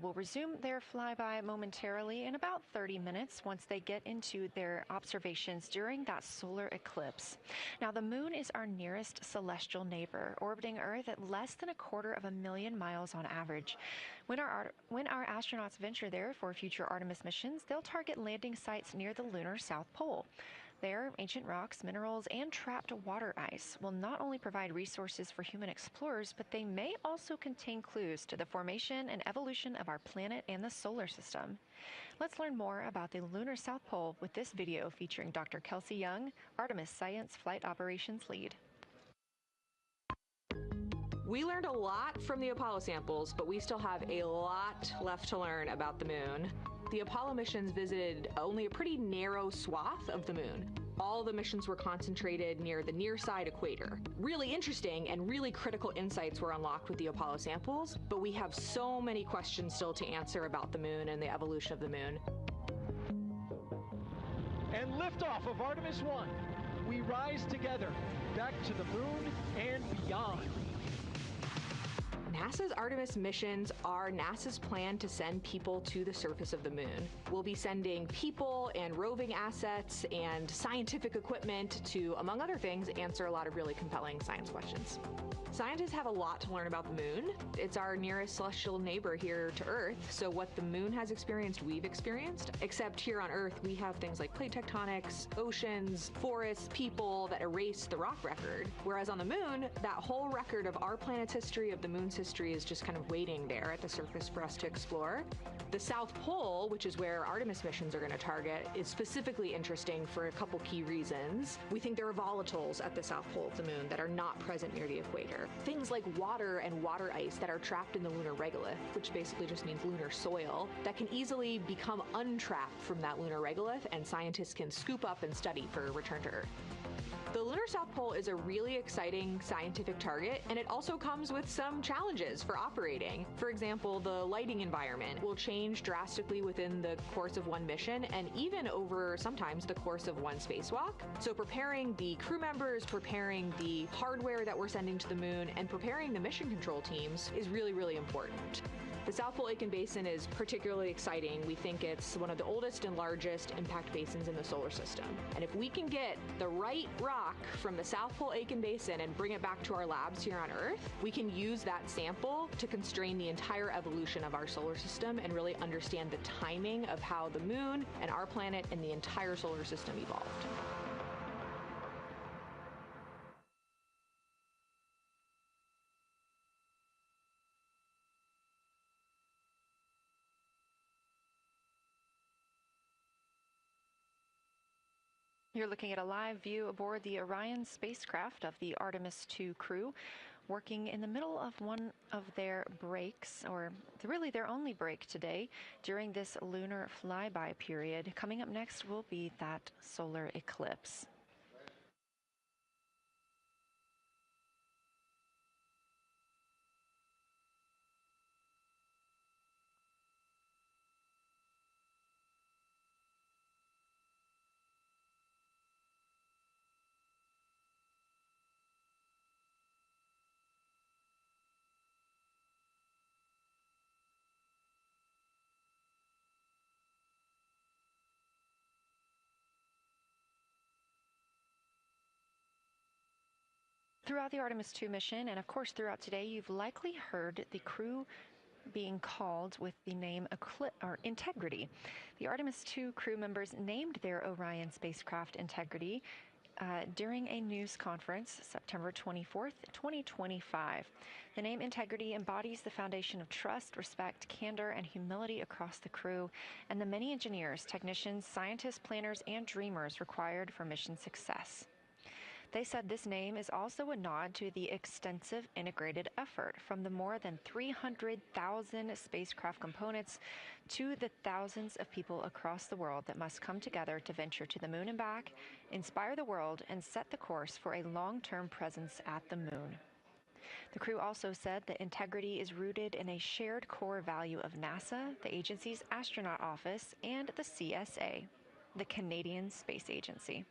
will resume their flyby momentarily in about 30 minutes once they get into their observations during that solar eclipse. Now, the moon is our nearest celestial neighbor, orbiting Earth at less than 250,000 miles on average. When our astronauts venture there for future Artemis missions, they'll target landing sites near the lunar South Pole. There, ancient rocks, minerals, and trapped water ice will not only provide resources for human explorers, but they may also contain clues to the formation and evolution of our planet and the solar system. Let's learn more about the lunar South Pole with this video featuring Dr. Kelsey Young, Artemis Science Flight Operations Lead.
We learned a lot from the Apollo samples, but we still have a lot left to learn about the moon. The Apollo missions visited only a pretty narrow swath of the moon. All the missions were concentrated near the near-side equator. Really interesting and really critical insights were unlocked with the Apollo samples, but we have so many questions still to answer about the moon and the evolution of the moon.
And liftoff of Artemis I. We rise together, back to the moon and beyond.
NASA's Artemis missions are NASA's plan to send people to the surface of the moon. We'll be sending people and roving assets and scientific equipment to, among other things, answer a lot of really compelling science questions. Scientists have a lot to learn about the moon. It's our nearest celestial neighbor here to Earth, so what the moon has experienced, we've experienced. Except here on Earth, we have things like plate tectonics, oceans, forests, people that erase the rock record. Whereas on the moon, that whole record of our planet's history, of the moon's history, is just kind of waiting there at the surface for us to explore. The South Pole, which is where Artemis missions are going to target, is specifically interesting for a couple key reasons. We think there are volatiles at the South Pole of the moon that are not present near the equator. Things like water and water ice that are trapped in the lunar regolith, which basically just means lunar soil, that can easily become untrapped from that lunar regolith, and scientists can scoop up and study for return to Earth. The lunar South Pole is a really exciting scientific target, and it also comes with some challenges for operating. For example, the lighting environment will change drastically within the course of one mission, and even over sometimes the course of one spacewalk. So preparing the crew members, preparing the hardware that we're sending to the moon, and preparing the mission control teams is really, really important. The South Pole Aitken Basin is particularly exciting. We think it's one of the oldest and largest impact basins in the solar system. And if we can get the right rock from the South Pole Aitken Basin and bring it back to our labs here on Earth, we can use that sample to constrain the entire evolution of our solar system and really understand the timing of how the moon and our planet and the entire solar system evolved.
You're looking at a live view aboard the Orion spacecraft of the Artemis II crew, working in the middle of one of their breaks, or really their only break today, during this lunar flyby period. Coming up next will be that solar eclipse. Throughout the Artemis II mission, and of course throughout today, you've likely heard the crew being called with the name Integrity. The Artemis II crew members named their Orion spacecraft Integrity during a news conference September 24th, 2025. The name Integrity embodies the foundation of trust, respect, candor, and humility across the crew, and the many engineers, technicians, scientists, planners, and dreamers required for mission success. They said this name is also a nod to the extensive integrated effort from the more than 300,000 spacecraft components to the thousands of people across the world that must come together to venture to the moon and back, inspire the world, and set the course for a long-term presence at the moon. The crew also said that integrity is rooted in a shared core value of NASA, the agency's astronaut office, and the CSA, the Canadian Space Agency.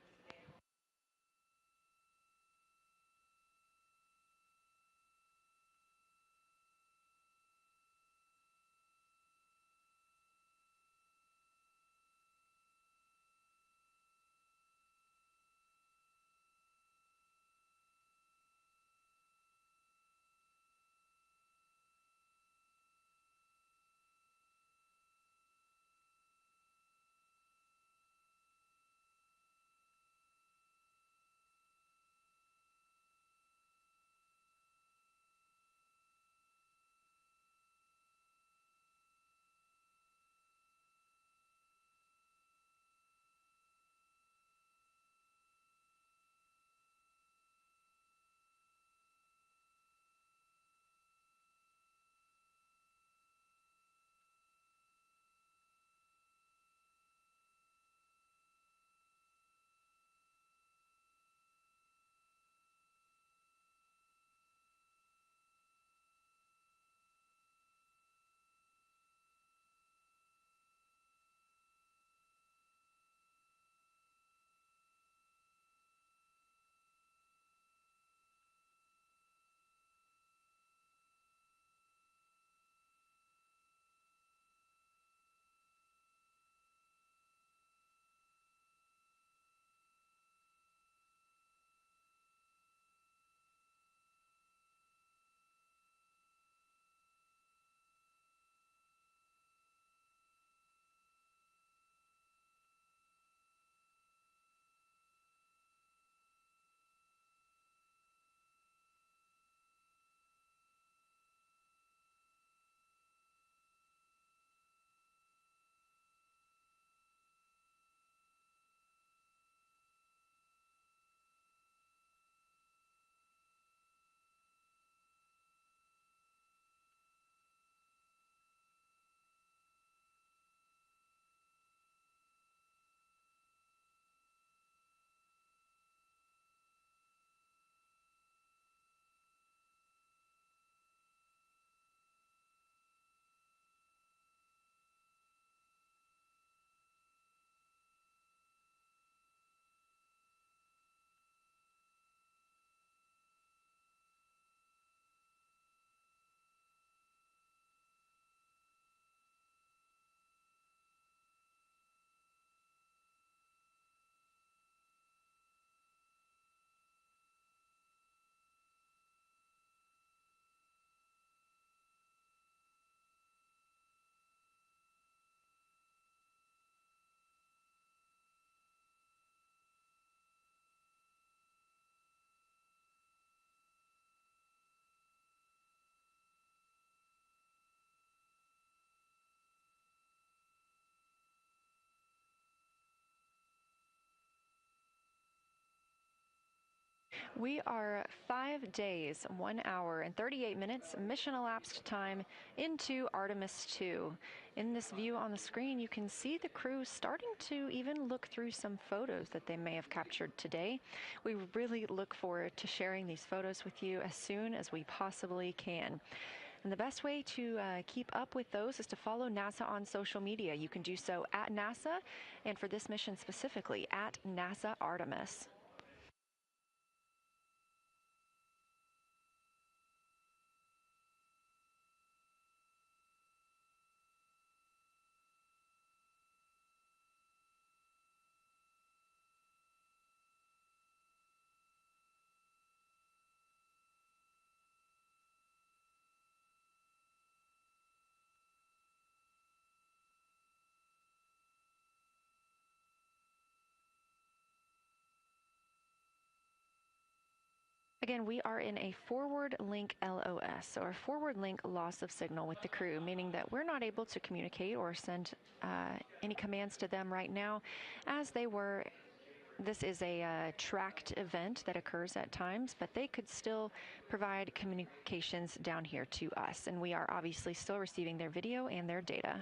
We are 5 days, 1 hour, and 38 minutes mission elapsed time into Artemis II. In this view on the screen, you can see the crew starting to even look through some photos that they may have captured today. We really look forward to sharing these photos with you as soon as we possibly can. And the best way to keep up with those is to follow NASA on social media. You can do so at NASA, and for this mission specifically, at NASA Artemis. Again, we are in a forward link LOS, or forward link loss of signal with the crew, meaning that we're not able to communicate or send any commands to them right now as they were. This is a tracked event that occurs at times, but they could still provide communications down here to us, and we are obviously still receiving their video and their data.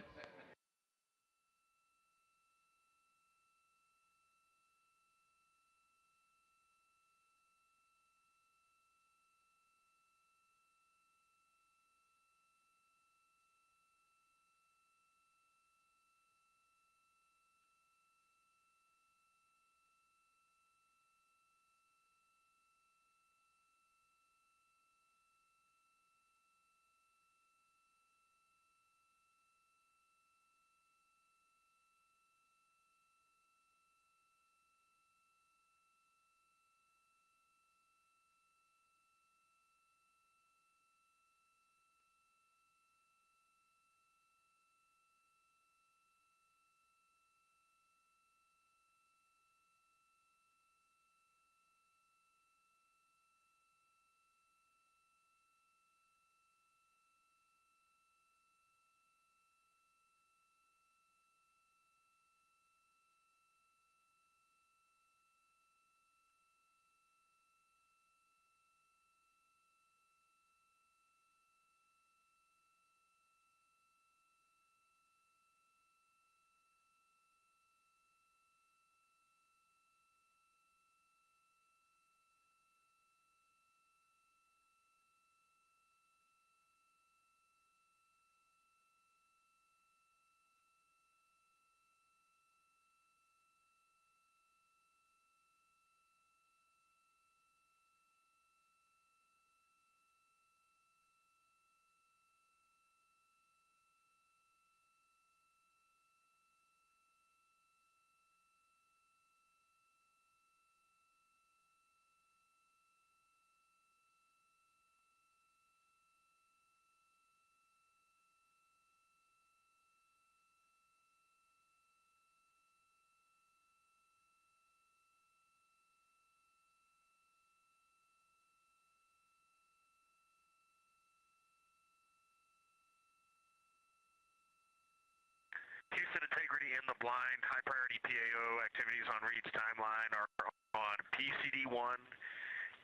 Houston integrity in the blind. High priority PAO activities on Reed's timeline are on PCD1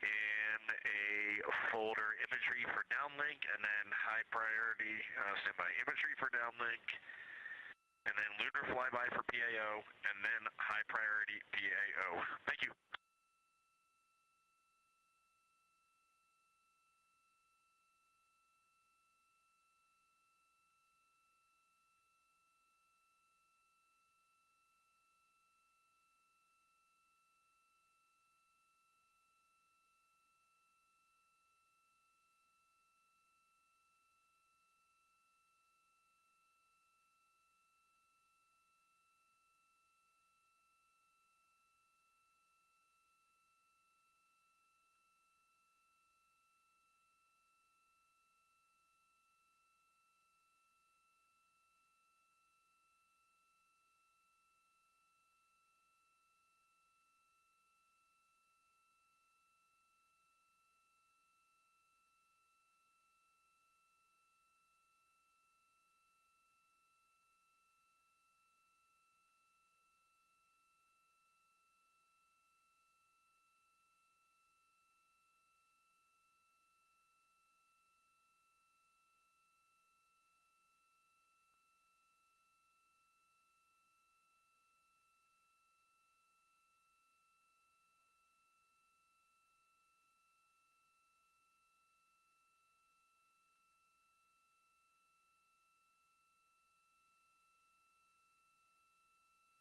in a folder imagery for downlink, and then high priority standby imagery for downlink, and then lunar flyby for PAO, and then high priority PAO. Thank you.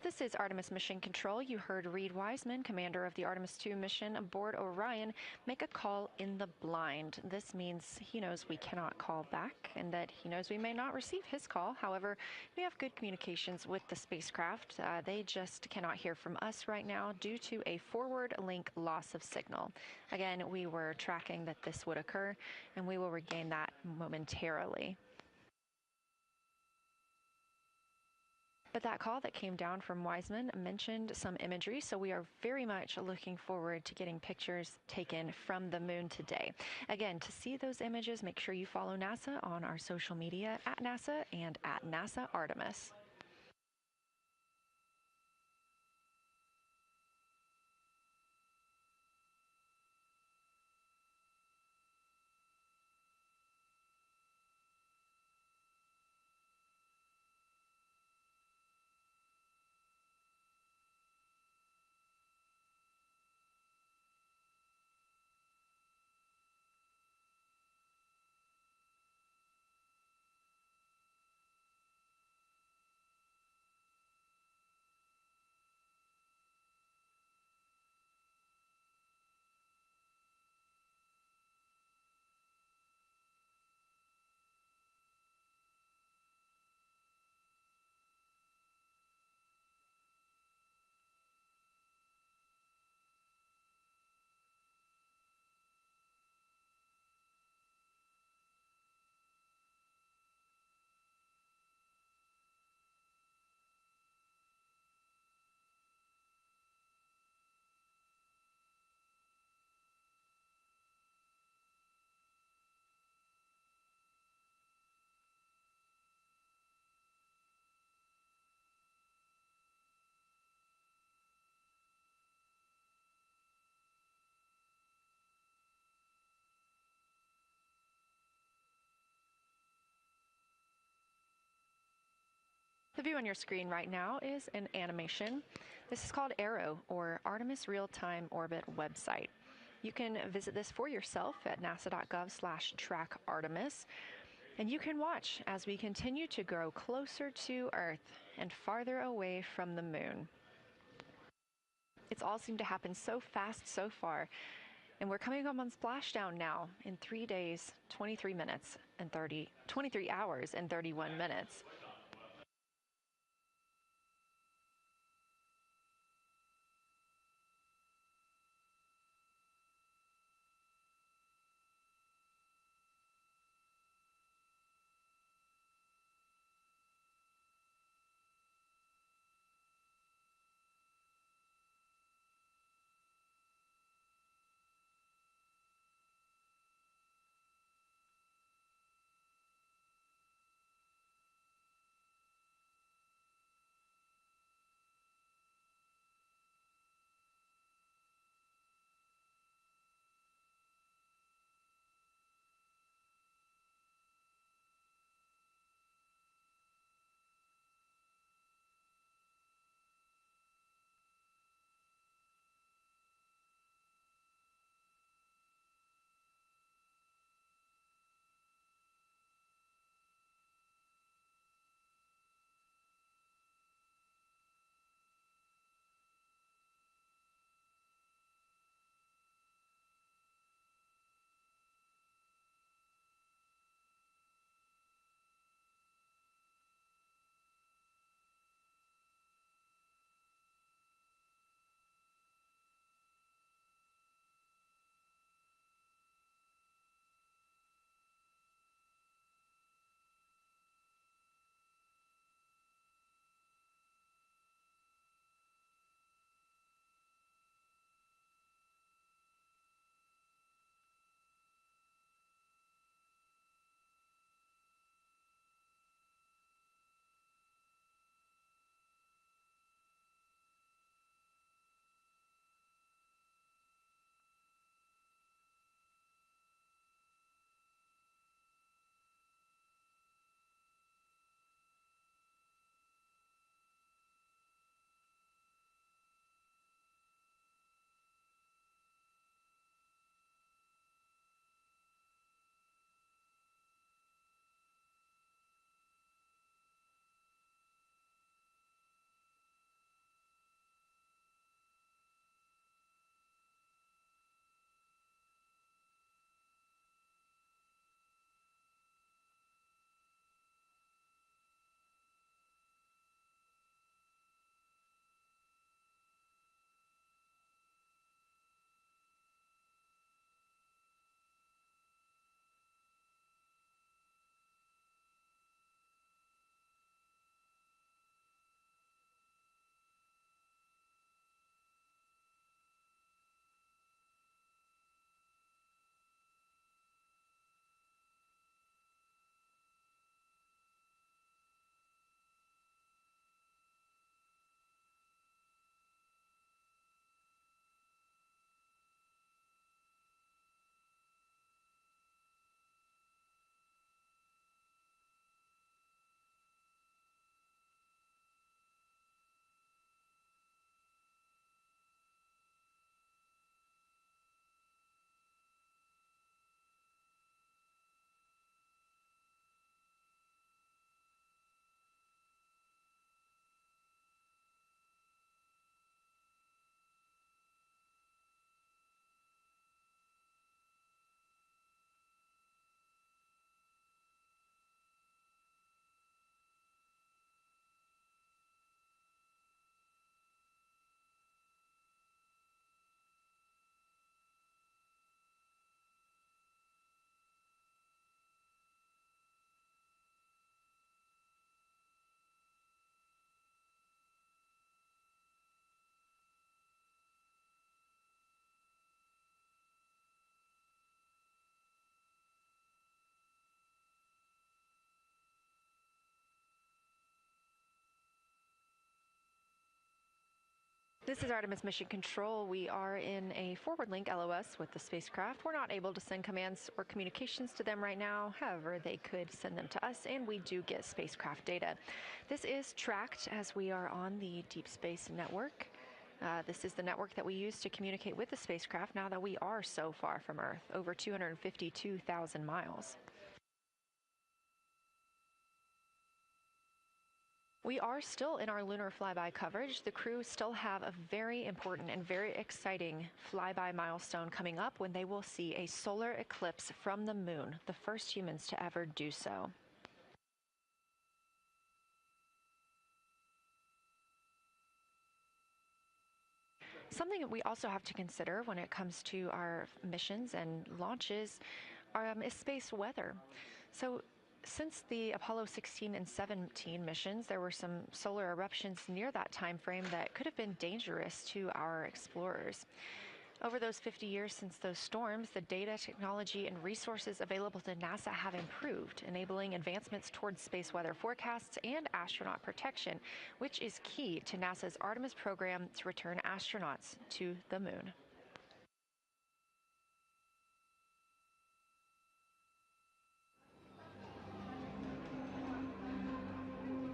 This is Artemis Mission Control. You heard Reed Wiseman, commander of the Artemis II mission aboard Orion, make a call in the blind. This means he knows we cannot call back and that he knows we may not receive his call. However, we have good communications with the spacecraft. They just cannot hear from us right now due to a forward link loss of signal. Again, we were tracking that this would occur, and we will regain that momentarily. But that call that came down from Wiseman mentioned some imagery, so we are very much looking forward to getting pictures taken from the moon today. Again, to see those images, make sure you follow NASA on our social media at NASA and at NASA Artemis. The view on your screen right now is an animation. This is called ARROW, or Artemis Real-Time Orbit website. You can visit this for yourself at nasa.gov/trackartemis, and you can watch as we continue to grow closer to Earth and farther away from the moon. It's all seemed to happen so fast so far, and we're coming up on splashdown now in 3 days, 23 hours and 31 minutes. This is Artemis Mission Control. We are in a forward link LOS with the spacecraft. We're not able to send commands or communications to them right now. However, they could send them to us, and we do get spacecraft data. This is tracked as we are on the Deep Space Network. This is the network that we use to communicate with the spacecraft now that we are so far from Earth, over 252,000 miles. We are still in our lunar flyby coverage. The crew still have a very important and very exciting flyby milestone coming up when they will see a solar eclipse from the moon, the first humans to ever do so. Something that we also have to consider when it comes to our missions and launches is space weather. So since the Apollo 16 and 17 missions, there were some solar eruptions near that time frame that could have been dangerous to our explorers. Over those 50 years since those storms, the data, technology, and resources available to NASA have improved, enabling advancements towards space weather forecasts and astronaut protection, which is key to NASA's Artemis program to return astronauts to the moon.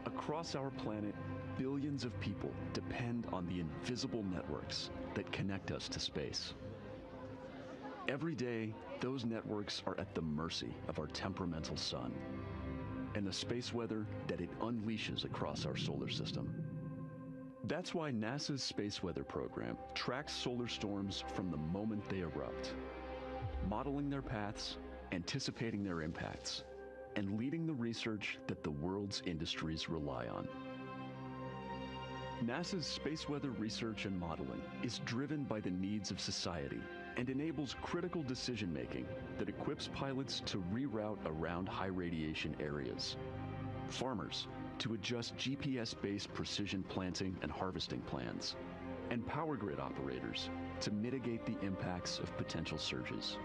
Across our planet, billions of people depend on the invisible networks that connect us to space. Every day, those networks are at the mercy of our temperamental sun and the space weather that it unleashes across our solar system. That's why NASA's space weather program tracks solar storms from the moment they erupt, modeling their paths, anticipating their impacts, and leading the research that the world's industries rely on. NASA's space weather research and modeling is driven by the needs of society and enables critical decision-making that equips pilots to reroute around high radiation areas, farmers to adjust GPS-based precision planting and harvesting plans, and power grid operators to mitigate the impacts of potential surges.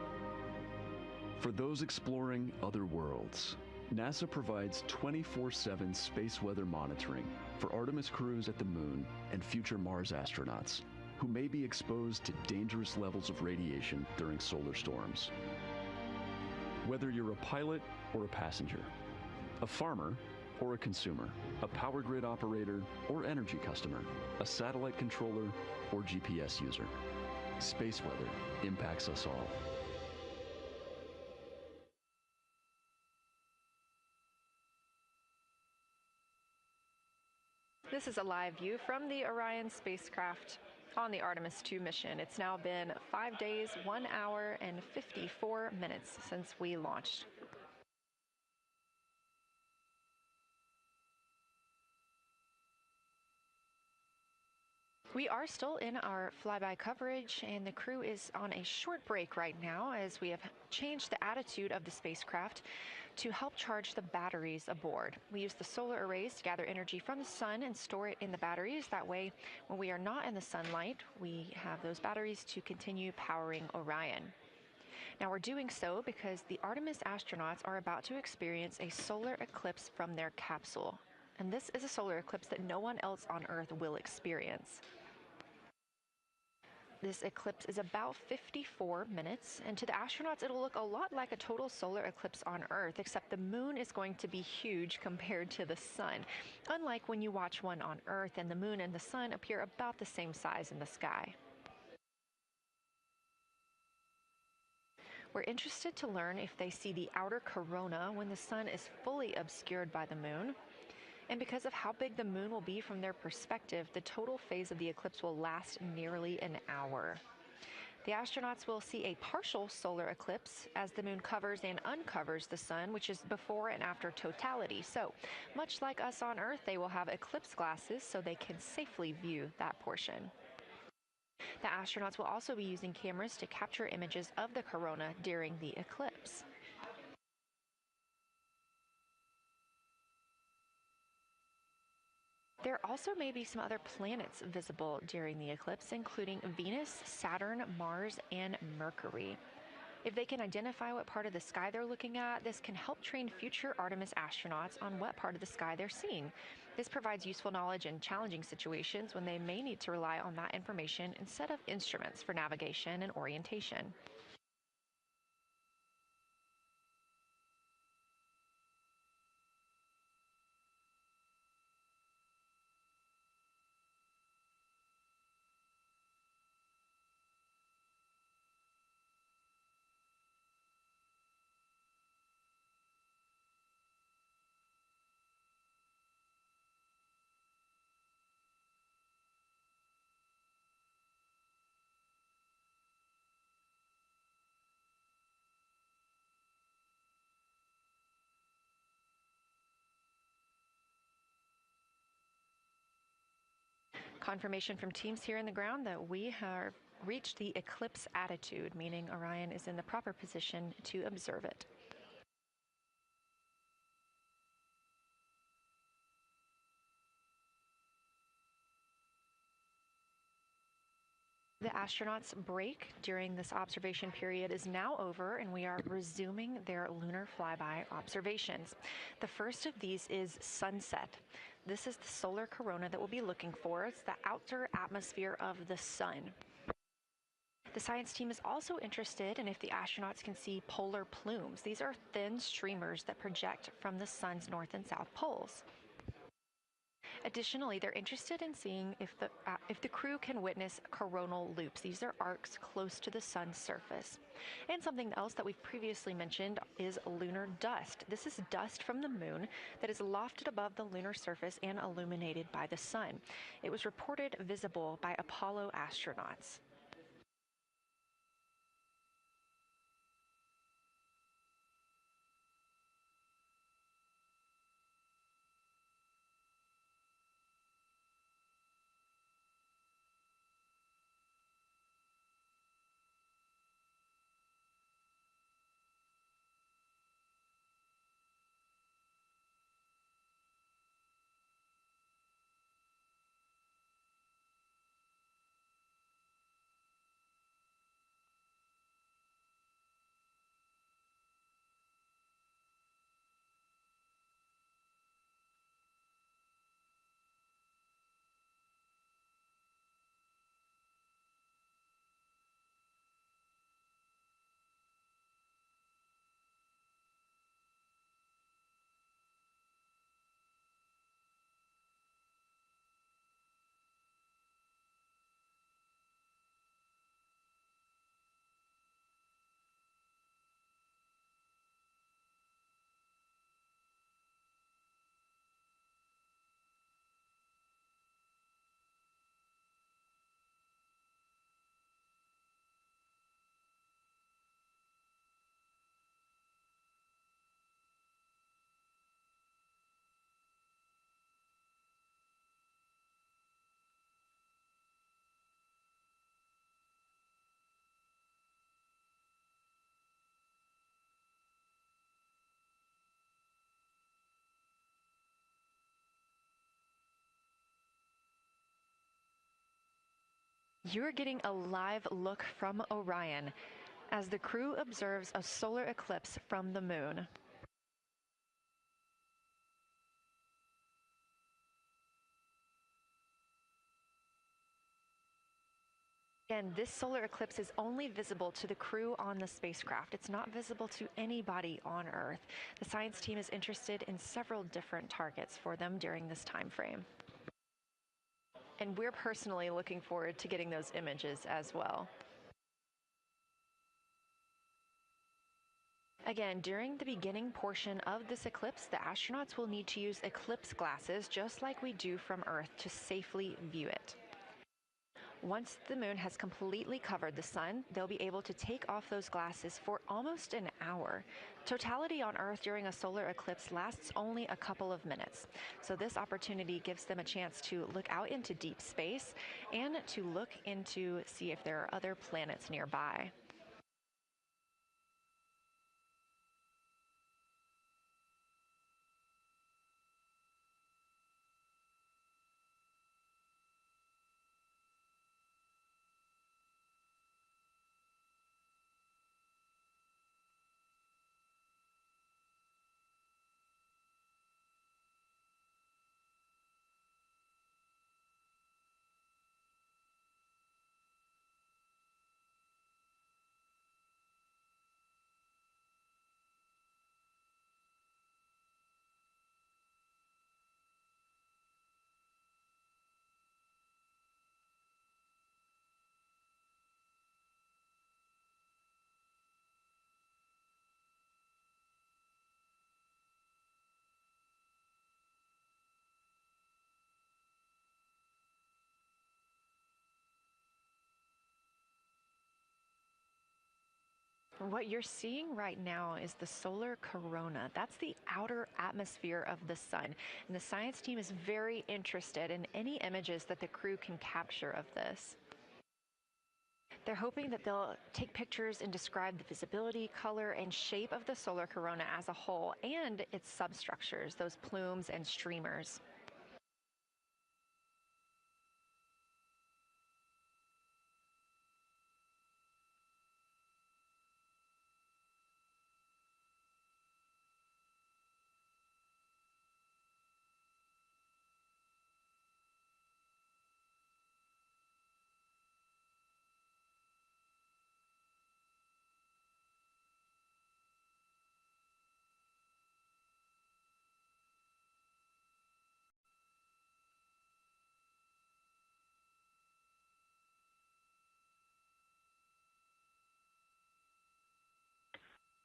For those exploring other worlds, NASA provides 24/7 space weather monitoring for Artemis crews at the moon and future Mars astronauts who may be exposed to dangerous levels of radiation during solar storms. Whether you're a pilot or a passenger, a farmer or a consumer, a power grid operator or energy customer, a satellite controller or GPS user, space weather impacts us all.
This is a live view from the Orion spacecraft on the Artemis II mission. It's now been 5 days, 1 hour, and 54 minutes since we launched. We are still in our flyby coverage, and the crew is on a short break right now as we have changed the attitude of the spacecraft to help charge the batteries aboard. We use the solar arrays to gather energy from the sun and store it in the batteries. That way, when we are not in the sunlight, we have those batteries to continue powering Orion. Now we're doing so because the Artemis astronauts are about to experience a solar eclipse from their capsule. And this is a solar eclipse that no one else on Earth will experience. This eclipse is about 54 minutes, and to the astronauts it'll look a lot like a total solar eclipse on Earth, except the moon is going to be huge compared to the sun, unlike when you watch one on Earth and the moon and the sun appear about the same size in the sky. We're interested to learn if they see the outer corona when the sun is fully obscured by the moon. And because of how big the moon will be from their perspective, the total phase of the eclipse will last nearly an hour. The astronauts will see a partial solar eclipse as the moon covers and uncovers the sun, which is before and after totality. So, much like us on Earth, they will have eclipse glasses so they can safely view that portion. The astronauts will also be using cameras to capture images of the corona during the eclipse. There also may be some other planets visible during the eclipse, including Venus, Saturn, Mars, and Mercury. If they can identify what part of the sky they're looking at, this can help train future Artemis astronauts on what part of the sky they're seeing. This provides useful knowledge in challenging situations when they may need to rely on that information instead of instruments for navigation and orientation. Confirmation from teams here in the ground that we have reached the eclipse attitude, meaning Orion is in the proper position to observe it. The astronauts' break during this observation period is now over, and we are resuming their lunar flyby observations. The first of these is sunset. This is the solar corona that we'll be looking for. It's the outer atmosphere of the sun. The science team is also interested in if the astronauts can see polar plumes. These are thin streamers that project from the sun's north and south poles. Additionally, they're interested in seeing if the crew can witness coronal loops. These are arcs close to the sun's surface. And something else that we've previously mentioned is lunar dust. This is dust from the moon that is lofted above the lunar surface and illuminated by the sun. It was reported visible by Apollo astronauts. You're getting a live look from Orion as the crew observes a solar eclipse from the moon. Again, this solar eclipse is only visible to the crew on the spacecraft. It's not visible to anybody on Earth. The science team is interested in several different targets for them during this time frame. And we're personally looking forward to getting those images as well. Again, during the beginning portion of this eclipse, the astronauts will need to use eclipse glasses just like we do from Earth to safely view it. Once the moon has completely covered the sun, they'll be able to take off those glasses for almost an hour. Totality on Earth during a solar eclipse lasts only a couple of minutes. So this opportunity gives them a chance to look out into deep space and to look into see if there are other planets nearby.
What you're seeing right now is the solar corona. That's the outer atmosphere of the sun. And the science team is very interested in any images that the crew can capture of this. They're hoping that they'll take pictures and describe the visibility, color, and shape of the solar corona as a whole and its substructures, those plumes and streamers.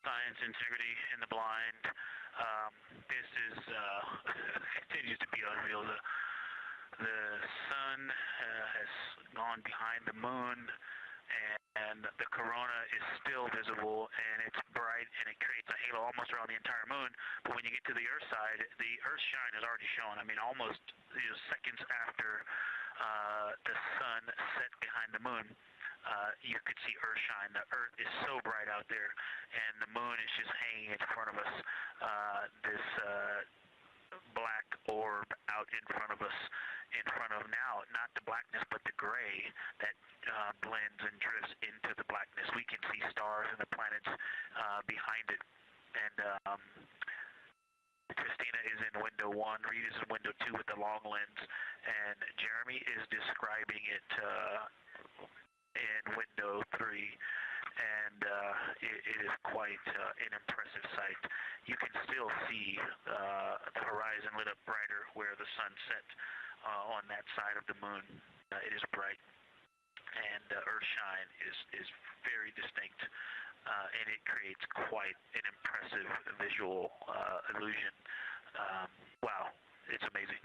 Science integrity in the blind. This is continues to be unreal. The sun has gone behind the moon, and the corona is still visible, and it's bright, and it creates a halo almost around the entire moon. But when you get to the Earth side, the Earth shine is already shown. I mean, almost seconds after the sun set behind the moon. You could see Earth shine. The Earth is so bright out there, and the moon is just hanging in front of us. This black orb out in front of us, in front of now, not the blackness, but the gray that blends and drifts into the blackness. We can see stars and the planets behind it. And Christina is in window 1, Reed is in window 2 with the long lens, and Jeremy is describing it in window 3, and it is quite an impressive sight. You can still see the horizon lit up brighter where the sun set on that side of the moon. It is bright, and Earthshine is very distinct, and it creates quite an impressive visual illusion. Wow, it's amazing.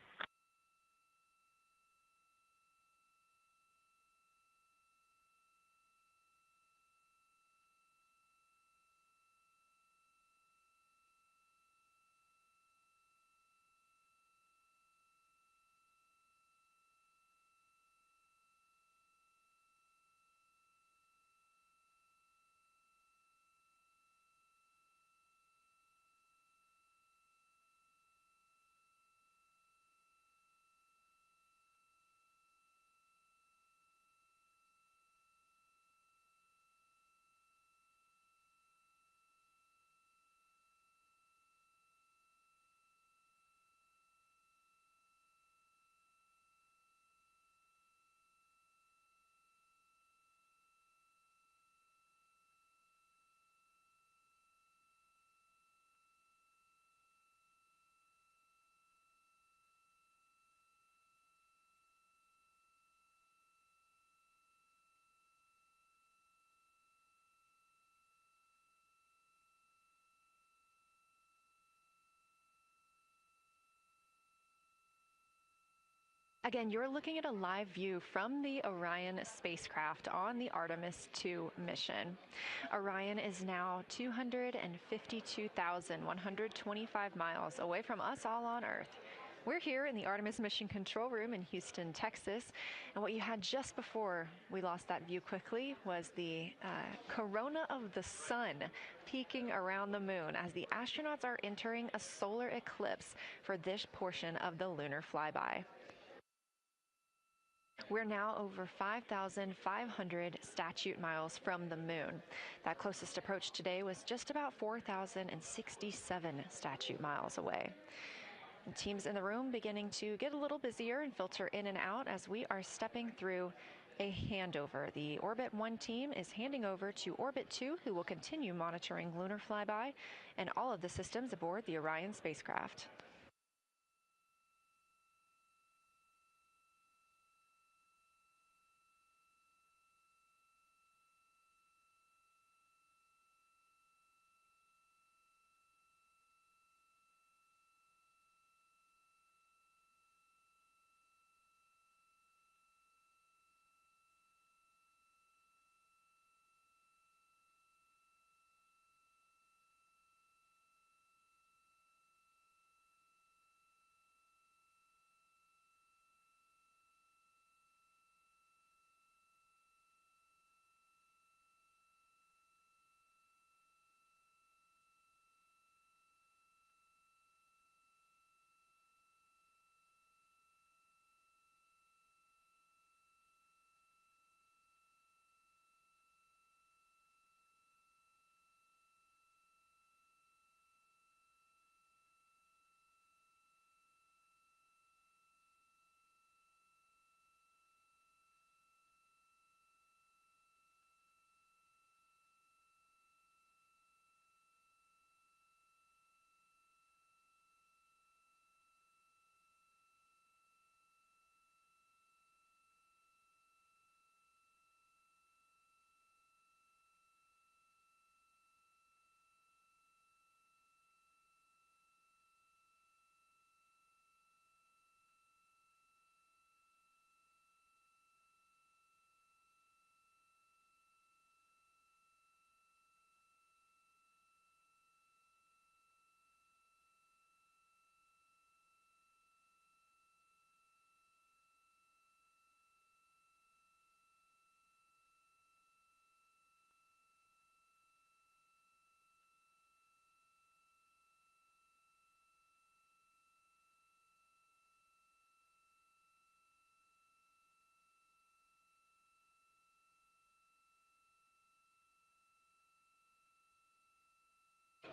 Again, you're looking at a live view from the Orion spacecraft on the Artemis II mission. Orion is now 252,125 miles away from us all on Earth. We're here in the Artemis mission control room in Houston, Texas, and what you had just before we lost that view quickly was the corona of the sun peeking around the moon as the astronauts are entering a solar eclipse for this portion of the lunar flyby. We're now over 5,500 statute miles from the moon. That closest approach today was just about 4,067 statute miles away. And teams in the room beginning to get a little busier and filter in and out as we are stepping through a handover. The Orbit 1 team is handing over to Orbit 2, who will continue monitoring lunar flyby and all of the systems aboard the Orion spacecraft.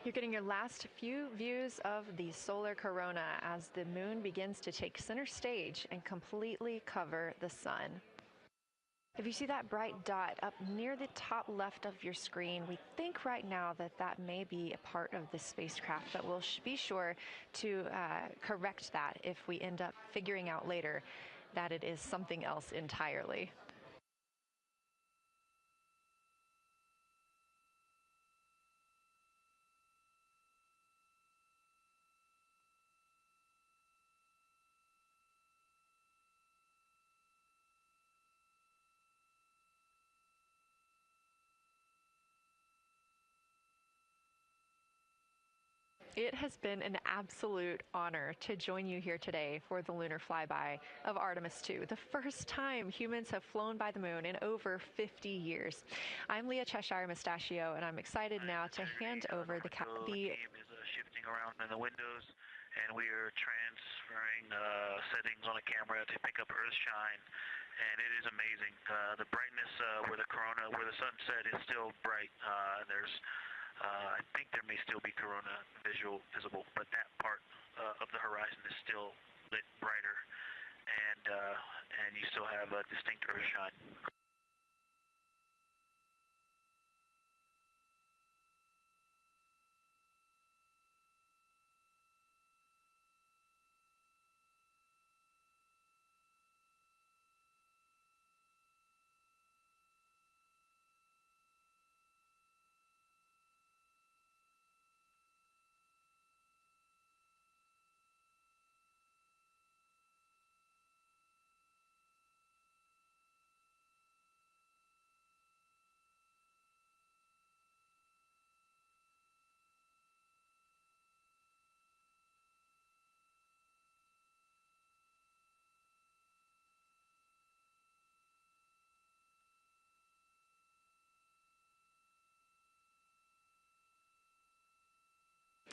You're getting your last few views of the solar corona as the moon begins to take center stage and completely cover the sun. If you see that bright dot up near the top left of your screen, we think right now that that may be a part of the spacecraft, but we'll be sure to correct that if we end up figuring out later that it is something else entirely. It has been an absolute honor to join you here today for the lunar flyby of Artemis II, the first time humans have flown by the moon in over 50 years. I'm Leah Cheshire Mustachio, and I'm excited now to hand over the
game is shifting around in the windows, and we are transferring settings on a camera to pick up Earthshine, and it is amazing. The brightness where the sunset is still bright. I think there may still be corona visible, but that part of the horizon is still lit brighter, and you still have a distinct Earthshine.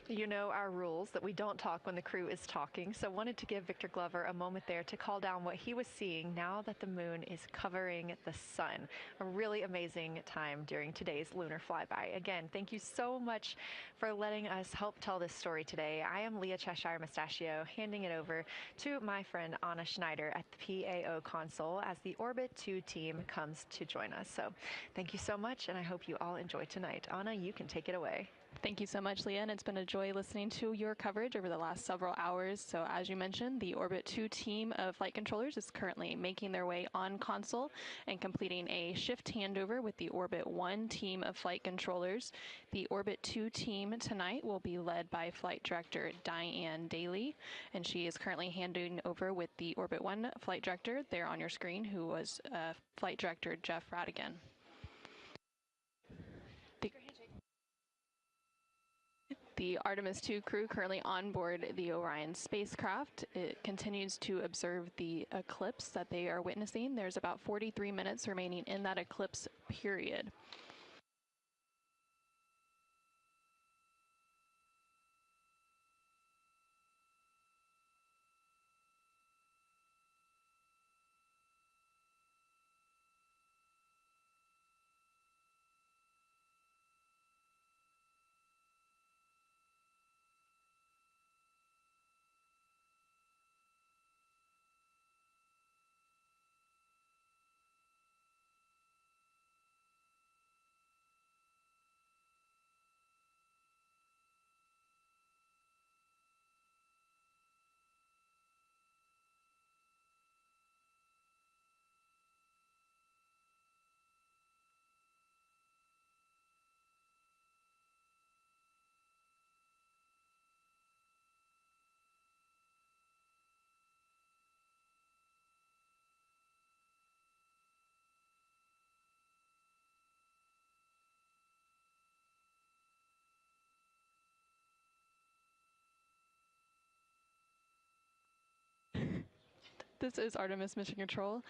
You know our rules that we don't talk when the crew is talking, so wanted to give Victor Glover a moment there to call down what he was seeing now that the moon is covering the sun. A really amazing time during today's lunar flyby. Again, thank you so much for letting us help tell this story today. I am Leah Cheshire Mustachio, handing it over to my friend Anna Schneider at the PAO console as the Orbit 2 team comes to join us. So thank you so much, and I hope you all enjoy tonight. Anna, you can take it away.
Thank you so much, Leah, and it's been a joy listening to your coverage over the last several hours. So as you mentioned, the Orbit 2 team of flight controllers is currently making their way on console and completing a shift handover with the Orbit 1 team of flight controllers. The Orbit 2 team tonight will be led by Flight Director Diane Daly, and she is currently handing over with the Orbit 1 flight director there on your screen, who was Flight Director Jeff Radigan. The Artemis II crew currently on board the Orion spacecraft. It continues to observe the eclipse that they are witnessing. There's about 43 minutes remaining in that eclipse period. This is Artemis Mission Control.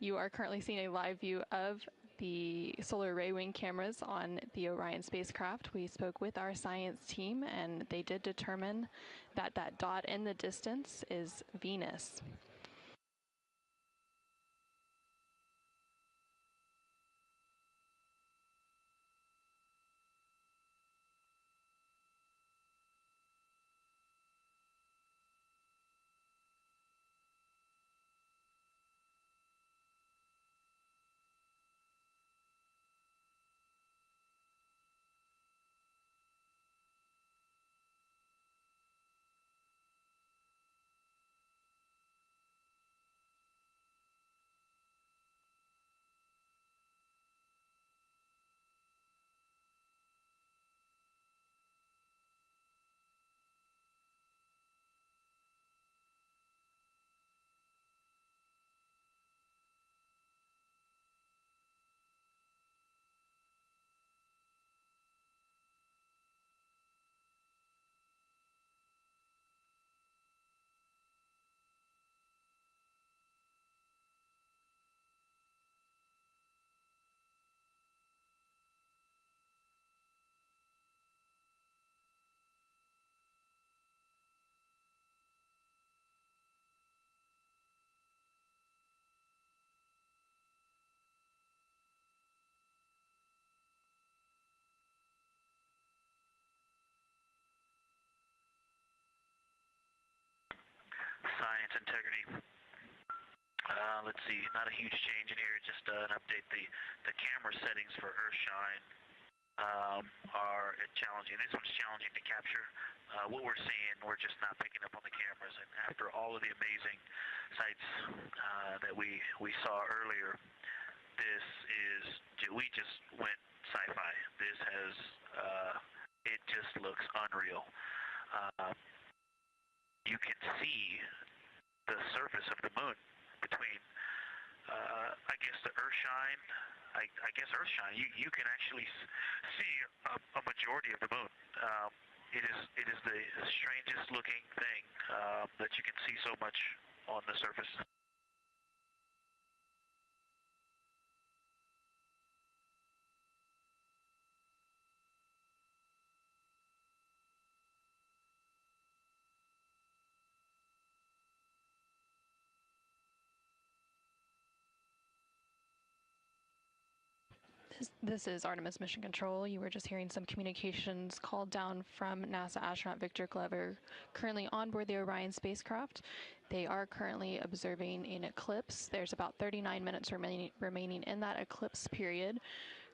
You are currently seeing a live view of the solar array wing cameras on the Orion spacecraft. We spoke with our science team, and they did determine that that dot in the distance is Venus.
science integrity. Let's see, not a huge change in here, just an update. The camera settings for Earthshine are challenging. This one's challenging to capture. What we're seeing, we're just not picking up on the cameras. And after all of the amazing sights that we saw earlier, we just went sci-fi. This has, it just looks unreal. You can see the surface of the moon between, I guess, the Earthshine. I guess Earthshine. You can actually see a majority of the moon. It is the strangest looking thing that you can see so much on the surface.
This is Artemis Mission Control. You were just hearing some communications called down from NASA astronaut Victor Glover, currently on board the Orion spacecraft. They are currently observing an eclipse. There's about 39 minutes remaining in that eclipse period.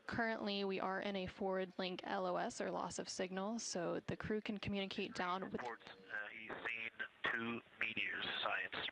Currently, we are in a forward link LOS, or loss of signal, so the crew can communicate down with...
He's seen 2 meteors, science.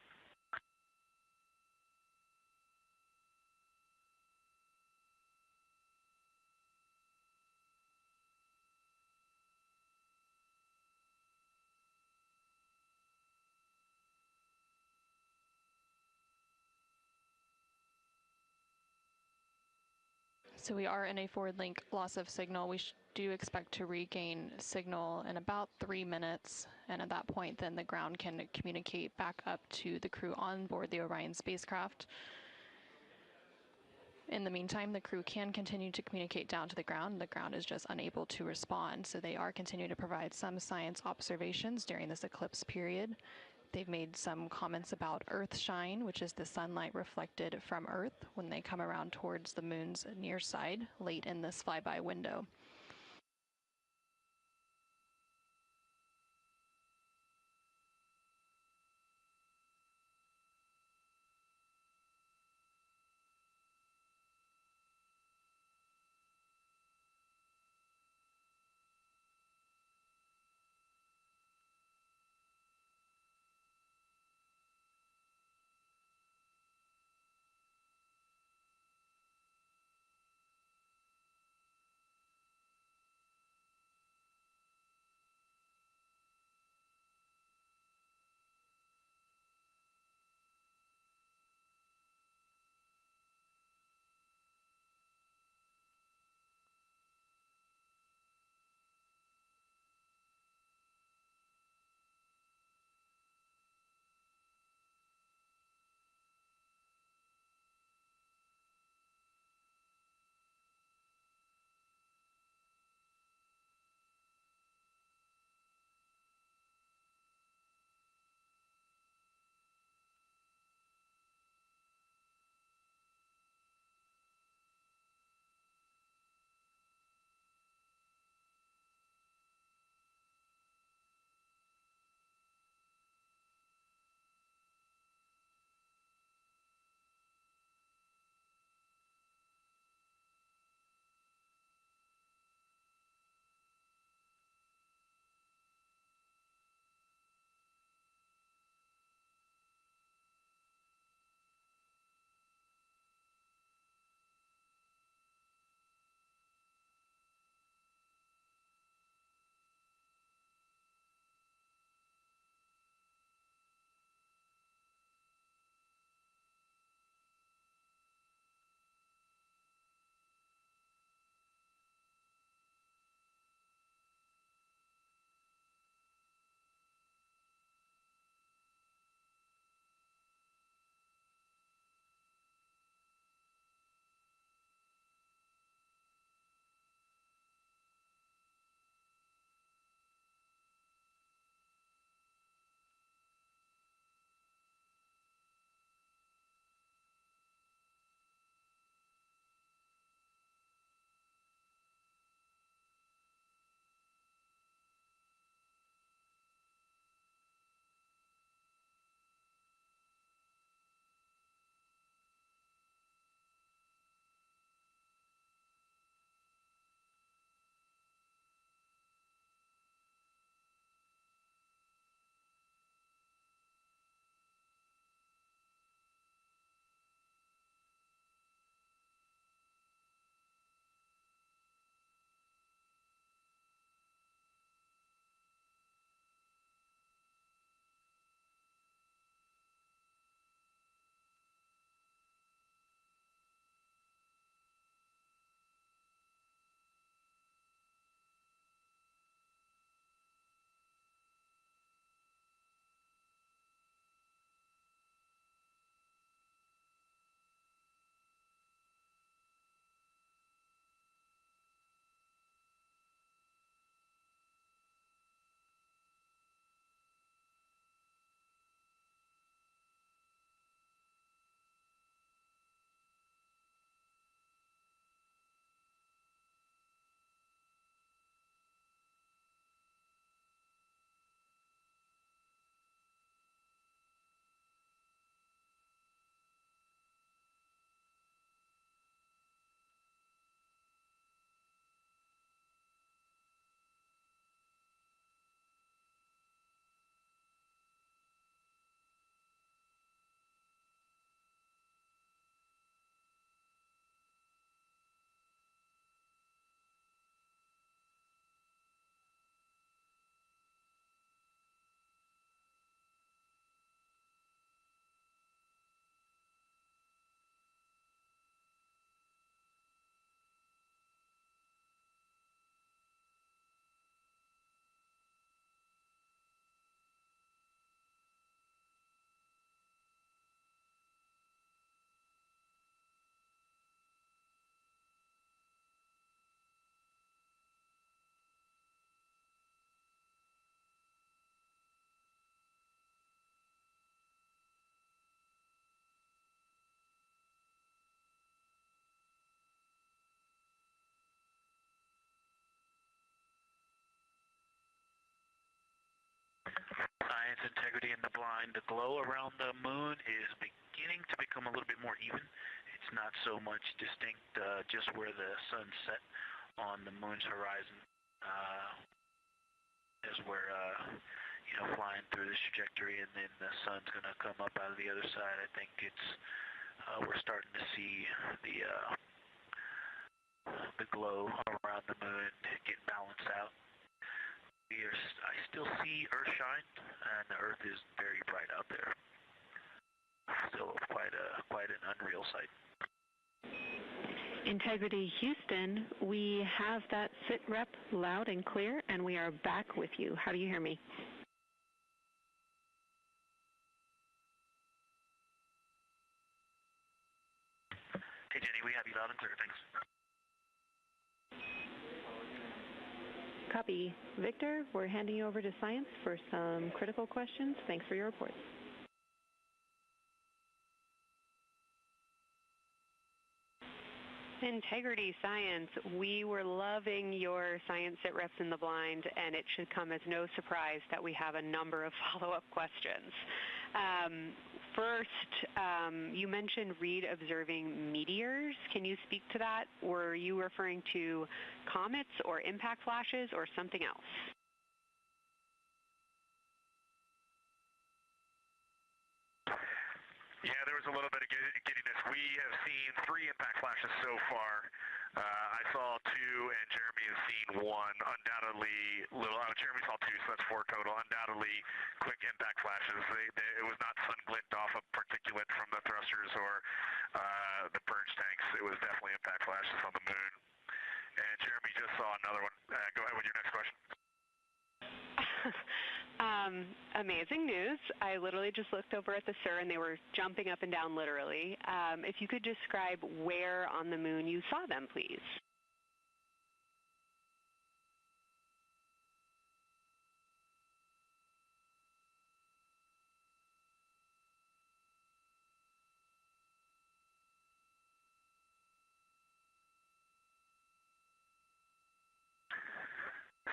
So we are in a forward link loss of signal. We do expect to regain signal in about 3 minutes, and at that point then the ground can communicate back up to the crew on board the Orion spacecraft. In the meantime, the crew can continue to communicate down to the ground. The ground is just unable to respond, so they are continuing to provide some science observations during this eclipse period. They've made some comments about Earthshine, which is the sunlight reflected from Earth when they come around towards the moon's near side late in this flyby window.
science integrity in the blind. The glow around the moon is beginning to become a little bit more even. It's not so much distinct just where the sun set on the moon's horizon as we're flying through this trajectory, and then the sun's going to come up out of the other side. I think it's we're starting to see the glow around the moon get balanced out. I still see Earth shine, and the Earth is very bright out there. Still quite an unreal sight.
Integrity Houston, we have that sit rep loud and clear, and we are back with you. How do you hear me?
Hey Jenny, we have you loud and clear, thanks.
Copy. Victor, we're handing you over to science for some critical questions. Thanks for your report.
Integrity Science, we were loving your science sit reps in the blind, and it should come as no surprise that we have a number of follow-up questions. First, you mentioned Reed observing meteors. Can you speak to that? Were you referring to comets or impact flashes or something else?
Yeah, there was a little bit of giddiness. We have seen 3 impact flashes so far. I saw 2, and Jeremy has seen 1. Undoubtedly, Jeremy saw 2, so that's 4 total. Undoubtedly, quick impact flashes. It was not sun glint off of particulate from the thrusters or the purge tanks. It was definitely impact flashes on the moon. And Jeremy just saw another one. Go ahead with your next question.
Amazing news. I literally just looked over at the SIR and they were jumping up and down literally. If you could describe where on the moon you saw them, please.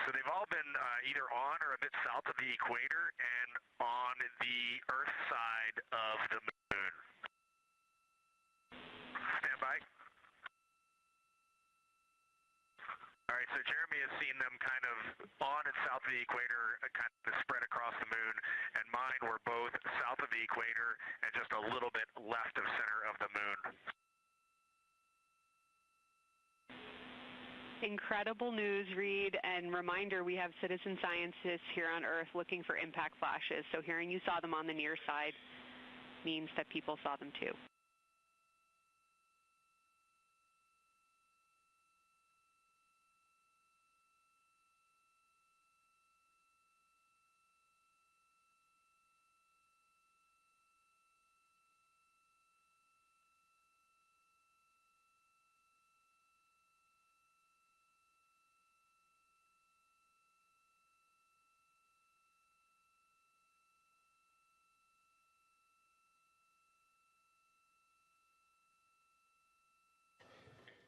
So they've all been either on or a bit south of the equator and on the Earth side of the moon. Stand by. All right, so Jeremy has seen them kind of on and south of the equator, kind of spread across the moon, and mine were both south of the equator and just a little bit left of center of the moon.
Incredible news, Reed, and reminder, we have citizen scientists here on Earth looking for impact flashes, so hearing you saw them on the near side means that people saw them too.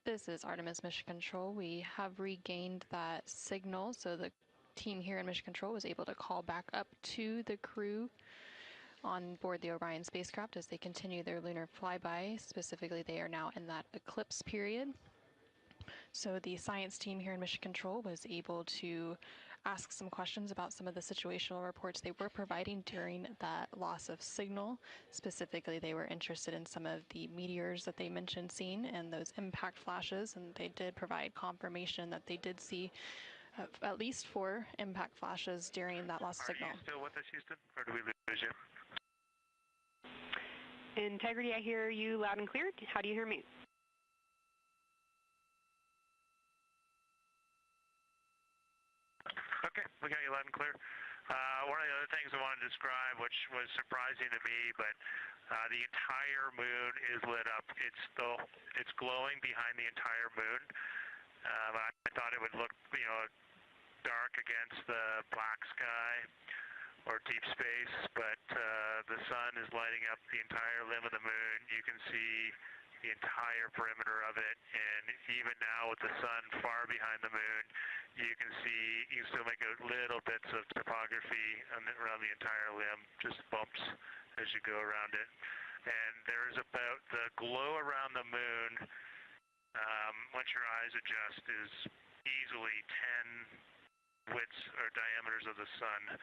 This is Artemis Mission Control. We have regained that signal, so the team here in Mission Control was able to call back up to the crew on board the Orion spacecraft as they continue their lunar flyby. Specifically, they are now in that eclipse period. So the science team here in Mission Control was able to ask some questions about some of the situational reports they were providing during that loss of signal. Specifically, they were interested in some of the meteors that they mentioned seeing and those impact flashes, and they did provide confirmation that they did see at least 4 impact flashes during that lost signal.
Are you still with us, Houston, or do we lose you?
Integrity, I hear you loud and clear. How do you hear me?
Okay, we got you loud and clear. One of the other things I wanted to describe, which was surprising to me, but the entire moon is lit up. It's glowing behind the entire moon. I thought it would look, dark against the black sky or deep space, but the sun is lighting up the entire limb of the moon. You can see the entire perimeter of it, and even now with the sun far behind the moon, you can still make out little bits of topography around the entire limb, just bumps as you go around it. And there's about the glow around the moon, once your eyes adjust, is easily 10 widths or diameters of the sun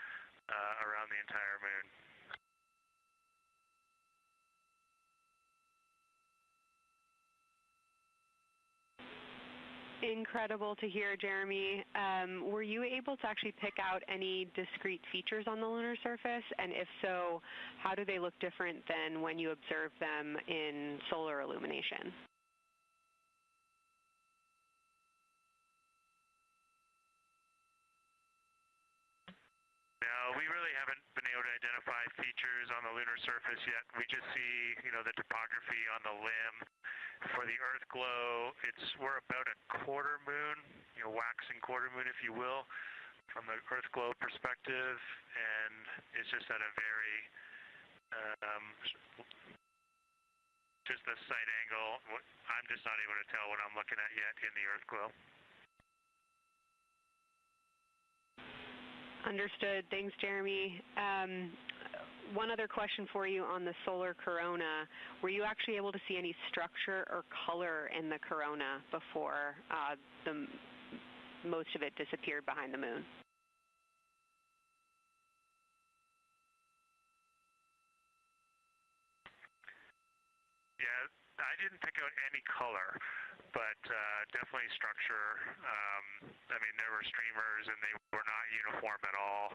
around the entire moon.
Incredible to hear, Jeremy. Were you able to actually pick out any discrete features on the lunar surface? And if so, how do they look different than when you observe them in solar illumination?
No, we really haven't been able to identify features on the lunar surface yet. We just see, the topography on the limb. For the Earth glow, we're about a quarter moon, waxing quarter moon, if you will, from the Earth glow perspective, and it's just at a very, just the sight angle. I'm just not able to tell what I'm looking at yet in the Earth glow.
Understood. Thanks, Jeremy. One other question for you on the solar corona. Were you actually able to see any structure or color in the corona before most of it disappeared behind the moon?
Yeah, I didn't pick out any color, but definitely structure. There were streamers, and they were not uniform at all.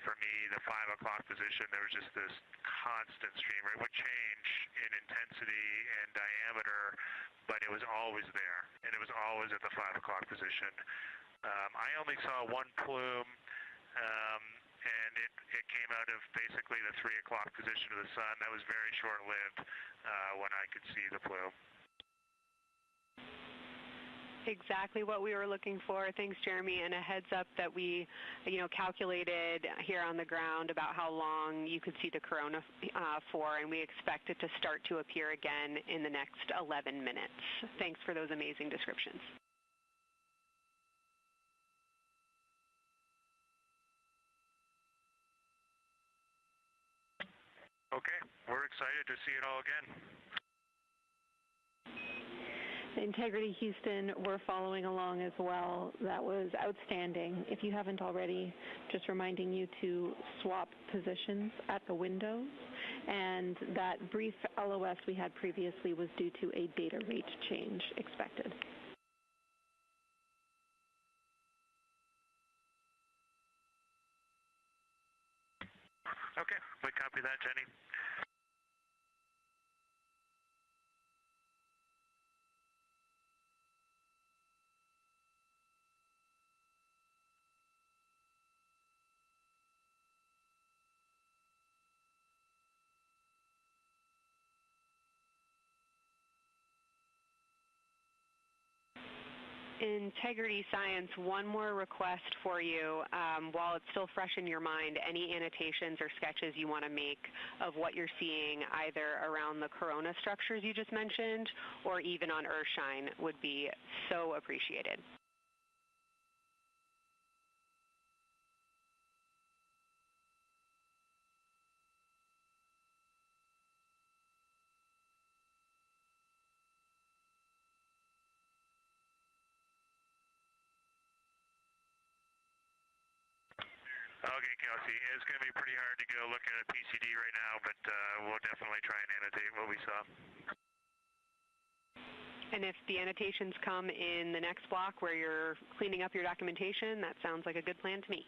For me, the 5 o'clock position, there was just this constant streamer. It would change in intensity and diameter, but it was always there, and it was always at the 5 o'clock position. I only saw one plume, and it came out of basically the 3 o'clock position of the sun. That was very short-lived when I could see the plume.
Exactly what we were looking for. Thanks, Jeremy. And a heads up that we, calculated here on the ground about how long you could see the corona for, and we expect it to start to appear again in the next 11 minutes. Thanks for those amazing descriptions.
Okay, we're excited to see it all again.
Integrity Houston, we're following along as well. That was outstanding. If you haven't already, just reminding you to swap positions at the windows. And that brief LOS we had previously was due to a data rate change expected.
Okay, we copy that, Jenny.
Integrity Science, one more request for you. While it's still fresh in your mind, any annotations or sketches you want to make of what you're seeing either around the corona structures you just mentioned or even on Earthshine would be so appreciated.
Okay, Kelsey, it's going to be pretty hard to go look at a PCD right now, but we'll definitely try and annotate what we saw.
And if the annotations come in the next block where you're cleaning up your documentation, that sounds like a good plan to me.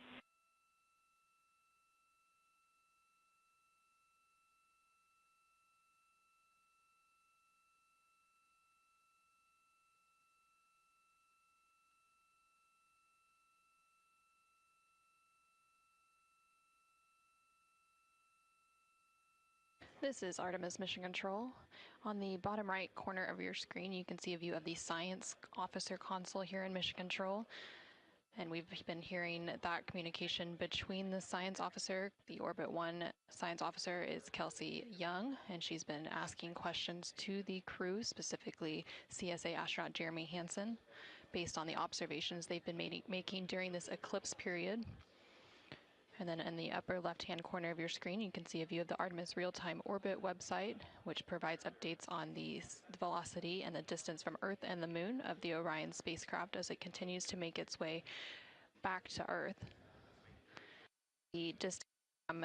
This is Artemis Mission Control. On the bottom right corner of your screen, you can see a view of the Science Officer Console here in Mission Control. And we've been hearing that communication between the Science Officer. The Orbit 1 Science Officer is Kelsey Young, and she's been asking questions to the crew, specifically CSA astronaut Jeremy Hansen. based on the observations they've been making during this eclipse period. And then in the upper left-hand corner of your screen, you can see a view of the Artemis real-time orbit website, which provides updates on the velocity and the distance from Earth and the Moon of the Orion spacecraft as it continues to make its way back to Earth. The distance from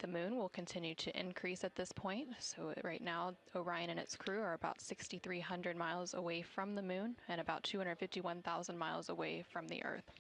the Moon will continue to increase at this point. So right now, Orion and its crew are about 6,300 miles away from the Moon and about 251,000 miles away from the Earth.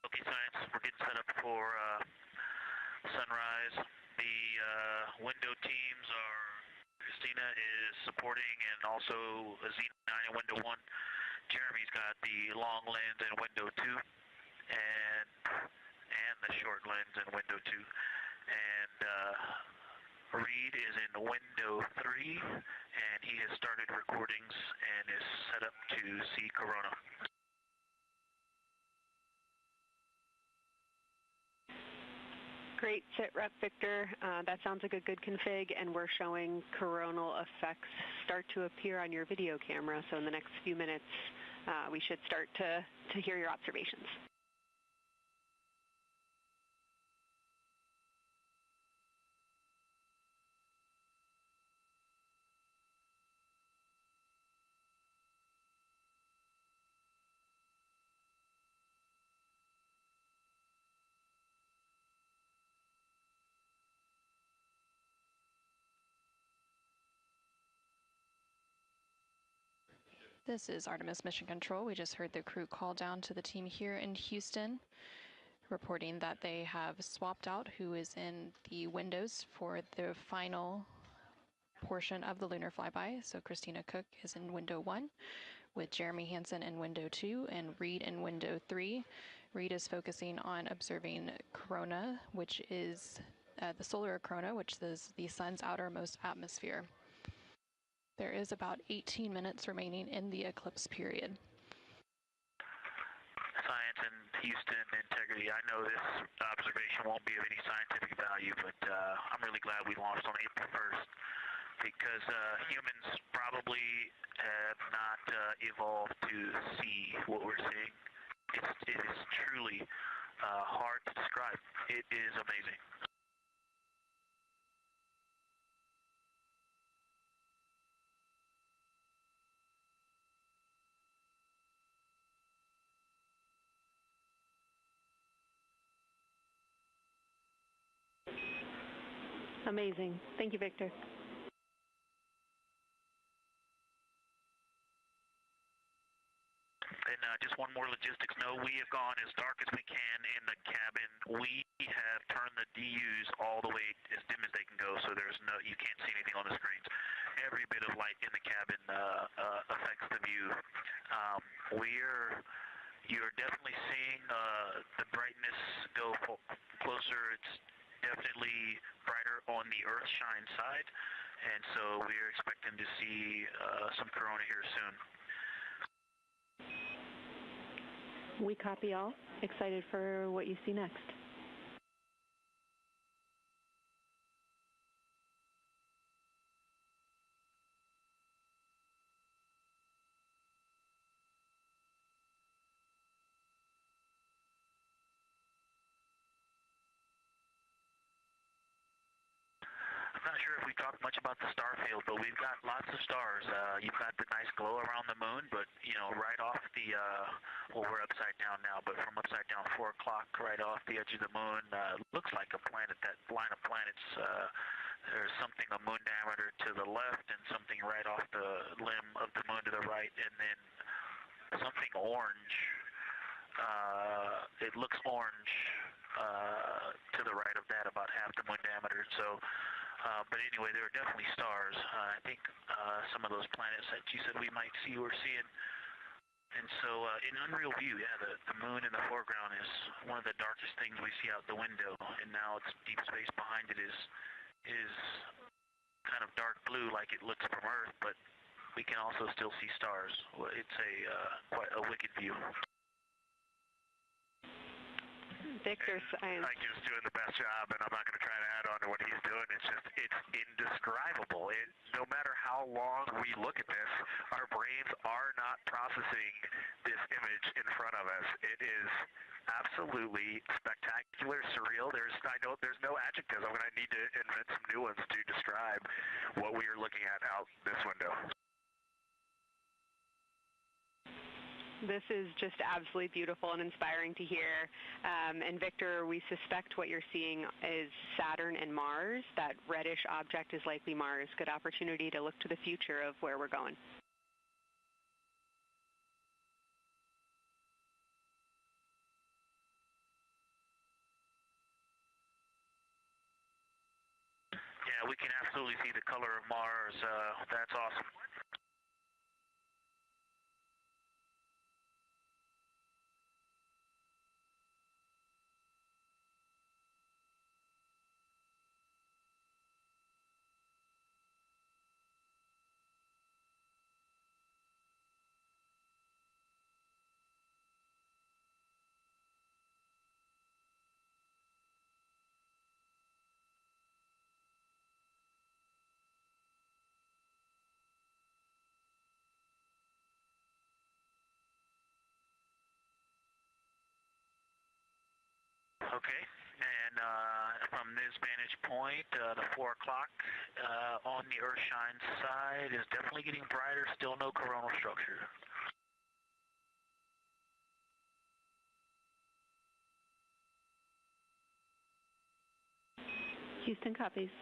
Okay, science, we're getting set up for sunrise. The window teams are, Christina is supporting, and also Z9 in window 1. Jeremy's got the long lens in window 2, and the short lens in window 2. And Reed is in window 3, and he has started recordings and is set up to see Corona.
Great sit rep, Victor. That sounds like a good config, and we're showing coronal effects start to appear on your video camera. So in the next few minutes, we should start to hear your observations.
This is Artemis Mission Control. We just heard the crew call down to the team here in Houston, reporting that they have swapped out who is in the windows for the final portion of the lunar flyby. So Christina Cook is in window 1, with Jeremy Hansen in window 2 and Reed in window 3. Reed is focusing on observing corona, which is the solar corona, which is the sun's outermost atmosphere. There is about 18 minutes remaining in the eclipse period.
Science, and Houston, integrity. I know this observation won't be of any scientific value, but I'm really glad we launched on April 1st because humans probably have not evolved to see what we're seeing. It is truly hard to describe. It is amazing.
Amazing. Thank you, Victor.
And just one more logistics note, we have gone as dark as we can in the cabin. We have turned the DUs all the way as dim as they can go, so you can't see anything on the screens. Every bit of light in the cabin affects the view. You're definitely seeing the brightness go closer. It's definitely brighter on the Earthshine side, and so we're expecting to see some corona here soon.
We copy all. Excited for what you see next.
I'm not sure if we talked much about the star field, but we've got lots of stars. You've got the nice glow around the moon, but right off the well, we're upside down now, but from upside down 4 o'clock, right off the edge of the moon, looks like a planet. That line of planets, there's something a moon diameter to the left, and something right off the limb of the moon to the right, and then something orange. It looks orange to the right of that, about half the moon diameter. So. But anyway, there are definitely stars. I think some of those planets that you said we might see, we're seeing. And so in unreal view, yeah, the moon in the foreground is one of the darkest things we see out the window. And now it's deep space behind it is kind of dark blue like it looks from Earth, but we can also still see stars. It's quite a wicked view.
Victor,
Like he was doing the best job, and I'm not going to try to add on to what he's doing. It's indescribable. No matter how long we look at this, our brains are not processing this image in front of us. It is absolutely spectacular, surreal. There's no adjectives. I'm going to need to invent some new ones to describe what we are looking at out this window.
This is just absolutely beautiful and inspiring to hear. And Victor, we suspect what you're seeing is Saturn and Mars. That reddish object is likely Mars. Good opportunity to look to the future of where we're going.
Yeah, we can absolutely see the color of Mars. That's awesome. Okay, and from this vantage point, the 4 o'clock on the Earthshine side is definitely getting brighter, still no coronal structure.
Houston copies.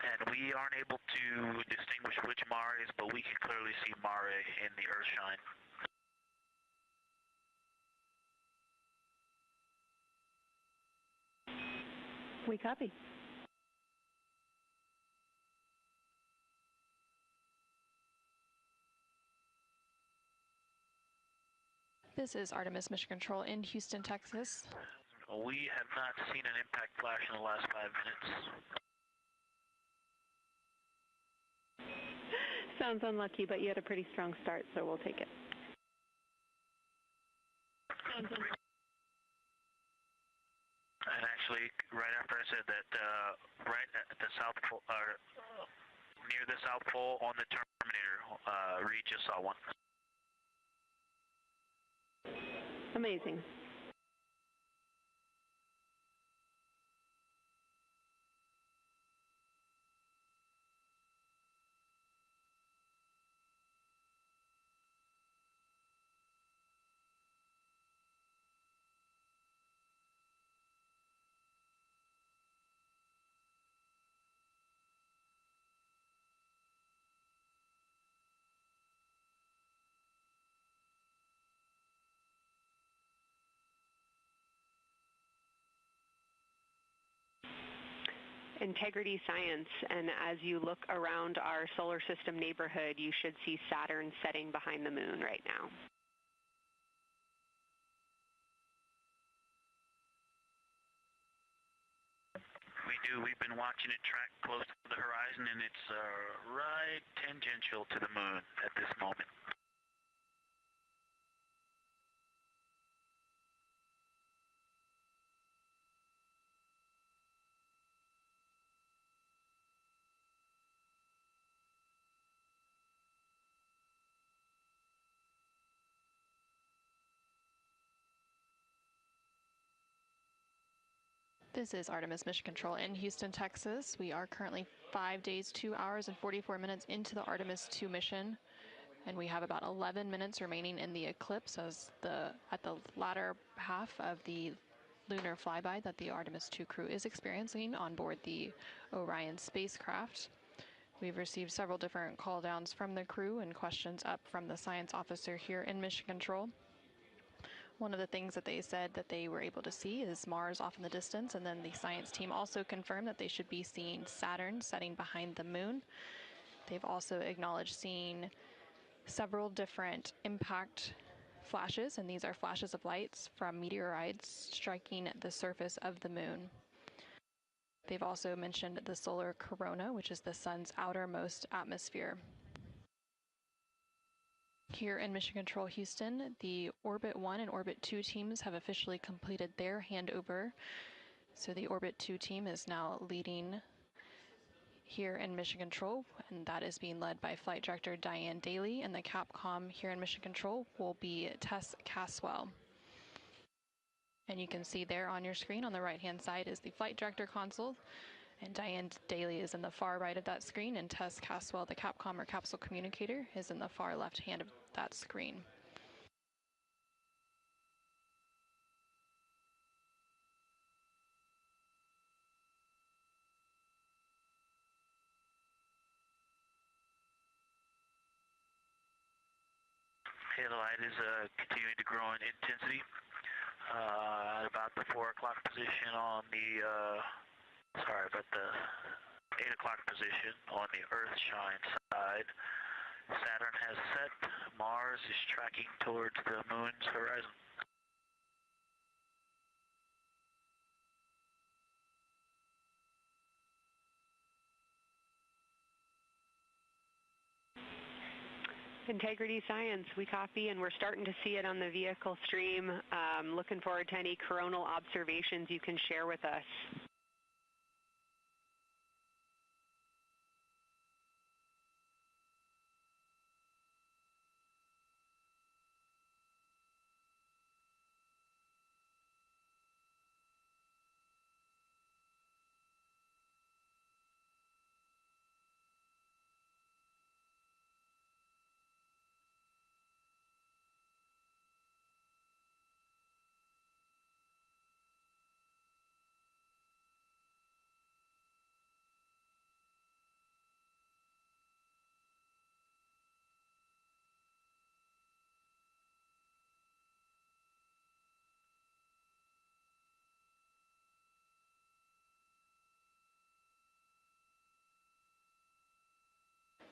And we aren't able to distinguish which Mare is, but we can clearly see Mare in the Earthshine.
We copy.
This is Artemis Mission Control in Houston, Texas.
We have not seen an impact flash in the last 5 minutes.
Sounds unlucky, but you had a pretty strong start, so we'll take it.
And actually, right after I said that, right at the South Pole, near the South Pole on the Terminator, Reed just saw one.
Amazing. Integrity Science, and as you look around our solar system neighborhood, you should see Saturn setting behind the moon right now.
We do. We've been watching it track close to the horizon, and it's right tangential to the moon at this moment.
This is Artemis Mission Control in Houston, Texas. We are currently 5 days, 2 hours, and 44 minutes into the Artemis II mission, and we have about 11 minutes remaining in the eclipse as at the latter half of the lunar flyby that the Artemis II crew is experiencing on board the Orion spacecraft. We've received several different call downs from the crew and questions up from the science officer here in Mission Control. One of the things that they said that they were able to see is Mars off in the distance, and then the science team also confirmed that they should be seeing Saturn setting behind the moon. They've also acknowledged seeing several different impact flashes, and these are flashes of lights from meteorites striking the surface of the moon. They've also mentioned the solar corona, which is the sun's outermost atmosphere. Here in Mission Control Houston, the Orbit 1 and Orbit 2 teams have officially completed their handover. So the Orbit 2 team is now leading here in Mission Control, and that is being led by Flight Director Diane Daly, and the Capcom here in Mission Control will be Tess Caswell. And you can see there on your screen on the right-hand side is the Flight Director console, and Diane Daly is in the far right of that screen, and Tess Caswell, the Capcom or capsule communicator, is in the far left hand of that screen.
Okay, the light is continuing to grow in intensity. At about the 4 o'clock position on the, about the 8 o'clock position on the Earth-shine side. Saturn has set. Mars is tracking towards the moon's horizon.
Integrity Science, we copy, and we're starting to see it on the vehicle stream. Looking forward to any coronal observations you can share with us.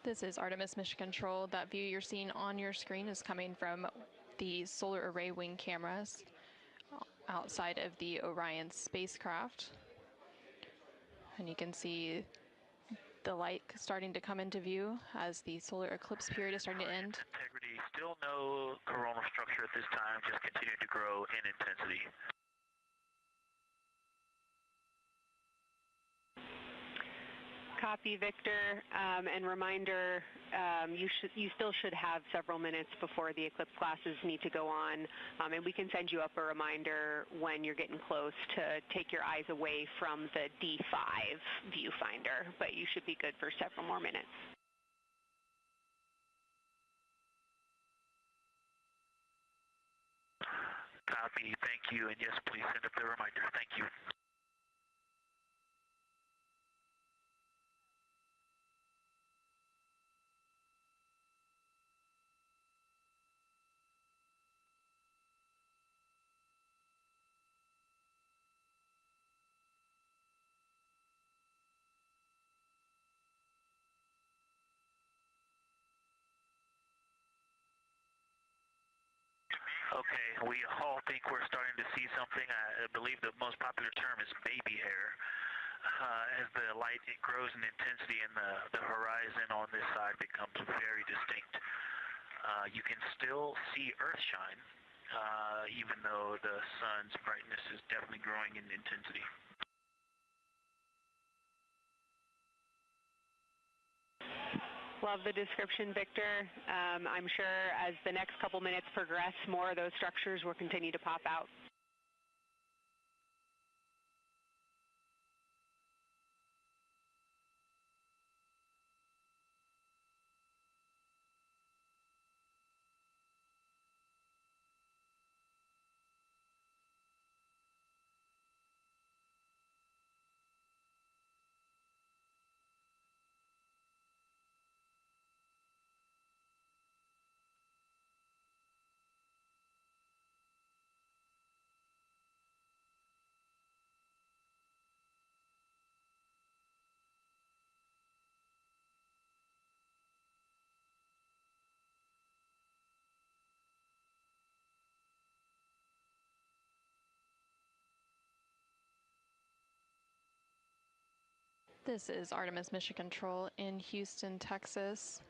This is Artemis Mission Control. That view you're seeing on your screen is coming from the solar array wing cameras outside of the Orion spacecraft. And you can see the light starting to come into view as the solar eclipse period is starting to end.
Integrity, still no coronal structure at this time, just continue to grow in intensity.
Copy, Victor. And reminder, you still should have several minutes before the eclipse classes need to go on, and we can send you up a reminder when you're getting close to take your eyes away from the D5 viewfinder, but you should be good for several more minutes.
Copy, thank you, and yes, please send up the reminder. Thank you. Okay, we all think we're starting to see something. I believe the most popular term is baby hair. As the light grows in intensity and the horizon on this side becomes very distinct. You can still see Earth shine, even though the sun's brightness is definitely growing in intensity.
Love the description, Victor. I'm sure as the next couple minutes progress, more of those structures will continue to pop out.
This is Artemis Mission Control in Houston, Texas.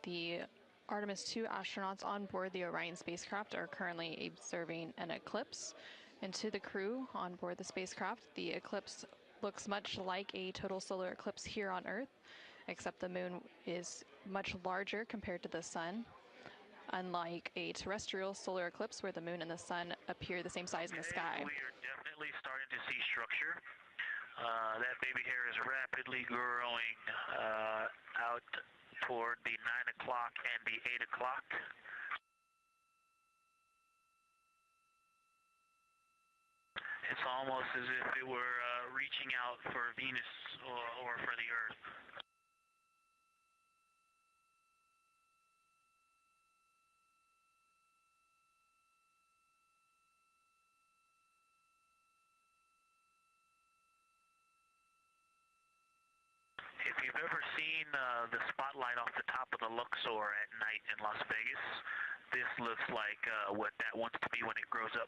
The Artemis II astronauts on board the Orion spacecraft are currently observing an eclipse. And to the crew on board the spacecraft, the eclipse looks much like a total solar eclipse here on Earth, except the moon is much larger compared to the sun, unlike a terrestrial solar eclipse where the moon and the sun appear the same size in the sky.
We are definitely starting to see structure. That baby hair is rapidly growing out toward the 9 o'clock and the 8 o'clock. It's almost as if it were reaching out for Venus or for the Earth. If you've ever seen the spotlight off the top of the Luxor at night in Las Vegas, this looks like what that wants to be when it grows up.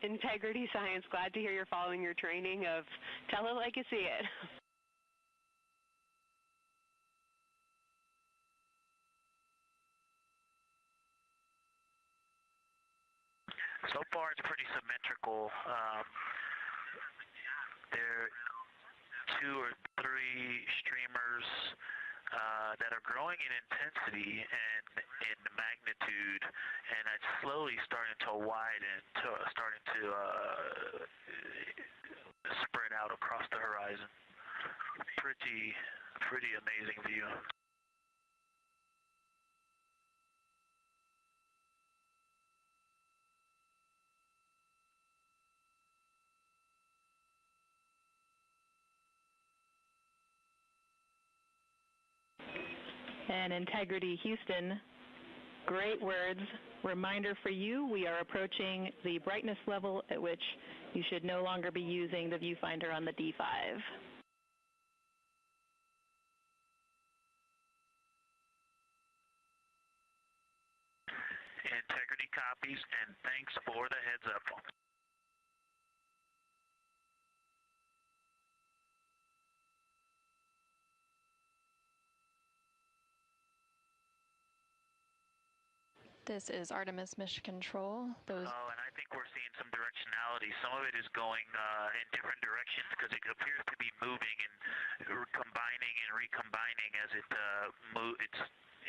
Integrity Science, glad to hear you're following your training of tell it like you see it.
So far, it's pretty symmetrical. There are 2 or 3 streamers that are growing in intensity and in magnitude, and it's slowly starting to widen, starting to spread out across the horizon. Pretty amazing view.
And Integrity Houston, great words. Reminder for you, we are approaching the brightness level at which you should no longer be using the viewfinder on the D5.
Integrity copies, and thanks for the heads up.
This is Artemis Mission Control.
Oh, and I think we're seeing some directionality. Some of it is going in different directions because it appears to be moving and combining and recombining as it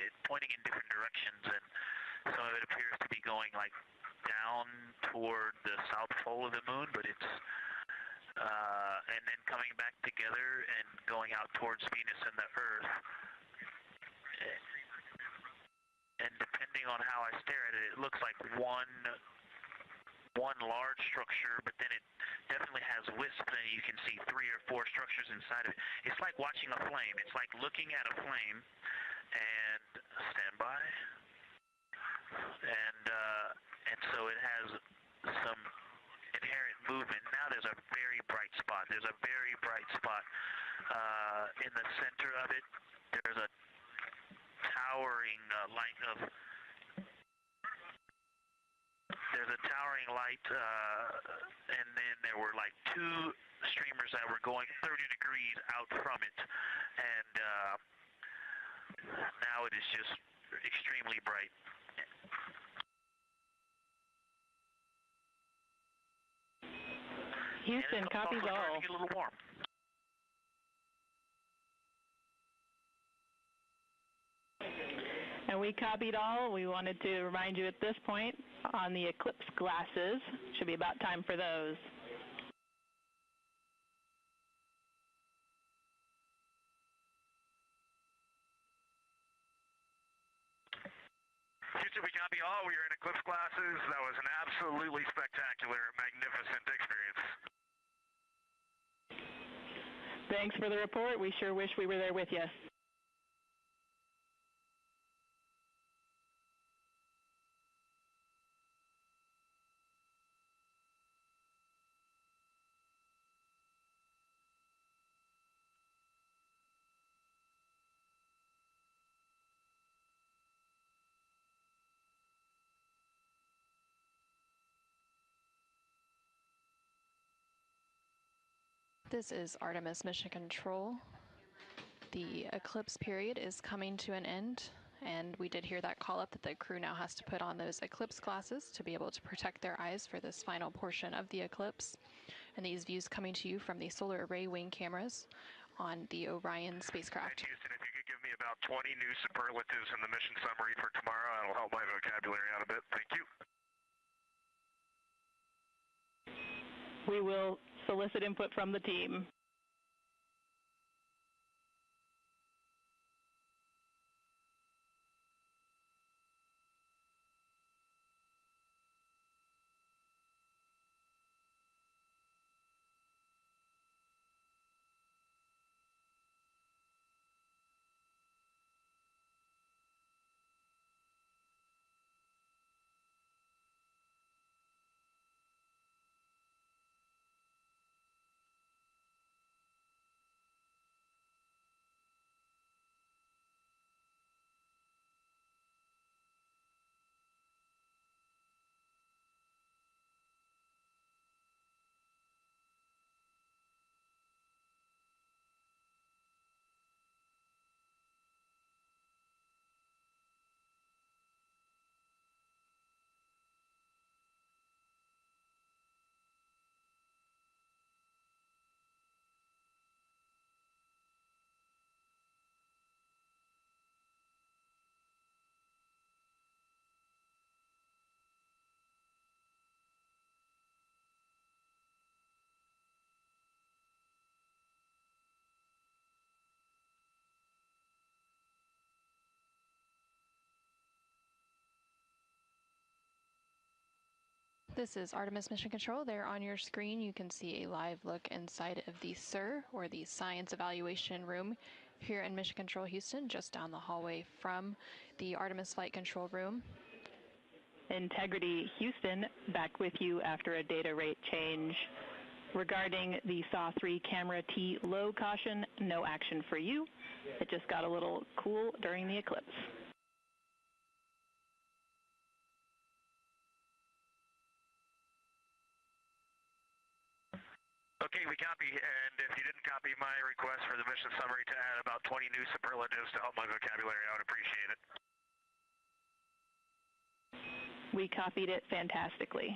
it's pointing in different directions, and some of it appears to be going like down toward the south pole of the moon, but it's and then coming back together and going out towards Venus and the Earth. And depending on how I stare at it, it looks like one large structure, but then it definitely has wisps, and you can see 3 or 4 structures inside of it. It's like watching a flame. It's like looking at a flame, and stand by. And so it has some inherent movement. Now there's a very bright spot. There's a very bright spot in the center of it. There's a towering light of and then there were like 2 streamers that were going 30 degrees out from it, and now it is just extremely bright.
Houston, copies all.
Starting to get a little warm.
And we copied all. We wanted to remind you at this point on the eclipse glasses. Should be about time for those.
Houston, we copy all. We are in eclipse glasses. That was an absolutely spectacular, magnificent experience.
Thanks for the report. We sure wish we were there with you.
This is Artemis Mission Control. The eclipse period is coming to an end, and we did hear that call up that the crew now has to put on those eclipse glasses to be able to protect their eyes for this final portion of the eclipse. And these views coming to you from the solar array wing cameras on the Orion spacecraft.
Houston, if you could give me about 20 new superlatives in the mission summary for tomorrow, that'll help my vocabulary out a bit. Thank you.
We will solicit input from the team.
This is Artemis Mission Control. There on your screen you can see a live look inside of the SIR, or the Science Evaluation Room, here in Mission Control Houston, just down the hallway from the Artemis Flight Control Room.
Integrity Houston, back with you after a data rate change. Regarding the SAW-3 camera T low caution, no action for you. It just got a little cool during the eclipse.
Okay, we copy, and if you didn't copy my request for the mission summary to add about 20 new superlatives to help my vocabulary, I would appreciate it.
We copied it fantastically.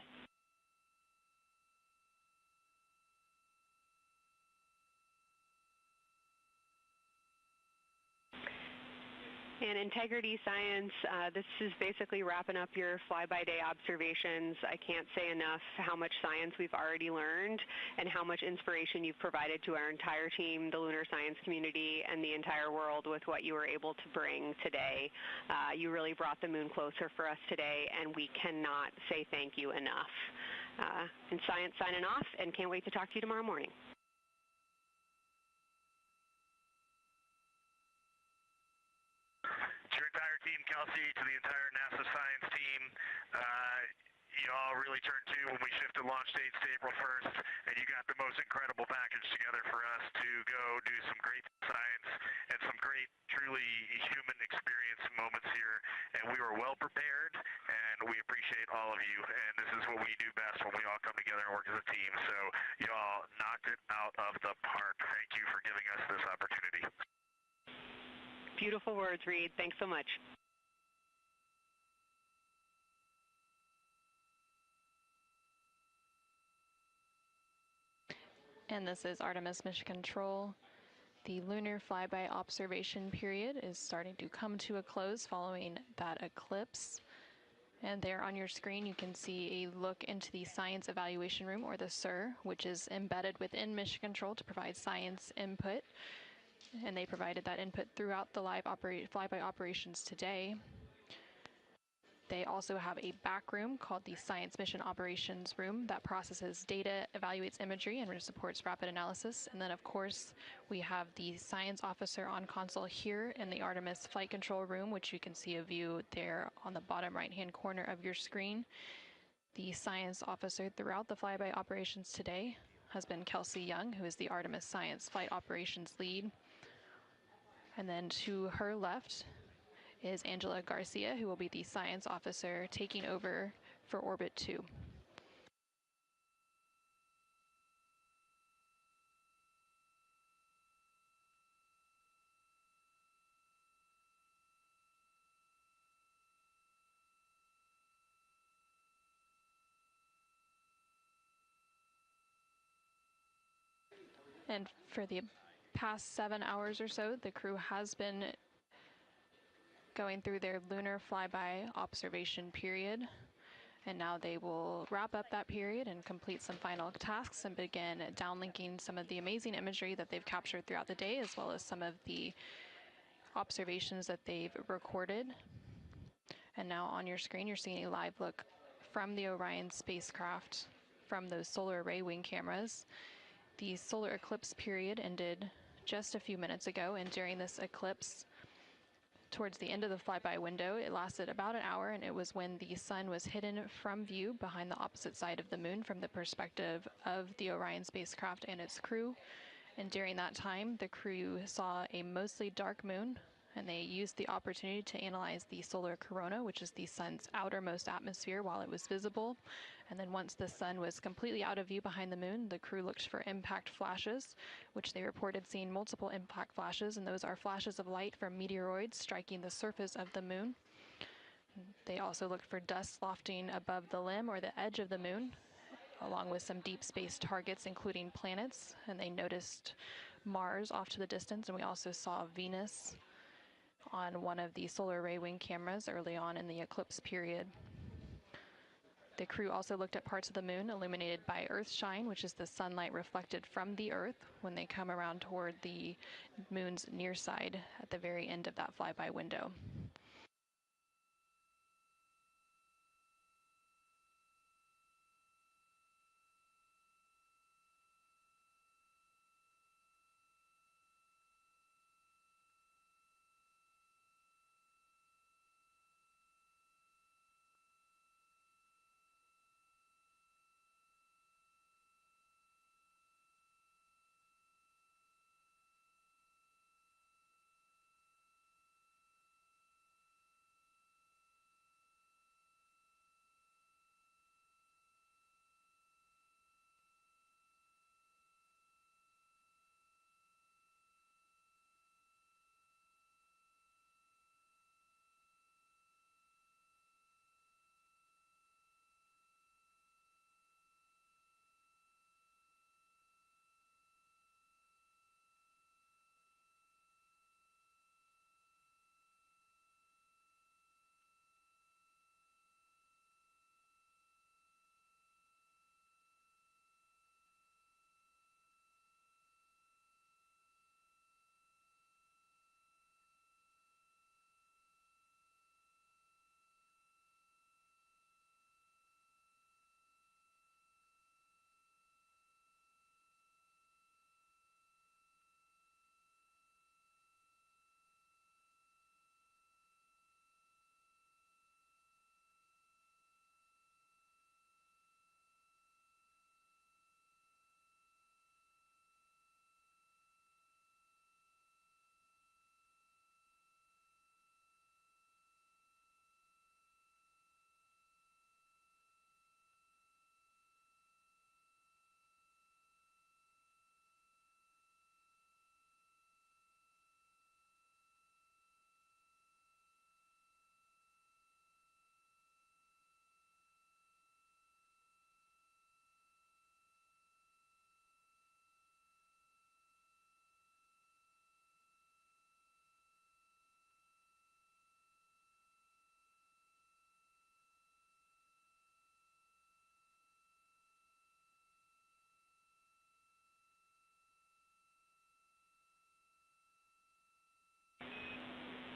And Integrity Science, this is basically wrapping up your fly-by-day observations. I can't say enough how much science we've already learned and how much inspiration you've provided to our entire team, the lunar science community, and the entire world with what you were able to bring today. You really brought the moon closer for us today, and we cannot say thank you enough. And Science signing off, and can't wait to talk to you tomorrow morning.
To your entire team, Kelsey, to the entire NASA science team, you all really turned to when we shifted launch dates to April 1st, and you got the most incredible package together for us to go do some great science and some great, truly human experience moments here. And we were well prepared, and we appreciate all of you. And this is what we do best when we all come together and work as a team. So you all knocked it out of the park. Thank you for giving us this opportunity.
Beautiful words, Reed. Thanks so much.
And this is Artemis Mission Control. The lunar flyby observation period is starting to come to a close following that eclipse. And there on your screen you can see a look into the Science Evaluation Room, or the SIR, which is embedded within Mission Control to provide science input. And they provided that input throughout the live flyby operations today. They also have a back room called the Science Mission Operations Room that processes data, evaluates imagery, and supports rapid analysis. And then, of course, we have the science officer on console here in the Artemis Flight Control Room, which you can see a view there on the bottom right-hand corner of your screen. The science officer throughout the flyby operations today has been Kelsey Young, who is the Artemis Science Flight Operations Lead. And then to her left is Angela Garcia, who will be the science officer taking over for Orbit 2. And for the past 7 hours or so, the crew has been going through their lunar flyby observation period. And now they will wrap up that period and complete some final tasks and begin downlinking some of the amazing imagery that they've captured throughout the day, as well as some of the observations that they've recorded. And now on your screen, you're seeing a live look from the Orion spacecraft from those solar array wing cameras. The solar eclipse period ended just a few minutes ago, and during this eclipse, towards the end of the flyby window, it lasted about an hour, and it was when the sun was hidden from view behind the opposite side of the moon from the perspective of the Orion spacecraft and its crew. And during that time, the crew saw a mostly dark moon, and they used the opportunity to analyze the solar corona, which is the sun's outermost atmosphere, while it was visible. And then once the sun was completely out of view behind the moon, the crew looked for impact flashes, which they reported seeing multiple impact flashes, and those are flashes of light from meteoroids striking the surface of the moon. They also looked for dust lofting above the limb or the edge of the moon, along with some deep space targets, including planets, and they noticed Mars off to the distance, and we also saw Venus on one of the solar array wing cameras early on in the eclipse period. The crew also looked at parts of the moon illuminated by Earthshine, which is the sunlight reflected from the Earth when they come around toward the moon's near side at the very end of that flyby window.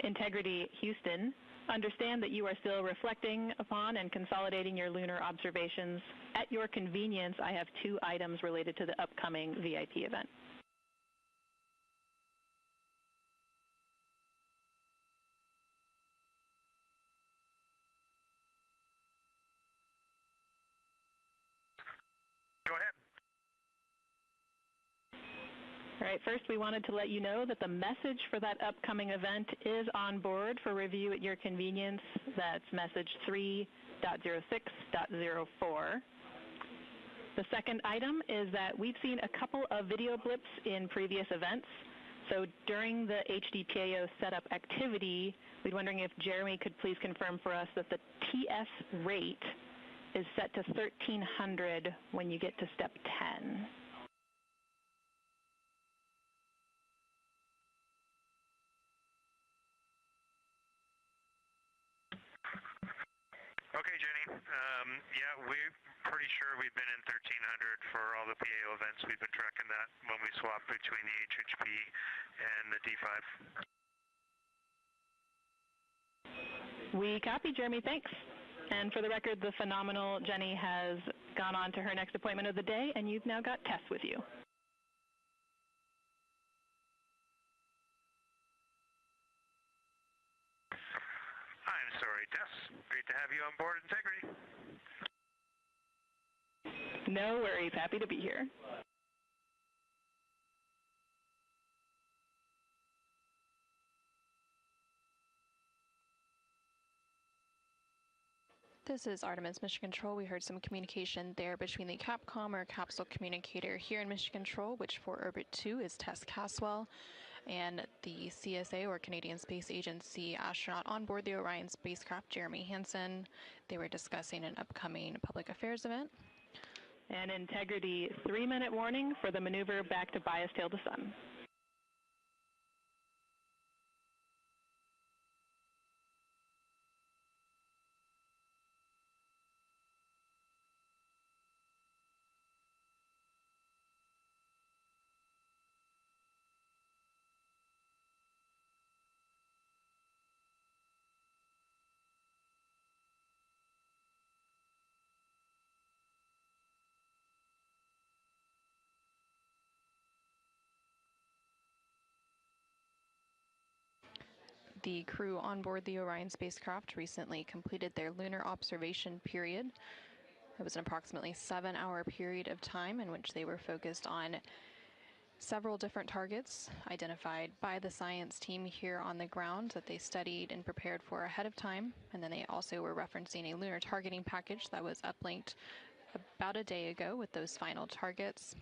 Integrity Houston, understand that you are still reflecting upon and consolidating your lunar observations. At your convenience, I have 2 items related to the upcoming VIP event.
Go ahead.
All right, first we wanted to let you know that the message for that upcoming event is on board for review at your convenience. That's message 3.06.04. The second item is that we've seen a couple of video blips in previous events. So during the HDPAO setup activity, we're wondering if Jeremy could please confirm for us that the TS rate is set to 1300 when you get to step 10.
Okay, Jenny. Yeah, we're pretty sure we've been in 1300 for all the PAO events. We've been tracking that when we swap between the HHP and the D5.
We copy, Jeremy. Thanks. And for the record, the phenomenal Jenny has gone on to her next appointment of the day, and you've now got Tess with you.
I'm sorry, Tess. Great to have you on board Integrity.
No worries. Happy to be here.
This is Artemis Mission Control. We heard some communication there between the Capcom or capsule communicator here in Mission Control, which for Orbit 2 is Tess Caswell, and the CSA or Canadian Space Agency astronaut on board the Orion spacecraft, Jeremy Hansen. They were discussing an upcoming public affairs event.
And Integrity, 3-minute warning for the maneuver back to bias tail to sun.
The crew on board the Orion spacecraft recently completed their lunar observation period. It was an approximately 7-hour period of time in which they were focused on several different targets identified by the science team here on the ground that they studied and prepared for ahead of time. And then they also were referencing a lunar targeting package that was uplinked about a day ago with those final targets.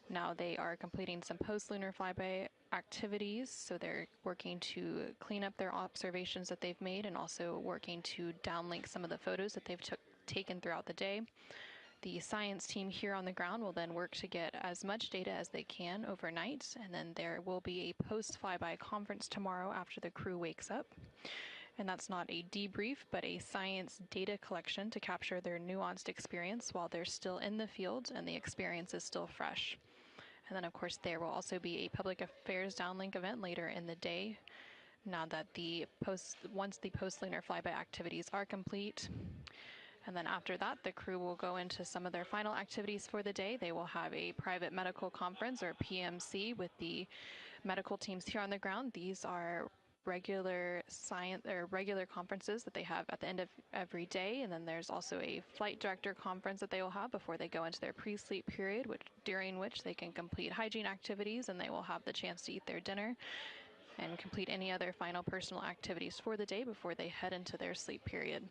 Now they are completing some post-lunar flyby activities, so they're working to clean up their observations that they've made and also working to downlink some of the photos that they've taken throughout the day. The science team here on the ground will then work to get as much data as they can overnight, and then there will be a post-flyby conference tomorrow after the crew wakes up. And that's not a debrief, but a science data collection to capture their nuanced experience while they're still in the field and the experience is still fresh. And then, of course, there will also be a public affairs downlink event later in the day. Now that once the post-lunar flyby activities are complete, and then after that, the crew will go into some of their final activities for the day. They will have a private medical conference or PMC with the medical teams here on the ground. These are regular conferences that they have at the end of every day, and then there's also a flight director conference that they will have before they go into their pre-sleep period, during which they can complete hygiene activities, and they will have the chance to eat their dinner and complete any other final personal activities for the day before they head into their sleep period.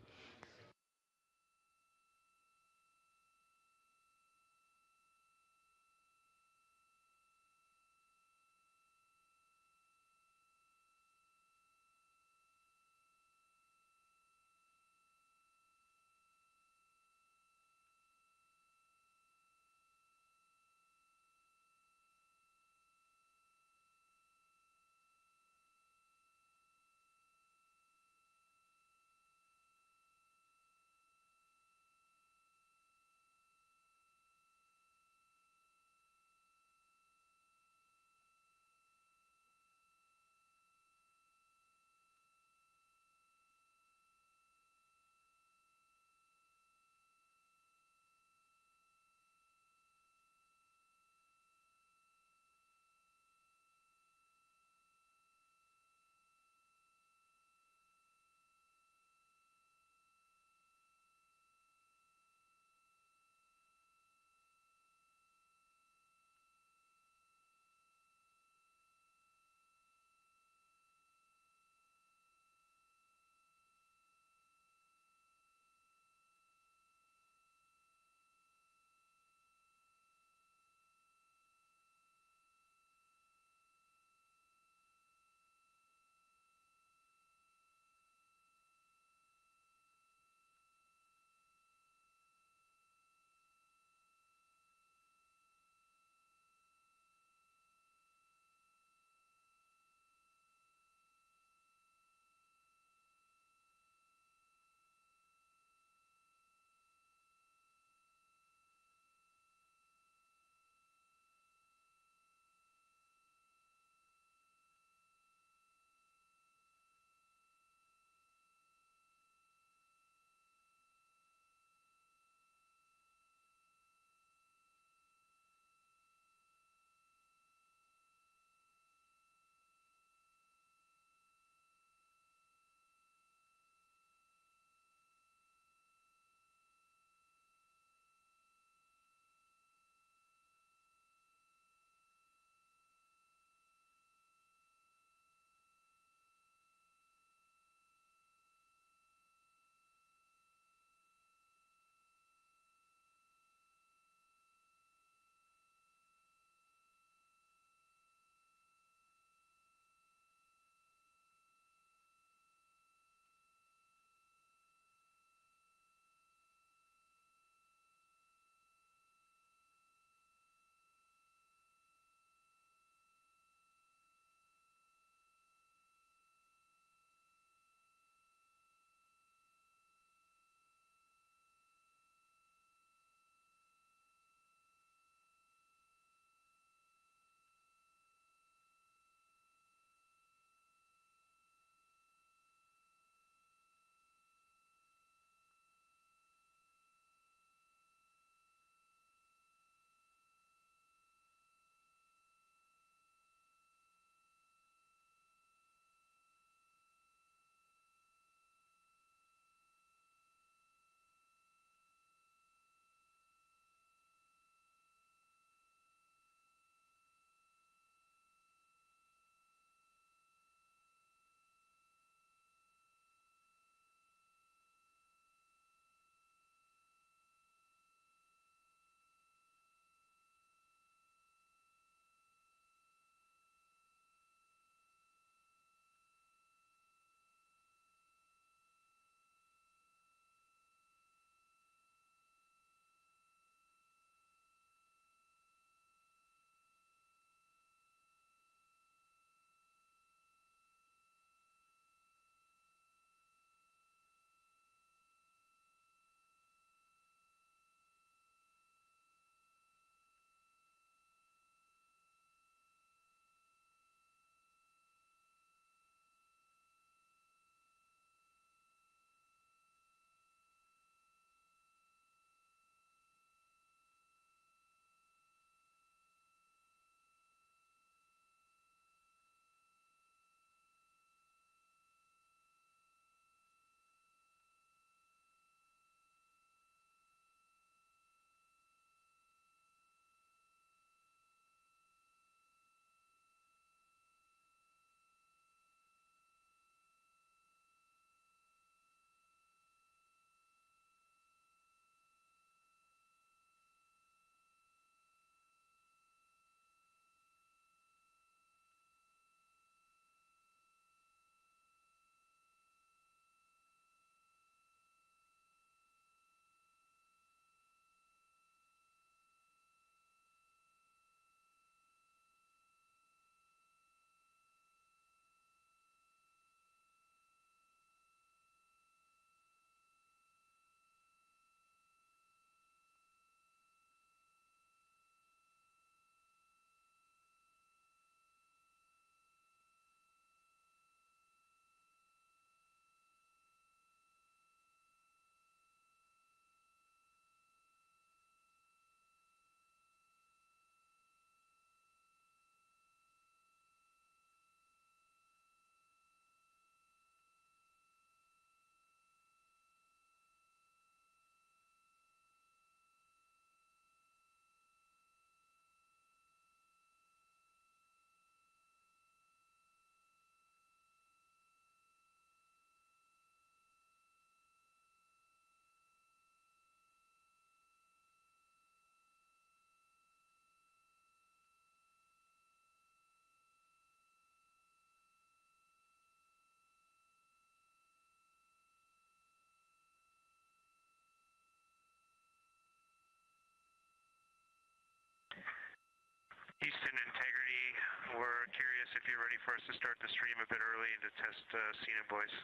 if you're ready for us to start the stream a bit early and to test scene and voice.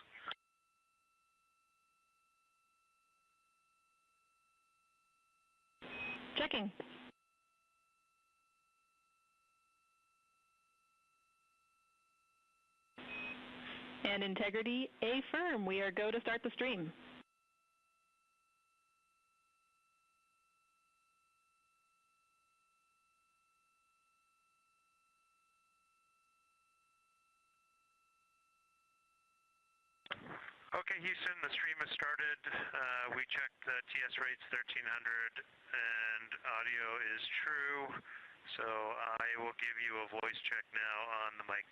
Checking. And integrity, affirm. We are go to start the stream.
Okay, Houston, the stream has started. We checked the TS rates 1300 and audio is true. So I will give you a voice check now on the mic.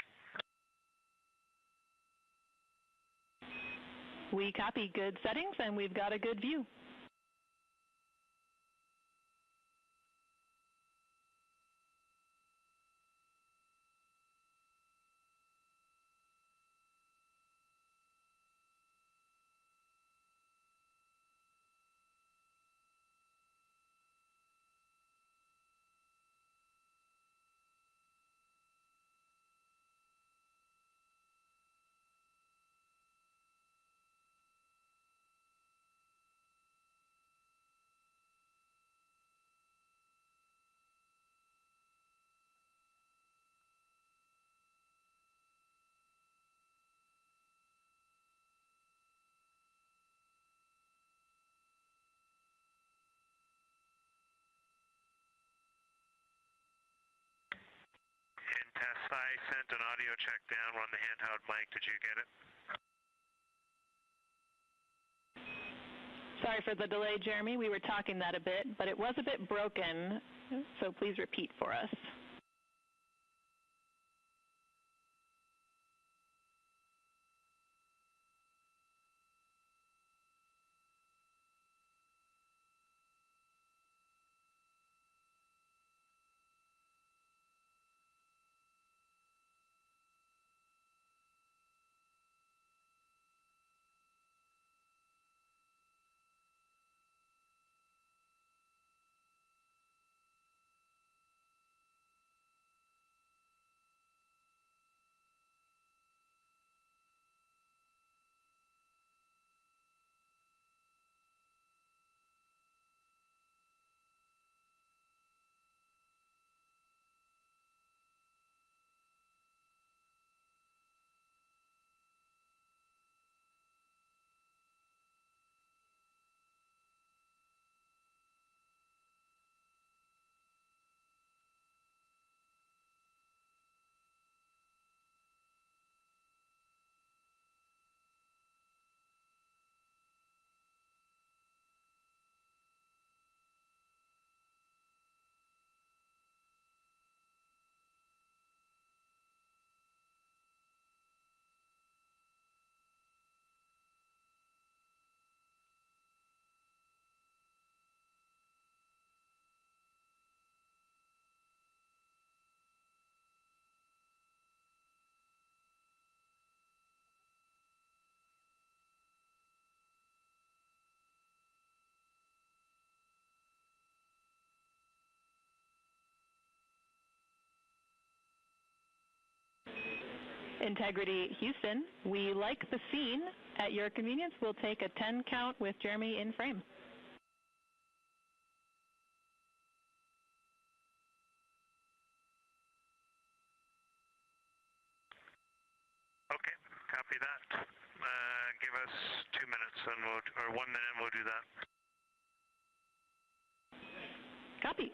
We copy. Good settings, and we've got a good view.
In test, I sent an audio check down. We're on the handheld mic. Did you get it?
Sorry for the delay, Jeremy. We were talking that a bit, but it was a bit broken, so please repeat for us. Integrity, Houston, we like the scene. At your convenience, we'll take a 10 count with Jeremy in frame.
Okay, copy that. Give us 2 minutes and or 1 minute and we'll do that.
Copy.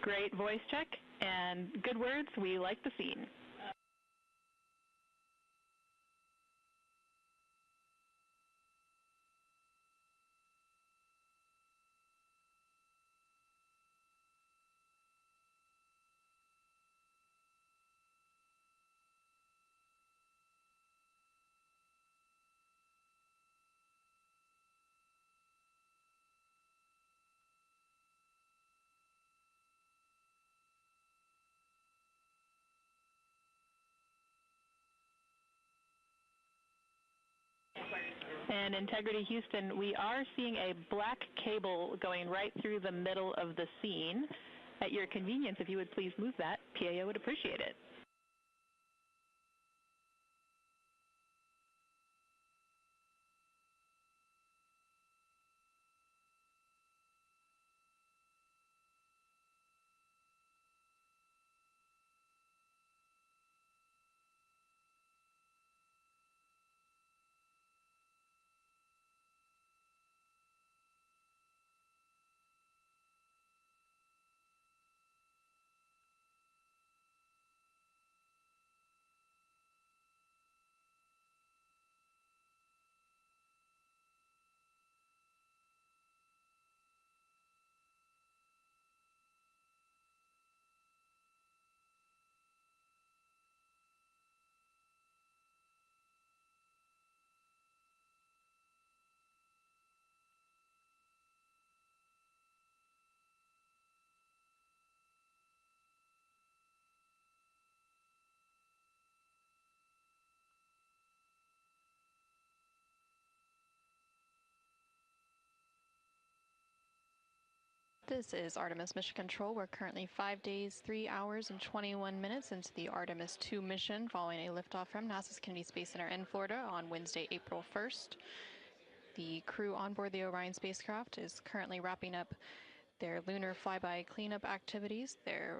Great voice check and good words. We like the scene. And Integrity Houston, we are seeing a black cable going right through the middle of the scene. At your convenience, if you would please move that, PAO would appreciate it.
This is Artemis Mission Control. We're currently 5 days, 3 hours, and 21 minutes into the Artemis II mission following a liftoff from NASA's Kennedy Space Center in Florida on Wednesday, April 1st. The crew on board the Orion spacecraft is currently wrapping up their lunar flyby cleanup activities. They're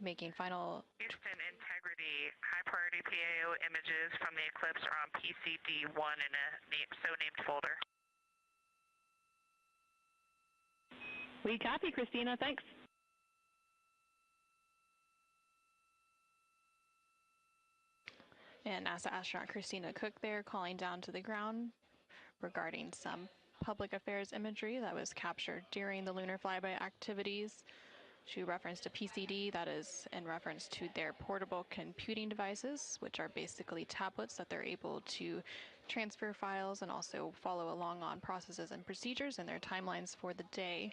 making final...
Houston Integrity, high priority PAO images from the eclipse are on PCD-1 in a so-named folder.
We copy, Christina. Thanks.
And NASA astronaut Christina Cook there calling down to the ground regarding some public affairs imagery that was captured during the lunar flyby activities. She referenced a PCD, that is in reference to their portable computing devices, which are basically tablets that they're able to transfer files and also follow along on processes and procedures and their timelines for the day.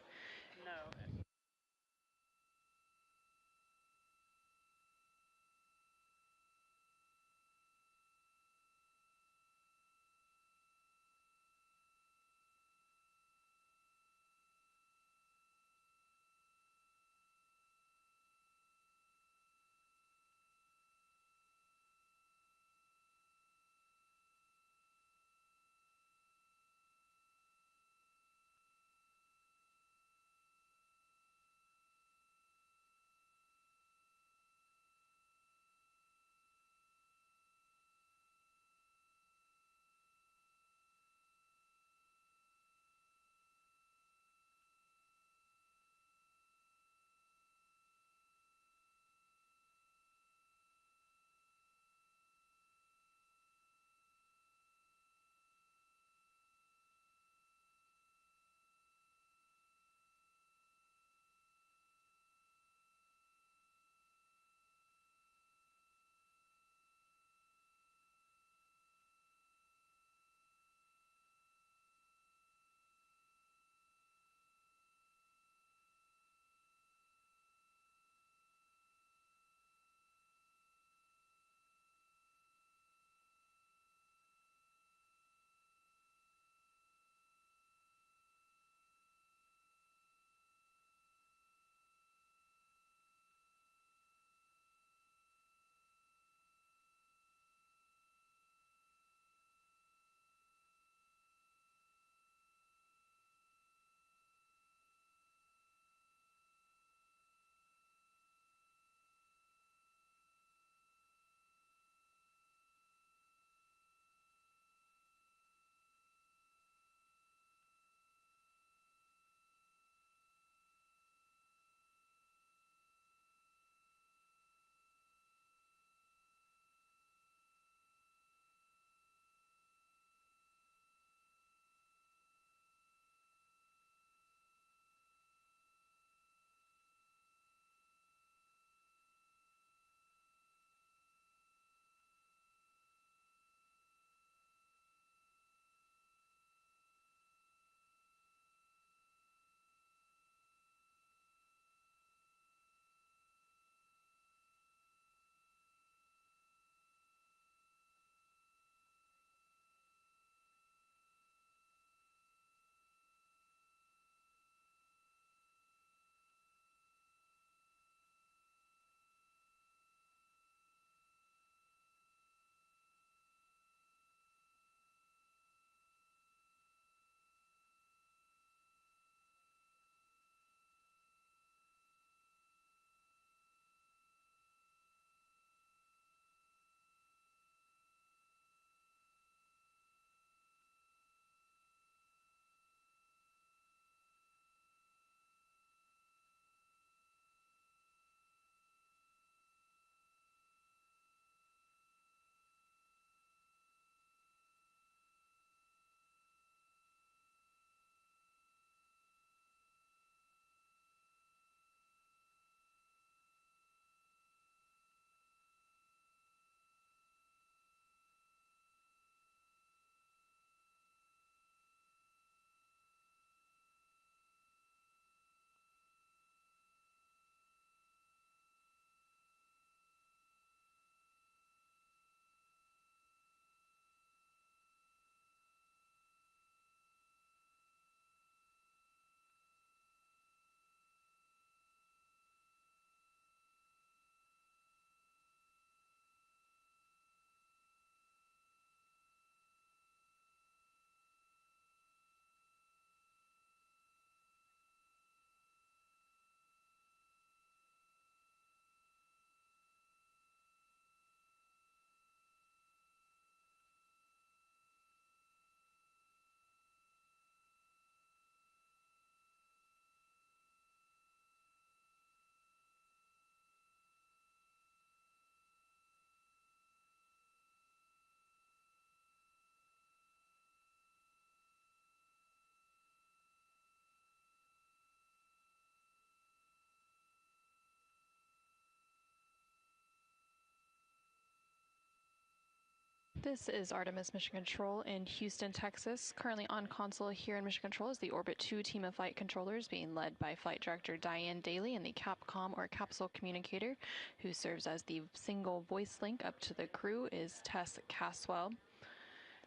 This is Artemis Mission Control in Houston, Texas. Currently on console here in Mission Control is the Orbit 2 team of flight controllers being led by Flight Director Diane Daly and the Capcom or capsule communicator who serves as the single voice link up to the crew is Tess Caswell.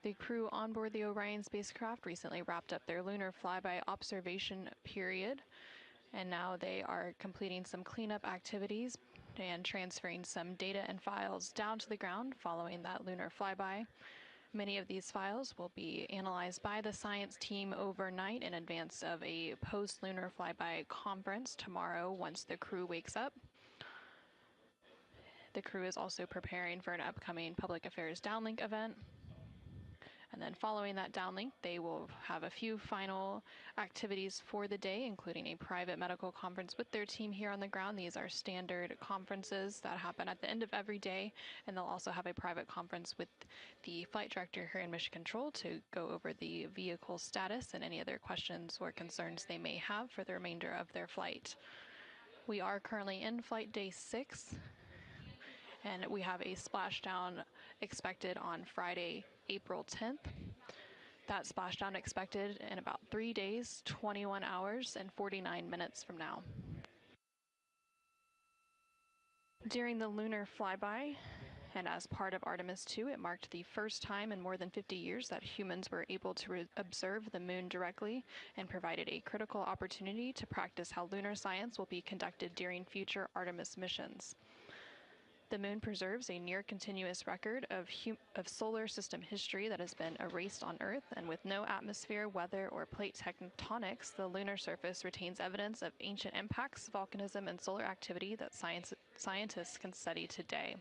The crew on board the Orion spacecraft recently wrapped up their lunar flyby observation period, and now they are completing some cleanup activities and transferring some data and files down to the ground following that lunar flyby. Many of these files will be analyzed by the science team overnight in advance of a post-lunar flyby conference tomorrow once the crew wakes up. The crew is also preparing for an upcoming public affairs downlink event. And then following that downlink, they will have a few final activities for the day, including a private medical conference with their team here on the ground. These are standard conferences that happen at the end of every day, and they'll also have a private conference with the flight director here in Mission Control to go over the vehicle status and any other questions or concerns they may have for the remainder of their flight. We are currently in flight day 6, and we have a splashdown expected on Friday, April 10th. That splashdown expected in about 3 days, 21 hours, and 49 minutes from now. During the lunar flyby, and as part of Artemis II, it marked the first time in more than 50 years that humans were able to observe the moon directly and provided a critical opportunity to practice how lunar science will be conducted during future Artemis missions. The moon preserves a near-continuous record of solar system history that has been erased on Earth, and with no atmosphere, weather, or plate tectonics, the lunar surface retains evidence of ancient impacts, volcanism, and solar activity that scientists can study today.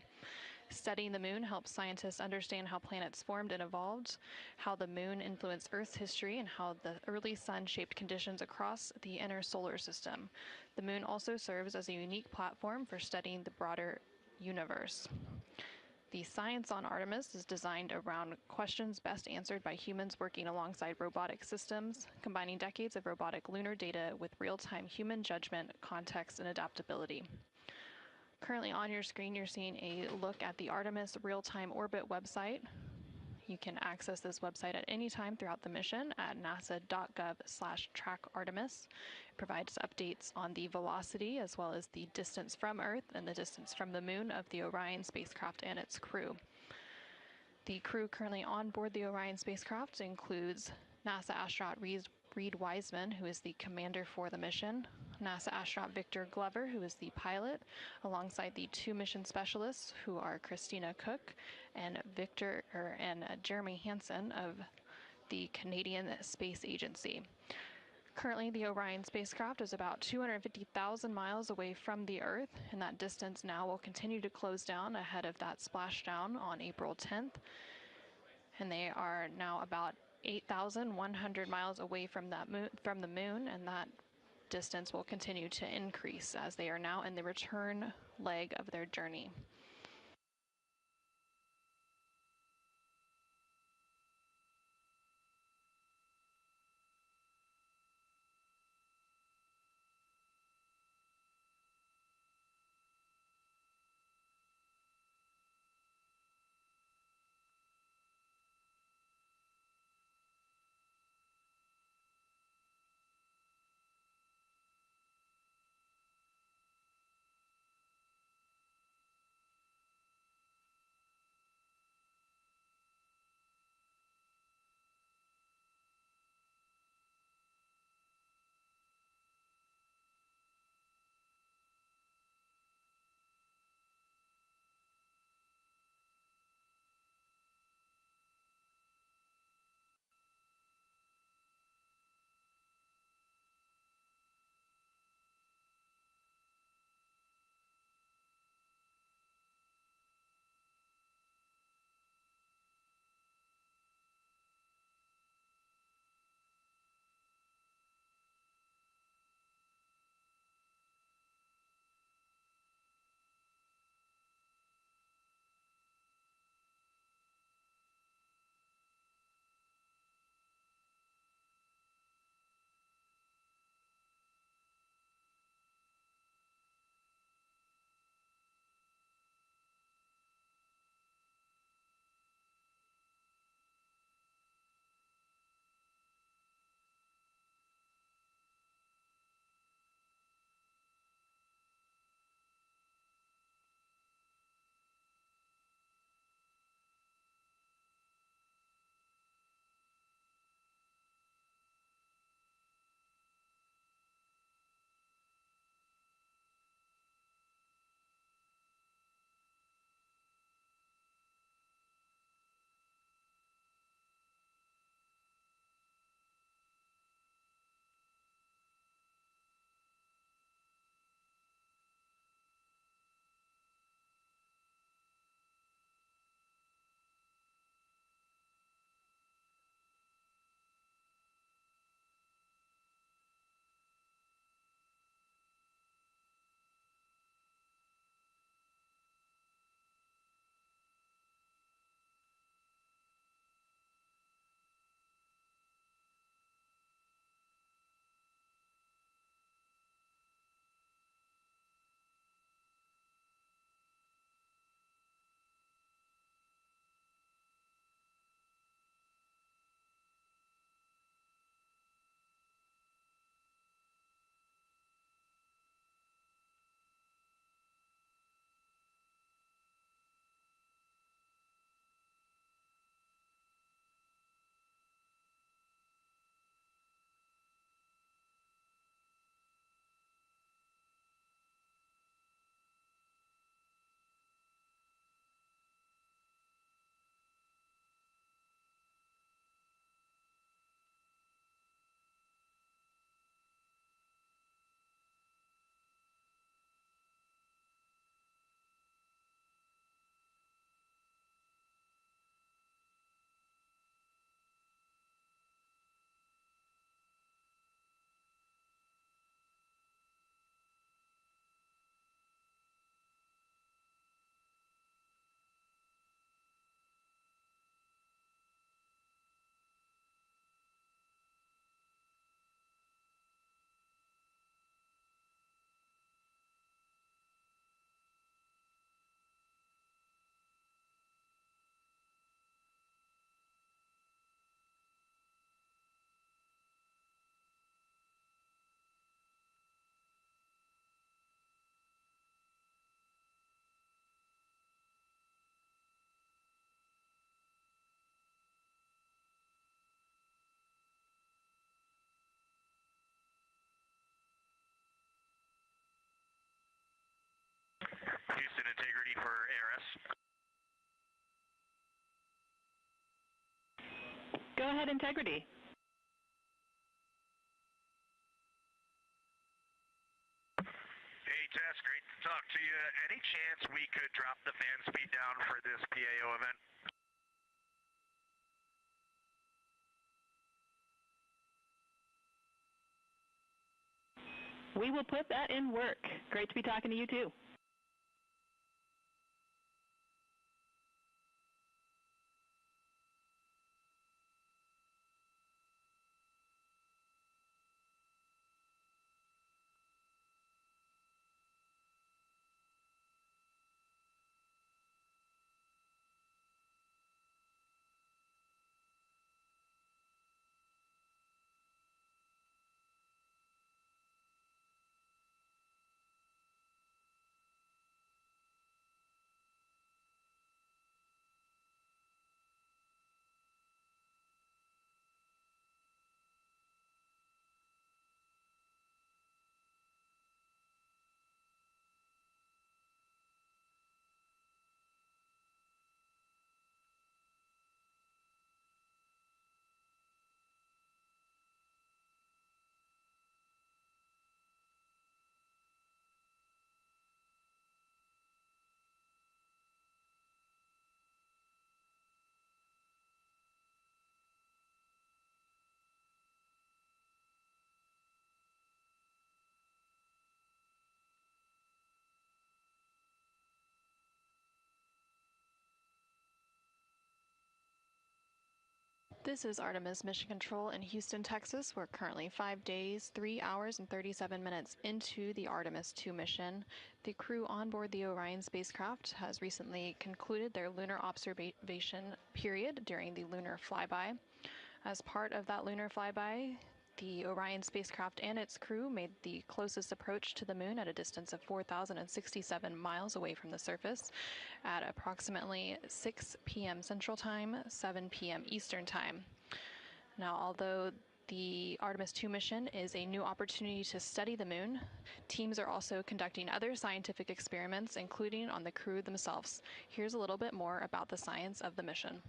Studying the moon helps scientists understand how planets formed and evolved, how the moon influenced Earth's history, and how the early sun shaped conditions across the inner solar system. The moon also serves as a unique platform for studying the broader universe. The science on Artemis is designed around questions best answered by humans working alongside robotic systems, combining decades of robotic lunar data with real-time human judgment, context, and adaptability. Currently on your screen, you're seeing a look at the Artemis Real-Time Orbit website. You can access this website at any time throughout the mission at nasa.gov/trackartemis. It provides updates on the velocity as well as the distance from Earth and the distance from the moon of the Orion spacecraft and its crew. The crew currently on board the Orion spacecraft includes NASA astronaut Reed Wiseman, who is the commander for the mission, NASA astronaut Victor Glover, who is the pilot, alongside the 2 mission specialists, who are Christina Cook and Jeremy Hansen of the Canadian Space Agency. Currently, the Orion spacecraft is about 250,000 miles away from the Earth, and that distance now will continue to close down ahead of that splashdown on April 10th. And they are now about 8,100 miles away from the moon, and that distance will continue to increase as they are now in the return leg of their journey.
over ARS.
Go ahead, Integrity.
Hey, Tess, great to talk to you. Any chance we could drop the fan speed down for this PAO event?
We will put that in work. Great to be talking to you, too.
This is Artemis Mission Control in Houston, Texas. We're currently 5 days, 3 hours, and 37 minutes into the Artemis II mission. The crew on board the Orion spacecraft has recently concluded their lunar observation period during the lunar flyby. As part of that lunar flyby, the Orion spacecraft and its crew made the closest approach to the moon at a distance of 4,067 miles away from the surface at approximately 6 p.m. Central Time, 7 p.m. Eastern Time. Now, although the Artemis II mission is a new opportunity to study the moon, teams are also conducting other scientific experiments, including on the crew themselves. Here's a little bit more about the science of the mission.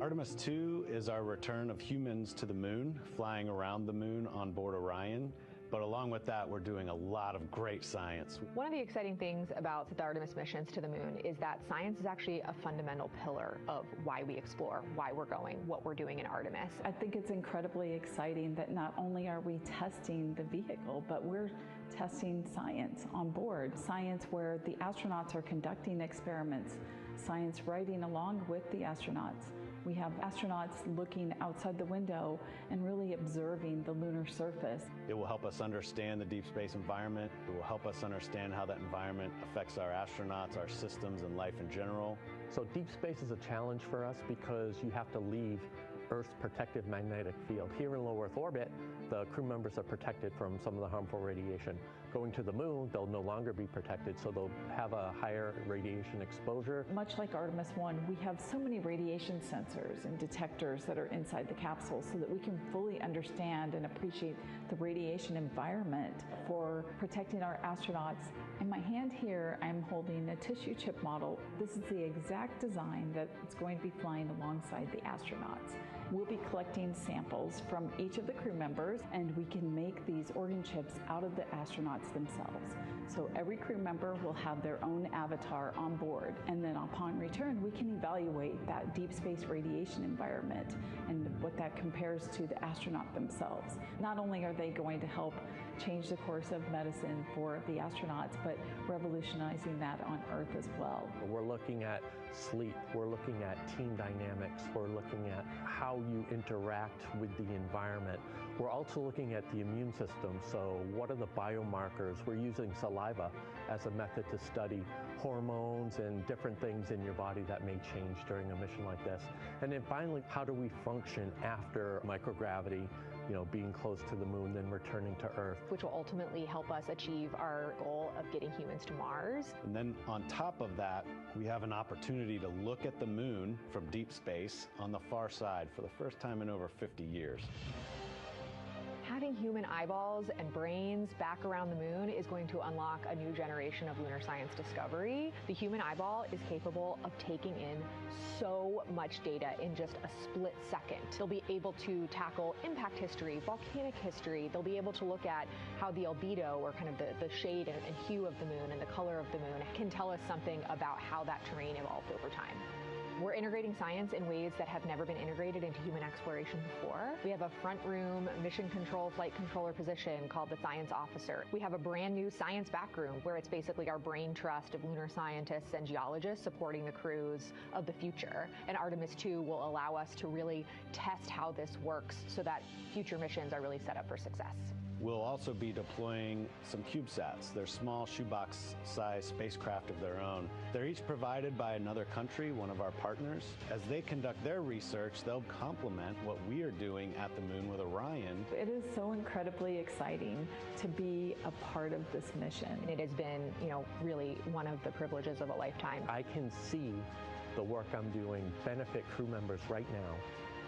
Artemis II is our return of humans to the moon, flying around the moon on board Orion. But along with that, we're doing a lot of great science.
One of the exciting things about the Artemis missions to the moon is that science is actually a fundamental pillar of why we explore, why we're going, what we're doing in Artemis.
I think it's incredibly exciting that not only are we testing the vehicle, but we're testing science on board. Science where the astronauts are conducting experiments, science riding along with the astronauts. We have astronauts looking outside the window and really observing the lunar surface.
It will help us understand the deep space environment. It will help us understand how that environment affects our astronauts, our systems, and life in general.
So deep space is a challenge for us because you have to leave Earth's protective magnetic field. Here in low Earth orbit, the crew members are protected from some of the harmful radiation. Going to the moon, they'll no longer be protected, so they'll have a higher radiation exposure.
Much like Artemis I, we have so many radiation sensors and detectors that are inside the capsule so that we can fully understand and appreciate the radiation environment for protecting our astronauts. In my hand here, I'm holding a tissue chip model. This is the exact design that's going to be flying alongside the astronauts. We'll be collecting samples from each of the crew members, and we can make these organ chips out of the astronauts themselves. So every crew member will have their own avatar on board, and then upon return, we can evaluate that deep space radiation environment and what that compares to the astronaut themselves. Not only are they going to help change the course of medicine for the astronauts, but revolutionizing that on Earth as well.
We're looking at sleep, we're looking at team dynamics, we're looking at how you interact with the environment. We're also looking at the immune system, so what are the biomarkers? We're using saliva as a method to study hormones and different things in your body that may change during a mission like this. And then finally, how do we function after microgravity, being close to the moon, then returning to Earth.
Which will ultimately help us achieve our goal of getting humans to Mars.
And then on top of that, we have an opportunity to look at the moon from deep space on the far side for the first time in over 50 years.
Adding human eyeballs and brains back around the moon is going to unlock a new generation of lunar science discovery. The human eyeball is capable of taking in so much data in just a split second. They'll be able to tackle impact history, volcanic history. They'll be able to look at how the albedo, or kind of the shade and hue of the moon and the color of the moon, can tell us something about how that terrain evolved over time. We're integrating science in ways that have never been integrated into human exploration before. We have a front room mission control flight controller position called the Science Officer. We have a brand new science back room where it's basically our brain trust of lunar scientists and geologists supporting the crews of the future. And Artemis II will allow us to really test how this works so that future missions are really set up for success.
We'll also be deploying some CubeSats. They're small shoebox-sized spacecraft of their own. They're each provided by another country, one of our partners. As they conduct their research, they'll complement what we are doing at the moon with Orion.
It is so incredibly exciting to be a part of this mission.
It has been, really one of the privileges of a lifetime.
I can see the work I'm doing benefit crew members right now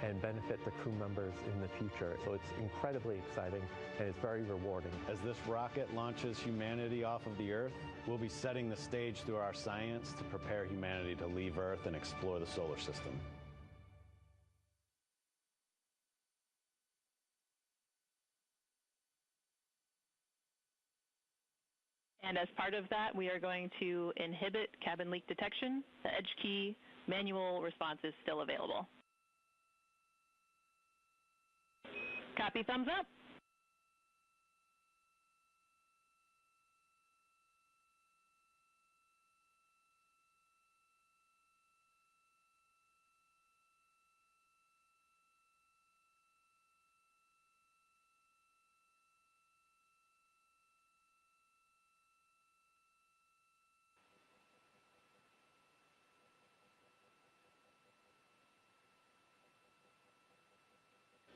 and benefit the crew members in the future. So it's incredibly exciting and it's very rewarding.
As this rocket launches humanity off of the Earth, we'll be setting the stage through our science to prepare humanity to leave Earth and explore the solar system.
And as part of that, we are going to inhibit cabin leak detection. The edge key manual response is still available. Copy, thumbs up.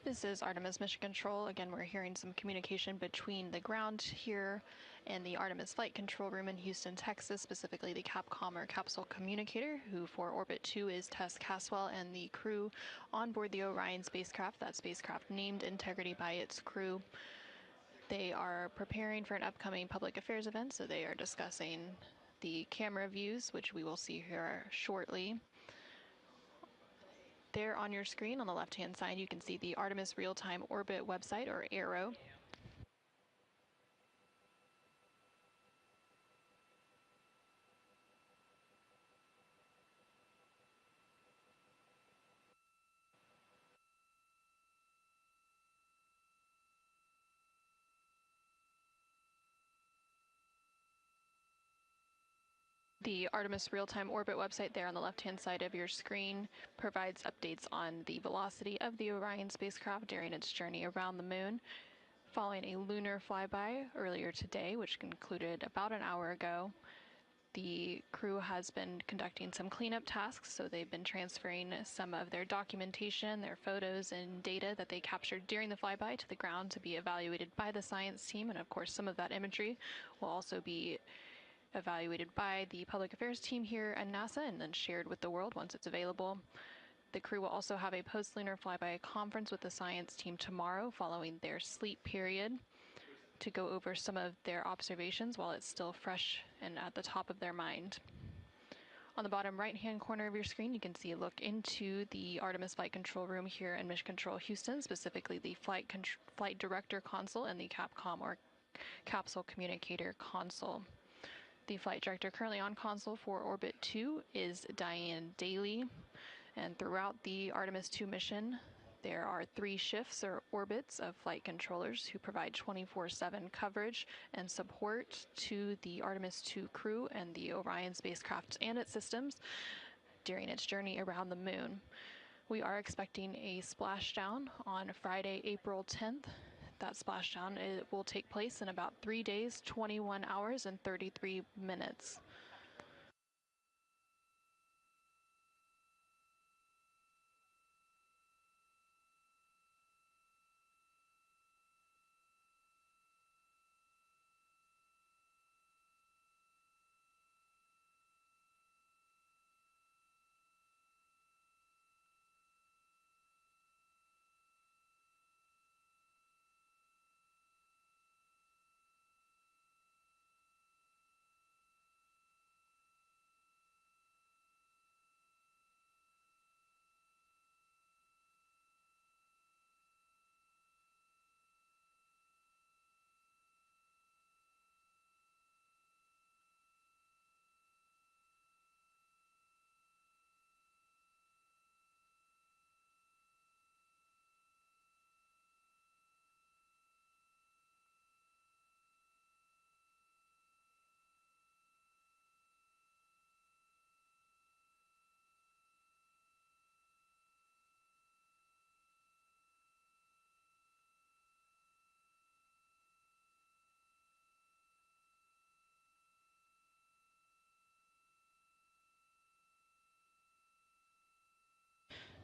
This is Artemis Mission Control. Again, we're hearing some communication between the ground here and the Artemis Flight Control Room in Houston, Texas, specifically the Capcom or Capsule Communicator, who for Orbit 2 is Tess Caswell, and the crew on board the Orion spacecraft, that spacecraft named Integrity by its crew. They are preparing for an upcoming public affairs event, so they are discussing the camera views, which we will see here shortly. There on your screen on the left-hand side, you can see the Artemis Real-Time Orbit website, or ARO. The Artemis Real-Time Orbit website there on the left-hand side of your screen provides updates on the velocity of the Orion spacecraft during its journey around the moon. Following a lunar flyby earlier today, which concluded about an hour ago, the crew has been conducting some cleanup tasks, so they've been transferring some of their documentation, their photos and data that they captured during the flyby to the ground to be evaluated by the science team, and of course some of that imagery will also be evaluated by the public affairs team here at NASA and then shared with the world once it's available. The crew will also have a post-lunar flyby conference with the science team tomorrow following their sleep period to go over some of their observations while it's still fresh and at the top of their mind. On the bottom right-hand corner of your screen, you can see a look into the Artemis Flight Control Room here in Mission Control Houston, specifically the Flight Director Console and the Capcom or Capsule Communicator Console. The flight director currently on console for Orbit 2 is Diane Daly, and throughout the Artemis II mission, there are 3 shifts or orbits of flight controllers who provide 24/7 coverage and support to the Artemis II crew and the Orion spacecraft and its systems during its journey around the moon. We are expecting a splashdown on Friday, April 10th. That splashdown will take place in about 3 days, 21 hours, and 33 minutes.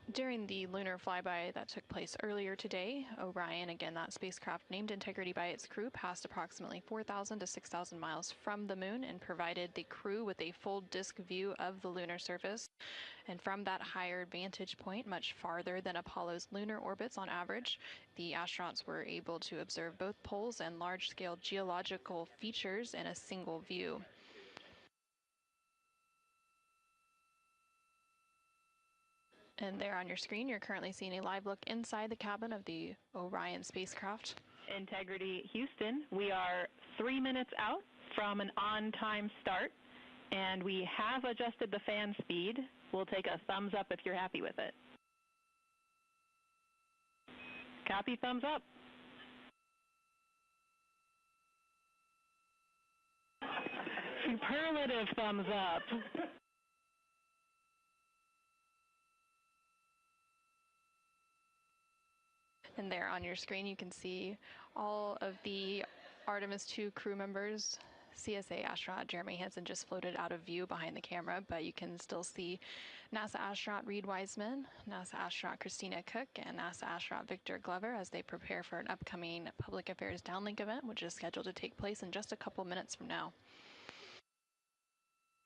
During the lunar flyby that took place earlier today, Orion, again that spacecraft named Integrity by its crew, passed approximately 4,000 to 6,000 miles from the moon and provided the crew with a full disk view of the lunar surface. And from that higher vantage point, much farther than Apollo's lunar orbits on average, the astronauts were able to observe both poles and large-scale geological features in a single view. And there on your screen, you're currently seeing a live look inside the cabin of the Orion spacecraft.
Integrity Houston, we are 3 minutes out from an on-time start, and we have adjusted the fan speed. We'll take a thumbs up if you're happy with it. Copy, thumbs up. Superlative thumbs up.
And there on your screen, you can see all of the Artemis II crew members. CSA astronaut Jeremy Hansen just floated out of view behind the camera, but you can still see NASA astronaut Reed Wiseman, NASA astronaut Christina Cook, and NASA astronaut Victor Glover as they prepare for an upcoming public affairs downlink event, which is scheduled to take place in just a couple minutes from now.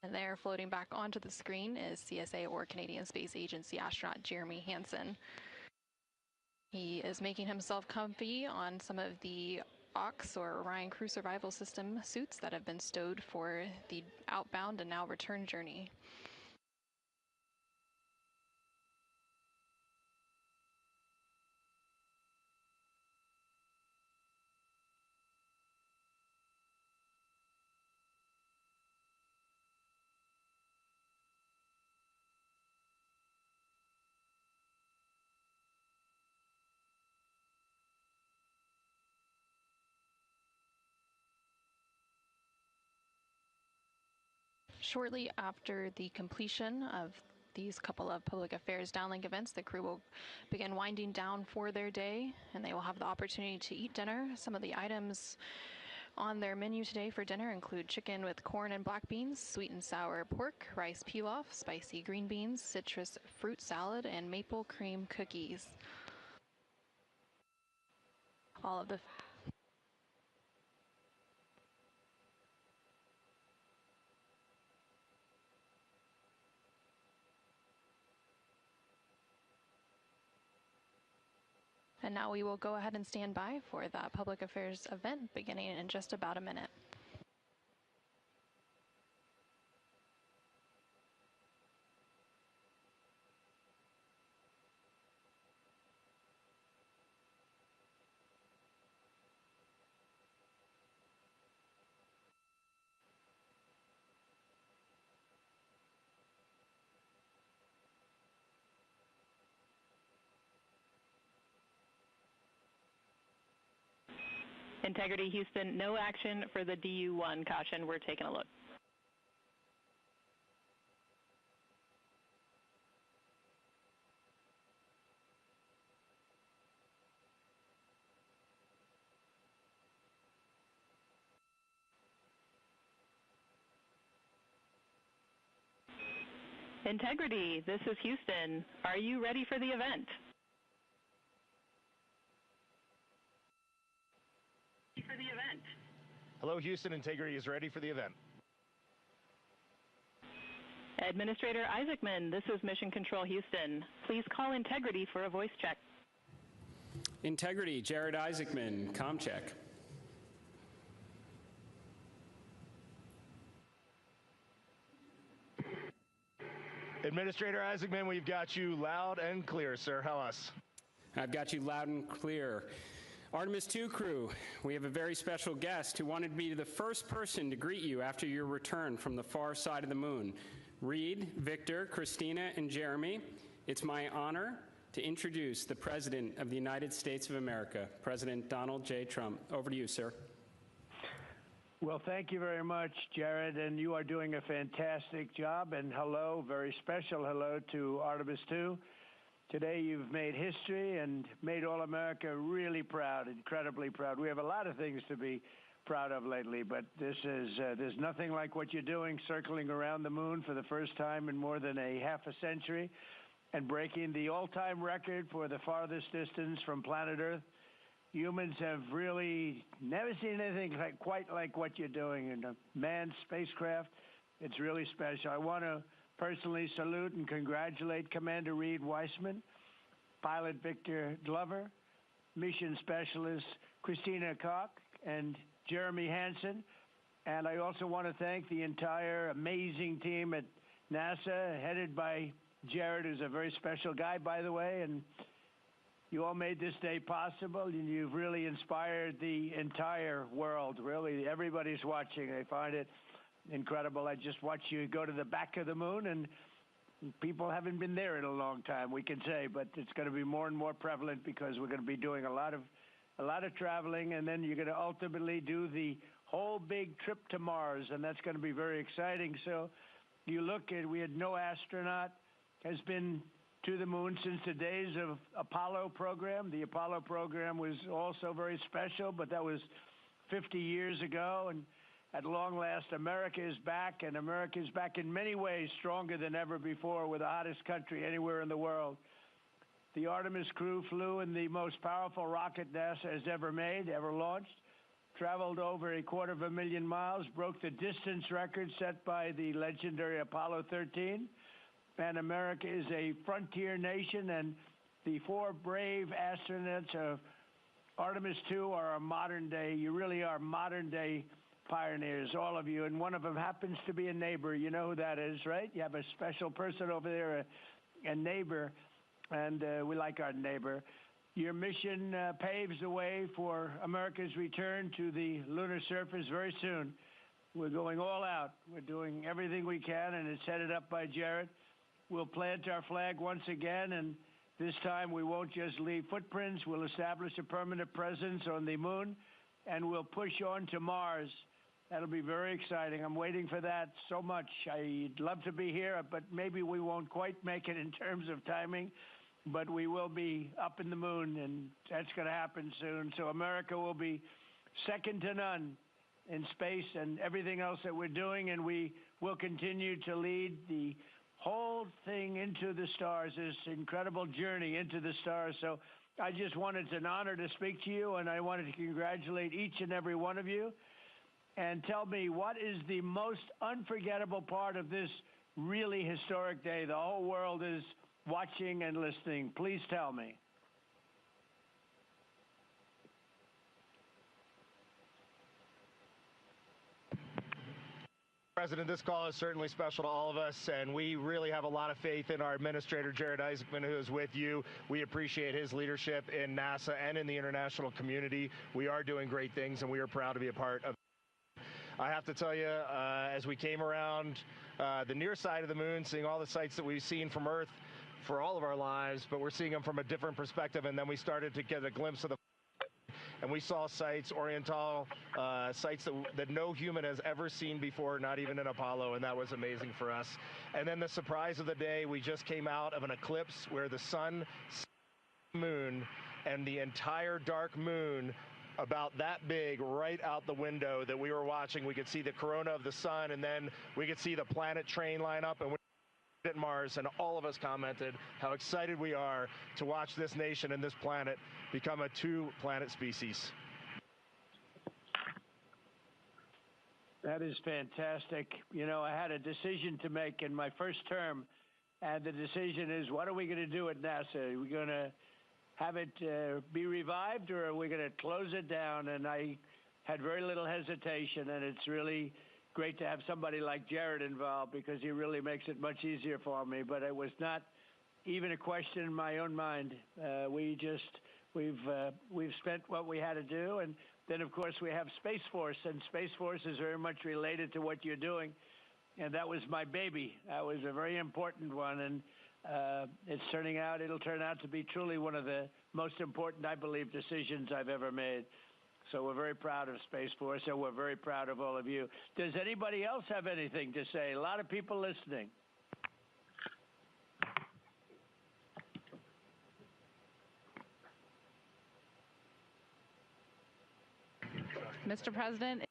And there, floating back onto the screen, is CSA or Canadian Space Agency astronaut Jeremy Hansen. He is making himself comfy on some of the OX or Orion Crew Survival System suits that have been stowed for the outbound and now return journey. Shortly after the completion of these couple of public affairs downlink events, the crew will begin winding down for their day, and they will have the opportunity to eat dinner. Some of the items on their menu today for dinner include chicken with corn and black beans, sweet and sour pork, rice pilaf, spicy green beans, citrus fruit salad, and maple cream cookies. All of the And now we will go ahead and stand by for that public affairs event beginning in just about a minute.
Integrity Houston, no action for the DU-1 caution. We're taking a look. Integrity, this is Houston. Are you ready for the event?
Hello, Houston. Integrity is ready for the event.
Administrator Isaacman, this is Mission Control Houston. Please call Integrity for a voice check.
Integrity, Jared Isaacman, comm check.
Administrator Isaacman, we've got you loud and clear, sir. How us?
I've got you loud and clear. Artemis II crew, we have a very special guest who wanted to be the first person to greet you after your return from the far side of the moon. Reed, Victor, Christina, and Jeremy, it's my honor to introduce the President of the United States of America, President Donald J. Trump. Over to you, sir.
Well, thank you very much, Jared, and you are doing a fantastic job. And hello, very special hello to Artemis II. Today you've made history and made all America really proud, incredibly proud. We have a lot of things to be proud of lately, but this is there's nothing like what you're doing, circling around the moon for the first time in more than a half a century. and breaking the all-time record for the farthest distance from planet Earth. Humans have really never seen anything quite like what you're doing in a manned spacecraft. It's really special. I want to personally salute and congratulate Commander Reed Weissman, Pilot Victor Glover, Mission Specialist Christina Koch, and Jeremy Hansen. And I also want to thank the entire amazing team at NASA, headed by Jared, who's a very special guy, by the way, and you all made this day possible, and you've really inspired the entire world. Really, everybody's watching. They find it incredible. I just watched you go to the back of the moon, and people haven't been there in a long time, we can say, but it's going to be more and more prevalent because we're going to be doing a lot of traveling, and then you're going to ultimately do the whole big trip to Mars, and that's going to be very exciting. So you look at, we had no astronaut has been to the moon since the days of Apollo program. The Apollo program was also very special, but that was 50 years ago, and at long last, America is back, and America is back in many ways stronger than ever before. We're the hottest country anywhere in the world. The Artemis crew flew in the most powerful rocket NASA has ever made, ever launched, traveled over 250,000 miles, broke the distance record set by the legendary Apollo 13. And America is a frontier nation, and the 4 brave astronauts of Artemis II are a modern day, you really are modern day pioneers, all of you. And one of them happens to be a neighbor. You know who that is, right? You have a special person over there, a neighbor, and we like our neighbor. Your mission paves the way for America's return to the lunar surface very soon. We're going all out. We're doing everything we can, and it's headed up by Jared. We'll plant our flag once again, and this time we won't just leave footprints. We'll establish a permanent presence on the moon, and we'll push on to Mars. That'll be very exciting. I'm waiting for that so much. I'd love to be here, but maybe we won't quite make it in terms of timing, but we will be up in the moon, and that's going to happen soon. So America will be second to none in space and everything else that we're doing, and we will continue to lead the whole thing into the stars, this incredible journey into the stars. So I just wanted, it's an honor to speak to you, and I wanted to congratulate each and every one of you. And tell me, what is the most unforgettable part of this really historic day? The whole world is watching and listening. Please tell me.
President, this call is certainly special to all of us, and we really have a lot of faith in our administrator, Jared Isaacman, who is with you. We appreciate his leadership in NASA and in the international community. We are doing great things, and we are proud to be a part of it. I have to tell you, as we came around the near side of the moon, seeing all the sights that we've seen from Earth for all of our lives, but we're seeing them from a different perspective, and then we started to get a glimpse of the and we saw sites, Oriental, sites that no human has ever seen before, not even in Apollo, and that was amazing for us. And then the surprise of the day, we just came out of an eclipse where the sun, moon, and the entire dark moon about that big right out the window that we were watching. We could see the corona of the sun, and then we could see the planet train line up, and at Mars, and all of us commented how excited we are to watch this nation and this planet become a 2-planet species.
That is fantastic. You know, I had a decision to make in my first term, and the decision is, what are we going to do at NASA? Are we going to have it be revived, or are we going to close it down? And I had very little hesitation, and it's really great to have somebody like Jared involved, because he really makes it much easier for me. But it was not even a question in my own mind. We've spent what we had to do, and then of course we have Space Force, and Space Force is very much related to what you're doing, and that was my baby. That was a very important one, and it'll turn out to be truly one of the most important, I believe, decisions I've ever made. So we're very proud of Space Force, and we're very proud of all of you. Does anybody else have anything to say? A lot of people listening.
Mr. President,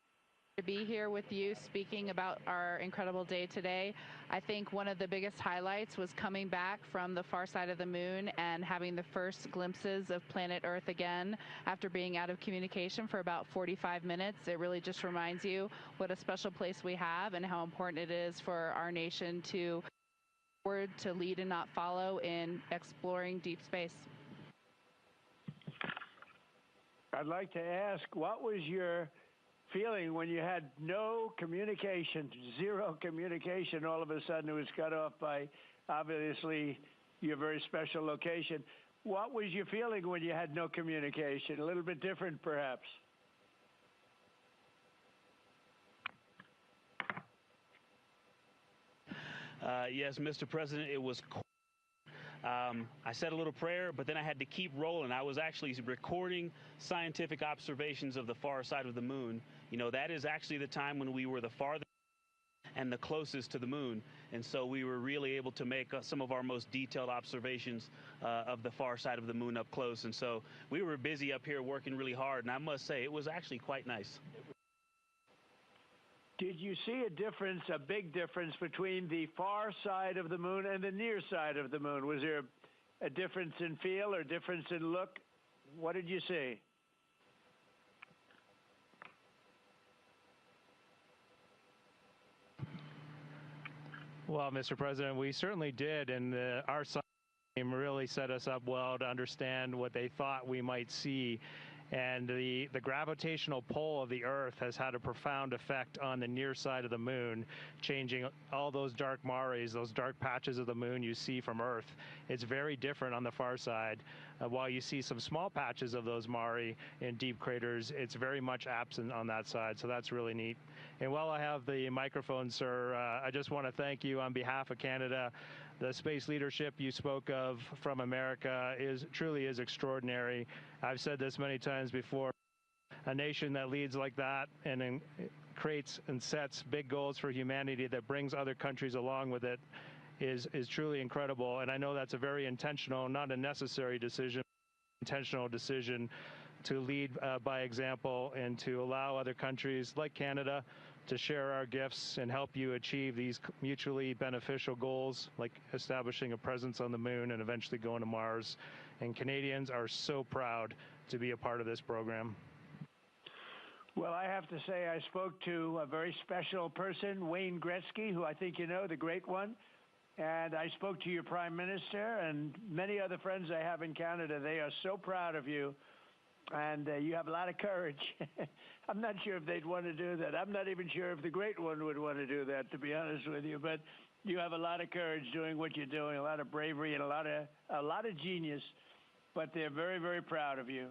To be here with you speaking about our incredible day today. I think one of the biggest highlights was coming back from the far side of the moon and having the first glimpses of planet Earth again after being out of communication for about 45 minutes. It really just reminds you what a special place we have and how important it is for our nation to lead and not follow in exploring deep space.
I'd like to ask, what was your feeling when you had no communication, zero communication? All of a sudden it was cut off by, obviously, your very special location. What was your feeling when you had no communication? A little bit different, perhaps?
Yes, Mr. President, it was I said a little prayer, but then I had to keep rolling. I was actually recording scientific observations of the far side of the moon. You know, that is actually the time when we were the farthest and the closest to the moon. And so we were really able to make some of our most detailed observations of the far side of the moon up close. And so we were busy up here working really hard. And I must say, it was actually quite nice.
Did you see a difference, a big difference, between the far side of the moon and the near side of the moon? Was there a difference in feel or difference in look? What did you see?
Well, Mr. President, we certainly did, and our science team really set us up well to understand what they thought we might see. And the gravitational pull of the Earth has had a profound effect on the near side of the moon, changing all those dark mares, those dark patches of the moon you see from Earth. It's very different on the far side. While you see some small patches of those mare in deep craters, it's very much absent on that side, so that's really neat. And while I have the microphone, sir, I just want to thank you on behalf of Canada. The space leadership you spoke of from America truly is extraordinary. I've said this many times before. A nation that leads like that and creates and sets big goals for humanity that brings other countries along with it is truly incredible. And I know that's a very intentional, not a necessary decision, intentional decision to lead by example and to allow other countries like Canada to share our gifts and help you achieve these mutually beneficial goals, like establishing a presence on the moon and eventually going to Mars. And Canadians are so proud to be a part of this program.
Well, I have to say I spoke to a very special person, Wayne Gretzky, who I think you know, the great one. And I spoke to your Prime Minister and many other friends I have in Canada. They are so proud of you. And you have a lot of courage. I'm not sure if they'd want to do that. I'm not even sure if the great one would want to do that, to be honest with you. But you have a lot of courage doing what you're doing, a lot of bravery and a lot of genius. But they're very, very proud of you.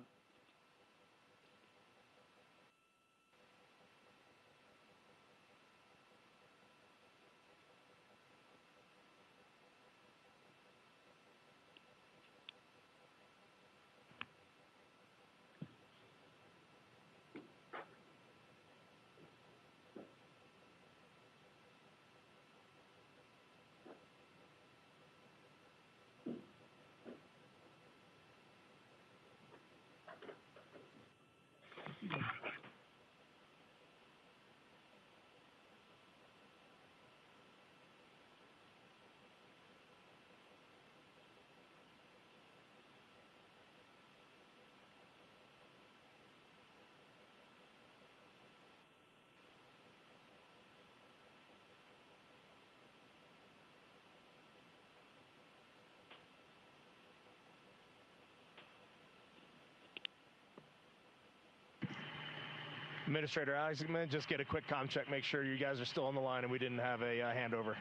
Administrator Alex, I'm going to just get a quick comm check, make sure you guys are still on the line and we didn't have a handover.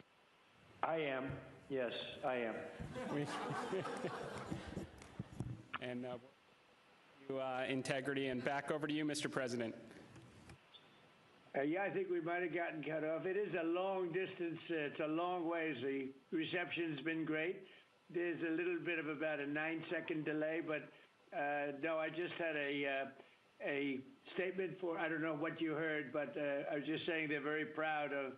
I am. Yes, I am.
And integrity, and back over to you, Mr. President.
Yeah, I think we might have gotten cut off. It is a long distance. It's a long ways. The reception's been great. There's a little bit of about a 9-second delay, but no, I just had a statement for, I don't know what you heard, but I was just saying they're very proud of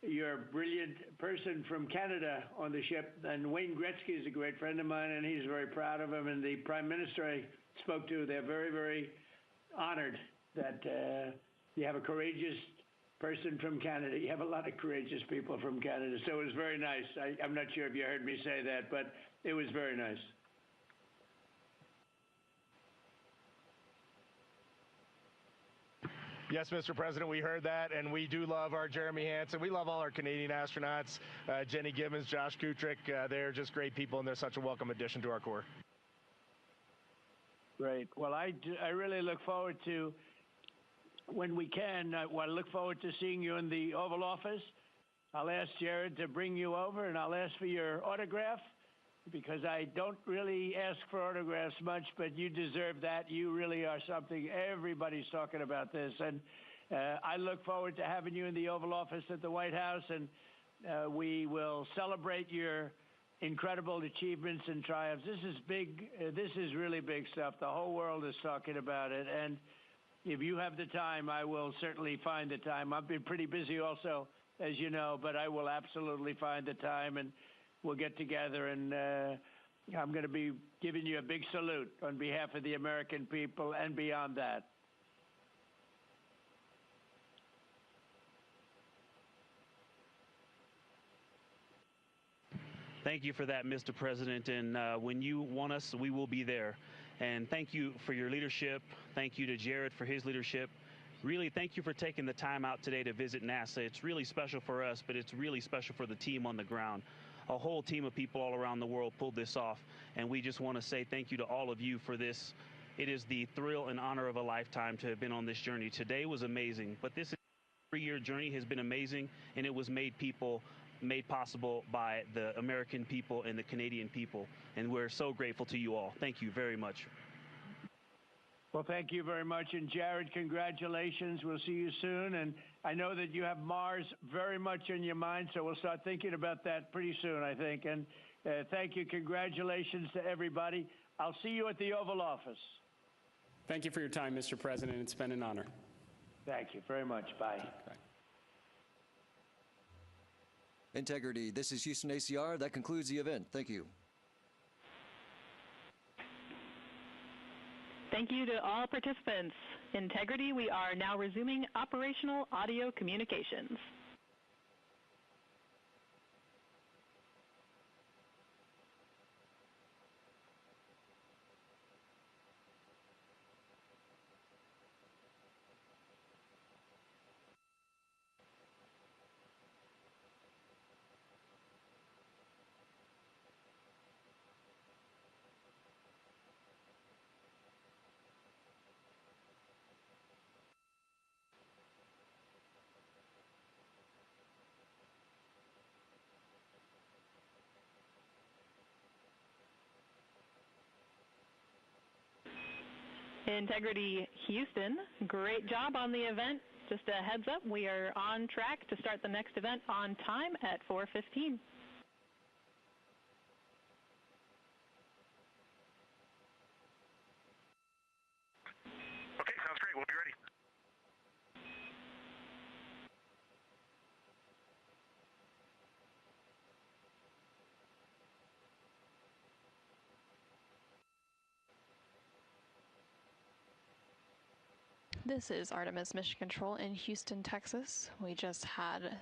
your brilliant person from Canada on the ship. And Wayne Gretzky is a great friend of mine, and he's very proud of him. And the Prime Minister I spoke to, they're very, very honored that you have a courageous person from Canada. You have a lot of courageous people from Canada, so it was very nice. I'm not sure if you heard me say that, but it was very nice.
Yes, Mr. President, we heard that, and we do love our Jeremy Hansen. We love all our Canadian astronauts, Jenny Gibbons, Josh Kutrick. They're just great people, and they're such a welcome addition to our Corps.
Great. Well, I really look forward to, when we can, I look forward to seeing you in the Oval Office. I'll ask Jared to bring you over, and I'll ask for your autograph, because I don't really ask for autographs much, but you deserve that. You really are something. Everybody's talking about this. And I look forward to having you in the Oval Office at the White House, and we will celebrate your incredible achievements and triumphs. This is big. This is really big stuff. The whole world is talking about it. And if you have the time, I will certainly find the time. I've been pretty busy also, as you know, but I will absolutely find the time, and we'll get together, and I'm going to be giving you a big salute on behalf of the American people and beyond that.
Thank you for that, Mr. President, and when you want us, we will be there. And thank you for your leadership. Thank you to Jared for his leadership. Really, thank you for taking the time out today to visit NASA. It's really special for us, but it's really special for the team on the ground. A whole team of people all around the world pulled this off, and we just want to say thank you to all of you for this. It is the thrill and honor of a lifetime to have been on this journey. Today was amazing, but this 3-year journey has been amazing, and it was made possible by the American people and the Canadian people, and we're so grateful to you all. Thank you very much.
Well, thank you very much. And Jared, congratulations. We'll see you soon. And I know that you have Mars very much in your mind, so we'll start thinking about that pretty soon, I think. And thank you. Congratulations to everybody. I'll see you at the Oval Office.
Thank you for your time, Mr. President. It's been an honor.
Thank you very much. Bye.
Bye.
Integrity. This is Houston ACR. That concludes the event. Thank you.
Thank you to all participants. Integrity, we are now resuming operational audio communications. Integrity Houston, great job on the event. Just a heads up, we are on track to start the next event on time at 4:15.
Okay, sounds great. We'll be ready.
This is Artemis Mission Control in Houston, Texas. We just had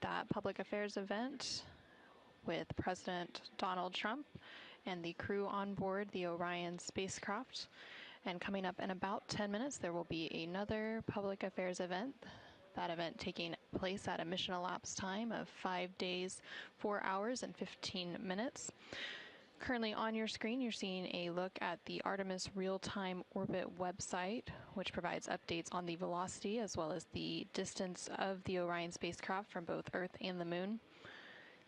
that public affairs event with President Donald Trump and the crew on board the Orion spacecraft. And coming up in about 10 minutes, there will be another public affairs event. That event taking place at a mission elapsed time of 5 days, 4 hours, and 15 minutes. Currently on your screen, you're seeing a look at the Artemis Real-Time Orbit website, which provides updates on the velocity as well as the distance of the Orion spacecraft from both Earth and the Moon.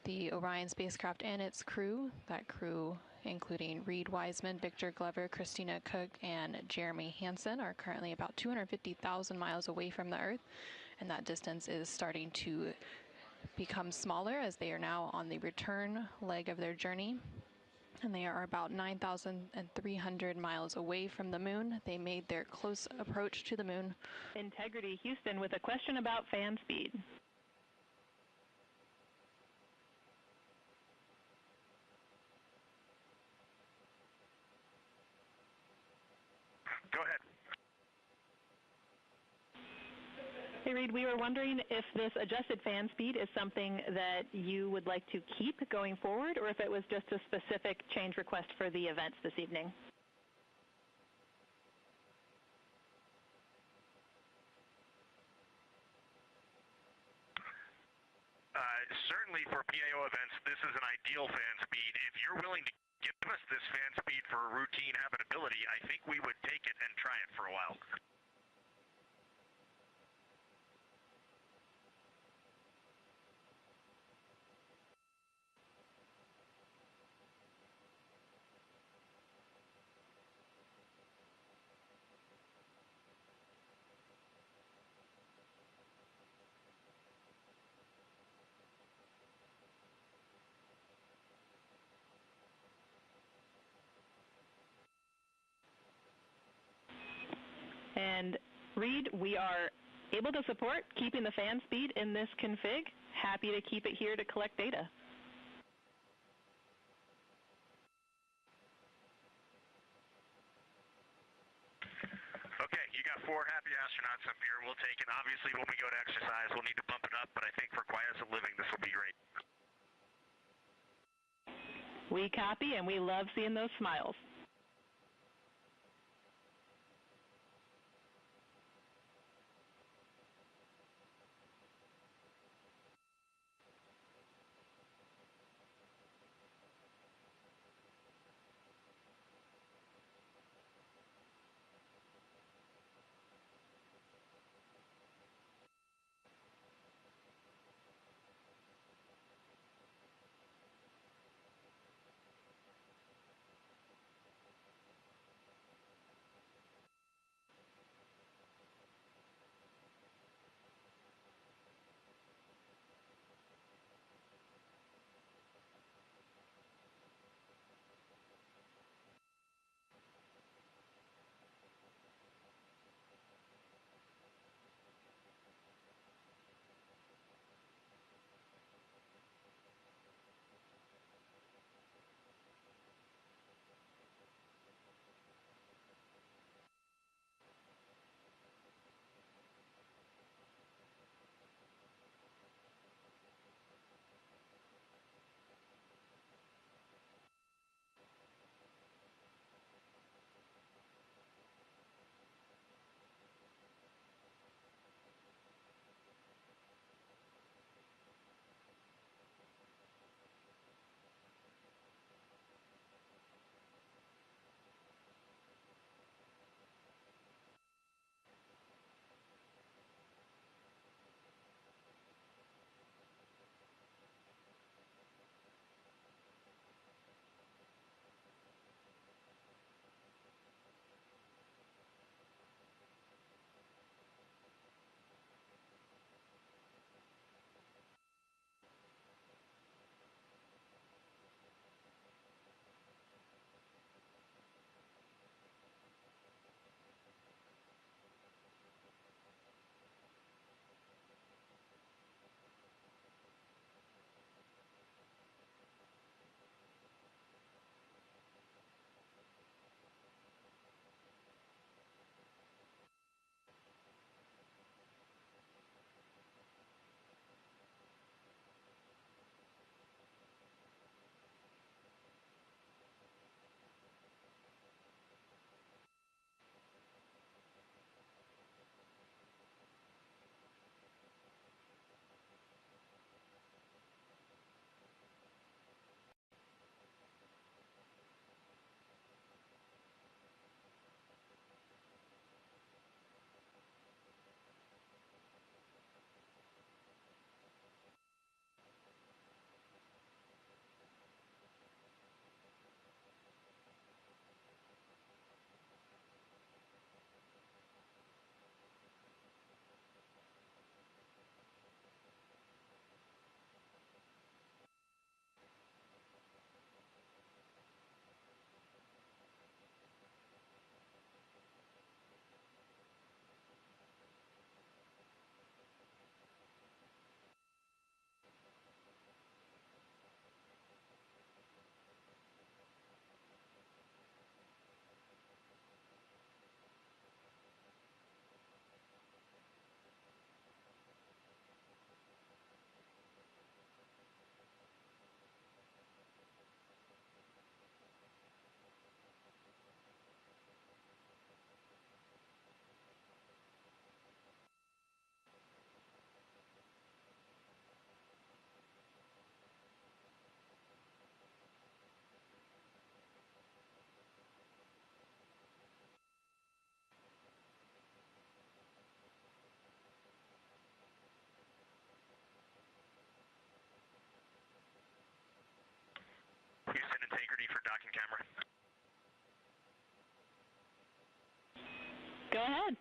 The Orion spacecraft and its crew, that crew including Reed Wiseman, Victor Glover, Christina Cook, and Jeremy Hansen, are currently about 250,000 miles away from the Earth, and that distance is starting to become smaller as they are now on the return leg of their journey. And they are about 9,300 miles away from the Moon. They made their close approach to the Moon.
Integrity Houston with a question about fan speed.
Go ahead.
Hey, Reed, we were wondering if this adjusted fan speed is something that you would like to keep going forward, or if it was just a specific change request for the events this evening.
Certainly for PAO events, this is an ideal fan speed. If you're willing to give us this fan speed for routine habitability, I think we would take it and try it for a while.
And Reed, we are able to support keeping the fan speed in this config. Happy to keep it here to collect data.
Okay, you got 4 happy astronauts up here. We'll take it. Obviously, when we go to exercise, we'll need to bump it up, but I think for quiescent living, this will be great.
We copy, and we love seeing those smiles.
Integrity for docking camera.
Go ahead.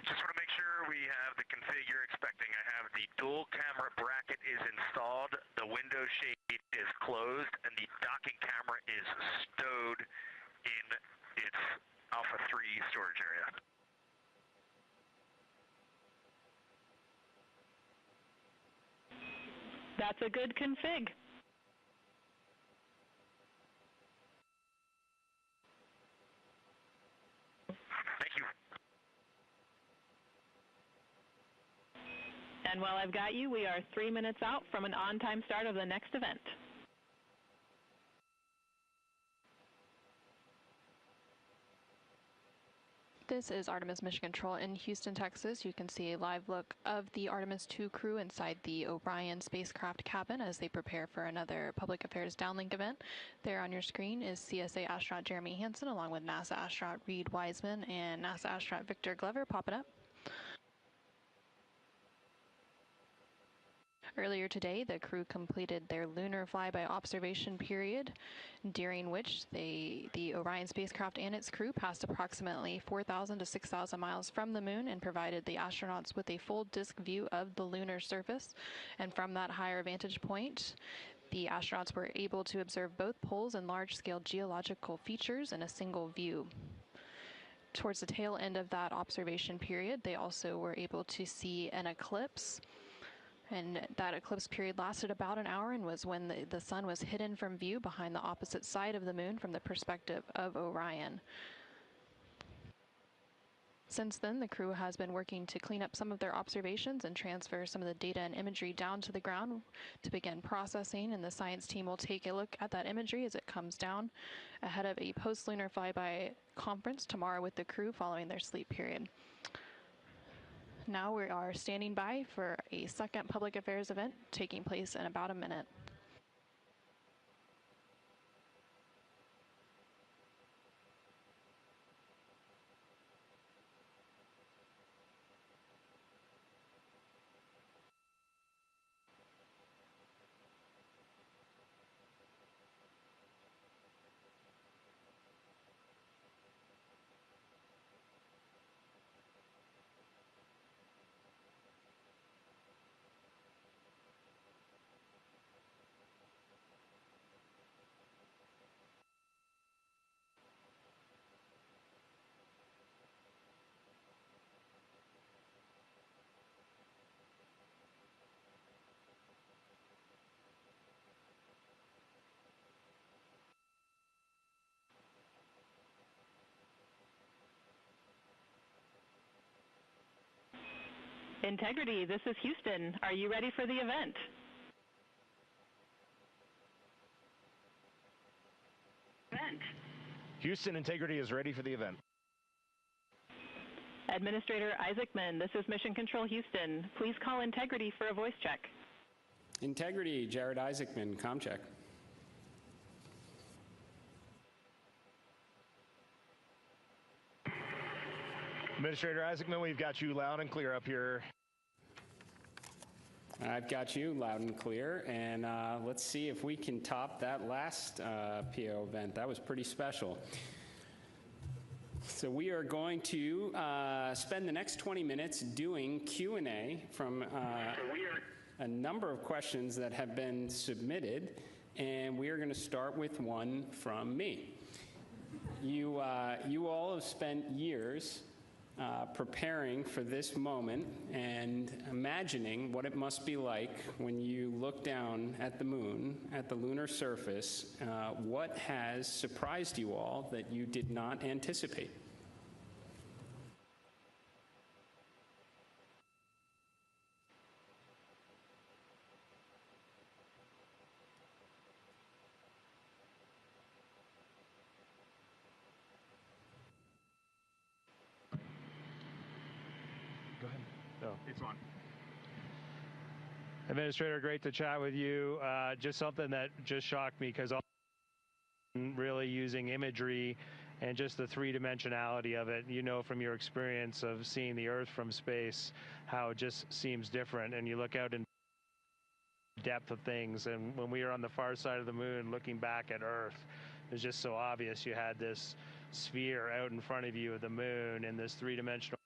Just want to make sure we have the config you're expecting. I have the dual camera bracket is installed, the window shade is closed, and the docking camera is stowed in its Alpha 3 storage area.
That's a good config.
Thank you.
And while I've got you, we are 3 minutes out from an on-time start of the next event.
This is Artemis Mission Control in Houston, Texas. You can see a live look of the Artemis II crew inside the Orion spacecraft cabin as they prepare for another public affairs downlink event. There on your screen is CSA astronaut Jeremy Hansen along with NASA astronaut Reed Wiseman and NASA astronaut Victor Glover popping up. Earlier today, the crew completed their lunar flyby observation period, during which the Orion spacecraft and its crew passed approximately 4,000 to 6,000 miles from the moon and provided the astronauts with a full disk view of the lunar surface. And from that higher vantage point, the astronauts were able to observe both poles and large-scale geological features in a single view. Towards the tail end of that observation period, they also were able to see an eclipse. And that eclipse period lasted about an hour and was when the sun was hidden from view behind the opposite side of the moon from the perspective of Orion. Since then, the crew has been working to clean up some of their observations and transfer some of the data and imagery down to the ground to begin processing, and the science team will take a look at that imagery as it comes down ahead of a post-lunar flyby conference tomorrow with the crew following their sleep period. Now we are standing by for a second public affairs event taking place in about a minute.
Integrity, this is Houston. Are you ready for the event?
Houston, Integrity is ready for the event.
Administrator Isaacman, this is Mission Control Houston. Please call Integrity for a voice check.
Integrity, Jared Isaacman, comm check.
Administrator Isaacman, we've got you loud and clear up here.
I've got you loud and clear, and let's see if we can top that last PO event. That was pretty special. So we are going to spend the next 20 minutes doing Q&A from a number of questions that have been submitted, and we are going to start with one from me. You all have spent years preparing for this moment and imagining what it must be like when you look down at the moon, at the lunar surface. What has surprised you all that you did not anticipate?
Go ahead. No.
It's on.
Administrator, great to chat with you. Just something that just shocked me because really using imagery and just the three-dimensionality of it. You know from your experience of seeing the Earth from space how it just seems different, and you look out in depth of things. And when we were on the far side of the moon looking back at Earth, it was just so obvious. You had this sphere out in front of you of the moon in this three-dimensional.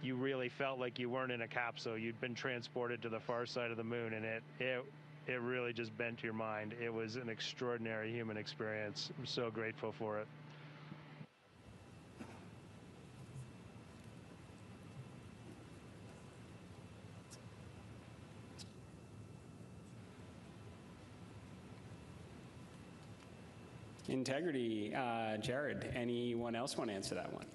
You really felt like you weren't in a capsule. You'd been transported to the far side of the moon, and it really just bent your mind. It was an extraordinary human experience. I'm so grateful for it.
Integrity, Jared, anyone else want to answer that one?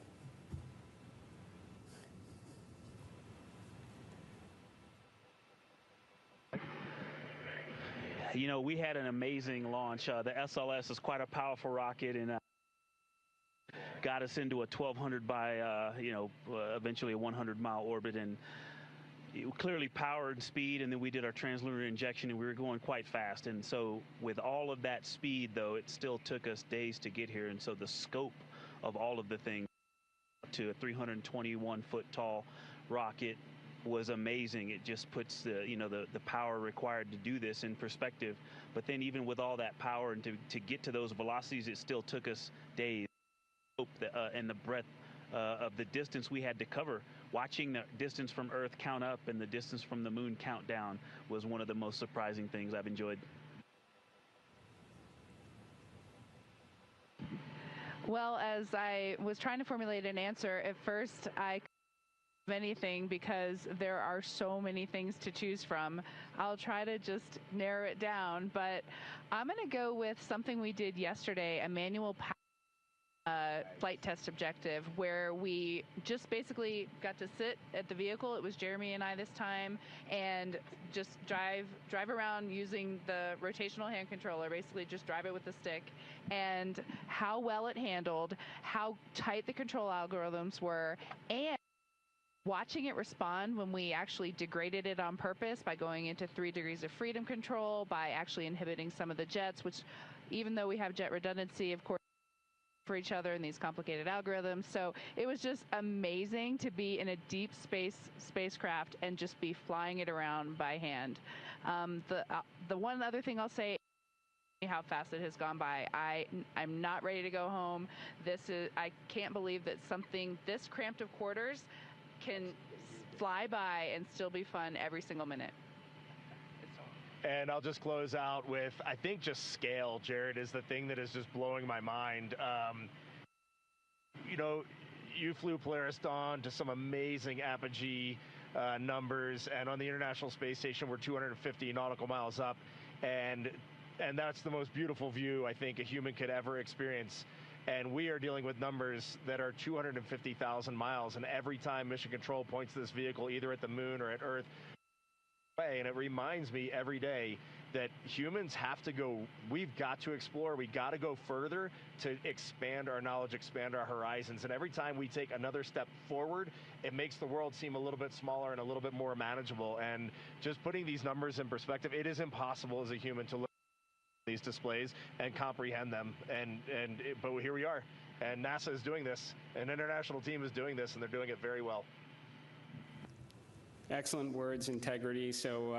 You know, we had an amazing launch. The SLS is quite a powerful rocket, and got us into a 1,200 by, eventually a 100-mile orbit, and clearly power and speed, and then we did our translunar injection, and we were going quite fast. And so with all of that speed, though, it still took us days to get here. And so the scope of all of the things to a 321-foot tall rocket was amazing. It just puts the power required to do this in perspective. But then even with all that power and to get to those velocities, it still took us days. And the breadth of the distance we had to cover. Watching the distance from Earth count up and the distance from the moon count down was one of the most surprising things I've enjoyed.
Well, as I was trying to formulate an answer, at first I couldn't think of anything because there are so many things to choose from. I'll try to just narrow it down, but I'm going to go with something we did yesterday, a manual flight test objective, where we just basically got to sit at the vehicle. It was Jeremy and I this time, and just drive around using the rotational hand controller, basically just drive it with the stick, and how well it handled, how tight the control algorithms were, and watching it respond when we actually degraded it on purpose by going into 3 degrees of freedom control, by actually inhibiting some of the jets, which even though we have jet redundancy, of course, for each other in these complicated algorithms. So it was just amazing to be in a deep space spacecraft and just be flying it around by hand. The one other thing I'll say, how fast it has gone by. I'm not ready to go home. I can't believe that something this cramped of quarters can fly by and still be fun every single minute.
And I'll just close out with, I think just scale, Jared, is the thing that is just blowing my mind. You flew Polaris Dawn to some amazing apogee numbers, and on the International Space Station, we're 250 nautical miles up, and that's the most beautiful view I think a human could ever experience. And we are dealing with numbers that are 250,000 miles, and every time Mission Control points this vehicle either at the moon or at Earth, and it reminds me every day that humans have to go, we've got to explore, we got to go further to expand our knowledge, expand our horizons. And every time we take another step forward, it makes the world seem a little bit smaller and a little bit more manageable. And just putting these numbers in perspective, it is impossible as a human to look at these displays and comprehend them. But here we are, and NASA is doing this, an international team is doing this, and they're doing it very well.
Excellent words, Integrity. So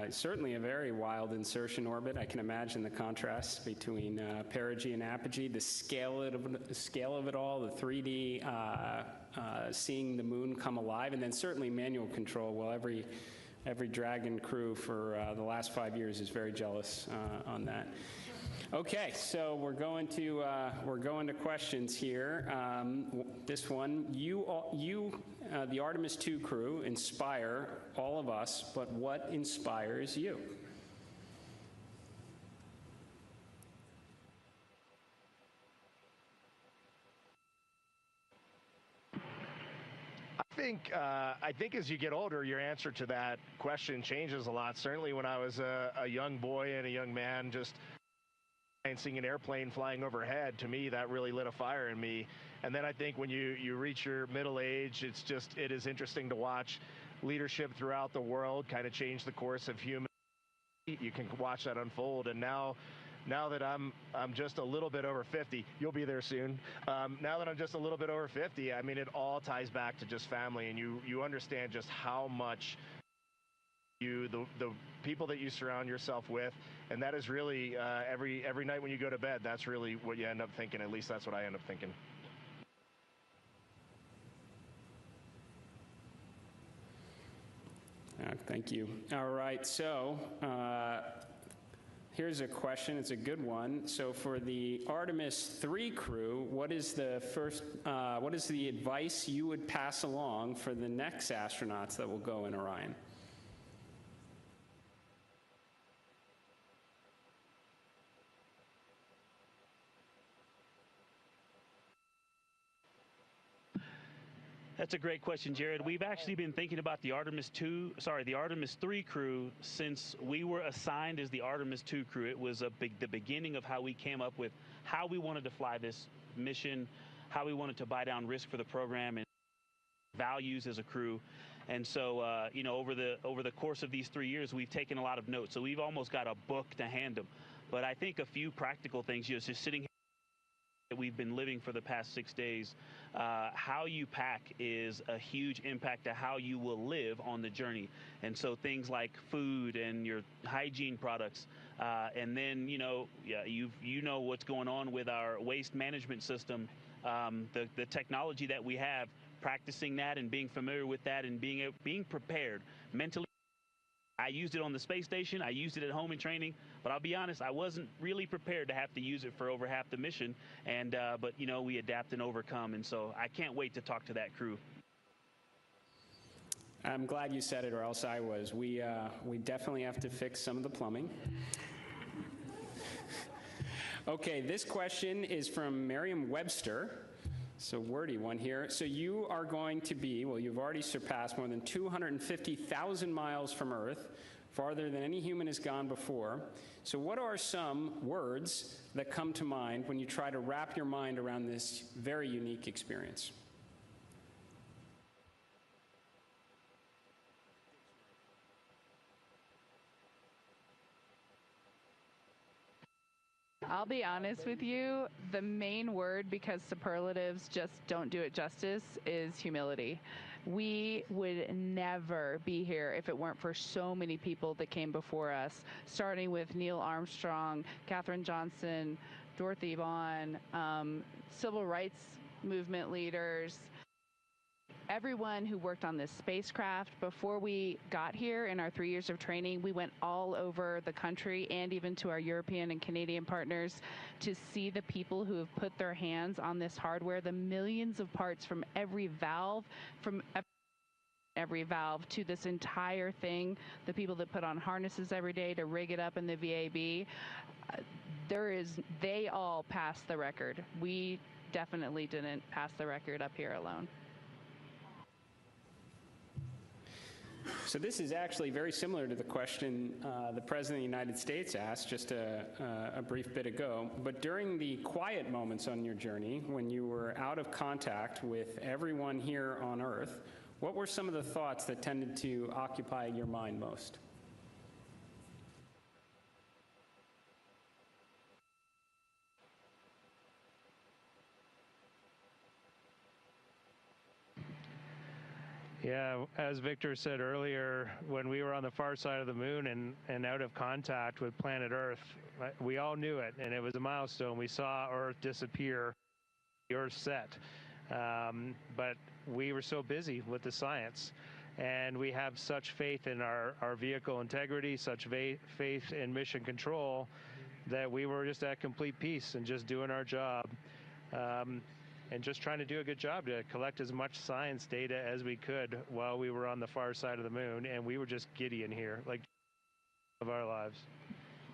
certainly a very wild insertion orbit. I can imagine the contrast between perigee and apogee, the scale of it all, the 3D, seeing the moon come alive, and then certainly manual control. Well, every Dragon crew for the last 5 years is very jealous on that. Okay, so we're going to questions here. This one, the Artemis II crew, inspire all of us, but what inspires you?
I think as you get older, your answer to that question changes a lot. Certainly when I was a young boy and a young man, just seeing an airplane flying overhead, to me, that really lit a fire in me. And then I think when you reach your middle age, it is interesting to watch leadership throughout the world kind of change the course of human. You can watch that unfold. And now now that I'm just a little bit over 50, you'll be there soon. Now that I'm just a little bit over 50, I mean, it all ties back to just family, and you understand just how much the people that you surround yourself with, and that is really every night when you go to bed, that's really what you end up thinking. At least that's what I end up thinking.
Thank you. All right, so here's a question. It's a good one. So for the Artemis III crew, what is the advice you would pass along for the next astronauts that will go in Orion?
That's a great question, Jared. We've actually been thinking about the Artemis III crew since we were assigned as the Artemis II crew. It was the beginning of how we came up with how we wanted to fly this mission, how we wanted to buy down risk for the program, and values as a crew. And so, you know, over the course of these 3 years, we've taken a lot of notes. So we've almost got a book to hand them. But I think a few practical things, you know, just sitting here that we've been living for the past 6 days, how you pack is a huge impact to how you will live on the journey. And so things like food and your hygiene products, and then, you know, you know what's going on with our waste management system, the technology that we have, practicing that and being familiar with that and being prepared mentally. I used it on the space station. I used it at home in training, but I'll be honest, I wasn't really prepared to have to use it for over half the mission. And but you know, we adapt and overcome, and so I can't wait to talk to that crew.
I'm glad you said it, or else I was. We definitely have to fix some of the plumbing. Okay, this question is from Merriam-Webster. So wordy one here. So you are going to be, well, you've already surpassed more than 250,000 miles from Earth, farther than any human has gone before. So what are some words that come to mind when you try to wrap your mind around this very unique experience?
I'll be honest with you, the main word, because superlatives just don't do it justice, is humility. We would never be here if it weren't for so many people that came before us, starting with Neil Armstrong, Katherine Johnson, Dorothy Vaughan, civil rights movement leaders, everyone who worked on this spacecraft. Before we got here in our 3 years of training, we went all over the country and even to our European and Canadian partners to see the people who have put their hands on this hardware, the millions of parts from every valve, to this entire thing, the people that put on harnesses every day to rig it up in the VAB. They all passed the record. We definitely didn't pass the record up here alone.
So this is actually very similar to the question the President of the United States asked just a brief bit ago. But during the quiet moments on your journey, when you were out of contact with everyone here on Earth, what were some of the thoughts that tended to occupy your mind most?
Yeah, as Victor said earlier, when we were on the far side of the moon and out of contact with planet Earth, we all knew it, and it was a milestone. We saw Earth disappear, the Earth set. But we were so busy with the science, and we have such faith in our vehicle integrity, such faith in mission control, that we were just at complete peace and just doing our job. And just trying to do a good job to collect as much science data as we could while we were on the far side of the moon, and we were just giddy in here, like of our lives.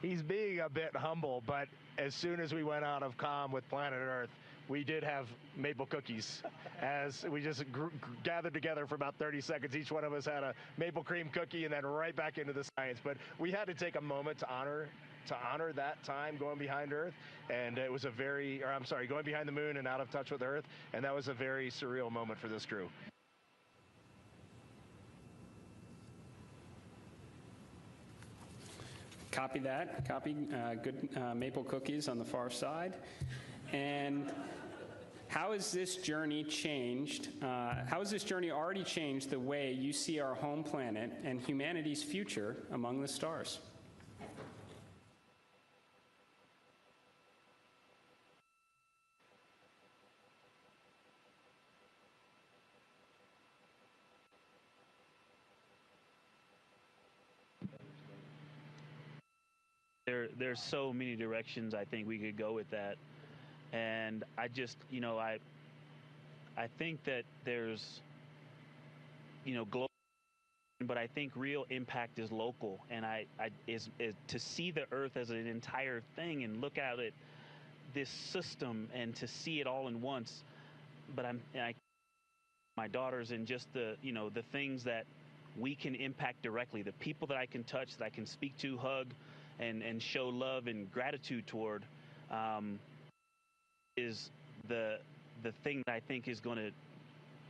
He's being a bit humble, but as soon as we went out of comm with planet Earth, we did have maple cookies. As we just gathered together for about 30 seconds, each one of us had a maple cream cookie, and then right back into the science. But we had to take a moment to honor that time going behind Earth, and it was going behind the moon and out of touch with Earth, and that was a very surreal moment for this crew.
Copy that. Copy good maple cookies on the far side. And how has this journey changed? How has this journey already changed the way you see our home planet and humanity's future among the stars?
There's so many directions I think we could go with that, and I just, I think that there's, global, but I think real impact is local, and is to see the Earth as an entire thing and look at it, this system, and to see it all in once. But my daughters, and just the things that we can impact directly, the people that I can touch, that I can speak to, hug, and show love and gratitude toward, is the thing that I think is going to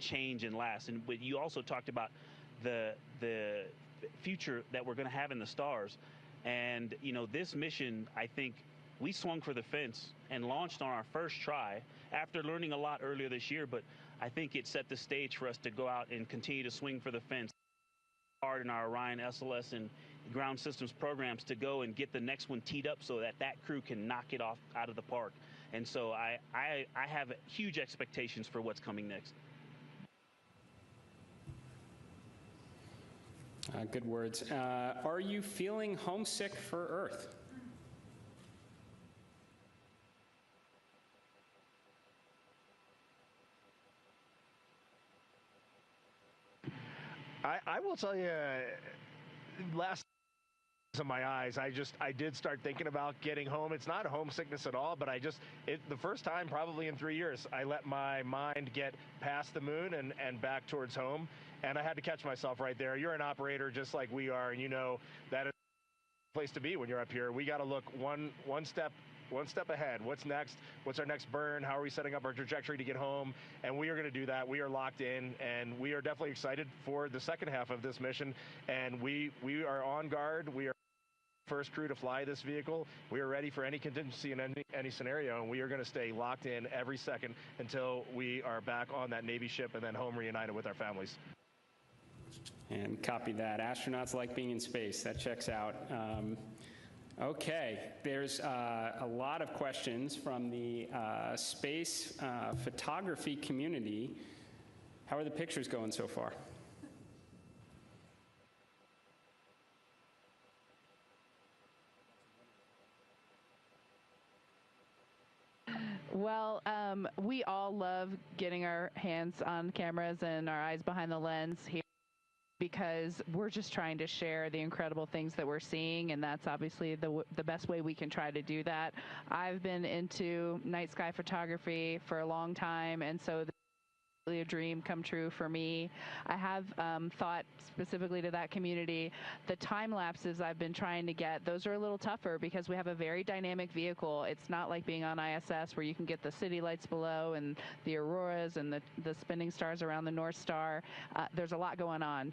change and last. And but you also talked about the future that we're going to have in the stars, and this mission, I think we swung for the fence and launched on our first try after learning a lot earlier this year. But I think it set the stage for us to go out and continue to swing for the fence hard in our Orion SLS and ground systems programs to go and get the next one teed up so that crew can knock it off out of the park. And so I have huge expectations for what's coming next.
Good words. Are you feeling homesick for Earth?
I will tell you, last in my eyes, I did start thinking about getting home. It's not homesickness at all, but the first time probably in 3 years, I let my mind get past the moon and back towards home, and I had to catch myself right there. You're an operator just like we are, and that is the place to be when you're up here. We got to look one step ahead. What's next? What's our next burn? How are we setting up our trajectory to get home? And we are going to do that. We are locked in, and we are definitely excited for the second half of this mission. And we are on guard. We are first crew to fly this vehicle. We are ready for any contingency in any scenario, and we are going to stay locked in every second until we are back on that Navy ship and then home reunited with our families.
And copy that. Astronauts like being in space. That checks out. Okay, there's a lot of questions from the space photography community. How are the pictures going so far?
Well, we all love getting our hands on cameras and our eyes behind the lens here, because we're just trying to share the incredible things that we're seeing, and that's obviously the best way we can try to do that. I've been into night sky photography for a long time, and so this is really a dream come true for me. I have thought specifically to that community, the time lapses I've been trying to get, those are a little tougher because we have a very dynamic vehicle. It's not like being on ISS where you can get the city lights below and the auroras and the spinning stars around the North Star. There's a lot going on.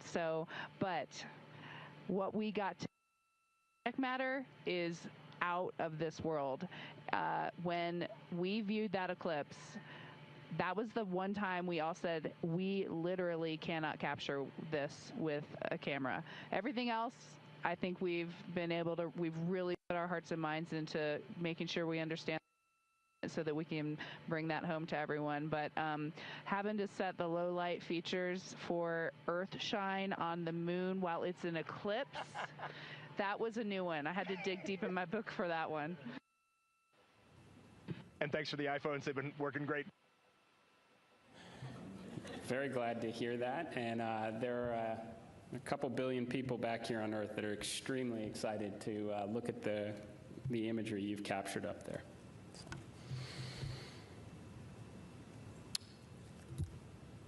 But what we got to matter is out of this world. When we viewed that eclipse, that was the one time we all said, we literally cannot capture this with a camera. Everything else, I think we've really put our hearts and minds into making sure we understand so that we can bring that home to everyone. But having to set the low light features for Earthshine on the moon while it's an eclipse, that was a new one. I had to dig deep in my book for that one.
And thanks for the iPhones. They've been working great.
Very glad to hear that. And there are a couple billion people back here on Earth that are extremely excited to look at the imagery you've captured up there.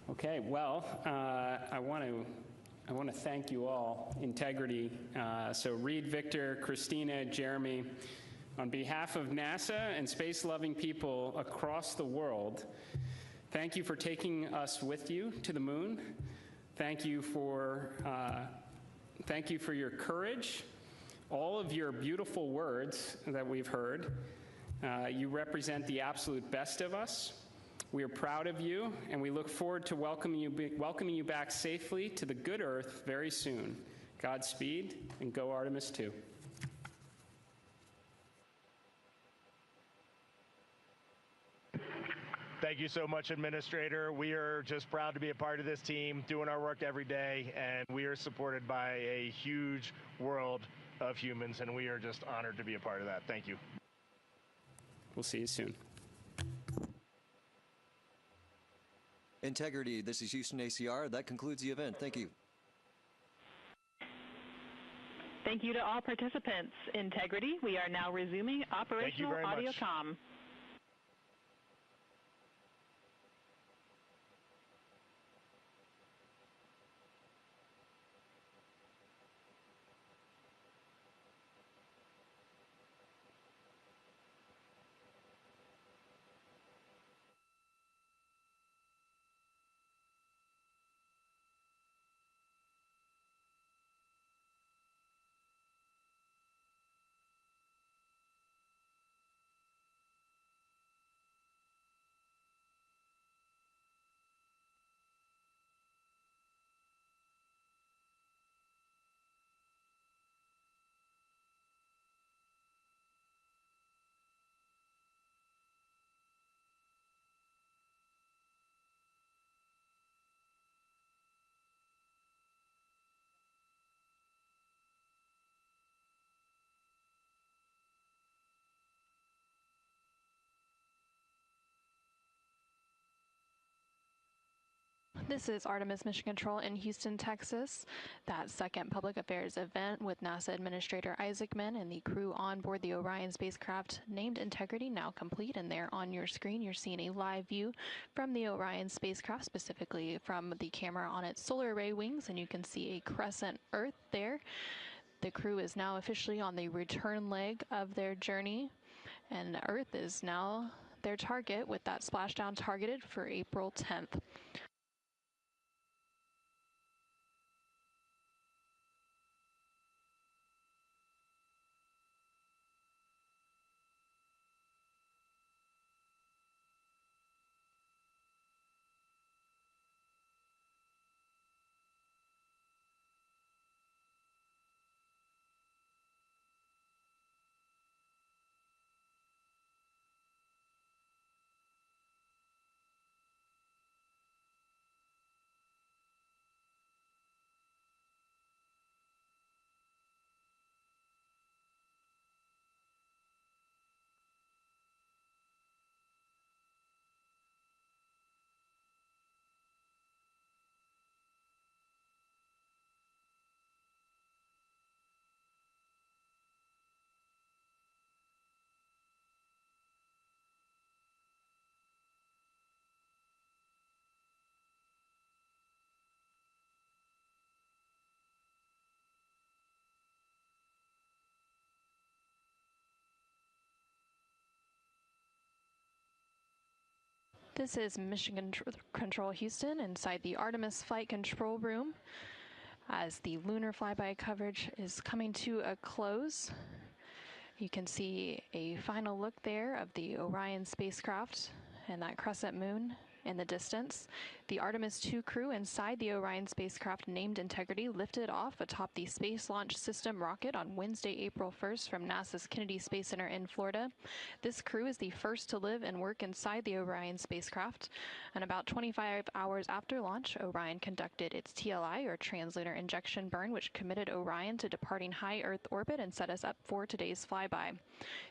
Okay, well, I want to thank you all. Integrity. So Reed, Victor, Christina, Jeremy, on behalf of NASA and space-loving people across the world, thank you for taking us with you to the moon. Thank you for your courage. all of your beautiful words that we've heard. You represent the absolute best of us. We are proud of you, and we look forward to welcoming you back safely to the good Earth very soon. Godspeed, and go Artemis II.
Thank you so much, Administrator. We are just proud to be a part of this team, doing our work every day, and we are supported by a huge world of humans, and we are just honored to be a part of that. Thank you.
We'll see you soon.
Integrity, this is Houston ACR. That concludes the event. Thank you.
Thank you to all participants. Integrity, we are now resuming operational audio comm.
This is Artemis Mission Control in Houston, Texas. That second public affairs event with NASA Administrator Isaacman and the crew on board the Orion spacecraft named Integrity now complete, and there on your screen you're seeing a live view from the Orion spacecraft, specifically from the camera on its solar array wings, and you can see a crescent Earth there. The crew is now officially on the return leg of their journey, and Earth is now their target, with that splashdown targeted for April 10th. This is Mission Control Houston inside the Artemis Flight Control Room as the lunar flyby coverage is coming to a close. You can see a final look there of the Orion spacecraft and that crescent moon in the distance. The Artemis II crew inside the Orion spacecraft named Integrity lifted off atop the Space Launch System rocket on Wednesday, April 1st from NASA's Kennedy Space Center in Florida. This crew is the first to live and work inside the Orion spacecraft, and about 25 hours after launch, Orion conducted its TLI, or translunar injection burn, which committed Orion to departing high Earth orbit and set us up for today's flyby.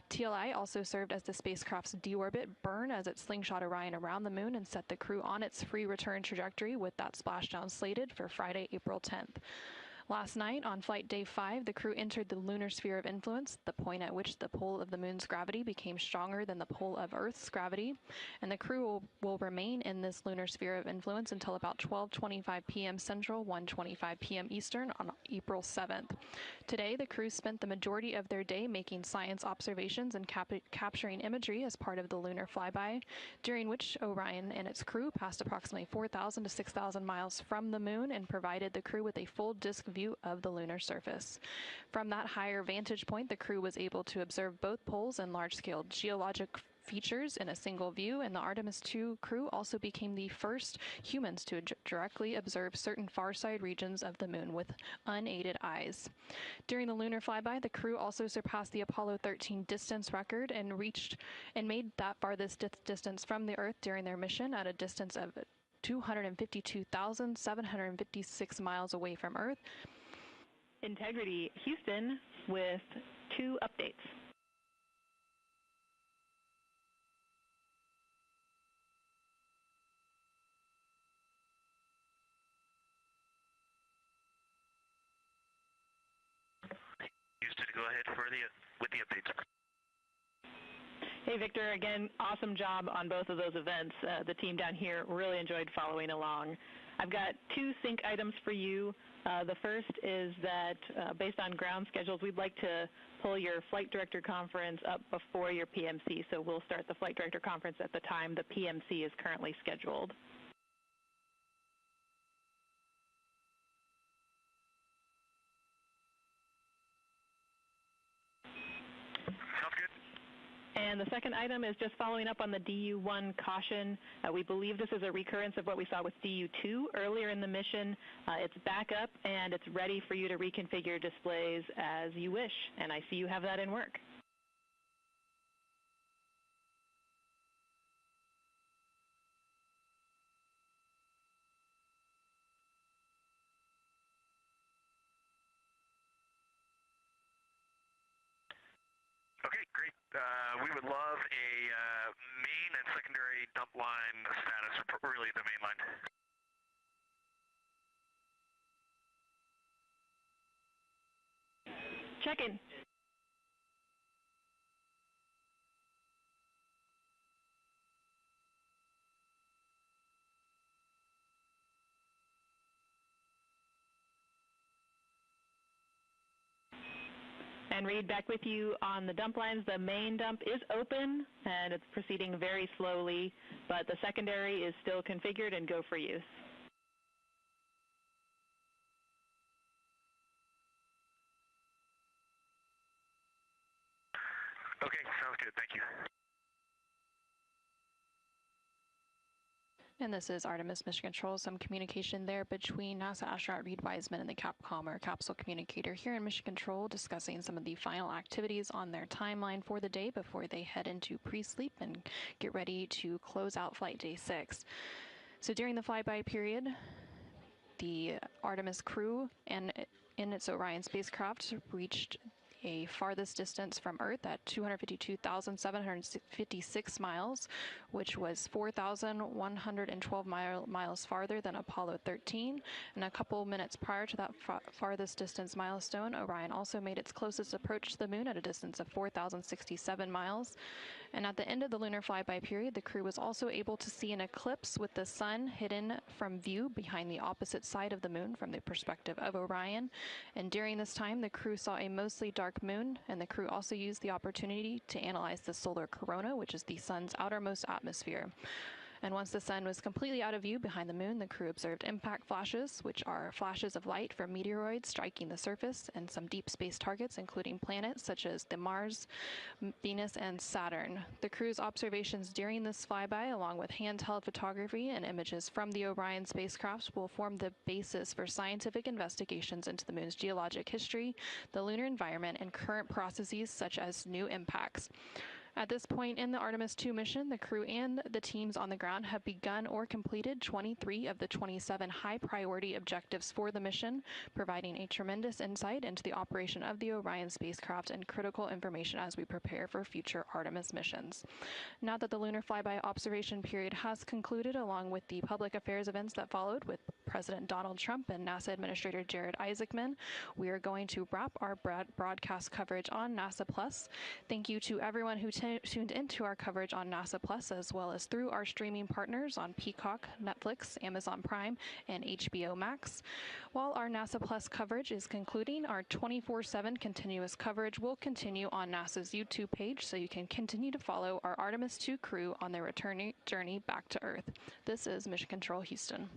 TLI also served as the spacecraft's deorbit burn as it slingshot Orion around the moon and set the crew on its free return trajectory, with that splashdown slated for Friday, April 10th. Last night, on flight day 5, the crew entered the lunar sphere of influence, the point at which the pull of the moon's gravity became stronger than the pull of Earth's gravity, and the crew will remain in this lunar sphere of influence until about 12:25 p.m. Central, 1:25 p.m. Eastern on April 7th. Today, the crew spent the majority of their day making science observations and capturing imagery as part of the lunar flyby, during which Orion and its crew passed approximately 4,000 to 6,000 miles from the moon and provided the crew with a full disk view view of the lunar surface. From that higher vantage point, the crew was able to observe both poles and large-scale geologic features in a single view, and the Artemis II crew also became the first humans to directly observe certain far-side regions of the moon with unaided eyes. During the lunar flyby, the crew also surpassed the Apollo 13 distance record and made that farthest distance from the Earth during their mission at a distance of 252,756 miles away from Earth.
Integrity Houston with 2 updates.
Houston, go ahead with the updates.
Hey, Victor, again, awesome job on both of those events. The team down here really enjoyed following along. I've got 2 sync items for you. The first is that based on ground schedules, we'd like to pull your flight director conference up before your PMC, so we'll start the flight director conference at the time the PMC is currently scheduled. And the second item is just following up on the DU-1 caution. We believe this is a recurrence of what we saw with DU-2 earlier in the mission. It's back up and it's ready for you to reconfigure displays as you wish, and I see you have that in work.
Okay, great. We would love a main and secondary dump line status, or really the main line.
Check in. And Reed, back with you on the dump lines. The main dump is open and it's proceeding very slowly, but the secondary is still configured and go for use.
Okay, sounds good. Thank you.
And this is Artemis Mission Control. Some communication there between NASA astronaut Reed Wiseman and the Capcom, or capsule communicator, here in Mission Control, discussing some of the final activities on their timeline for the day before they head into pre-sleep and get ready to close out Flight Day 6. So during the flyby period, the Artemis crew and in its Orion spacecraft reached a farthest distance from Earth at 252,756 miles, which was 4,112 miles farther than Apollo 13. And a couple minutes prior to that farthest distance milestone, Orion also made its closest approach to the moon at a distance of 4,067 miles. And at the end of the lunar flyby period, the crew was also able to see an eclipse with the sun hidden from view behind the opposite side of the moon from the perspective of Orion. And during this time, the crew saw a mostly dark moon, and the crew also used the opportunity to analyze the solar corona, which is the sun's outermost atmosphere. And once the sun was completely out of view behind the moon, the crew observed impact flashes, which are flashes of light from meteoroids striking the surface, and some deep space targets, including planets such as the Mars, Venus, and Saturn. The crew's observations during this flyby, along with handheld photography and images from the Orion spacecraft, will form the basis for scientific investigations into the moon's geologic history, the lunar environment, and current processes such as new impacts. At this point in the Artemis II mission, the crew and the teams on the ground have begun or completed 23 of the 27 high-priority objectives for the mission, providing a tremendous insight into the operation of the Orion spacecraft and critical information as we prepare for future Artemis missions. Now that the lunar flyby observation period has concluded, along with the public affairs events that followed with President Donald Trump and NASA Administrator Jared Isaacman, we are going to wrap our broadcast coverage on NASA Plus. Thank you to everyone who tuned into our coverage on NASA Plus, as well as through our streaming partners on Peacock, Netflix, Amazon Prime, and HBO Max. While our NASA Plus coverage is concluding, our 24/7 continuous coverage will continue on NASA's YouTube page, so you can continue to follow our Artemis II crew on their returning journey back to Earth. This is Mission Control Houston.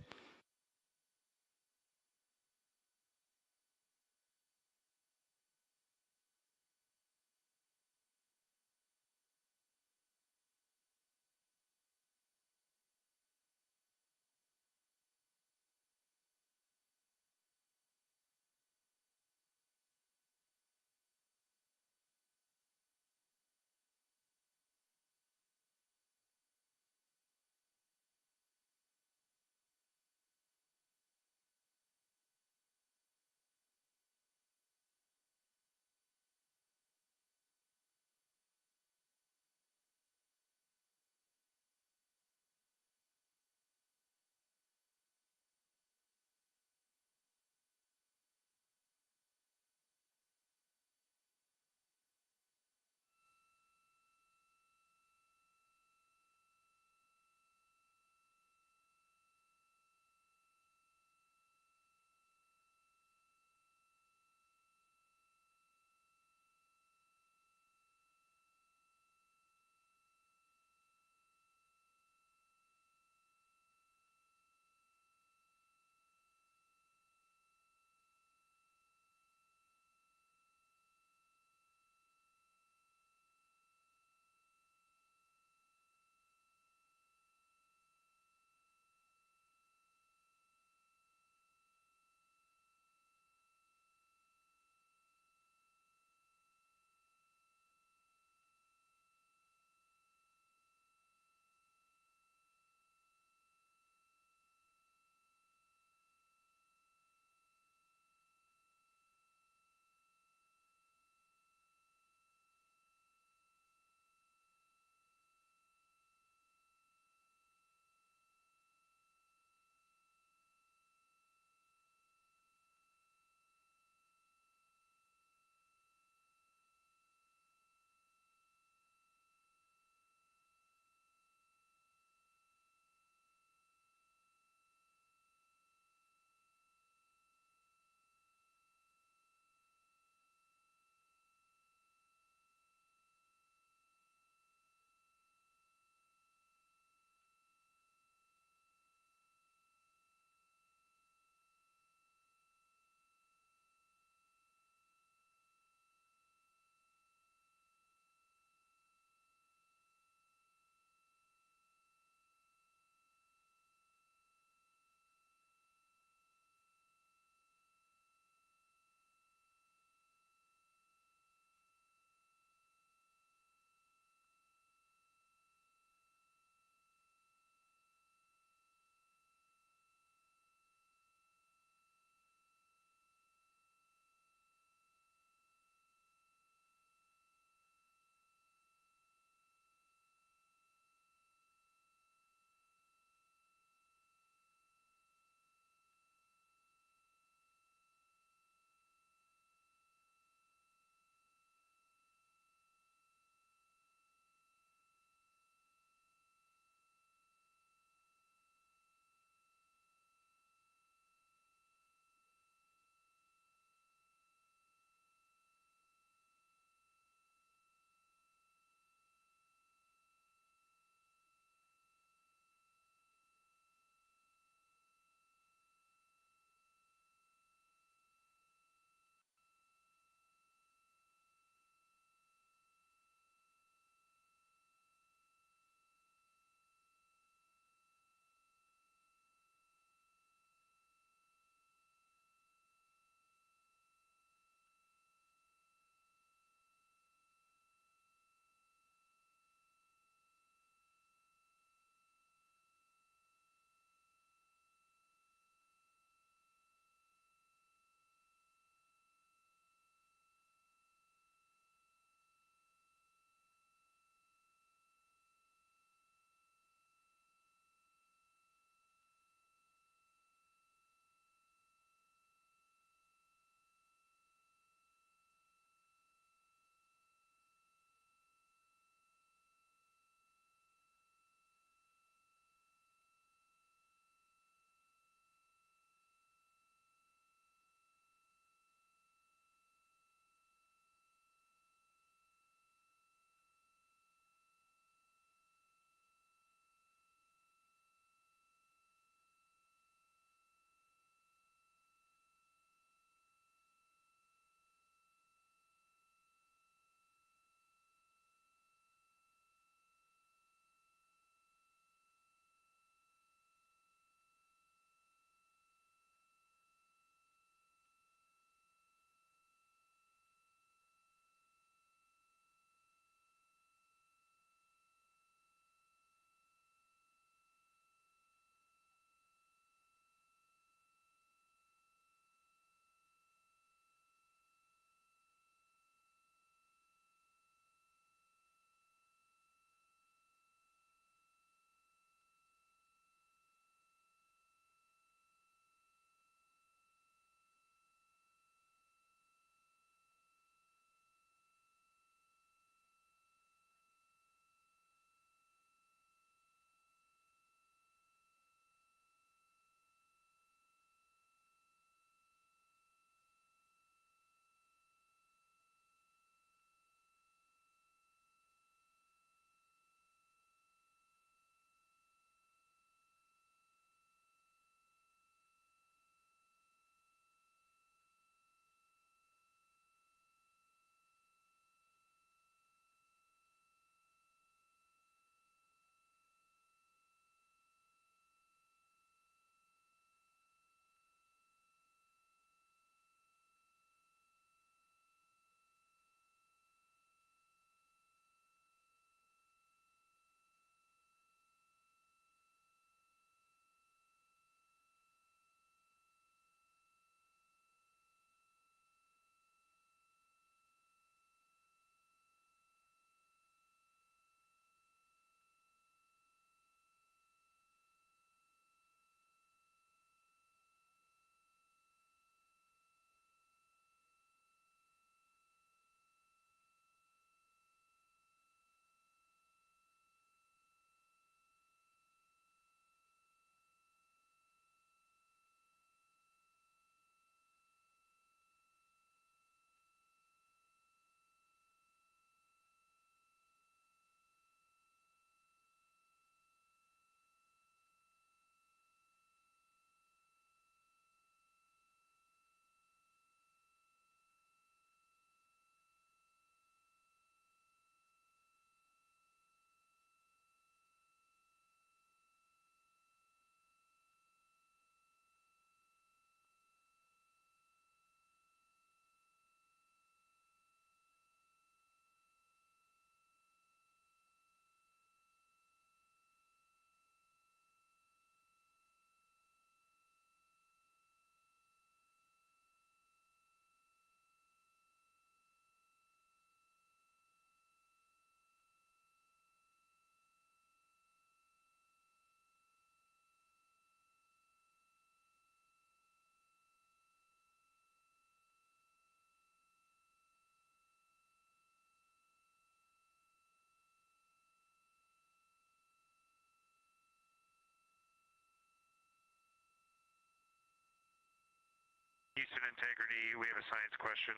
Houston Integrity, we have a science question.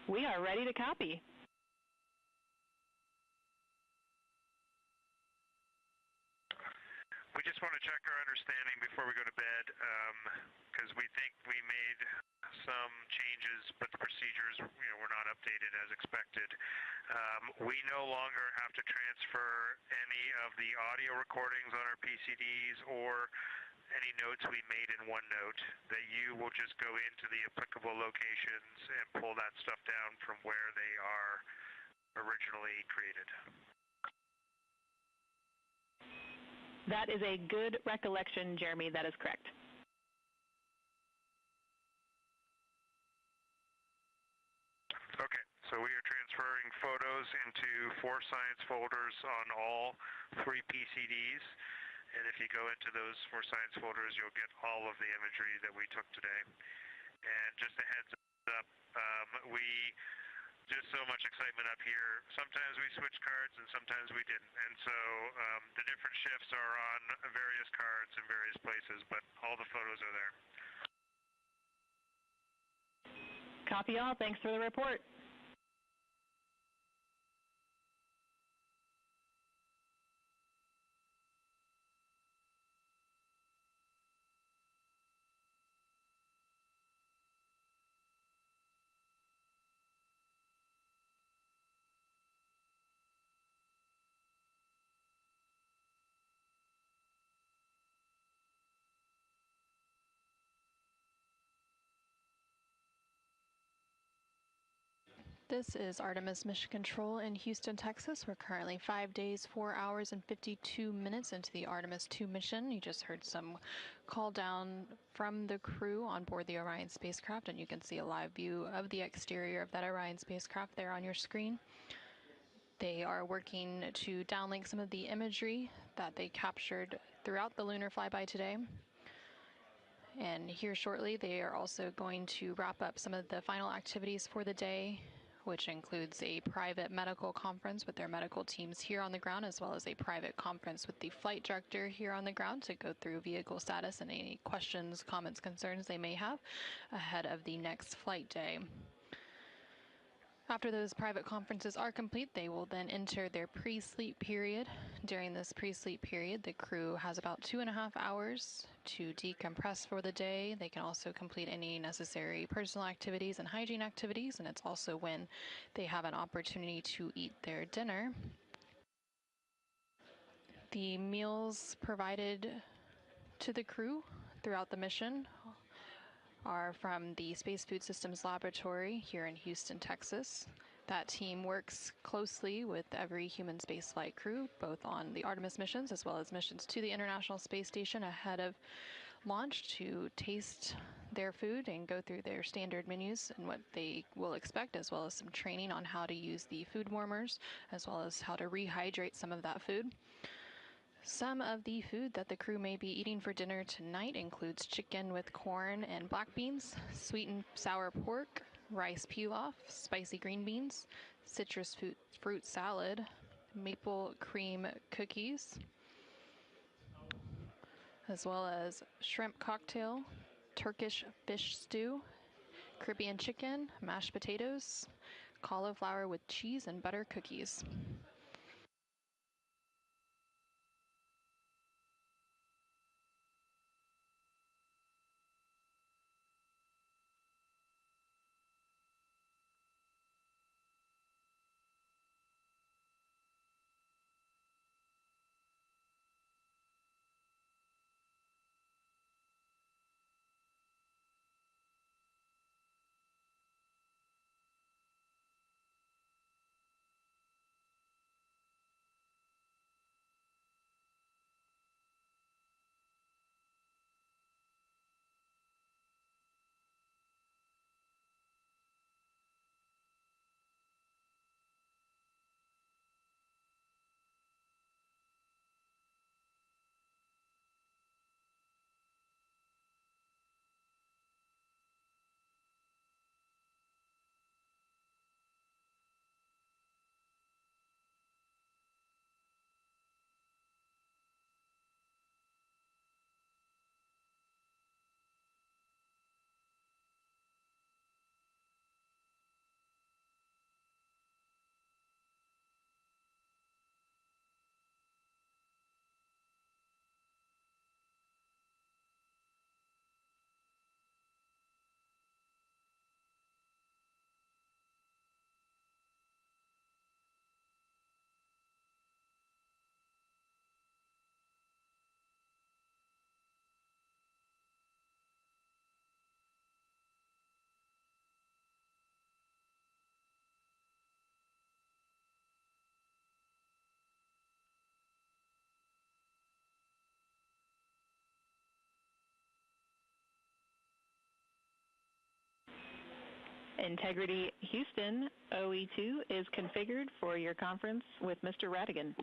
We are ready to copy.
We just want to check our understanding before we go to bed, because we think we made some changes, but the procedures, were not updated as expected. We no longer have to transfer any of the audio recordings on our PCDs or any notes we made in OneNote. That you will just go into the applicable locations and pull that stuff down from where they are originally created.
That is a good recollection, Jeremy. That is correct.
Okay, so we are transferring photos into 4 science folders on all 3 PCDs. And if you go into those 4 science folders, you'll get all of the imagery that we took today. And just a heads up, just so much excitement up here. Sometimes we switch cards and sometimes we didn't. And so the different shifts are on various cards in various places, but all the photos are there.
Copy all. Thanks for the report.
This is Artemis Mission Control in Houston, Texas. We're currently 5 days, 4 hours, and 52 minutes into the Artemis II mission. You just heard some call down from the crew on board the Orion spacecraft, and you can see a live view of the exterior of that Orion spacecraft there on your screen. They are working to downlink some of the imagery that they captured throughout the lunar flyby today. And here shortly, they are also going to wrap up some of the final activities for the day, which includes a private medical conference with their medical teams here on the ground, as well as a private conference with the flight director here on the ground to go through vehicle status and any questions, comments, concerns they may have ahead of the next flight day. After those private conferences are complete, they will then enter their pre-sleep period. During this pre-sleep period, the crew has about 2.5 hours to decompress for the day. They can also complete any necessary personal activities and hygiene activities, and it's also when they have an opportunity to eat their dinner. The meals provided to the crew throughout the mission are from the Space Food Systems Laboratory here in Houston, Texas. That team works closely with every human spaceflight crew, both on the Artemis missions as well as missions to the International Space Station ahead of launch, to taste their food and go through their standard menus and what they will expect, as well as some training on how to use the food warmers, as well as how to rehydrate some of that food. Some of the food that the crew may be eating for dinner tonight includes chicken with corn and black beans, sweet and sour pork, rice pilaf, spicy green beans, citrus fruit salad, maple cream cookies, as well as shrimp cocktail, Turkish fish stew, Caribbean chicken, mashed potatoes, cauliflower with cheese and butter cookies.
Integrity Houston OE2 is configured for your conference with Mr. Radigan.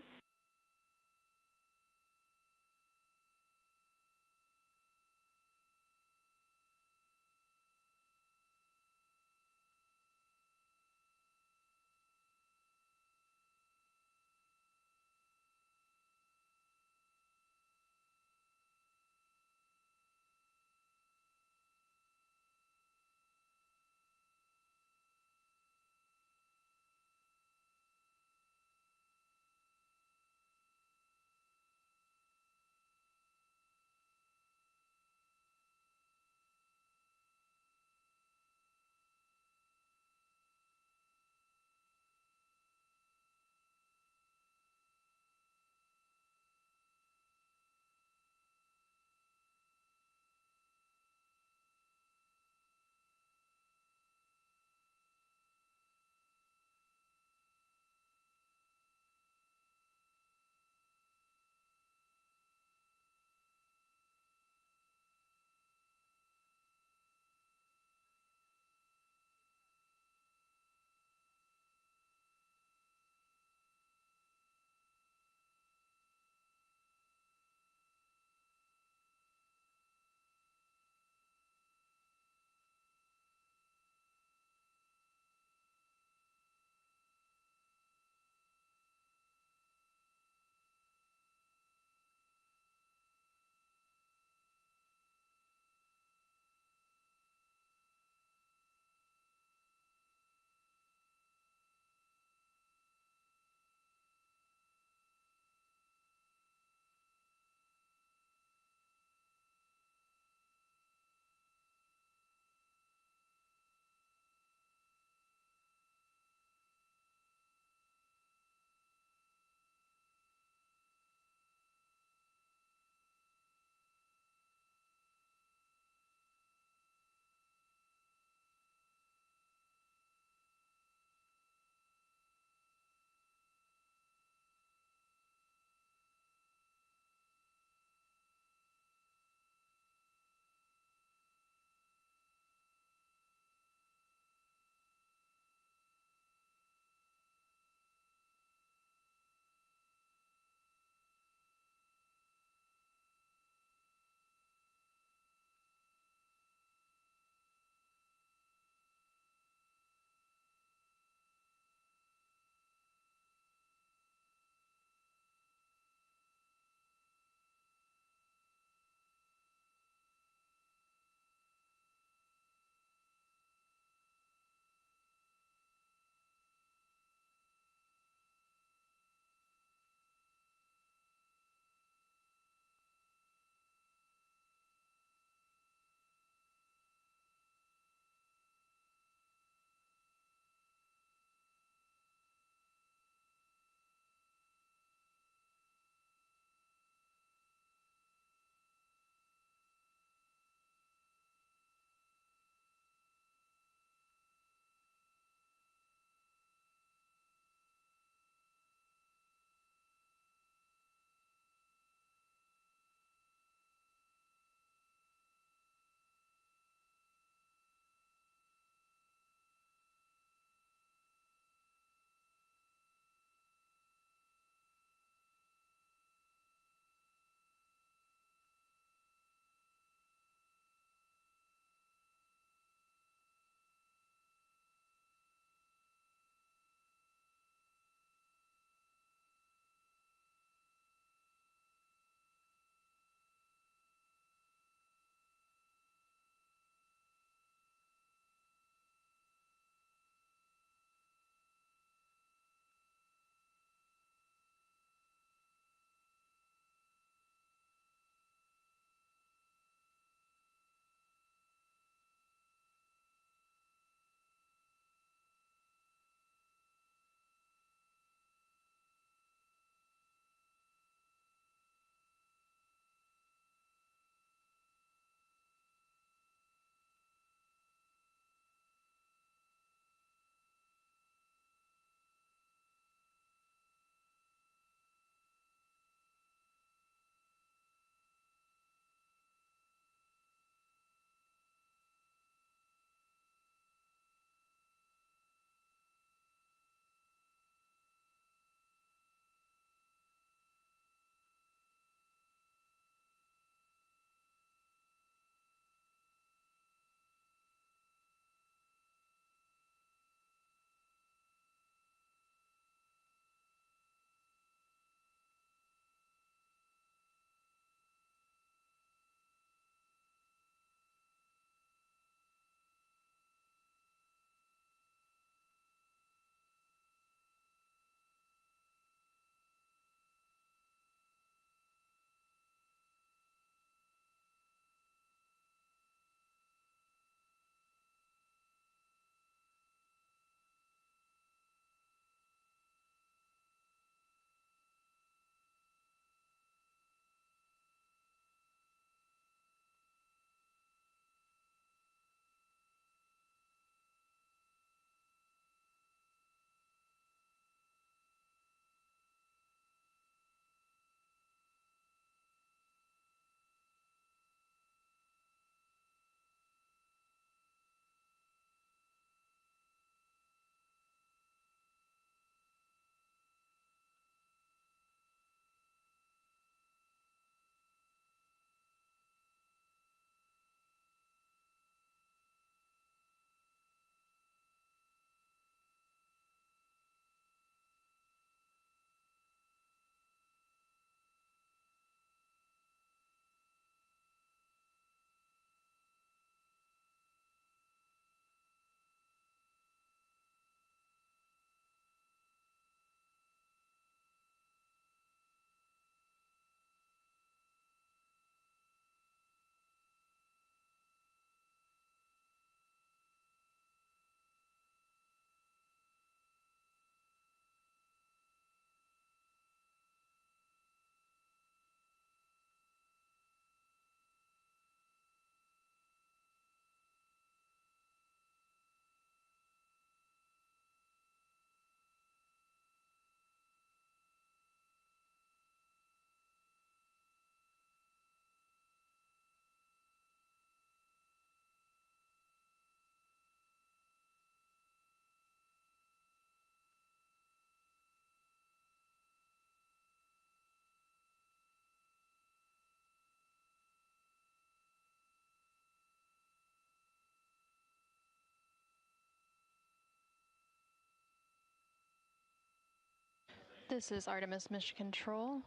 This is Artemis Mission Control.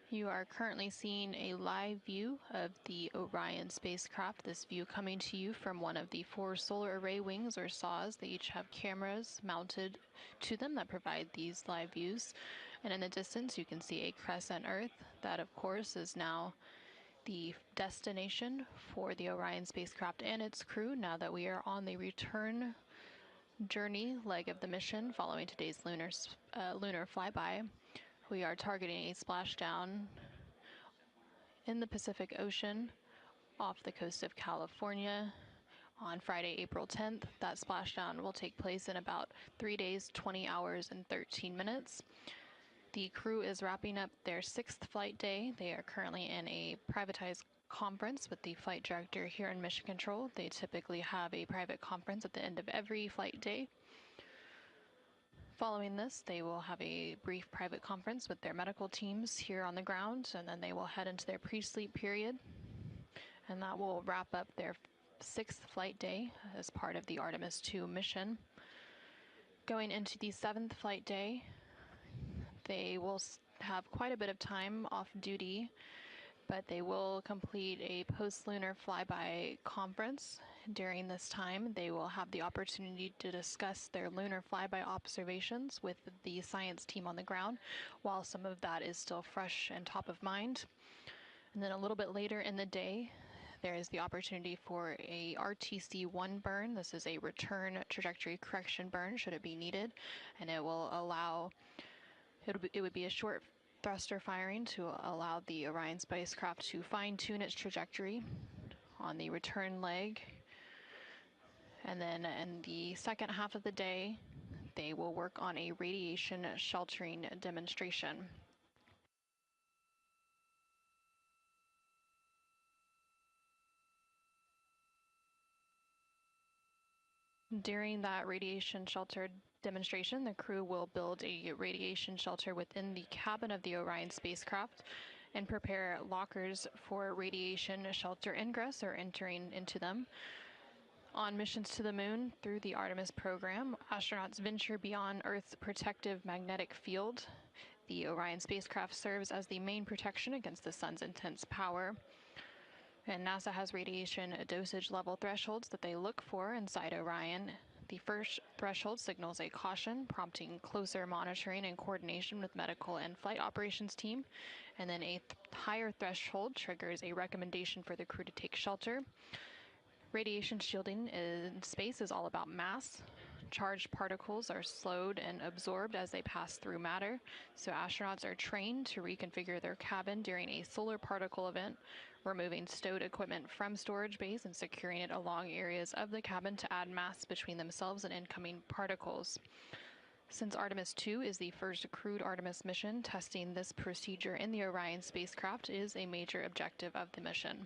You are currently seeing a live view of the Orion spacecraft. This view coming to you from one of the 4 solar array wings, or SAWs. They each have cameras mounted to them that provide these live views. And in the distance you can see a crescent Earth. That, of course, is now the destination for the Orion spacecraft and its crew now that we are on the return journey leg of the mission following today's lunar flyby. We are targeting a splashdown in the Pacific Ocean off the coast of California on Friday, April 10th. That splashdown will take place in about 3 days, 20 hours, and 13 minutes. The crew is wrapping up their 6th flight day. They are currently in a privatized conference with the flight director here in Mission Control. They typically have a private conference at the end of every flight day. Following this, they will have a brief private conference with their medical teams here on the ground, and then they will head into their pre-sleep period. And that will wrap up their 6th flight day as part of the Artemis II mission. Going into the 7th flight day, they will have quite a bit of time off duty, but they will complete a post-lunar flyby conference. During this time, they will have the opportunity to discuss their lunar flyby observations with the science team on the ground, while some of that is still fresh and top of mind. And then a little bit later in the day, there is the opportunity for a RTC-1 burn. This is a return trajectory correction burn, should it be needed, and it will allow, it would be a short thruster firing to allow the Orion spacecraft to fine-tune its trajectory on the return leg. And then in the second half of the day, they will work on a radiation sheltering demonstration. During that radiation shelter demonstration, the crew will build a radiation shelter within the cabin of the Orion spacecraft and prepare lockers for radiation shelter ingress or entering into them. On missions to the moon through the Artemis program, astronauts venture beyond Earth's protective magnetic field. The Orion spacecraft serves as the main protection against the sun's intense power. And NASA has radiation dosage level thresholds that they look for inside Orion. The first threshold signals a caution, prompting closer monitoring and coordination with medical and flight operations team. And then a higher threshold triggers a recommendation for the crew to take shelter. Radiation shielding in space is all about mass. Charged particles are slowed and absorbed as they pass through matter, so astronauts are trained to reconfigure their cabin during a solar particle event, removing stowed equipment from storage bays and securing it along areas of the cabin to add mass between themselves and incoming particles. Since Artemis II is the first crewed Artemis mission, testing this procedure in the Orion spacecraft is a major objective of the mission.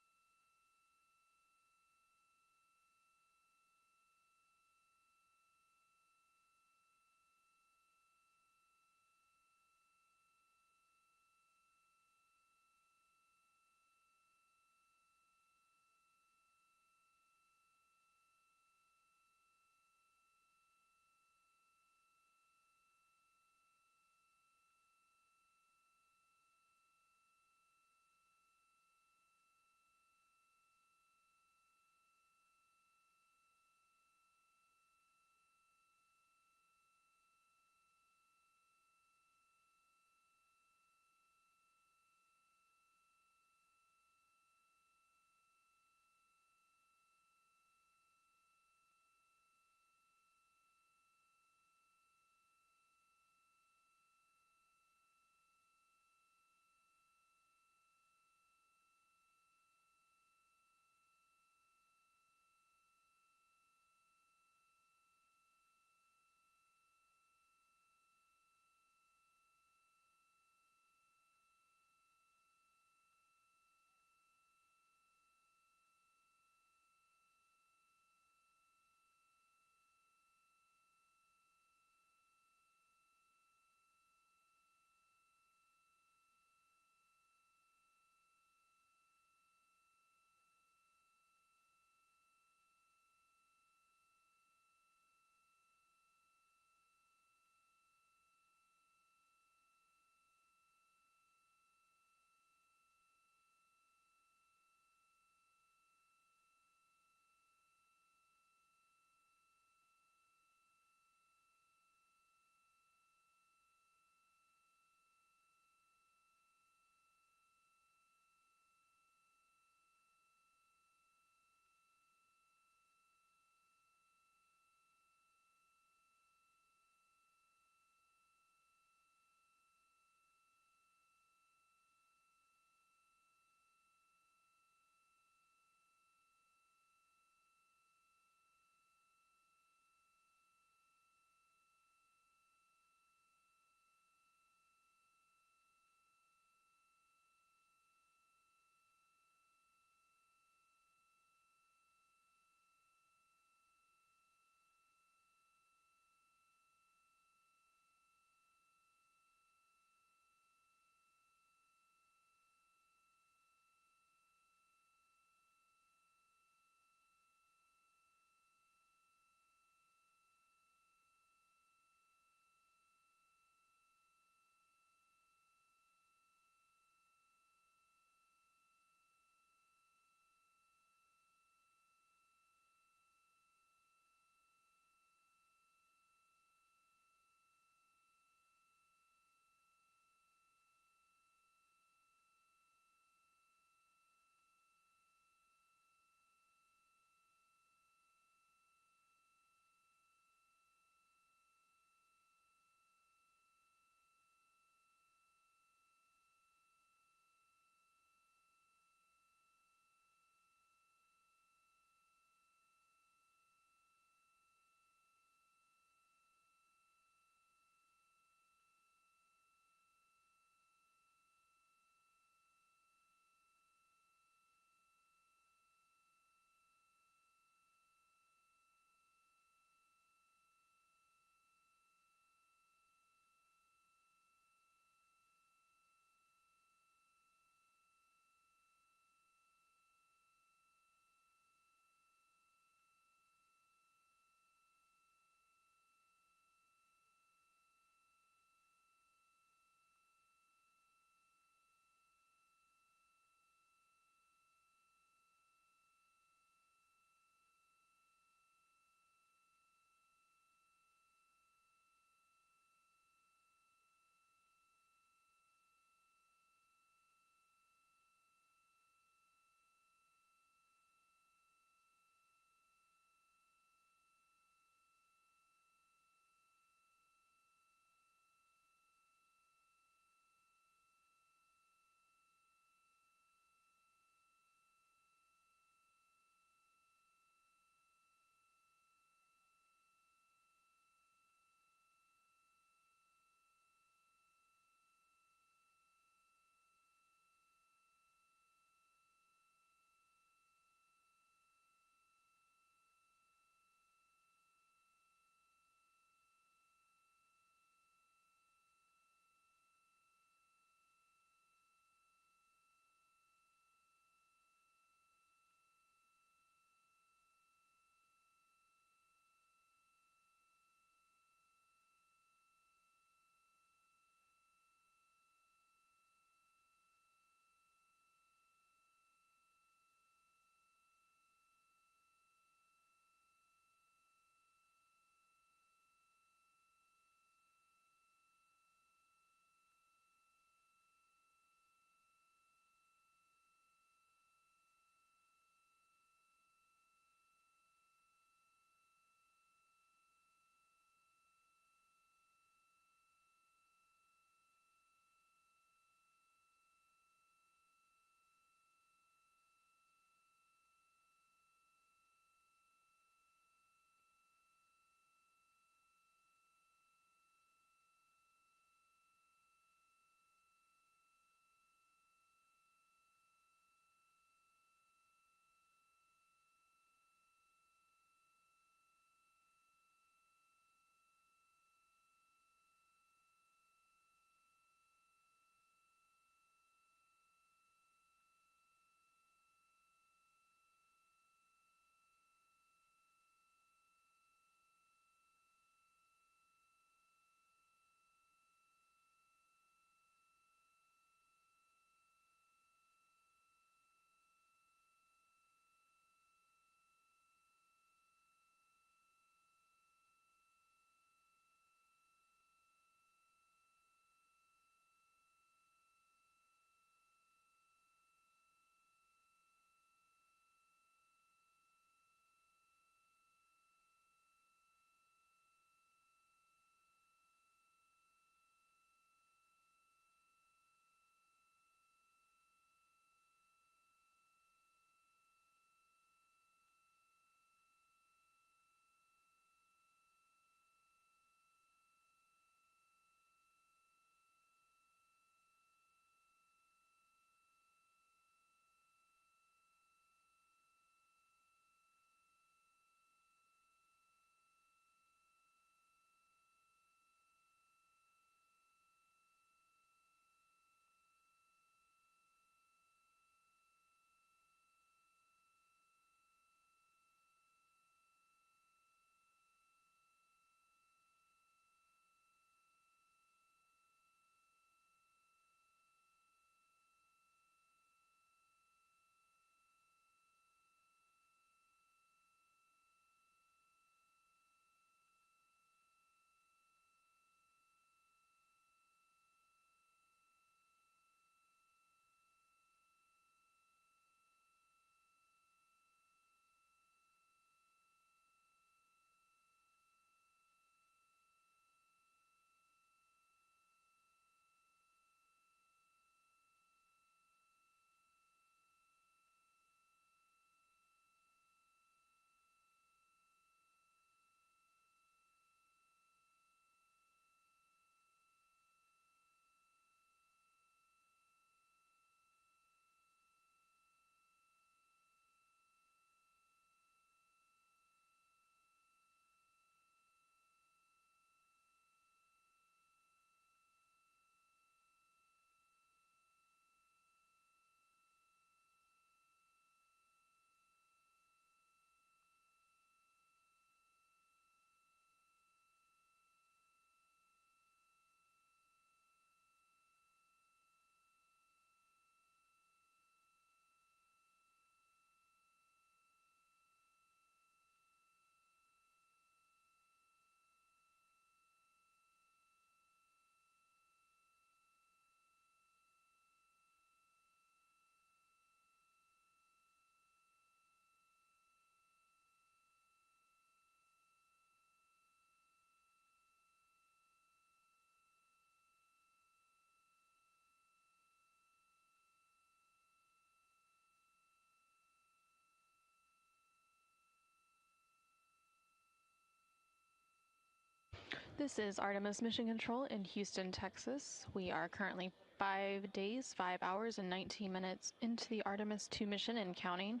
This is Artemis Mission Control in Houston, Texas. We are currently 5 days, 5 hours, and 19 minutes into the Artemis II mission and counting.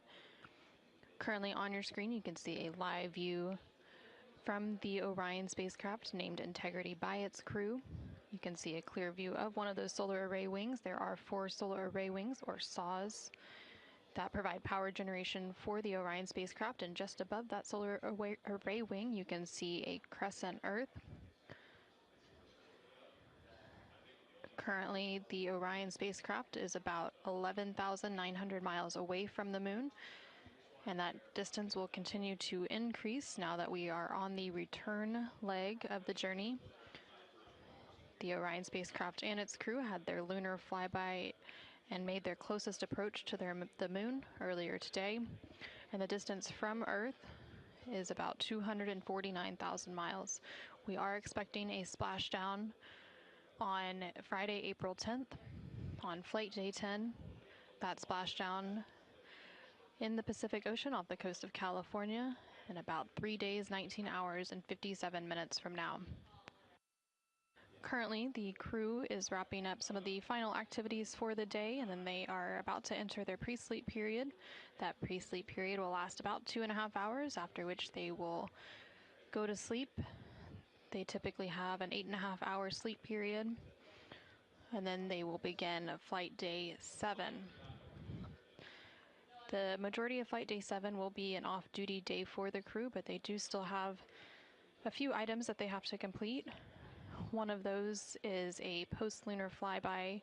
Currently on your screen, you can see a live view from the Orion spacecraft named Integrity by its crew. You can see a clear view of one of those solar array wings. There are 4 solar array wings, or SAWs, that provide power generation for the Orion spacecraft, and just above that solar array wing, you can see a crescent Earth. Currently, the Orion spacecraft is about 11,900 miles away from the moon, and that distance will continue to increase now that we are on the return leg of the journey. The Orion spacecraft and its crew had their lunar flyby and made their closest approach to the moon earlier today, and the distance from Earth is about 249,000 miles. We are expecting a splashdown on Friday, April 10th, on flight day 10. That splashdown in the Pacific Ocean off the coast of California in about 3 days, 19 hours, and 57 minutes from now. Currently, the crew is wrapping up some of the final activities for the day, and then they are about to enter their pre-sleep period. That pre-sleep period will last about 2.5 hours, after which they will go to sleep. They typically have an 8.5-hour sleep period, and then they will begin flight day 7. The majority of flight day 7 will be an off-duty day for the crew, but they do still have a few items that they have to complete. One of those is a post-lunar flyby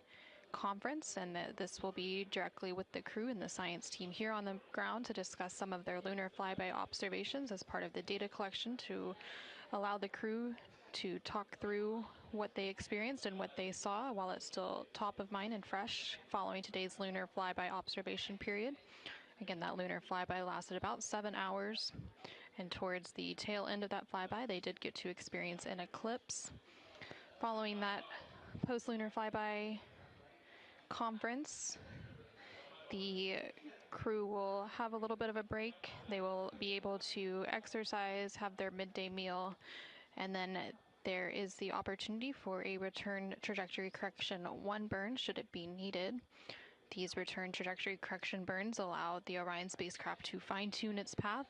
conference, and this will be directly with the crew and the science team here on the ground to discuss some of their lunar flyby observations as part of the data collection to allow the crew to talk through what they experienced and what they saw while it's still top of mind and fresh following today's lunar flyby observation period. Again, that lunar flyby lasted about 7 hours, and towards the tail end of that flyby, they did get to experience an eclipse. Following that post-lunar flyby conference, the crew will have a little bit of a break. They will be able to exercise, have their midday meal, and then there is the opportunity for a return trajectory correction 1 burn should it be needed. These return trajectory correction burns allow the Orion spacecraft to fine-tune its path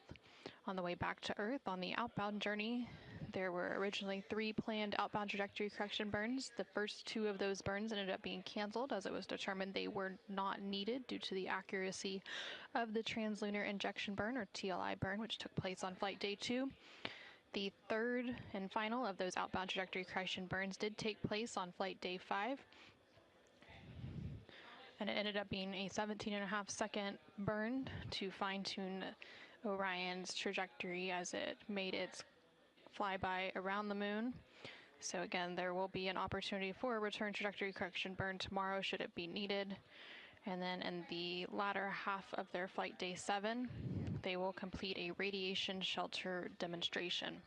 on the way back to Earth. On the outbound journey, there were originally 3 planned outbound trajectory correction burns. The first 2 of those burns ended up being canceled as it was determined they were not needed due to the accuracy of the translunar injection burn, or TLI burn, which took place on flight day 2. The third and final of those outbound trajectory correction burns did take place on flight day 5, and it ended up being a 17.5-second burn to fine-tune Orion's trajectory as it made its flyby around the moon. So again, there will be an opportunity for a return trajectory correction burn tomorrow should it be needed. And then in the latter half of their flight day 7, they will complete a radiation shelter demonstration.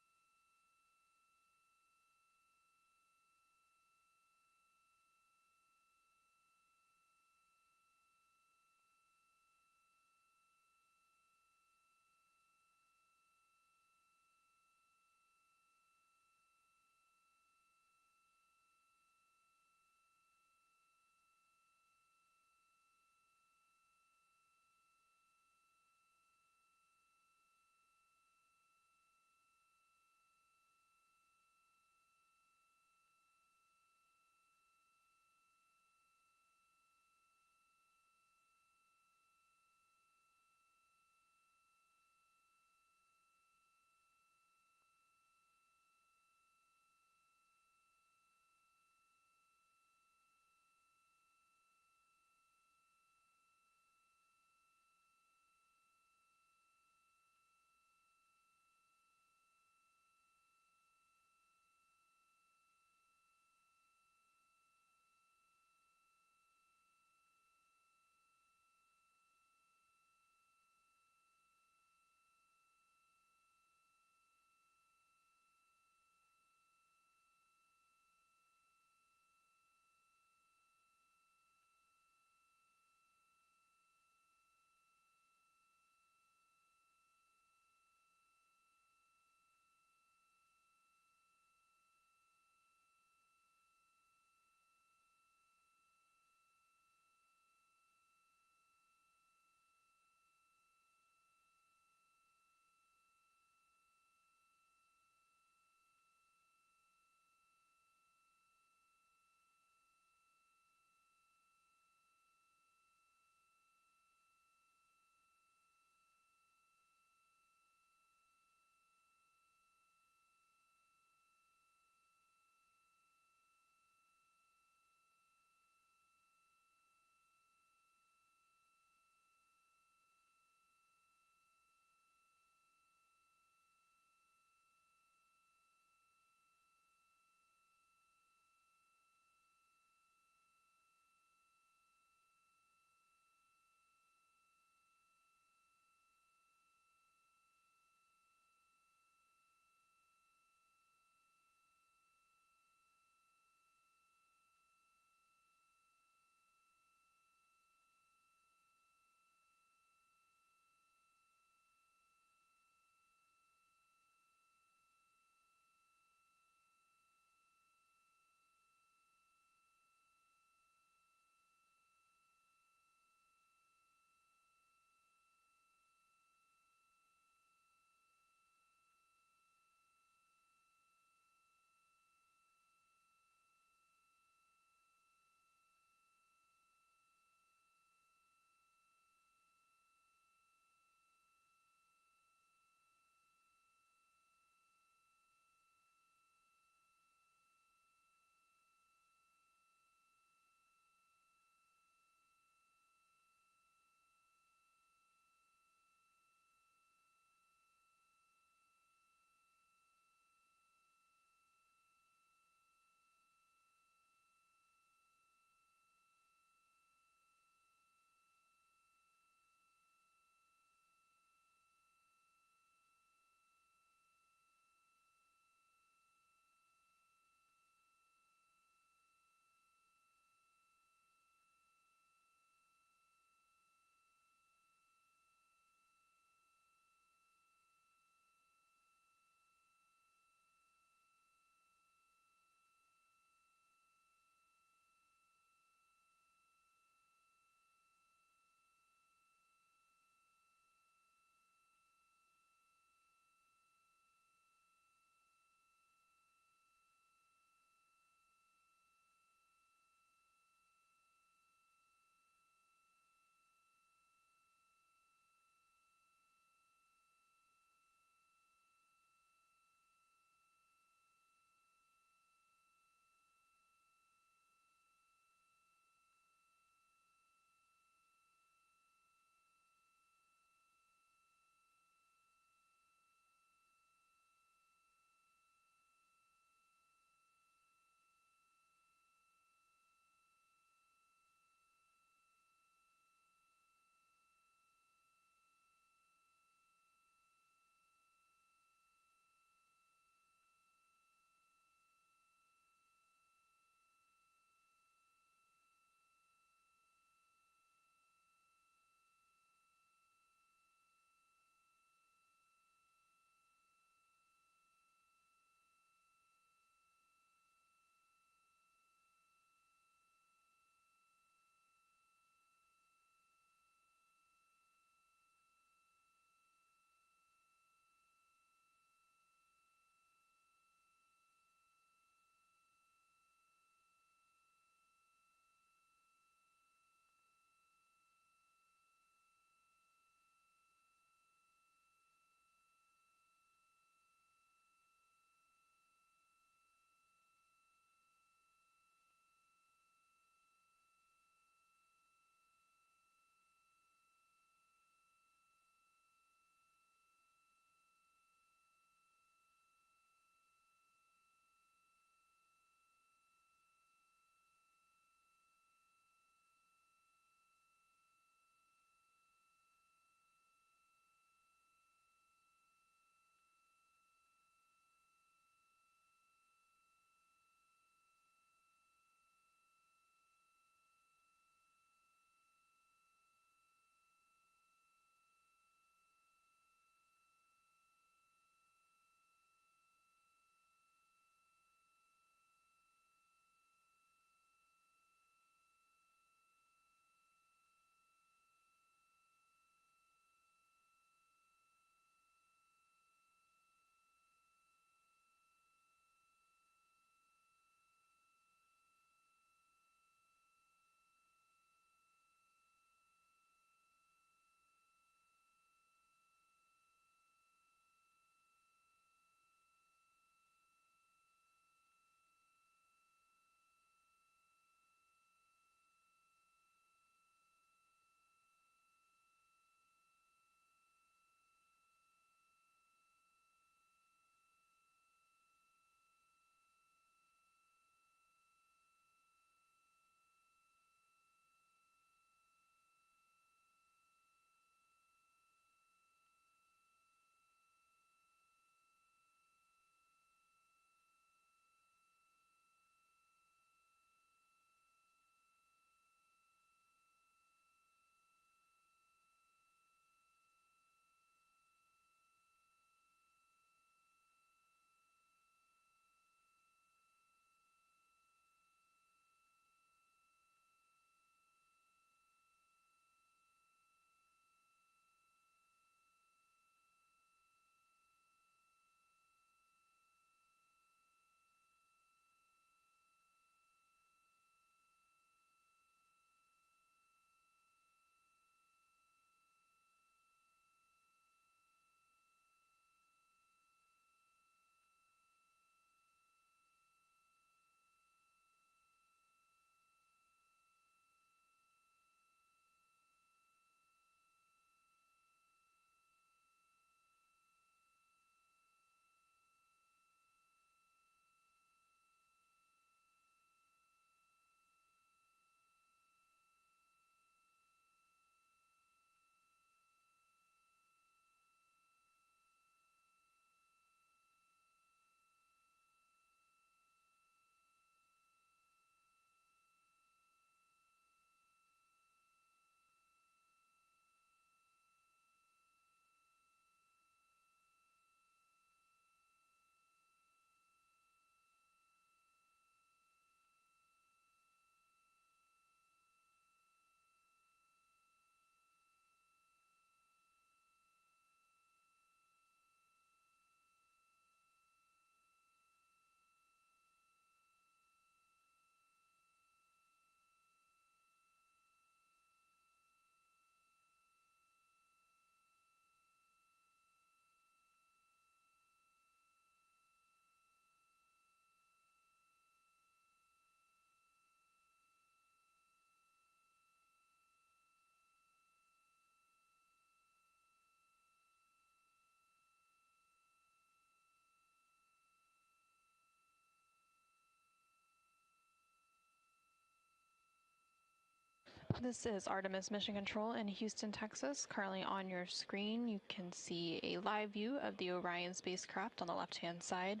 This is Artemis Mission Control in Houston, Texas. Currently on your screen, you can see a live view of the Orion spacecraft on the left-hand side.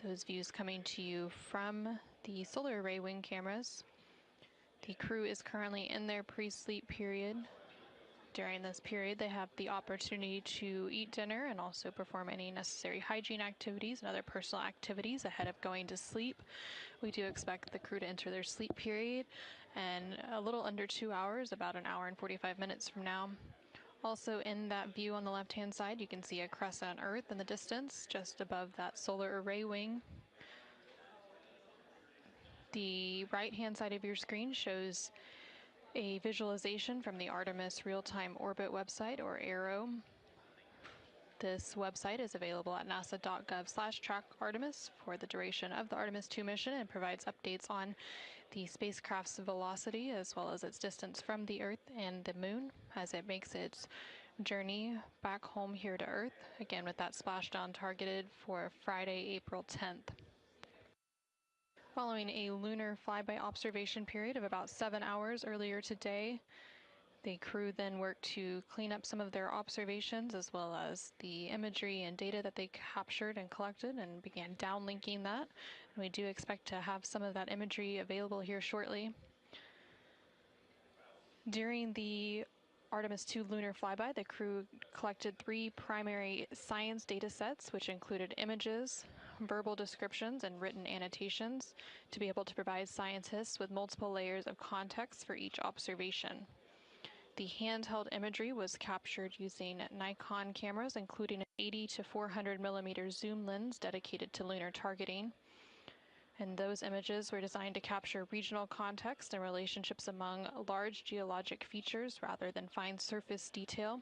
Those views coming to you from the solar array wing cameras. The crew is currently in their pre-sleep period. During this period, they have the opportunity to eat dinner and also perform any necessary hygiene activities and other personal activities ahead of going to sleep. We do expect the crew to enter their sleep period in a little under 2 hours, about an hour and 45 minutes from now. Also in that view on the left-hand side, you can see a crescent Earth in the distance, just above that solar array wing. The right-hand side of your screen shows a visualization from the Artemis Real-Time Orbit website, or ARO. This website is available at nasa.gov/track-Artemis for the duration of the Artemis II mission and provides updates on the spacecraft's velocity as well as its distance from the Earth and the Moon as it makes its journey back home here to Earth, again with that splashdown targeted for Friday, April 10th. Following a lunar flyby observation period of about 7 hours earlier today, the crew then worked to clean up some of their observations as well as the imagery and data that they captured and collected and began downlinking that. And we do expect to have some of that imagery available here shortly. During the Artemis II lunar flyby, the crew collected 3 primary science data sets, which included images, verbal descriptions, and written annotations to be able to provide scientists with multiple layers of context for each observation. The handheld imagery was captured using Nikon cameras, including an 80 to 400 millimeter zoom lens dedicated to lunar targeting. And those images were designed to capture regional context and relationships among large geologic features rather than fine surface detail.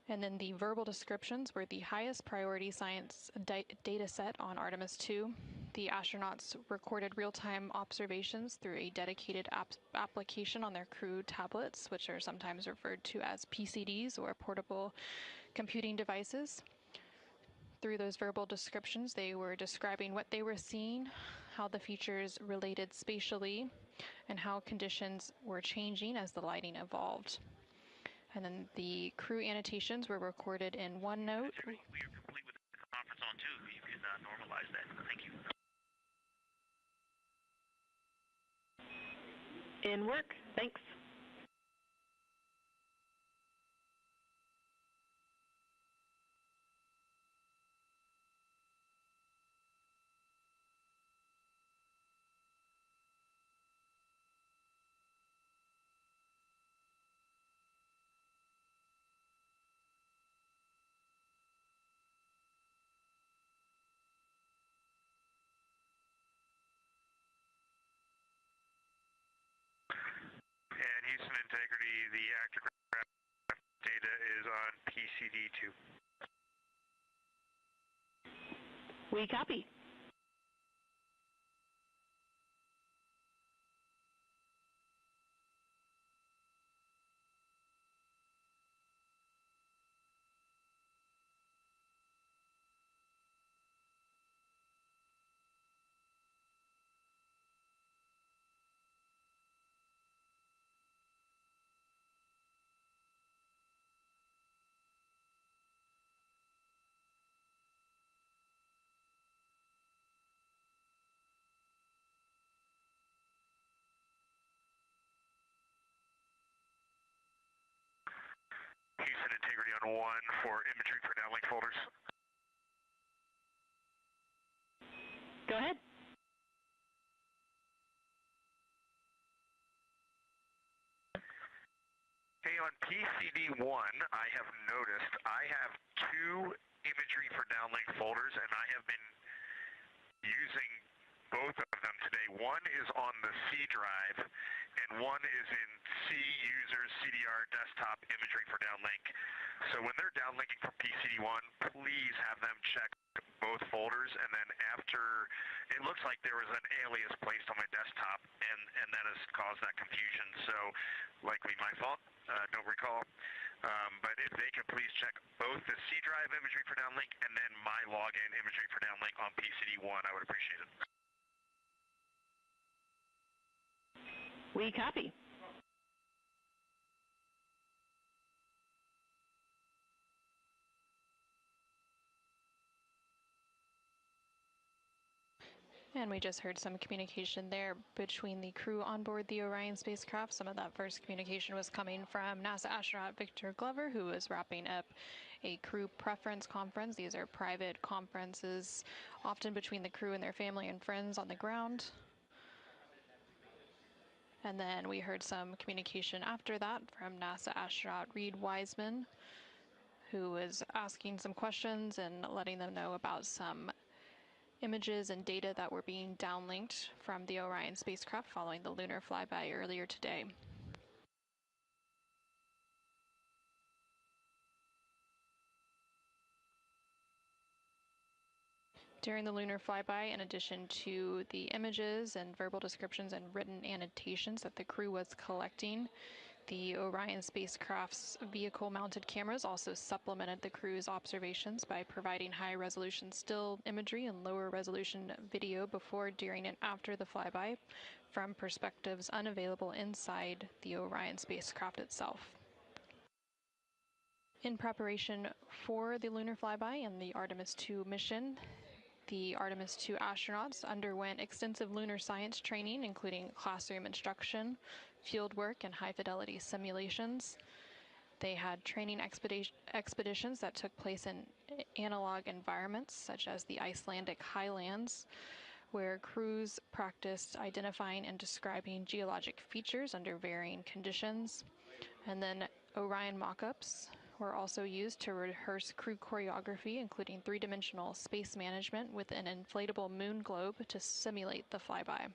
And then the verbal descriptions were the highest priority science data set on Artemis II. The astronauts recorded real-time observations through a dedicated application on their crew tablets, which are sometimes referred to as PCDs or portable computing devices. Through those verbal descriptions, they were describing what they were seeing, how the features related spatially, and how conditions were changing as the lighting evolved. And then the crew annotations were recorded in OneNote.
We are complete with the conference on too. You can normalize that. Thank you.
In work. Thanks.
And Houston Integrity, the actigraph data is on PCD2.
We copy.
Houston Integrity on 1 for imagery for downlink folders.
Go ahead.
Hey, on PCD1, I have noticed I have 2 imagery for downlink folders, and I have been using both of them today. One is on the C drive, and one is in C users CDR desktop imagery for downlink. So when they're downlinking from PCD1, please have them check both folders, and then after, it looks like there was an alias placed on my desktop, and that has caused that confusion. So likely my fault, don't recall. But if they could please check both the C drive imagery for downlink and then my login imagery for downlink on PCD1, I would appreciate it.
We copy.
and we just heard some communication there between the crew on board the Orion spacecraft. Some of that first communication was coming from NASA astronaut Victor Glover, who was wrapping up a crew preference conference. These are private conferences, often between the crew and their family and friends on the ground. And then we heard some communication after that from NASA astronaut Reed Wiseman, who was asking some questions and letting them know about some images and data that were being downlinked from the Orion spacecraft following the lunar flyby earlier today. During the lunar flyby, in addition to the images and verbal descriptions and written annotations that the crew was collecting, the Orion spacecraft's vehicle-mounted cameras also supplemented the crew's observations by providing high-resolution still imagery and lower-resolution video before, during, and after the flyby from perspectives unavailable inside the Orion spacecraft itself. In preparation for the lunar flyby and the Artemis II mission, the Artemis II astronauts underwent extensive lunar science training, including classroom instruction, field work, and high-fidelity simulations. They had training expeditions that took place in analog environments, such as the Icelandic highlands, where crews practiced identifying and describing geologic features under varying conditions. And then Orion mock-ups were also used to rehearse crew choreography, including three-dimensional space management with an inflatable moon globe to simulate the flyby.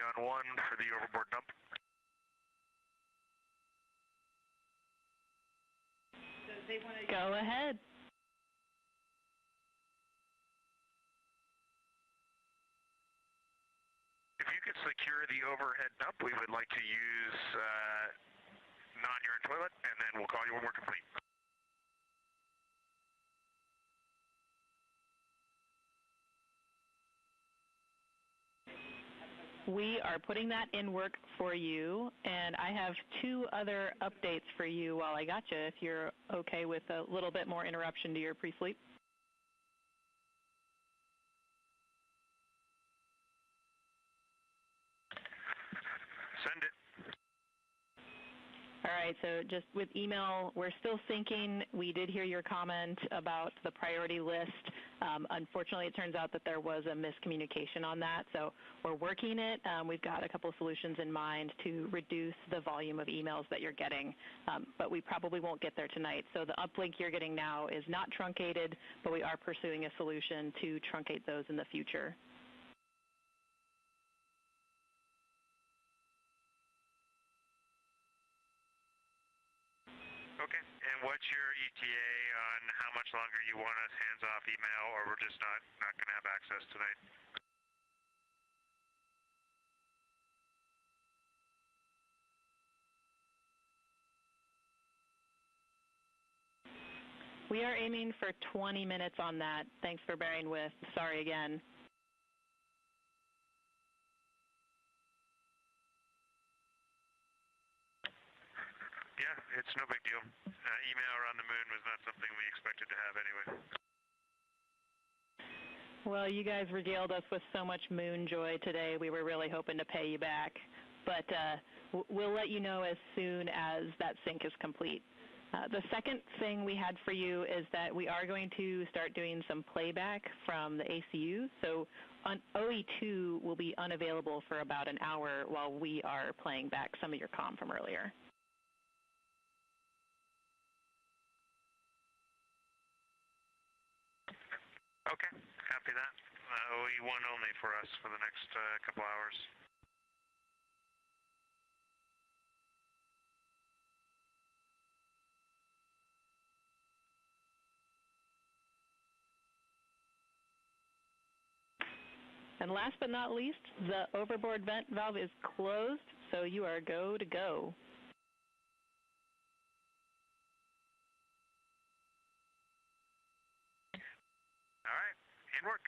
on 1 for the overboard dump.
Go ahead.
If you could secure the overhead dump, we would like to use non-urine toilet, and then we'll call you when we're complete.
We are putting that in work for you, and I have 2 other updates for you while I got you, if you're okay with a little bit more interruption to your pre-sleep.
Send it.
All right, so just with email, we're still syncing. We did hear your comment about the priority list. Unfortunately, it turns out that there was a miscommunication on that, so we're working it. We've got a couple of solutions in mind to reduce the volume of emails that you're getting, but we probably won't get there tonight. So the uplink you're getting now is not truncated, but we are pursuing a solution to truncate those in the future.
Okay, and what's your ETA on how much longer you want us hands-off email, or we're just not going to have access tonight?
We are aiming for 20 minutes on that. Thanks for bearing with. Sorry again.
Yeah, it's no big deal. Email around the moon was not something we expected to have anyway.
Well, you guys regaled us with so much moon joy today. We were really hoping to pay you back. But we'll let you know as soon as that sync is complete. The second thing we had for you is that we are going to start doing some playback from the ACU. So OE2 will be unavailable for about an hour while we are playing back some of your comm from earlier.
Okay, copy that. OE1 only for us for the next couple hours.
And last but not least, the overboard vent valve is closed, so you are go to go.
All right, in work.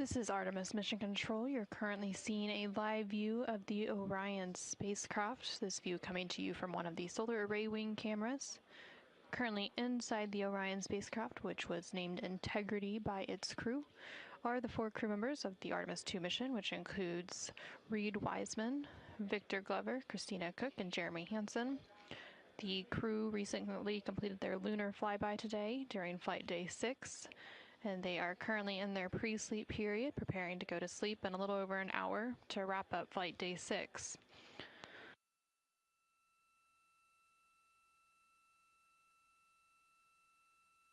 This is Artemis Mission Control. You're currently seeing a live view of the Orion spacecraft. This view coming to you from one of the solar array wing cameras. Currently inside the Orion spacecraft, which was named Integrity by its crew, are the 4 crew members of the Artemis II mission, which includes Reed Wiseman, Victor Glover, Christina Cook, and Jeremy Hansen. The crew recently completed their lunar flyby today during flight day 6, and they are currently in their pre-sleep period, preparing to go to sleep in a little over an hour to wrap up flight day 6.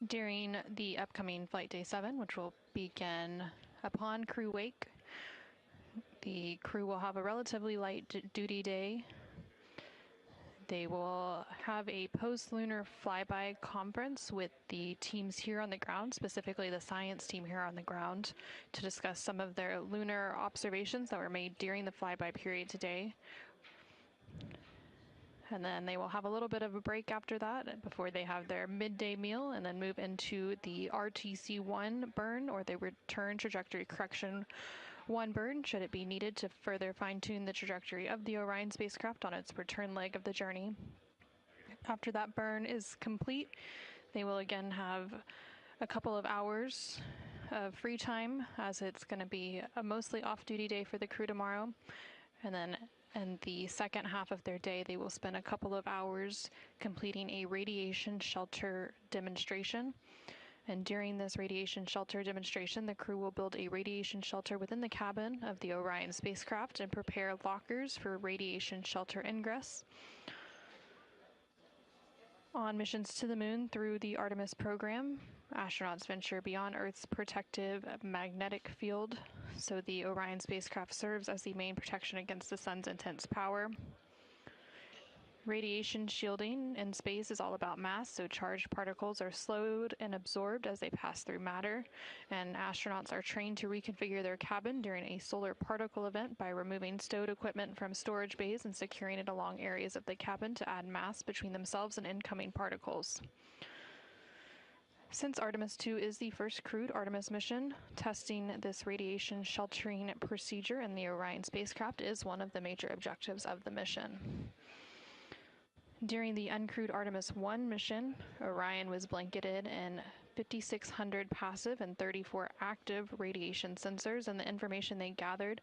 During the upcoming flight day 7, which will begin upon crew wake, the crew will have a relatively light duty day. They will have a post-lunar flyby conference with the teams here on the ground, specifically the science team here on the ground, to discuss some of their lunar observations that were made during the flyby period today. And then they will have a little bit of a break after that before they have their midday meal and then move into the RTC-1 burn, or the return trajectory correction 1 burn, should it be needed to further fine-tune the trajectory of the Orion spacecraft on its return leg of the journey. After that burn is complete, they will again have a couple of hours of free time, as it's going to be a mostly off-duty day for the crew tomorrow. And then in the second half of their day, they will spend a couple of hours completing a radiation shelter demonstration. And during this radiation shelter demonstration, the crew will build a radiation shelter within the cabin of the Orion spacecraft and prepare lockers for radiation shelter ingress. On missions to the moon through the Artemis program, astronauts venture beyond Earth's protective magnetic field, so the Orion spacecraft serves as the main protection against the sun's intense power. Radiation shielding in space is all about mass, so charged particles are slowed and absorbed as they pass through matter, and astronauts are trained to reconfigure their cabin during a solar particle event by removing stowed equipment from storage bays and securing it along areas of the cabin to add mass between themselves and incoming particles. Since Artemis II is the first crewed Artemis mission, testing this radiation sheltering procedure in the Orion spacecraft is one of the major objectives of the mission. During the uncrewed Artemis I mission, Orion was blanketed in 5,600 passive and 34 active radiation sensors, and the information they gathered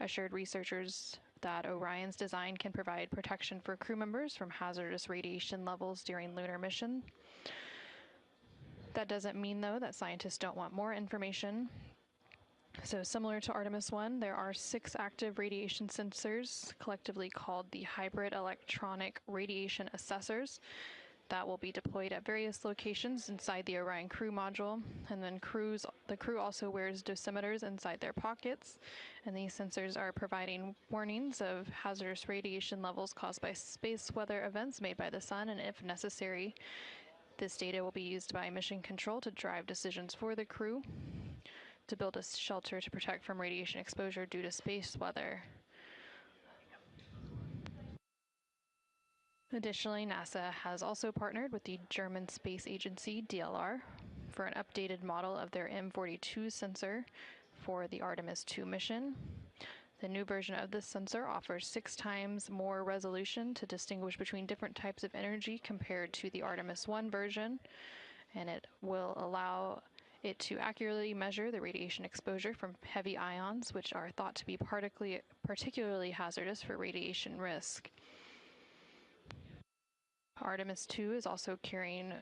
assured researchers that Orion's design can provide protection for crew members from hazardous radiation levels during lunar mission. That doesn't mean, though, that scientists don't want more information. So similar to Artemis I, there are 6 active radiation sensors, collectively called the Hybrid Electronic Radiation Assessors, that will be deployed at various locations inside the Orion crew module. And then the crew also wears dosimeters inside their pockets, and these sensors are providing warnings of hazardous radiation levels caused by space weather events made by the sun, and if necessary, this data will be used by mission control to drive decisions for the crew to build a shelter to protect from radiation exposure due to space weather. Additionally, NASA has also partnered with the German space agency DLR for an updated model of their M42 sensor for the Artemis II mission. The new version of this sensor offers 6 times more resolution to distinguish between different types of energy compared to the Artemis I version, and it will allow it to accurately measure the radiation exposure from heavy ions, which are thought to be particularly hazardous for radiation risk. Artemis II is also carrying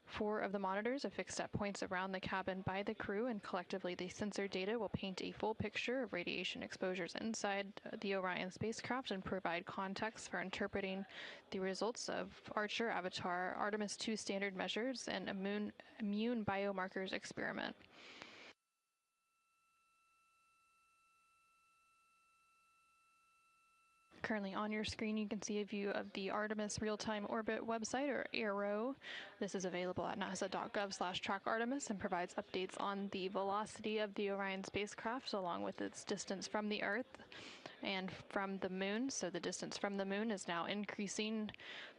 4 of the monitors affixed at points around the cabin by the crew, and collectively the sensor data will paint a full picture of radiation exposures inside the Orion spacecraft and provide context for interpreting the results of Archer, Avatar, Artemis II standard measures, and immune biomarkers experiment. Currently on your screen, you can see a view of the Artemis Real-Time Orbit website, or ARO. This is available at nasa.gov/trackartemis and provides updates on the velocity of the Orion spacecraft along with its distance from the Earth and from the moon. So the distance from the moon is now increasing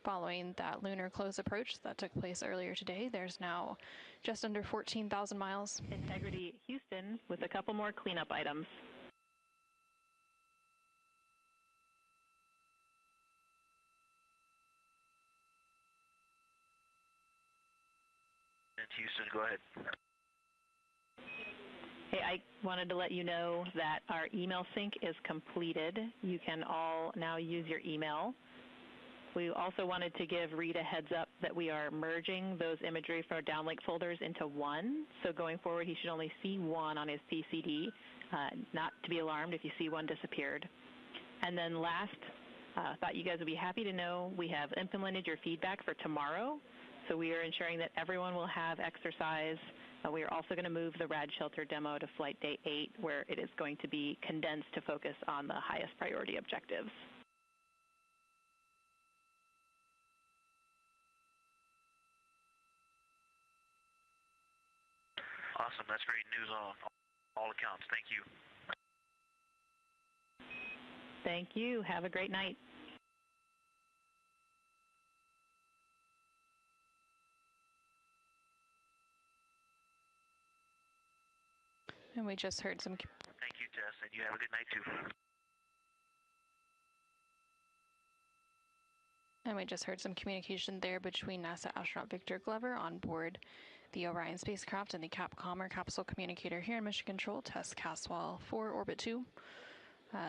following that lunar close approach that took place earlier today. There's now just under 14,000 miles.
Integrity Houston with a couple more cleanup items.
Houston, go ahead.
Hey, I wanted to let you know that our email sync is completed. You can all now use your email. We also wanted to give Reed a heads up that we are merging those imagery from our downlink folders into one. So going forward, he should only see one on his PCD. Not to be alarmed if you see one disappeared. And then last, thought you guys would be happy to know we have implemented your feedback for tomorrow. So we are ensuring that everyone will have exercise. We are also going to move the RAD shelter demo to flight day 8, where it is going to be condensed to focus on the highest priority objectives.
Awesome. That's great news on all accounts. Thank you.
Thank you. Have a great night.
And we just heard some...
Thank you, Tess, and you have a good night, too.
And we just heard some communication there between NASA astronaut Victor Glover on board the Orion spacecraft and the Capcom, or Capsule Communicator, here in Mission Control, Tess Caswell for Orbit 2.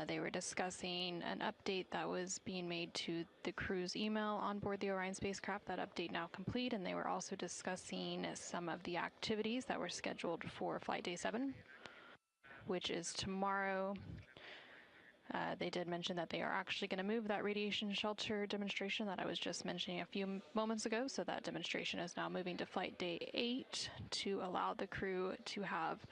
They were discussing an update that was being made to the crew's email on board the Orion spacecraft. That update now complete, and they were also discussing some of the activities that were scheduled for Flight Day 7, which is tomorrow. They did mention that they are actually going to move that radiation shelter demonstration that I was just mentioning a few moments ago. So that demonstration is now moving to Flight Day 8 to allow the crew to have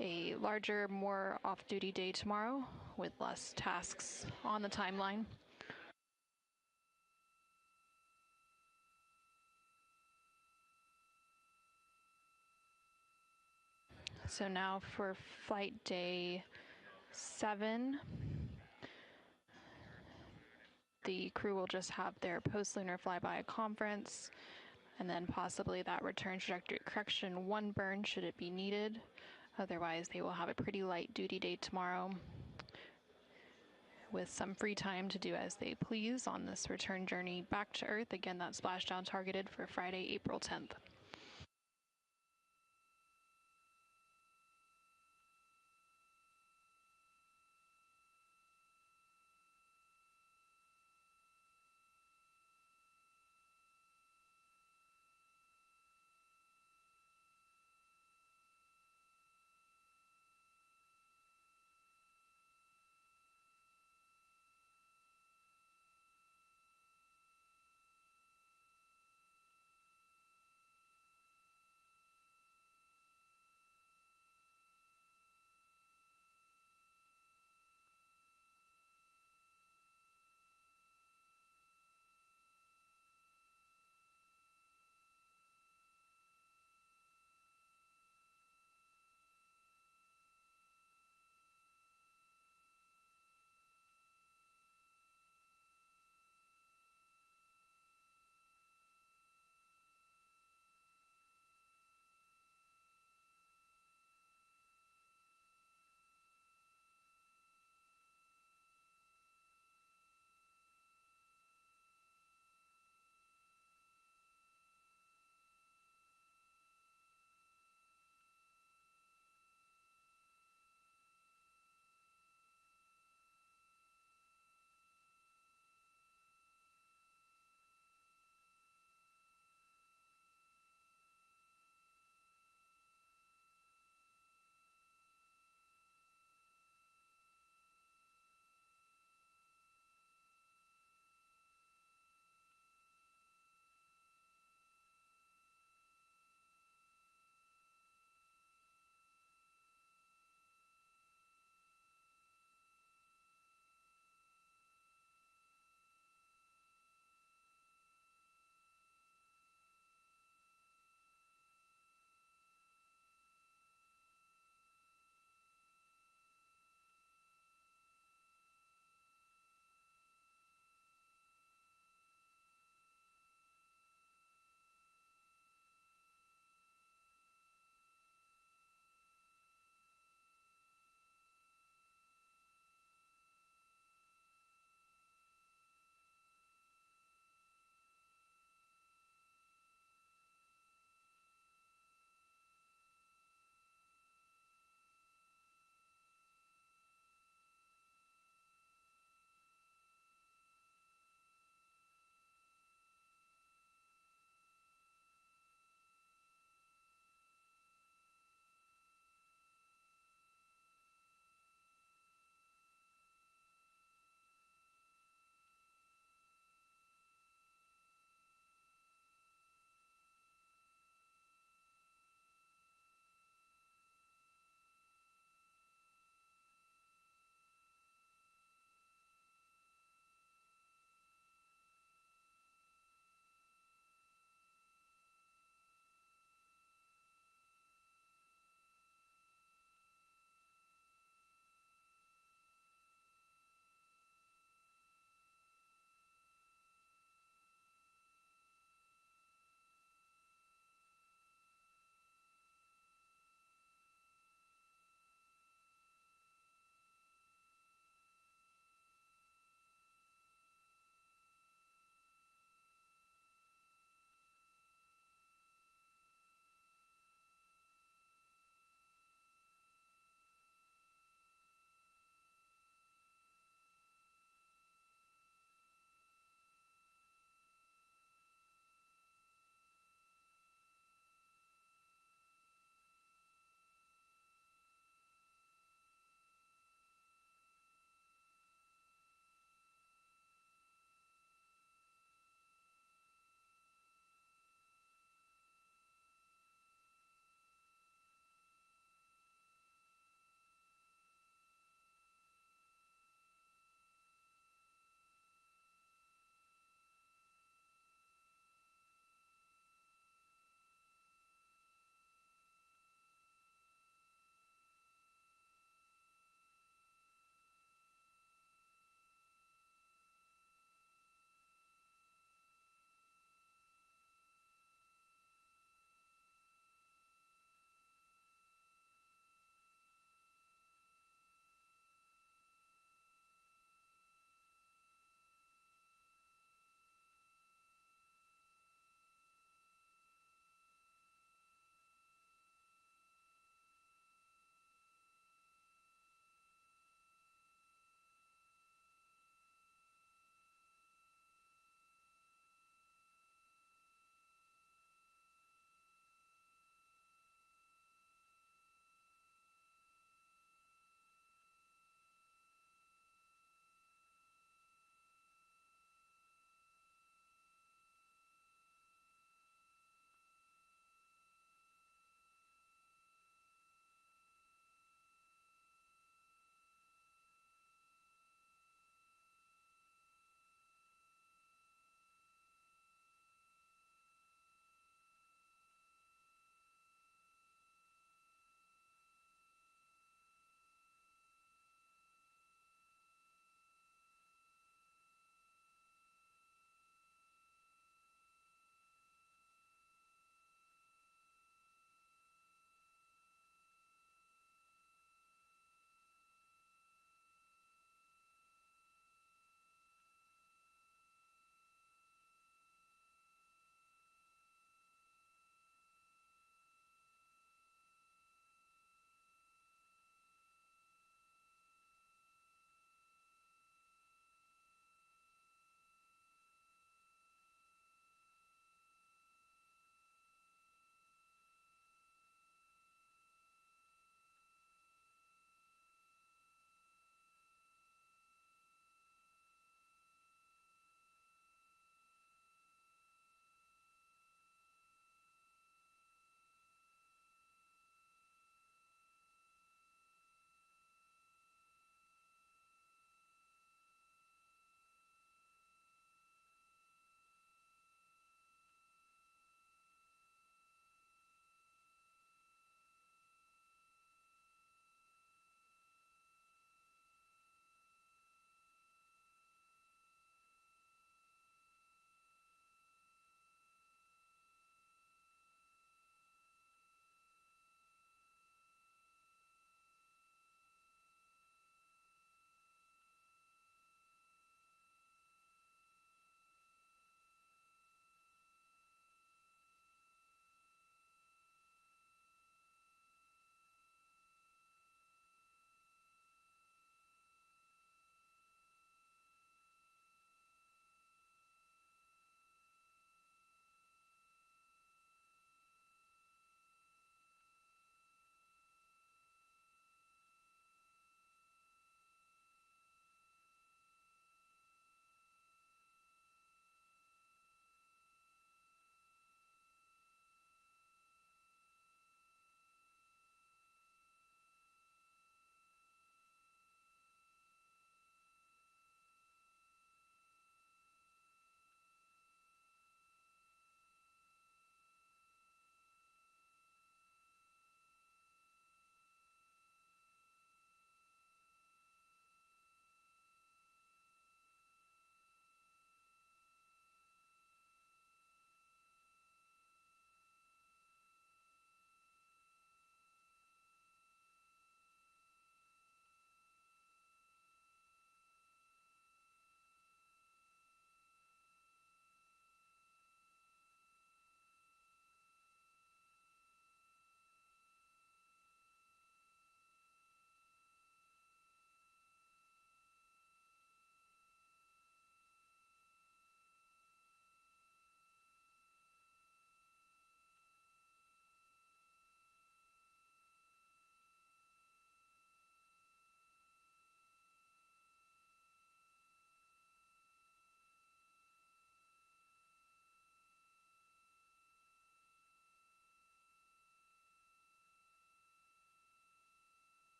a larger, more off-duty day tomorrow with less tasks on the timeline. So now for Flight Day 7, the crew will just have their post-lunar flyby conference, and then possibly that return trajectory correction 1 burn should it be needed. Otherwise, they will have a pretty light duty day tomorrow with some free time to do as they please on this return journey back to Earth. Again, that splashdown targeted for Friday, April 10th.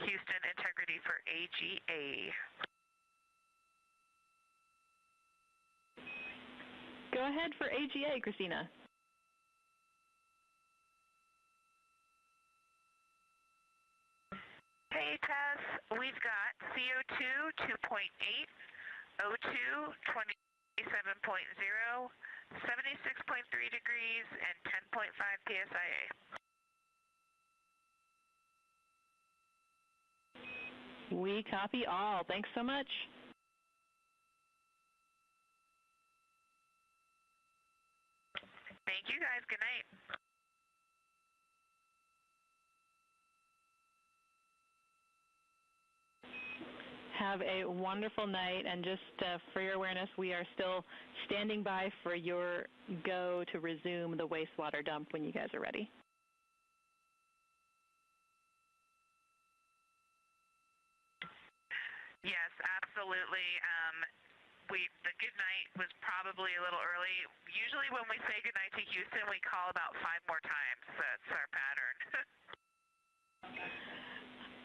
Houston, integrity for AGA.
Go ahead for AGA, Christina.
Hey, Tess, we've got CO2 2.8, O2 27.0, 76.3 degrees, and 10.5 psia.
We copy all. Thanks so much.
Thank you, guys. Good night.
Have a wonderful night, and just for your awareness, we are still standing by for your go to resume the wastewater dump when you guys are ready.
Yes, absolutely. The good night was probably a little early. Usually when we say good night to Houston, we call about 5 more times. That's our pattern.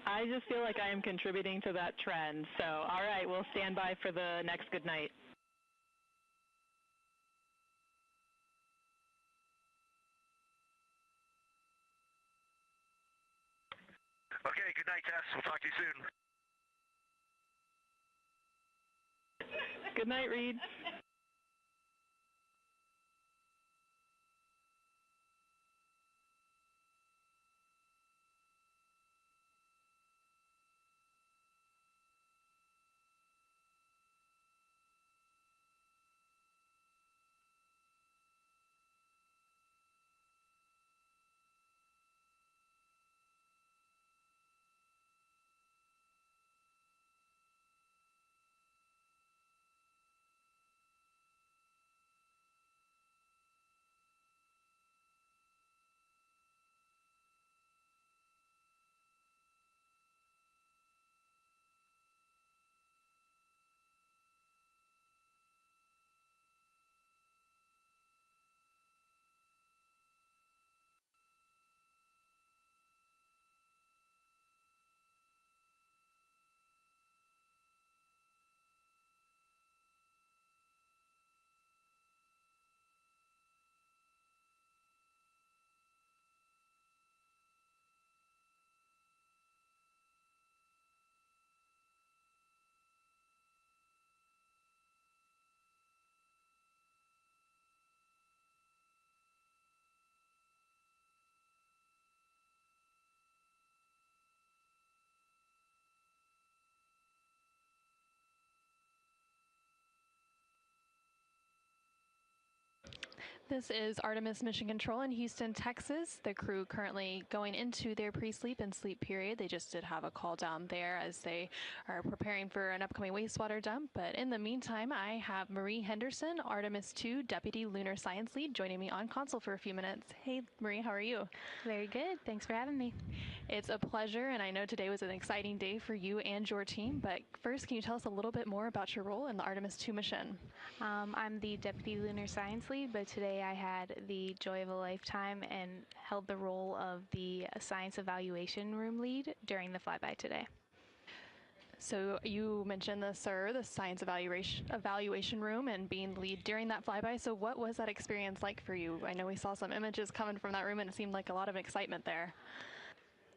I just feel like I am contributing to that trend. So, all right, we'll stand by for the next good night.
Okay, good night, Tess. We'll talk to you soon.
Good night, Reed.
This is Artemis Mission Control in Houston, Texas. The crew currently going into their pre-sleep and sleep period. They just did have a call down there as they are preparing for an upcoming wastewater dump. But in the meantime, I have Marie Henderson, Artemis II Deputy Lunar Science Lead, joining me on console for a few minutes. Hey, Marie, how are you?
Very good. Thanks for having me.
It's a pleasure, and I know today was an exciting day for you and your team. But first, can you tell us a little bit more about your role in the Artemis II mission?
I'm the Deputy Lunar Science Lead, but today I had the joy of a lifetime and held the role of the Science Evaluation Room Lead during the flyby today.
So you mentioned the SIR, the Science Evaluation Room, and being lead during that flyby. So what was that experience like for you? I know we saw some images coming from that room, and it seemed like a lot of excitement there.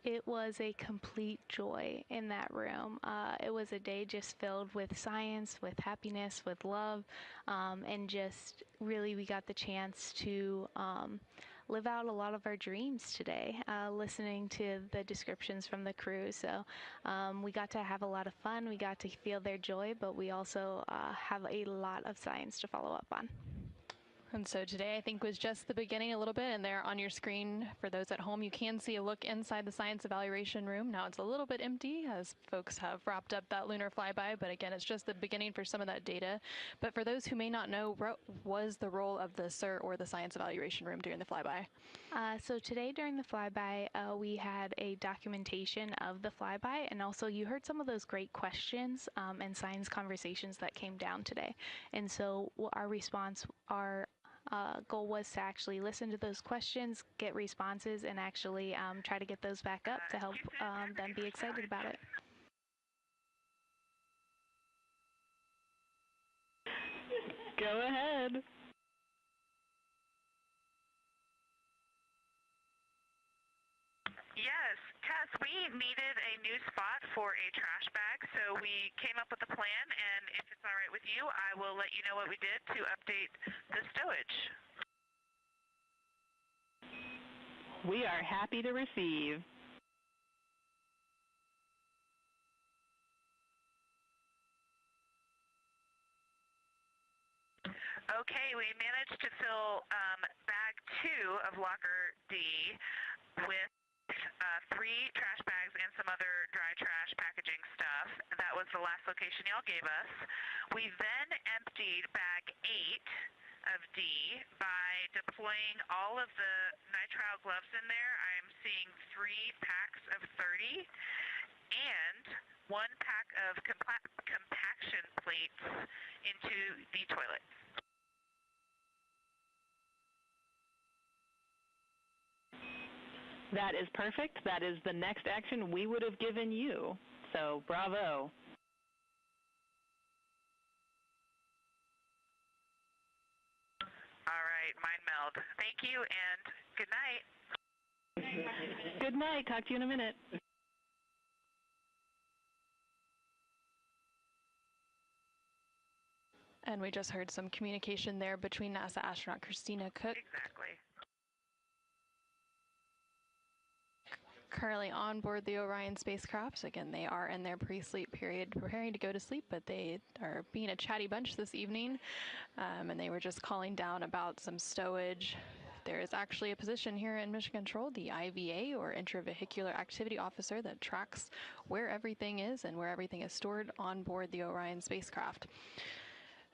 It was a complete joy in that room. It was a day just filled with science, with happiness, with love, and just really we got the chance to live out a lot of our dreams today, listening to the descriptions from the crew. So we got to have a lot of fun. We got to feel their joy, but we also have a lot of science to follow up on.
And so today, I think, was just the beginning a little bit, and there on your screen, for those at home, you can see a look inside the Science Evaluation Room. Now it's a little bit empty as folks have wrapped up that lunar flyby, but again, it's just the beginning for some of that data. But for those who may not know, what was the role of the SIR or the Science Evaluation Room during the flyby?
So today during the flyby, we had a documentation of the flyby, and also you heard some of those great questions and science conversations that came down today. And so our response, our goal was to actually listen to those questions, get responses, and actually try to get those back up to help them be excited about it.
Go ahead.
Yes, Tess, we needed a new spot for a trash bag, so we came up with a plan, and if it's all right with you, I will let you know what we did to update the stowage.
We are happy to receive.
Okay, we managed to fill bag 2 of locker D with 3 trash bags and some other dry trash packaging stuff. That was the last location y'all gave us. We then emptied bag 8 of D by deploying all of the nitrile gloves in there. I'm seeing 3 packs of 30 and 1 pack of compaction plates into the toilet.
That is perfect. That is the next action we would have given you. So, bravo.
All right, mind meld. Thank you and good night.
Good night. Talk to you in a minute.
And we just heard some communication there between NASA astronaut Christina Cook.
Exactly.
Currently on board the Orion spacecraft. Again, they are in their pre-sleep period, preparing to go to sleep, but they are being a chatty bunch this evening, and they were just calling down about some stowage. There is actually a position here in Mission Control, the IVA, or Intravehicular Activity Officer, that tracks where everything is and where everything is stored on board the Orion spacecraft.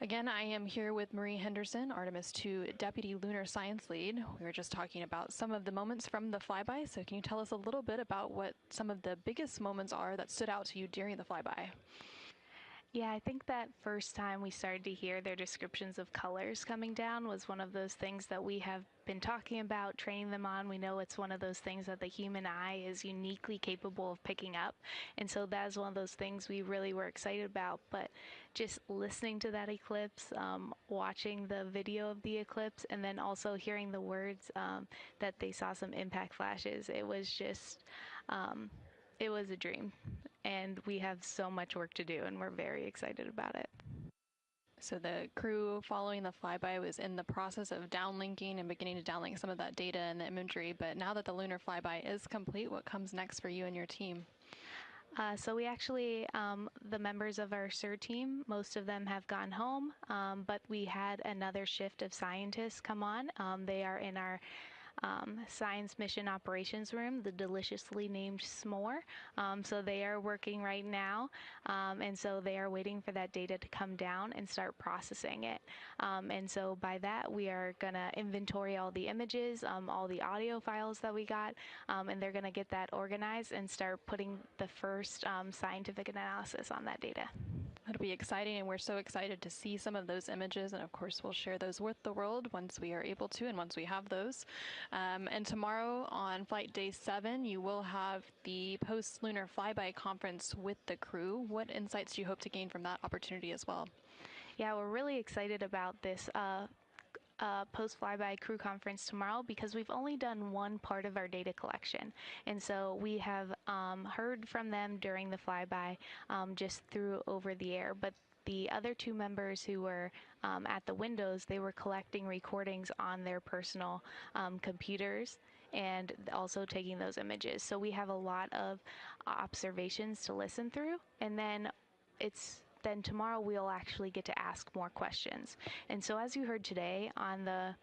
Again, I am here with Marie Henderson, Artemis II Deputy Lunar Science Lead. We were just talking about some of the moments from the flyby, so can you tell us a little bit about what some of the biggest moments are that stood out to you during the flyby?
Yeah, I think that first time we started to hear their descriptions of colors coming down was one of those things that we have been talking about, training them on. We know it's one of those things that the human eye is uniquely capable of picking up. And so that is one of those things we really were excited about. But just listening to that eclipse, watching the video of the eclipse, and then also hearing the words that they saw some impact flashes, it was just, it was a dream. And we have so much work to do, and we're very excited about it.
So the crew following the flyby was in the process of downlinking and beginning to downlink some of that data and the imagery, but now that the lunar flyby is complete, what comes next for you and your team?
So we actually, the members of our SIR team, most of them have gone home, but we had another shift of scientists come on. They are in our Science Mission Operations Room, the deliciously named S'more. So they are working right now, and so they are waiting for that data to come down and start processing it. And so by that, we are going to inventory all the images, all the audio files that we got, and they're going to get that organized and start putting the first scientific analysis on that data.
It'll be exciting, and we're so excited to see some of those images, and of course we'll share those with the world once we are able to and once we have those. And tomorrow on flight day 7, you will have the post-lunar flyby conference with the crew. What insights do you hope to gain from that opportunity as well?
Yeah, we're really excited about this post-flyby crew conference tomorrow because we've only done one part of our data collection. And so we have heard from them during the flyby just through over the air. But the other 2 members who were at the windows, they were collecting recordings on their personal computers and also taking those images. So we have a lot of observations to listen through. And then then tomorrow we'll actually get to ask more questions. And so as you heard today on the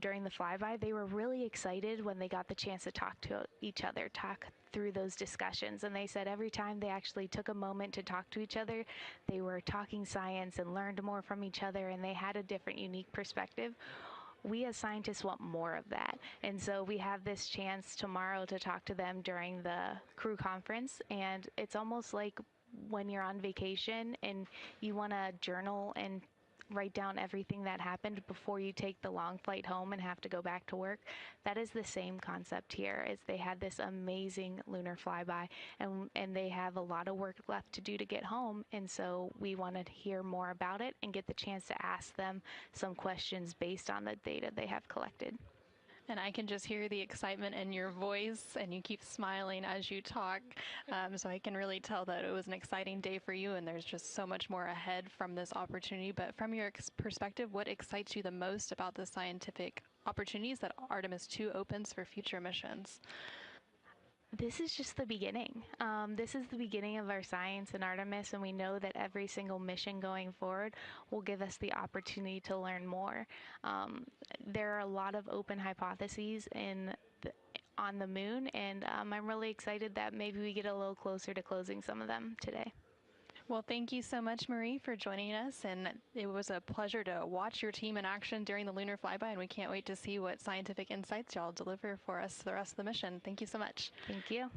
during the flyby, they were really excited when they got the chance to talk to each other, talk through those discussions. And they said every time they actually took a moment to talk to each other, they were talking science and learned more from each other, and they had a different, unique perspective. We as scientists want more of that. And so we have this chance tomorrow to talk to them during the crew conference, and it's almost like when you're on vacation and you want to journal and write down everything that happened before you take the long flight home and have to go back to work. That is the same concept here. Is they had this amazing lunar flyby, and they have a lot of work left to do to get home, and so we wanted to hear more about it and get the chance to ask them some questions based on the data they have collected.
And I can just hear the excitement in your voice, and you keep smiling as you talk. So I can really tell that it was an exciting day for you, and there's just so much more ahead from this opportunity. But from your perspective, what excites you the most about the scientific opportunities that Artemis II opens for future missions?
This is just the beginning. This is the beginning of our science in Artemis, and we know that every single mission going forward will give us the opportunity to learn more. There are a lot of open hypotheses on the moon, and I'm really excited that maybe we get a little closer to closing some of them today.
Well, thank you so much, Marie, for joining us, and it was a pleasure to watch your team in action during the lunar flyby, and we can't wait to see what scientific insights y'all deliver for us the rest of the mission. Thank you so much.
Thank you.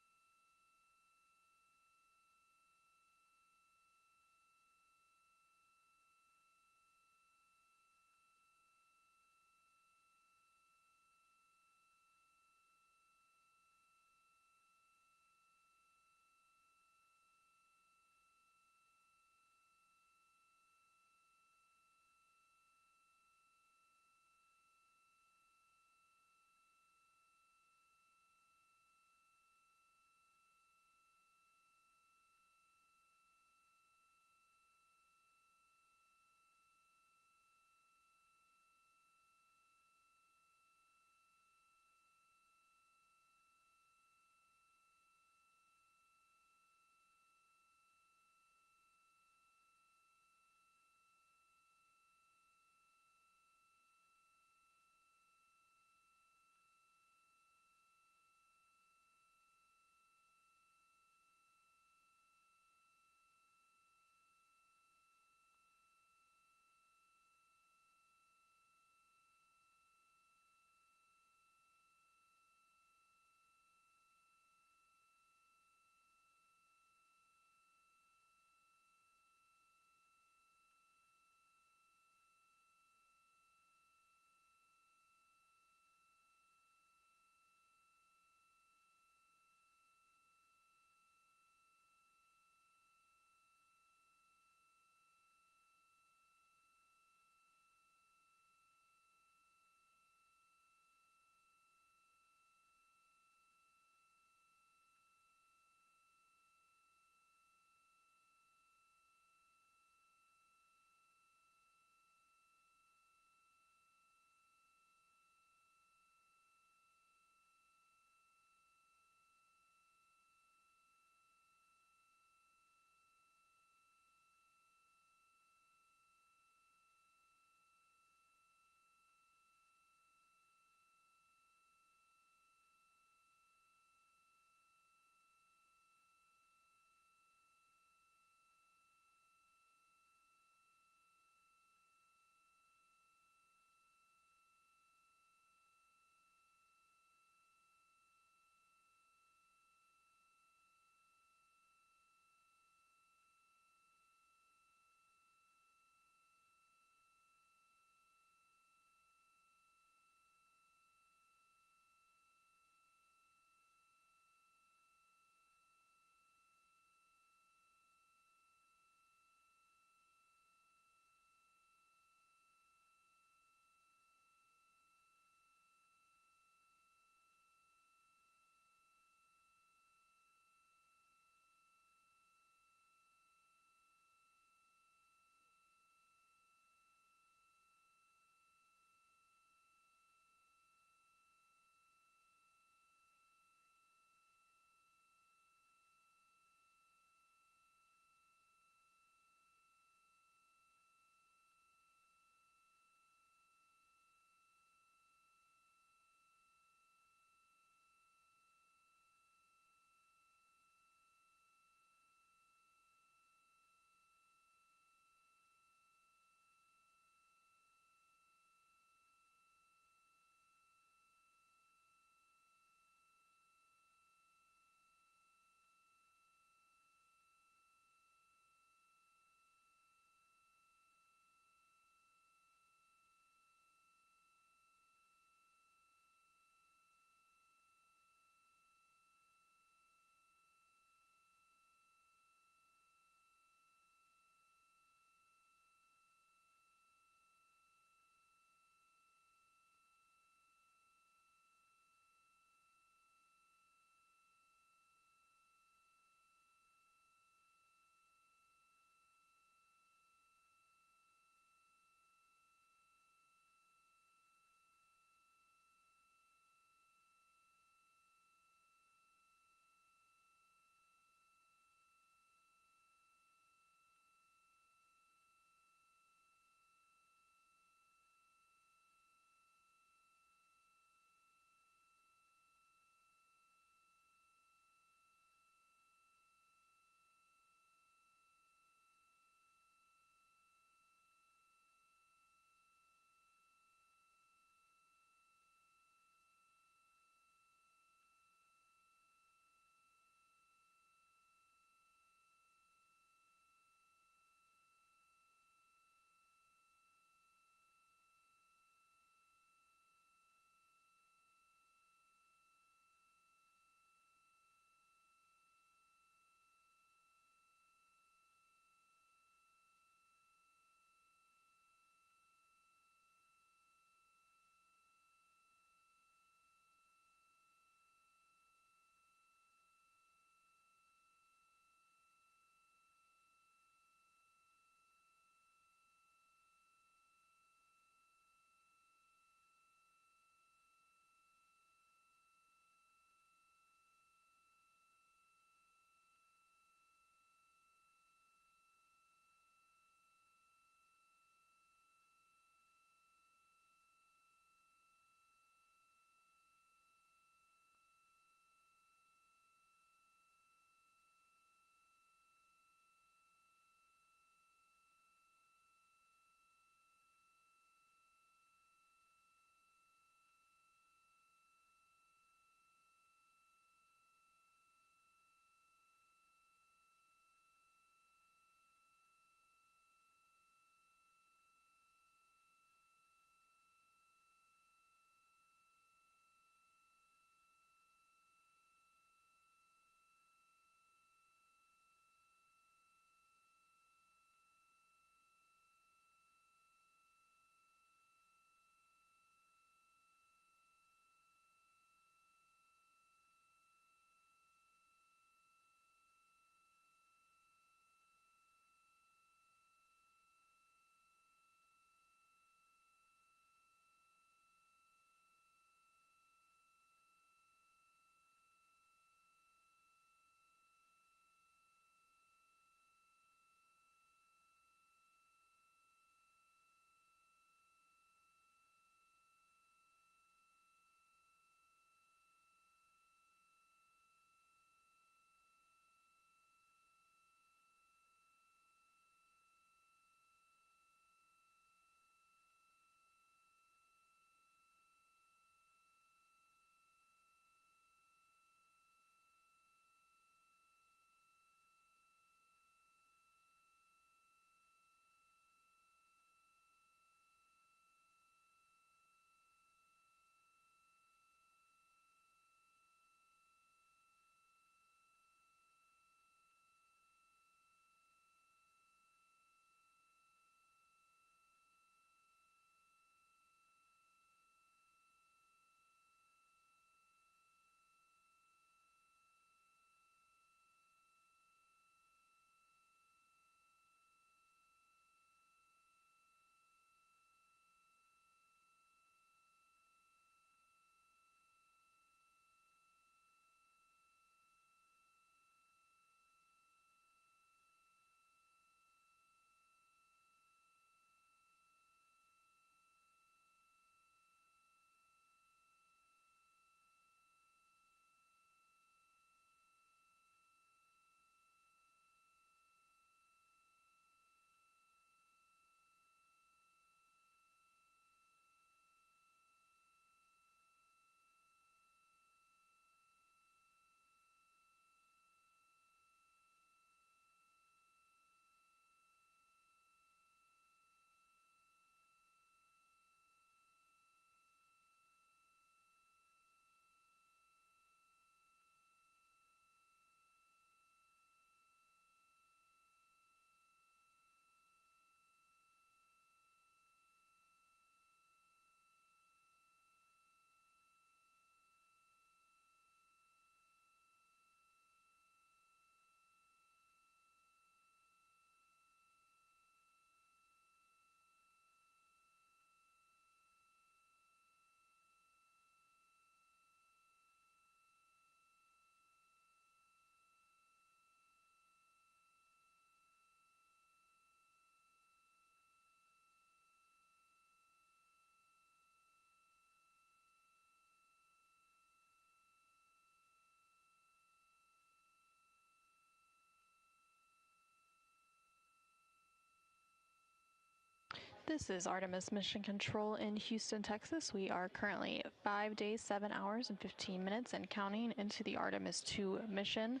This is Artemis Mission Control in Houston, Texas. We are currently 5 days, 7 hours, and 15 minutes and counting into the Artemis II mission,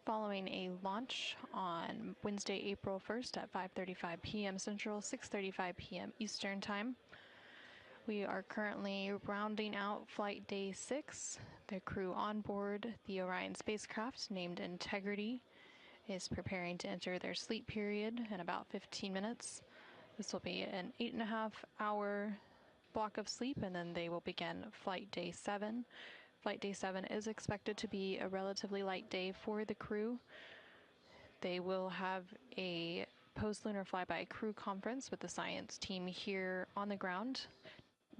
following a launch on Wednesday, April 1st at 5:35 p.m. Central, 6:35 p.m. Eastern Time. We are currently rounding out Flight Day 6. The crew on board the Orion spacecraft, named Integrity, is preparing to enter their sleep period in about 15 minutes. This will be an 8.5-hour block of sleep, and then they will begin Flight Day 7. Flight Day 7 is expected to be a relatively light day for the crew. They will have a post-lunar flyby crew conference with the science team here on the ground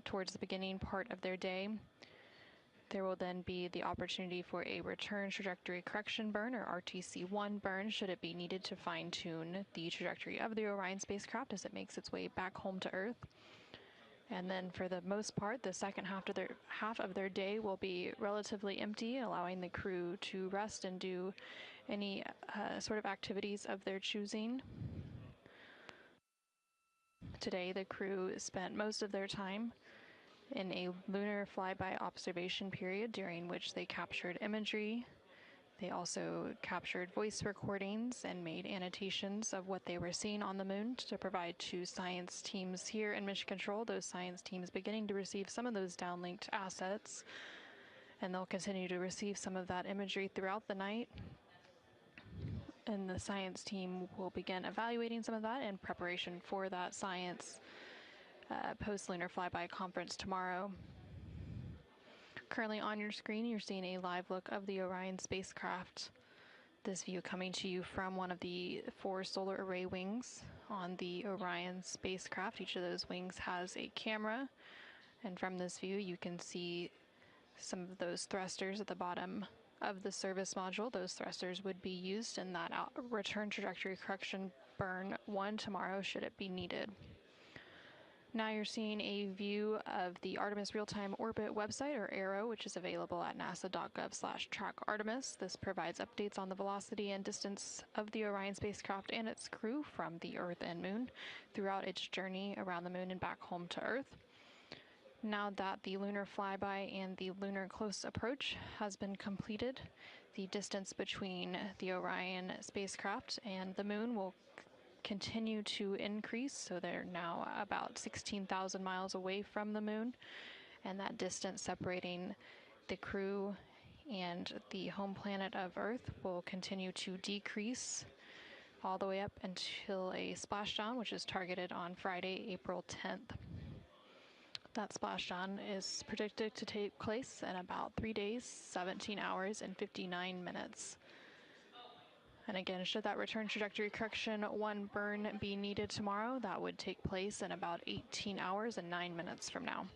towards the beginning part of their day. There will then be the opportunity for a return trajectory correction burn, or RTC-1 burn, should it be needed to fine-tune the trajectory of the Orion spacecraft as it makes its way back home to Earth. And then for the most part, the second half of their day will be relatively empty, allowing the crew to rest and do any sort of activities of their choosing. Today, the crew spent most of their time in a lunar flyby observation period, during which they captured imagery. They also captured voice recordings and made annotations of what they were seeing on the moon to provide to science teams here in Mission Control. Those science teams beginning to receive some of those downlinked assets, and they'll continue to receive some of that imagery throughout the night. And the science team will begin evaluating some of that in preparation for that science post-lunar flyby conference tomorrow. Currently on your screen, you're seeing a live look of the Orion spacecraft. This view coming to you from one of the 4 solar array wings on the Orion spacecraft. Each of those wings has a camera, and from this view you can see some of those thrusters at the bottom of the service module. Those thrusters would be used in that return trajectory correction burn 1 tomorrow, should it be needed. Now you're seeing a view of the Artemis Real-Time Orbit website, or ARO, which is available at nasa.gov/trackartemis. This provides updates on the velocity and distance of the Orion spacecraft and its crew from the Earth and Moon throughout its journey around the Moon and back home to Earth. Now that the lunar flyby and the lunar close approach has been completed, the distance between the Orion spacecraft and the Moon will continue to increase, so they're now about 16,000 miles away from the Moon, and that distance separating the crew and the home planet of Earth will continue to decrease all the way up until a splashdown, which is targeted on Friday, April 10th. That splashdown is predicted to take place in about 3 days, 17 hours, and 59 minutes. And again, should that return trajectory correction 1 burn be needed tomorrow, that would take place in about 18 hours and 9 minutes from now.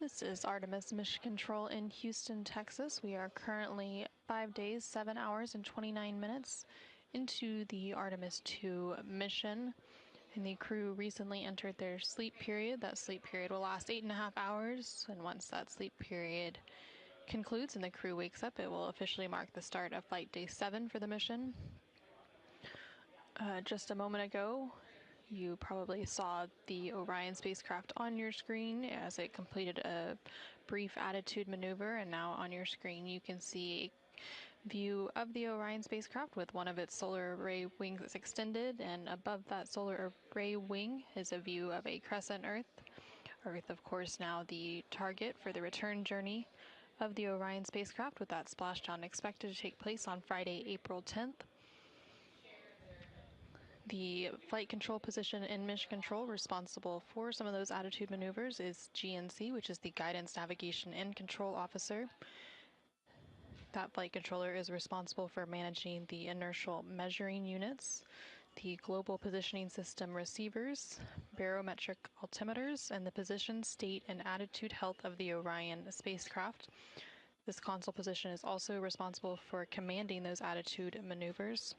This is Artemis Mission Control in Houston, Texas. We are currently 5 days, 7 hours, and 29 minutes into the Artemis II mission. And the crew recently entered their sleep period. That sleep period will last 8.5 hours. And once that sleep period concludes and the crew wakes up, it will officially mark the start of Flight Day 7 for the mission. Just a moment ago, you probably saw the Orion spacecraft on your screen as it completed a brief attitude maneuver, and now on your screen you can see a view of the Orion spacecraft with one of its solar array wings extended, and above that solar array wing is a view of a crescent Earth. Earth, of course, now the target for the return journey of the Orion spacecraft, with that splashdown expected to take place on Friday, April 10th. The flight control position in mission control responsible for some of those attitude maneuvers is GNC, which is the Guidance, Navigation, and Control Officer. That flight controller is responsible for managing the inertial measuring units, the global positioning system receivers, barometric altimeters, and the position, state, and attitude health of the Orion spacecraft. This console position is also responsible for commanding those attitude maneuvers.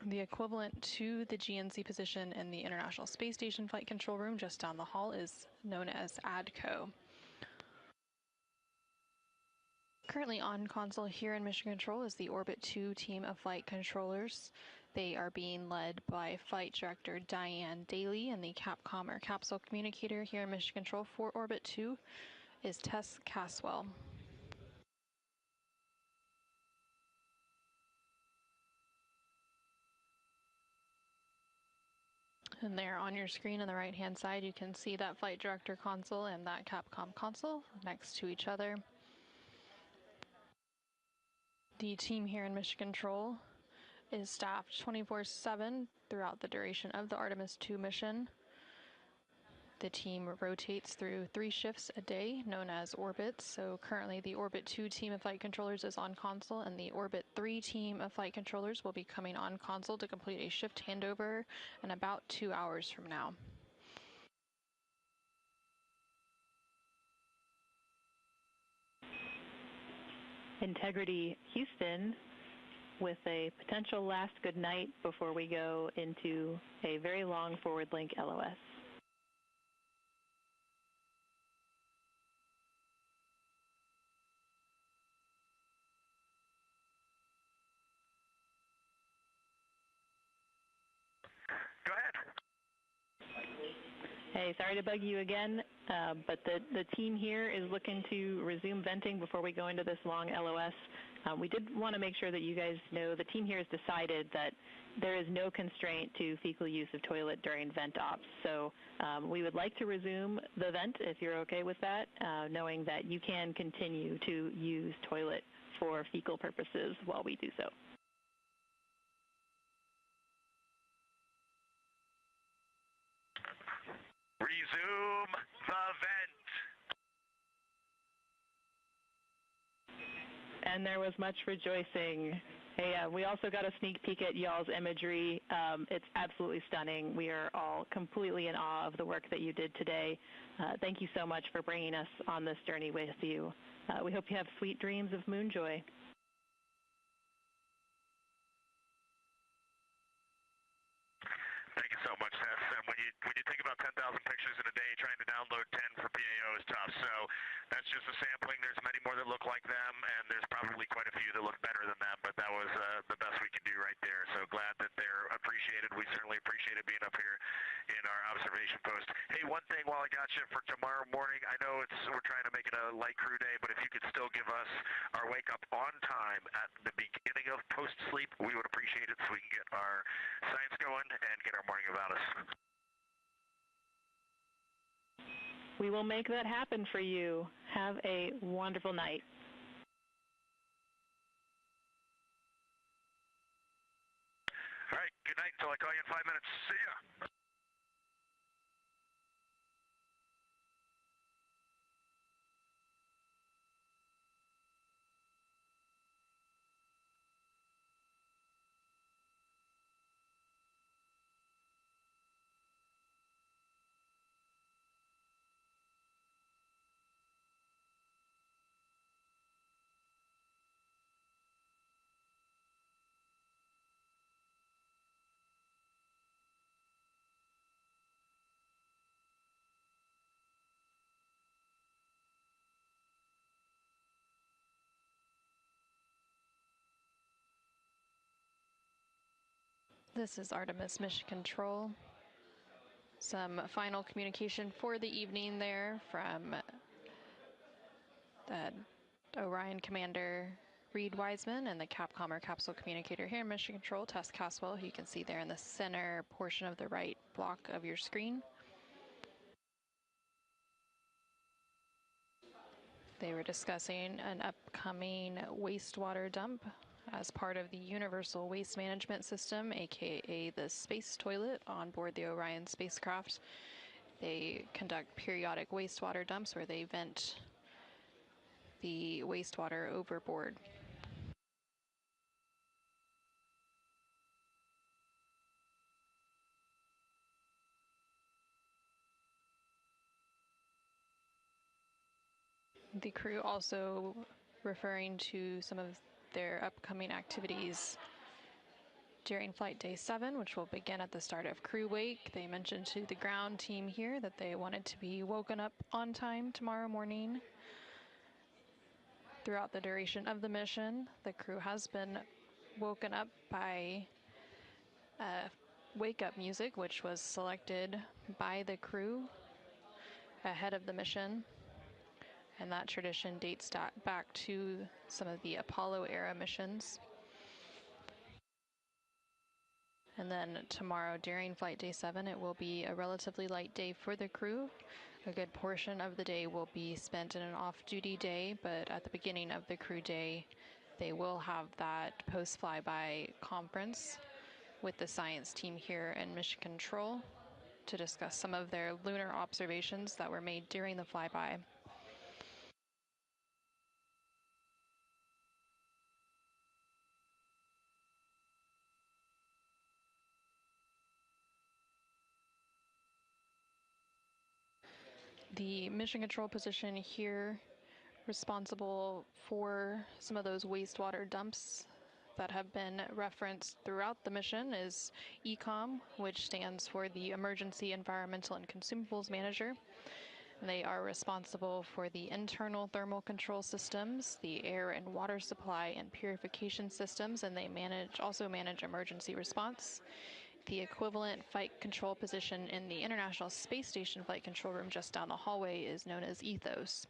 The equivalent to the GNC position in the International Space Station Flight Control Room just down the hall is known as ADCO. Currently on console here in Mission Control is the Orbit 2 team of flight controllers. They are being led by Flight Director Diane Daly, and the Capcom or capsule communicator here in Mission Control for Orbit 2 is Tess Caswell. And there on your screen on the right-hand side, you can see that Flight Director console and that Capcom console next to each other. The team here in Mission Control is staffed 24/7 throughout the duration of the Artemis II mission. The team rotates through 3 shifts a day, known as orbits. So currently the Orbit 2 team of flight controllers is on console, and the Orbit 3 team of flight controllers will be coming on console to complete a shift handover in about 2 hours from now.
Integrity Houston with a potential last good night before we go into a very long forward link LOS.
Go ahead.
Hey, sorry to bug you again, but the team here is looking to resume venting before we go into this long LOS. We did want to make sure that you guys know the team here has decided that there is no constraint to fecal use of toilet during vent ops. So we would like to resume the vent if you're okay with that, knowing that you can continue to use toilet for fecal purposes while we do so.
Resume the vent.
And there was much rejoicing. Hey, we also got a sneak peek at y'all's imagery. It's absolutely stunning. We are all completely in awe of the work that you did today. Thank you so much for bringing us on this journey with you. We hope you have sweet dreams of moon joy.
Thank you so much, Tess. And when you think about 10,000 pictures in a day, trying to download 10 for PAO is tough. So that's just a sampling. There's many more that look like them, and there's probably quite a few that look better than them. But that was the best we could do right there. So glad that they're appreciated. We certainly appreciated being up here in our observation post. Hey, one thing while I got you for tomorrow morning, I know we're trying to make it a light crew day, but if you could still give us our wake up on time at the beginning of post sleep, we would appreciate it so we can get our science going and get our morning about us.
We will make that happen for you. Have a wonderful night.
All right, good night until I call you in 5 minutes. See ya.
This is Artemis Mission Control. Some final communication for the evening there from the Orion Commander Reed Wiseman and the Capcom Capsule Communicator here in Mission Control, Tess Caswell, who you can see there in the center portion of the right block of your screen. They were discussing an upcoming wastewater dump as part of the Universal Waste Management System, aka the space toilet on board the Orion spacecraft. They conduct periodic wastewater dumps where they vent the wastewater overboard. The crew also referring to some of their upcoming activities during Flight Day 7, which will begin at the start of crew wake. They mentioned to the ground team here that they wanted to be woken up on time tomorrow morning. Throughout the duration of the mission, the crew has been woken up by wake-up music, which was selected by the crew ahead of the mission. And that tradition dates back to some of the Apollo-era missions. And then tomorrow during Flight Day 7, it will be a relatively light day for the crew. A good portion of the day will be spent in an off-duty day, but at the beginning of the crew day, they will have that post-flyby conference with the science team here in Mission Control to discuss some of their lunar observations that were made during the flyby. The mission control position here responsible for some of those wastewater dumps that have been referenced throughout the mission is ECOM, which stands for the Emergency Environmental and Consumables Manager. And they are responsible for the internal thermal control systems, the air and water supply and purification systems, and they also manage emergency response. The equivalent flight control position in the International Space Station flight control room just down the hallway is known as ETHOS.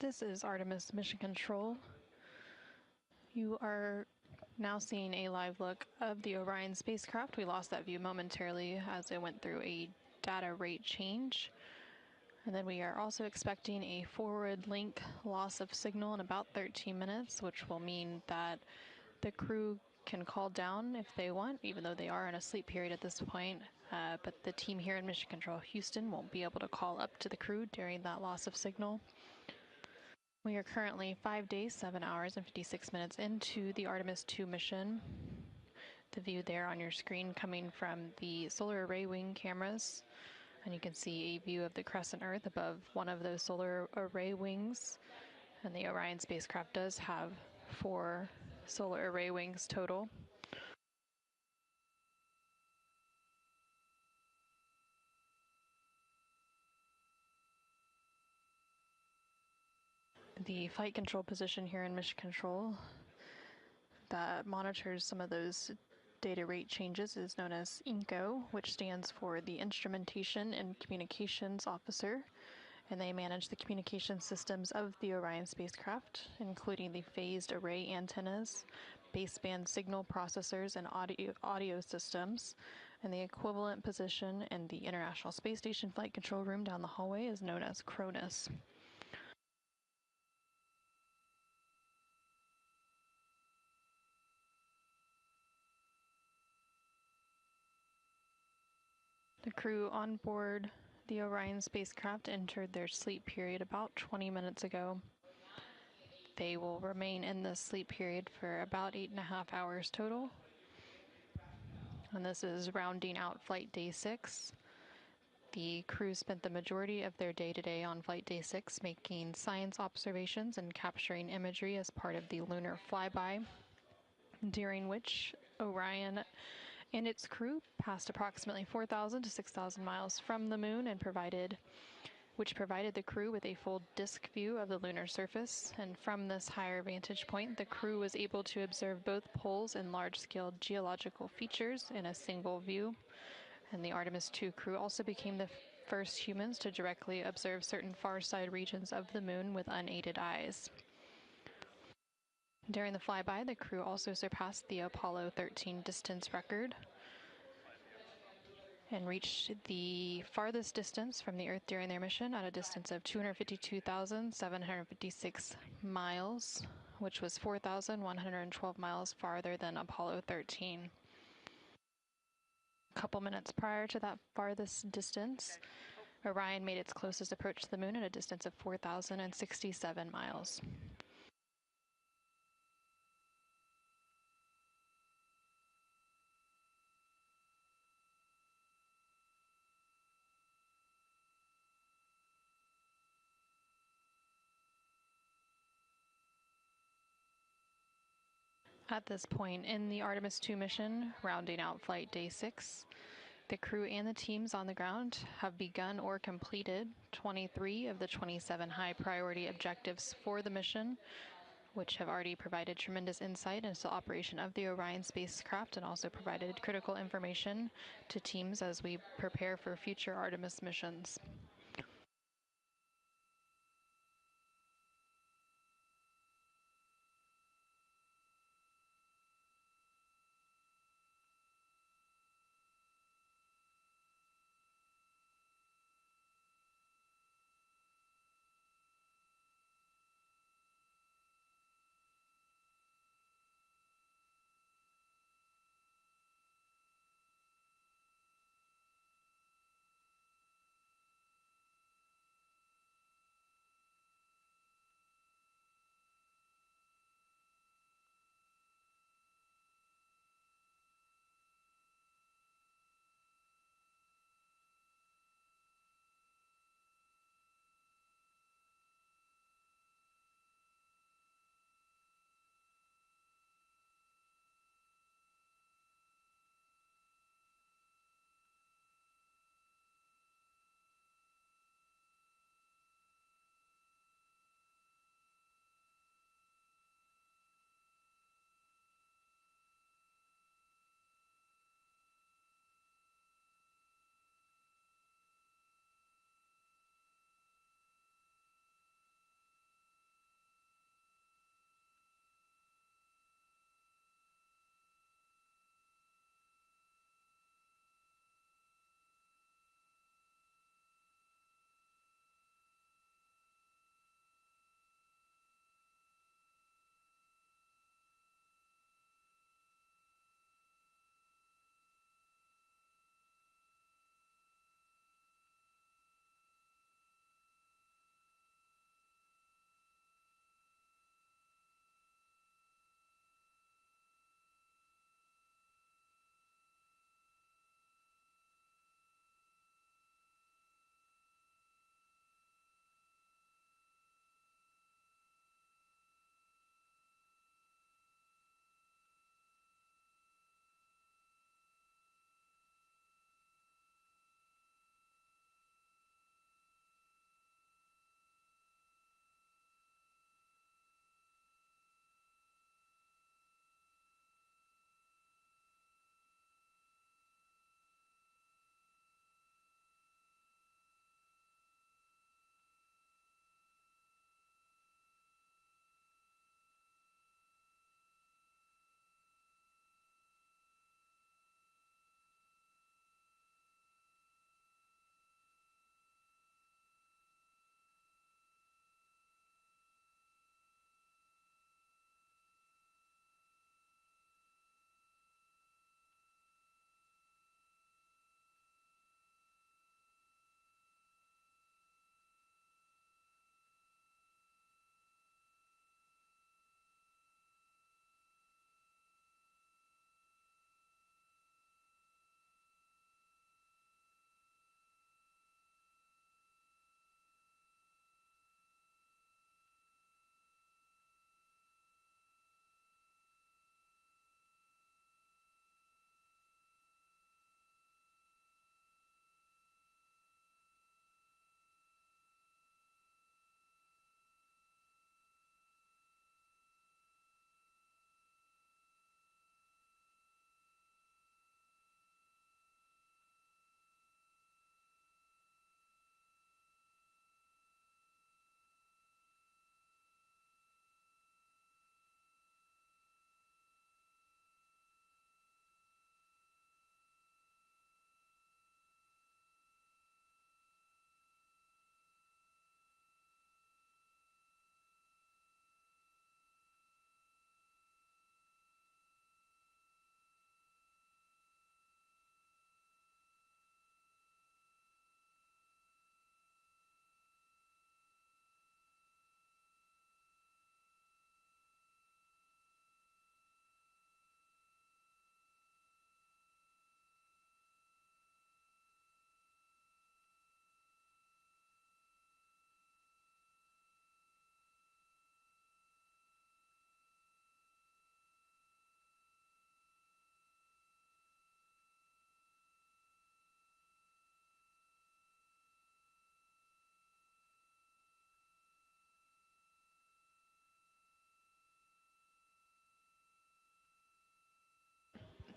This is Artemis Mission Control. You are now seeing a live look of the Orion spacecraft. We lost that view momentarily as it went through a data rate change. And then we are also expecting a forward link loss of signal in about 13 minutes, which will mean that the crew can call down if they want, even though they are in a sleep period at this point. But the team here in Mission Control Houston won't be able to call up to the crew during that loss of signal. We are currently 5 days, 7 hours, and 56 minutes into the Artemis II mission. The view there on your screen coming from the solar array wing cameras. And you can see a view of the crescent Earth above one of those solar array wings. And the Orion spacecraft does have 4 solar array wings total. The flight control position here in Mission Control that monitors some of those data rate changes is known as INCO, which stands for the Instrumentation and Communications Officer, and they manage the communication systems of the Orion spacecraft, including the phased array antennas, baseband signal processors, and audio systems. And the equivalent position in the International Space Station Flight Control Room down the hallway is known as CRONUS. The crew on board the Orion spacecraft entered their sleep period about 20 minutes ago. They will remain in this sleep period for about 8.5 hours total. And this is rounding out flight day 6. The crew spent the majority of their day today on flight day 6 making science observations and capturing imagery as part of the lunar flyby, during which Orion and its crew passed approximately 4,000 to 6,000 miles from the moon and provided the crew with a full disk view of the lunar surface. And from this higher vantage point, the crew was able to observe both poles and large-scale geological features in a single view. And the Artemis II crew also became the first humans to directly observe certain far side regions of the moon with unaided eyes. During the flyby, the crew also surpassed the Apollo 13 distance record and reached the farthest distance from the Earth during their mission at a distance of 252,756 miles, which was 4,112 miles farther than Apollo 13. A couple minutes prior to that farthest distance, Orion made its closest approach to the moon at a distance of 4,067 miles. At this point in the Artemis II mission, rounding out flight day 6, the crew and the teams on the ground have begun or completed 23 of the 27 high priority objectives for the mission, which have already provided tremendous insight into the operation of the Orion spacecraft and also provided critical information to teams as we prepare for future Artemis missions.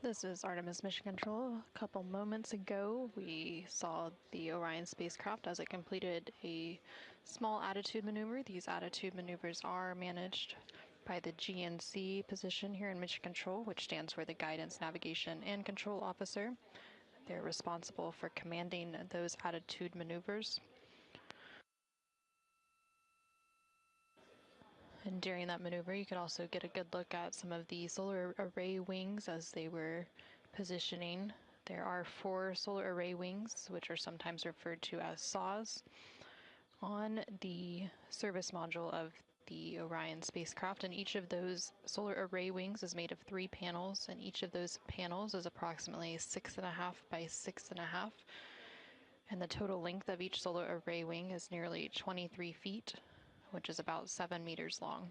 This is Artemis Mission Control. A couple moments ago, we saw the Orion spacecraft as it completed a small attitude maneuver. These attitude maneuvers are managed by the GNC position here in Mission Control, which stands for the Guidance, Navigation, and Control Officer. They're responsible for commanding those attitude maneuvers. And during that maneuver, you could also get a good look at some of the solar array wings as they were positioning. There are 4 solar array wings, which are sometimes referred to as saws, on the service module of the Orion spacecraft, and each of those solar array wings is made of 3 panels, and each of those panels is approximately 6.5 by 6.5, and the total length of each solar array wing is nearly 23 feet, which is about 7 meters long.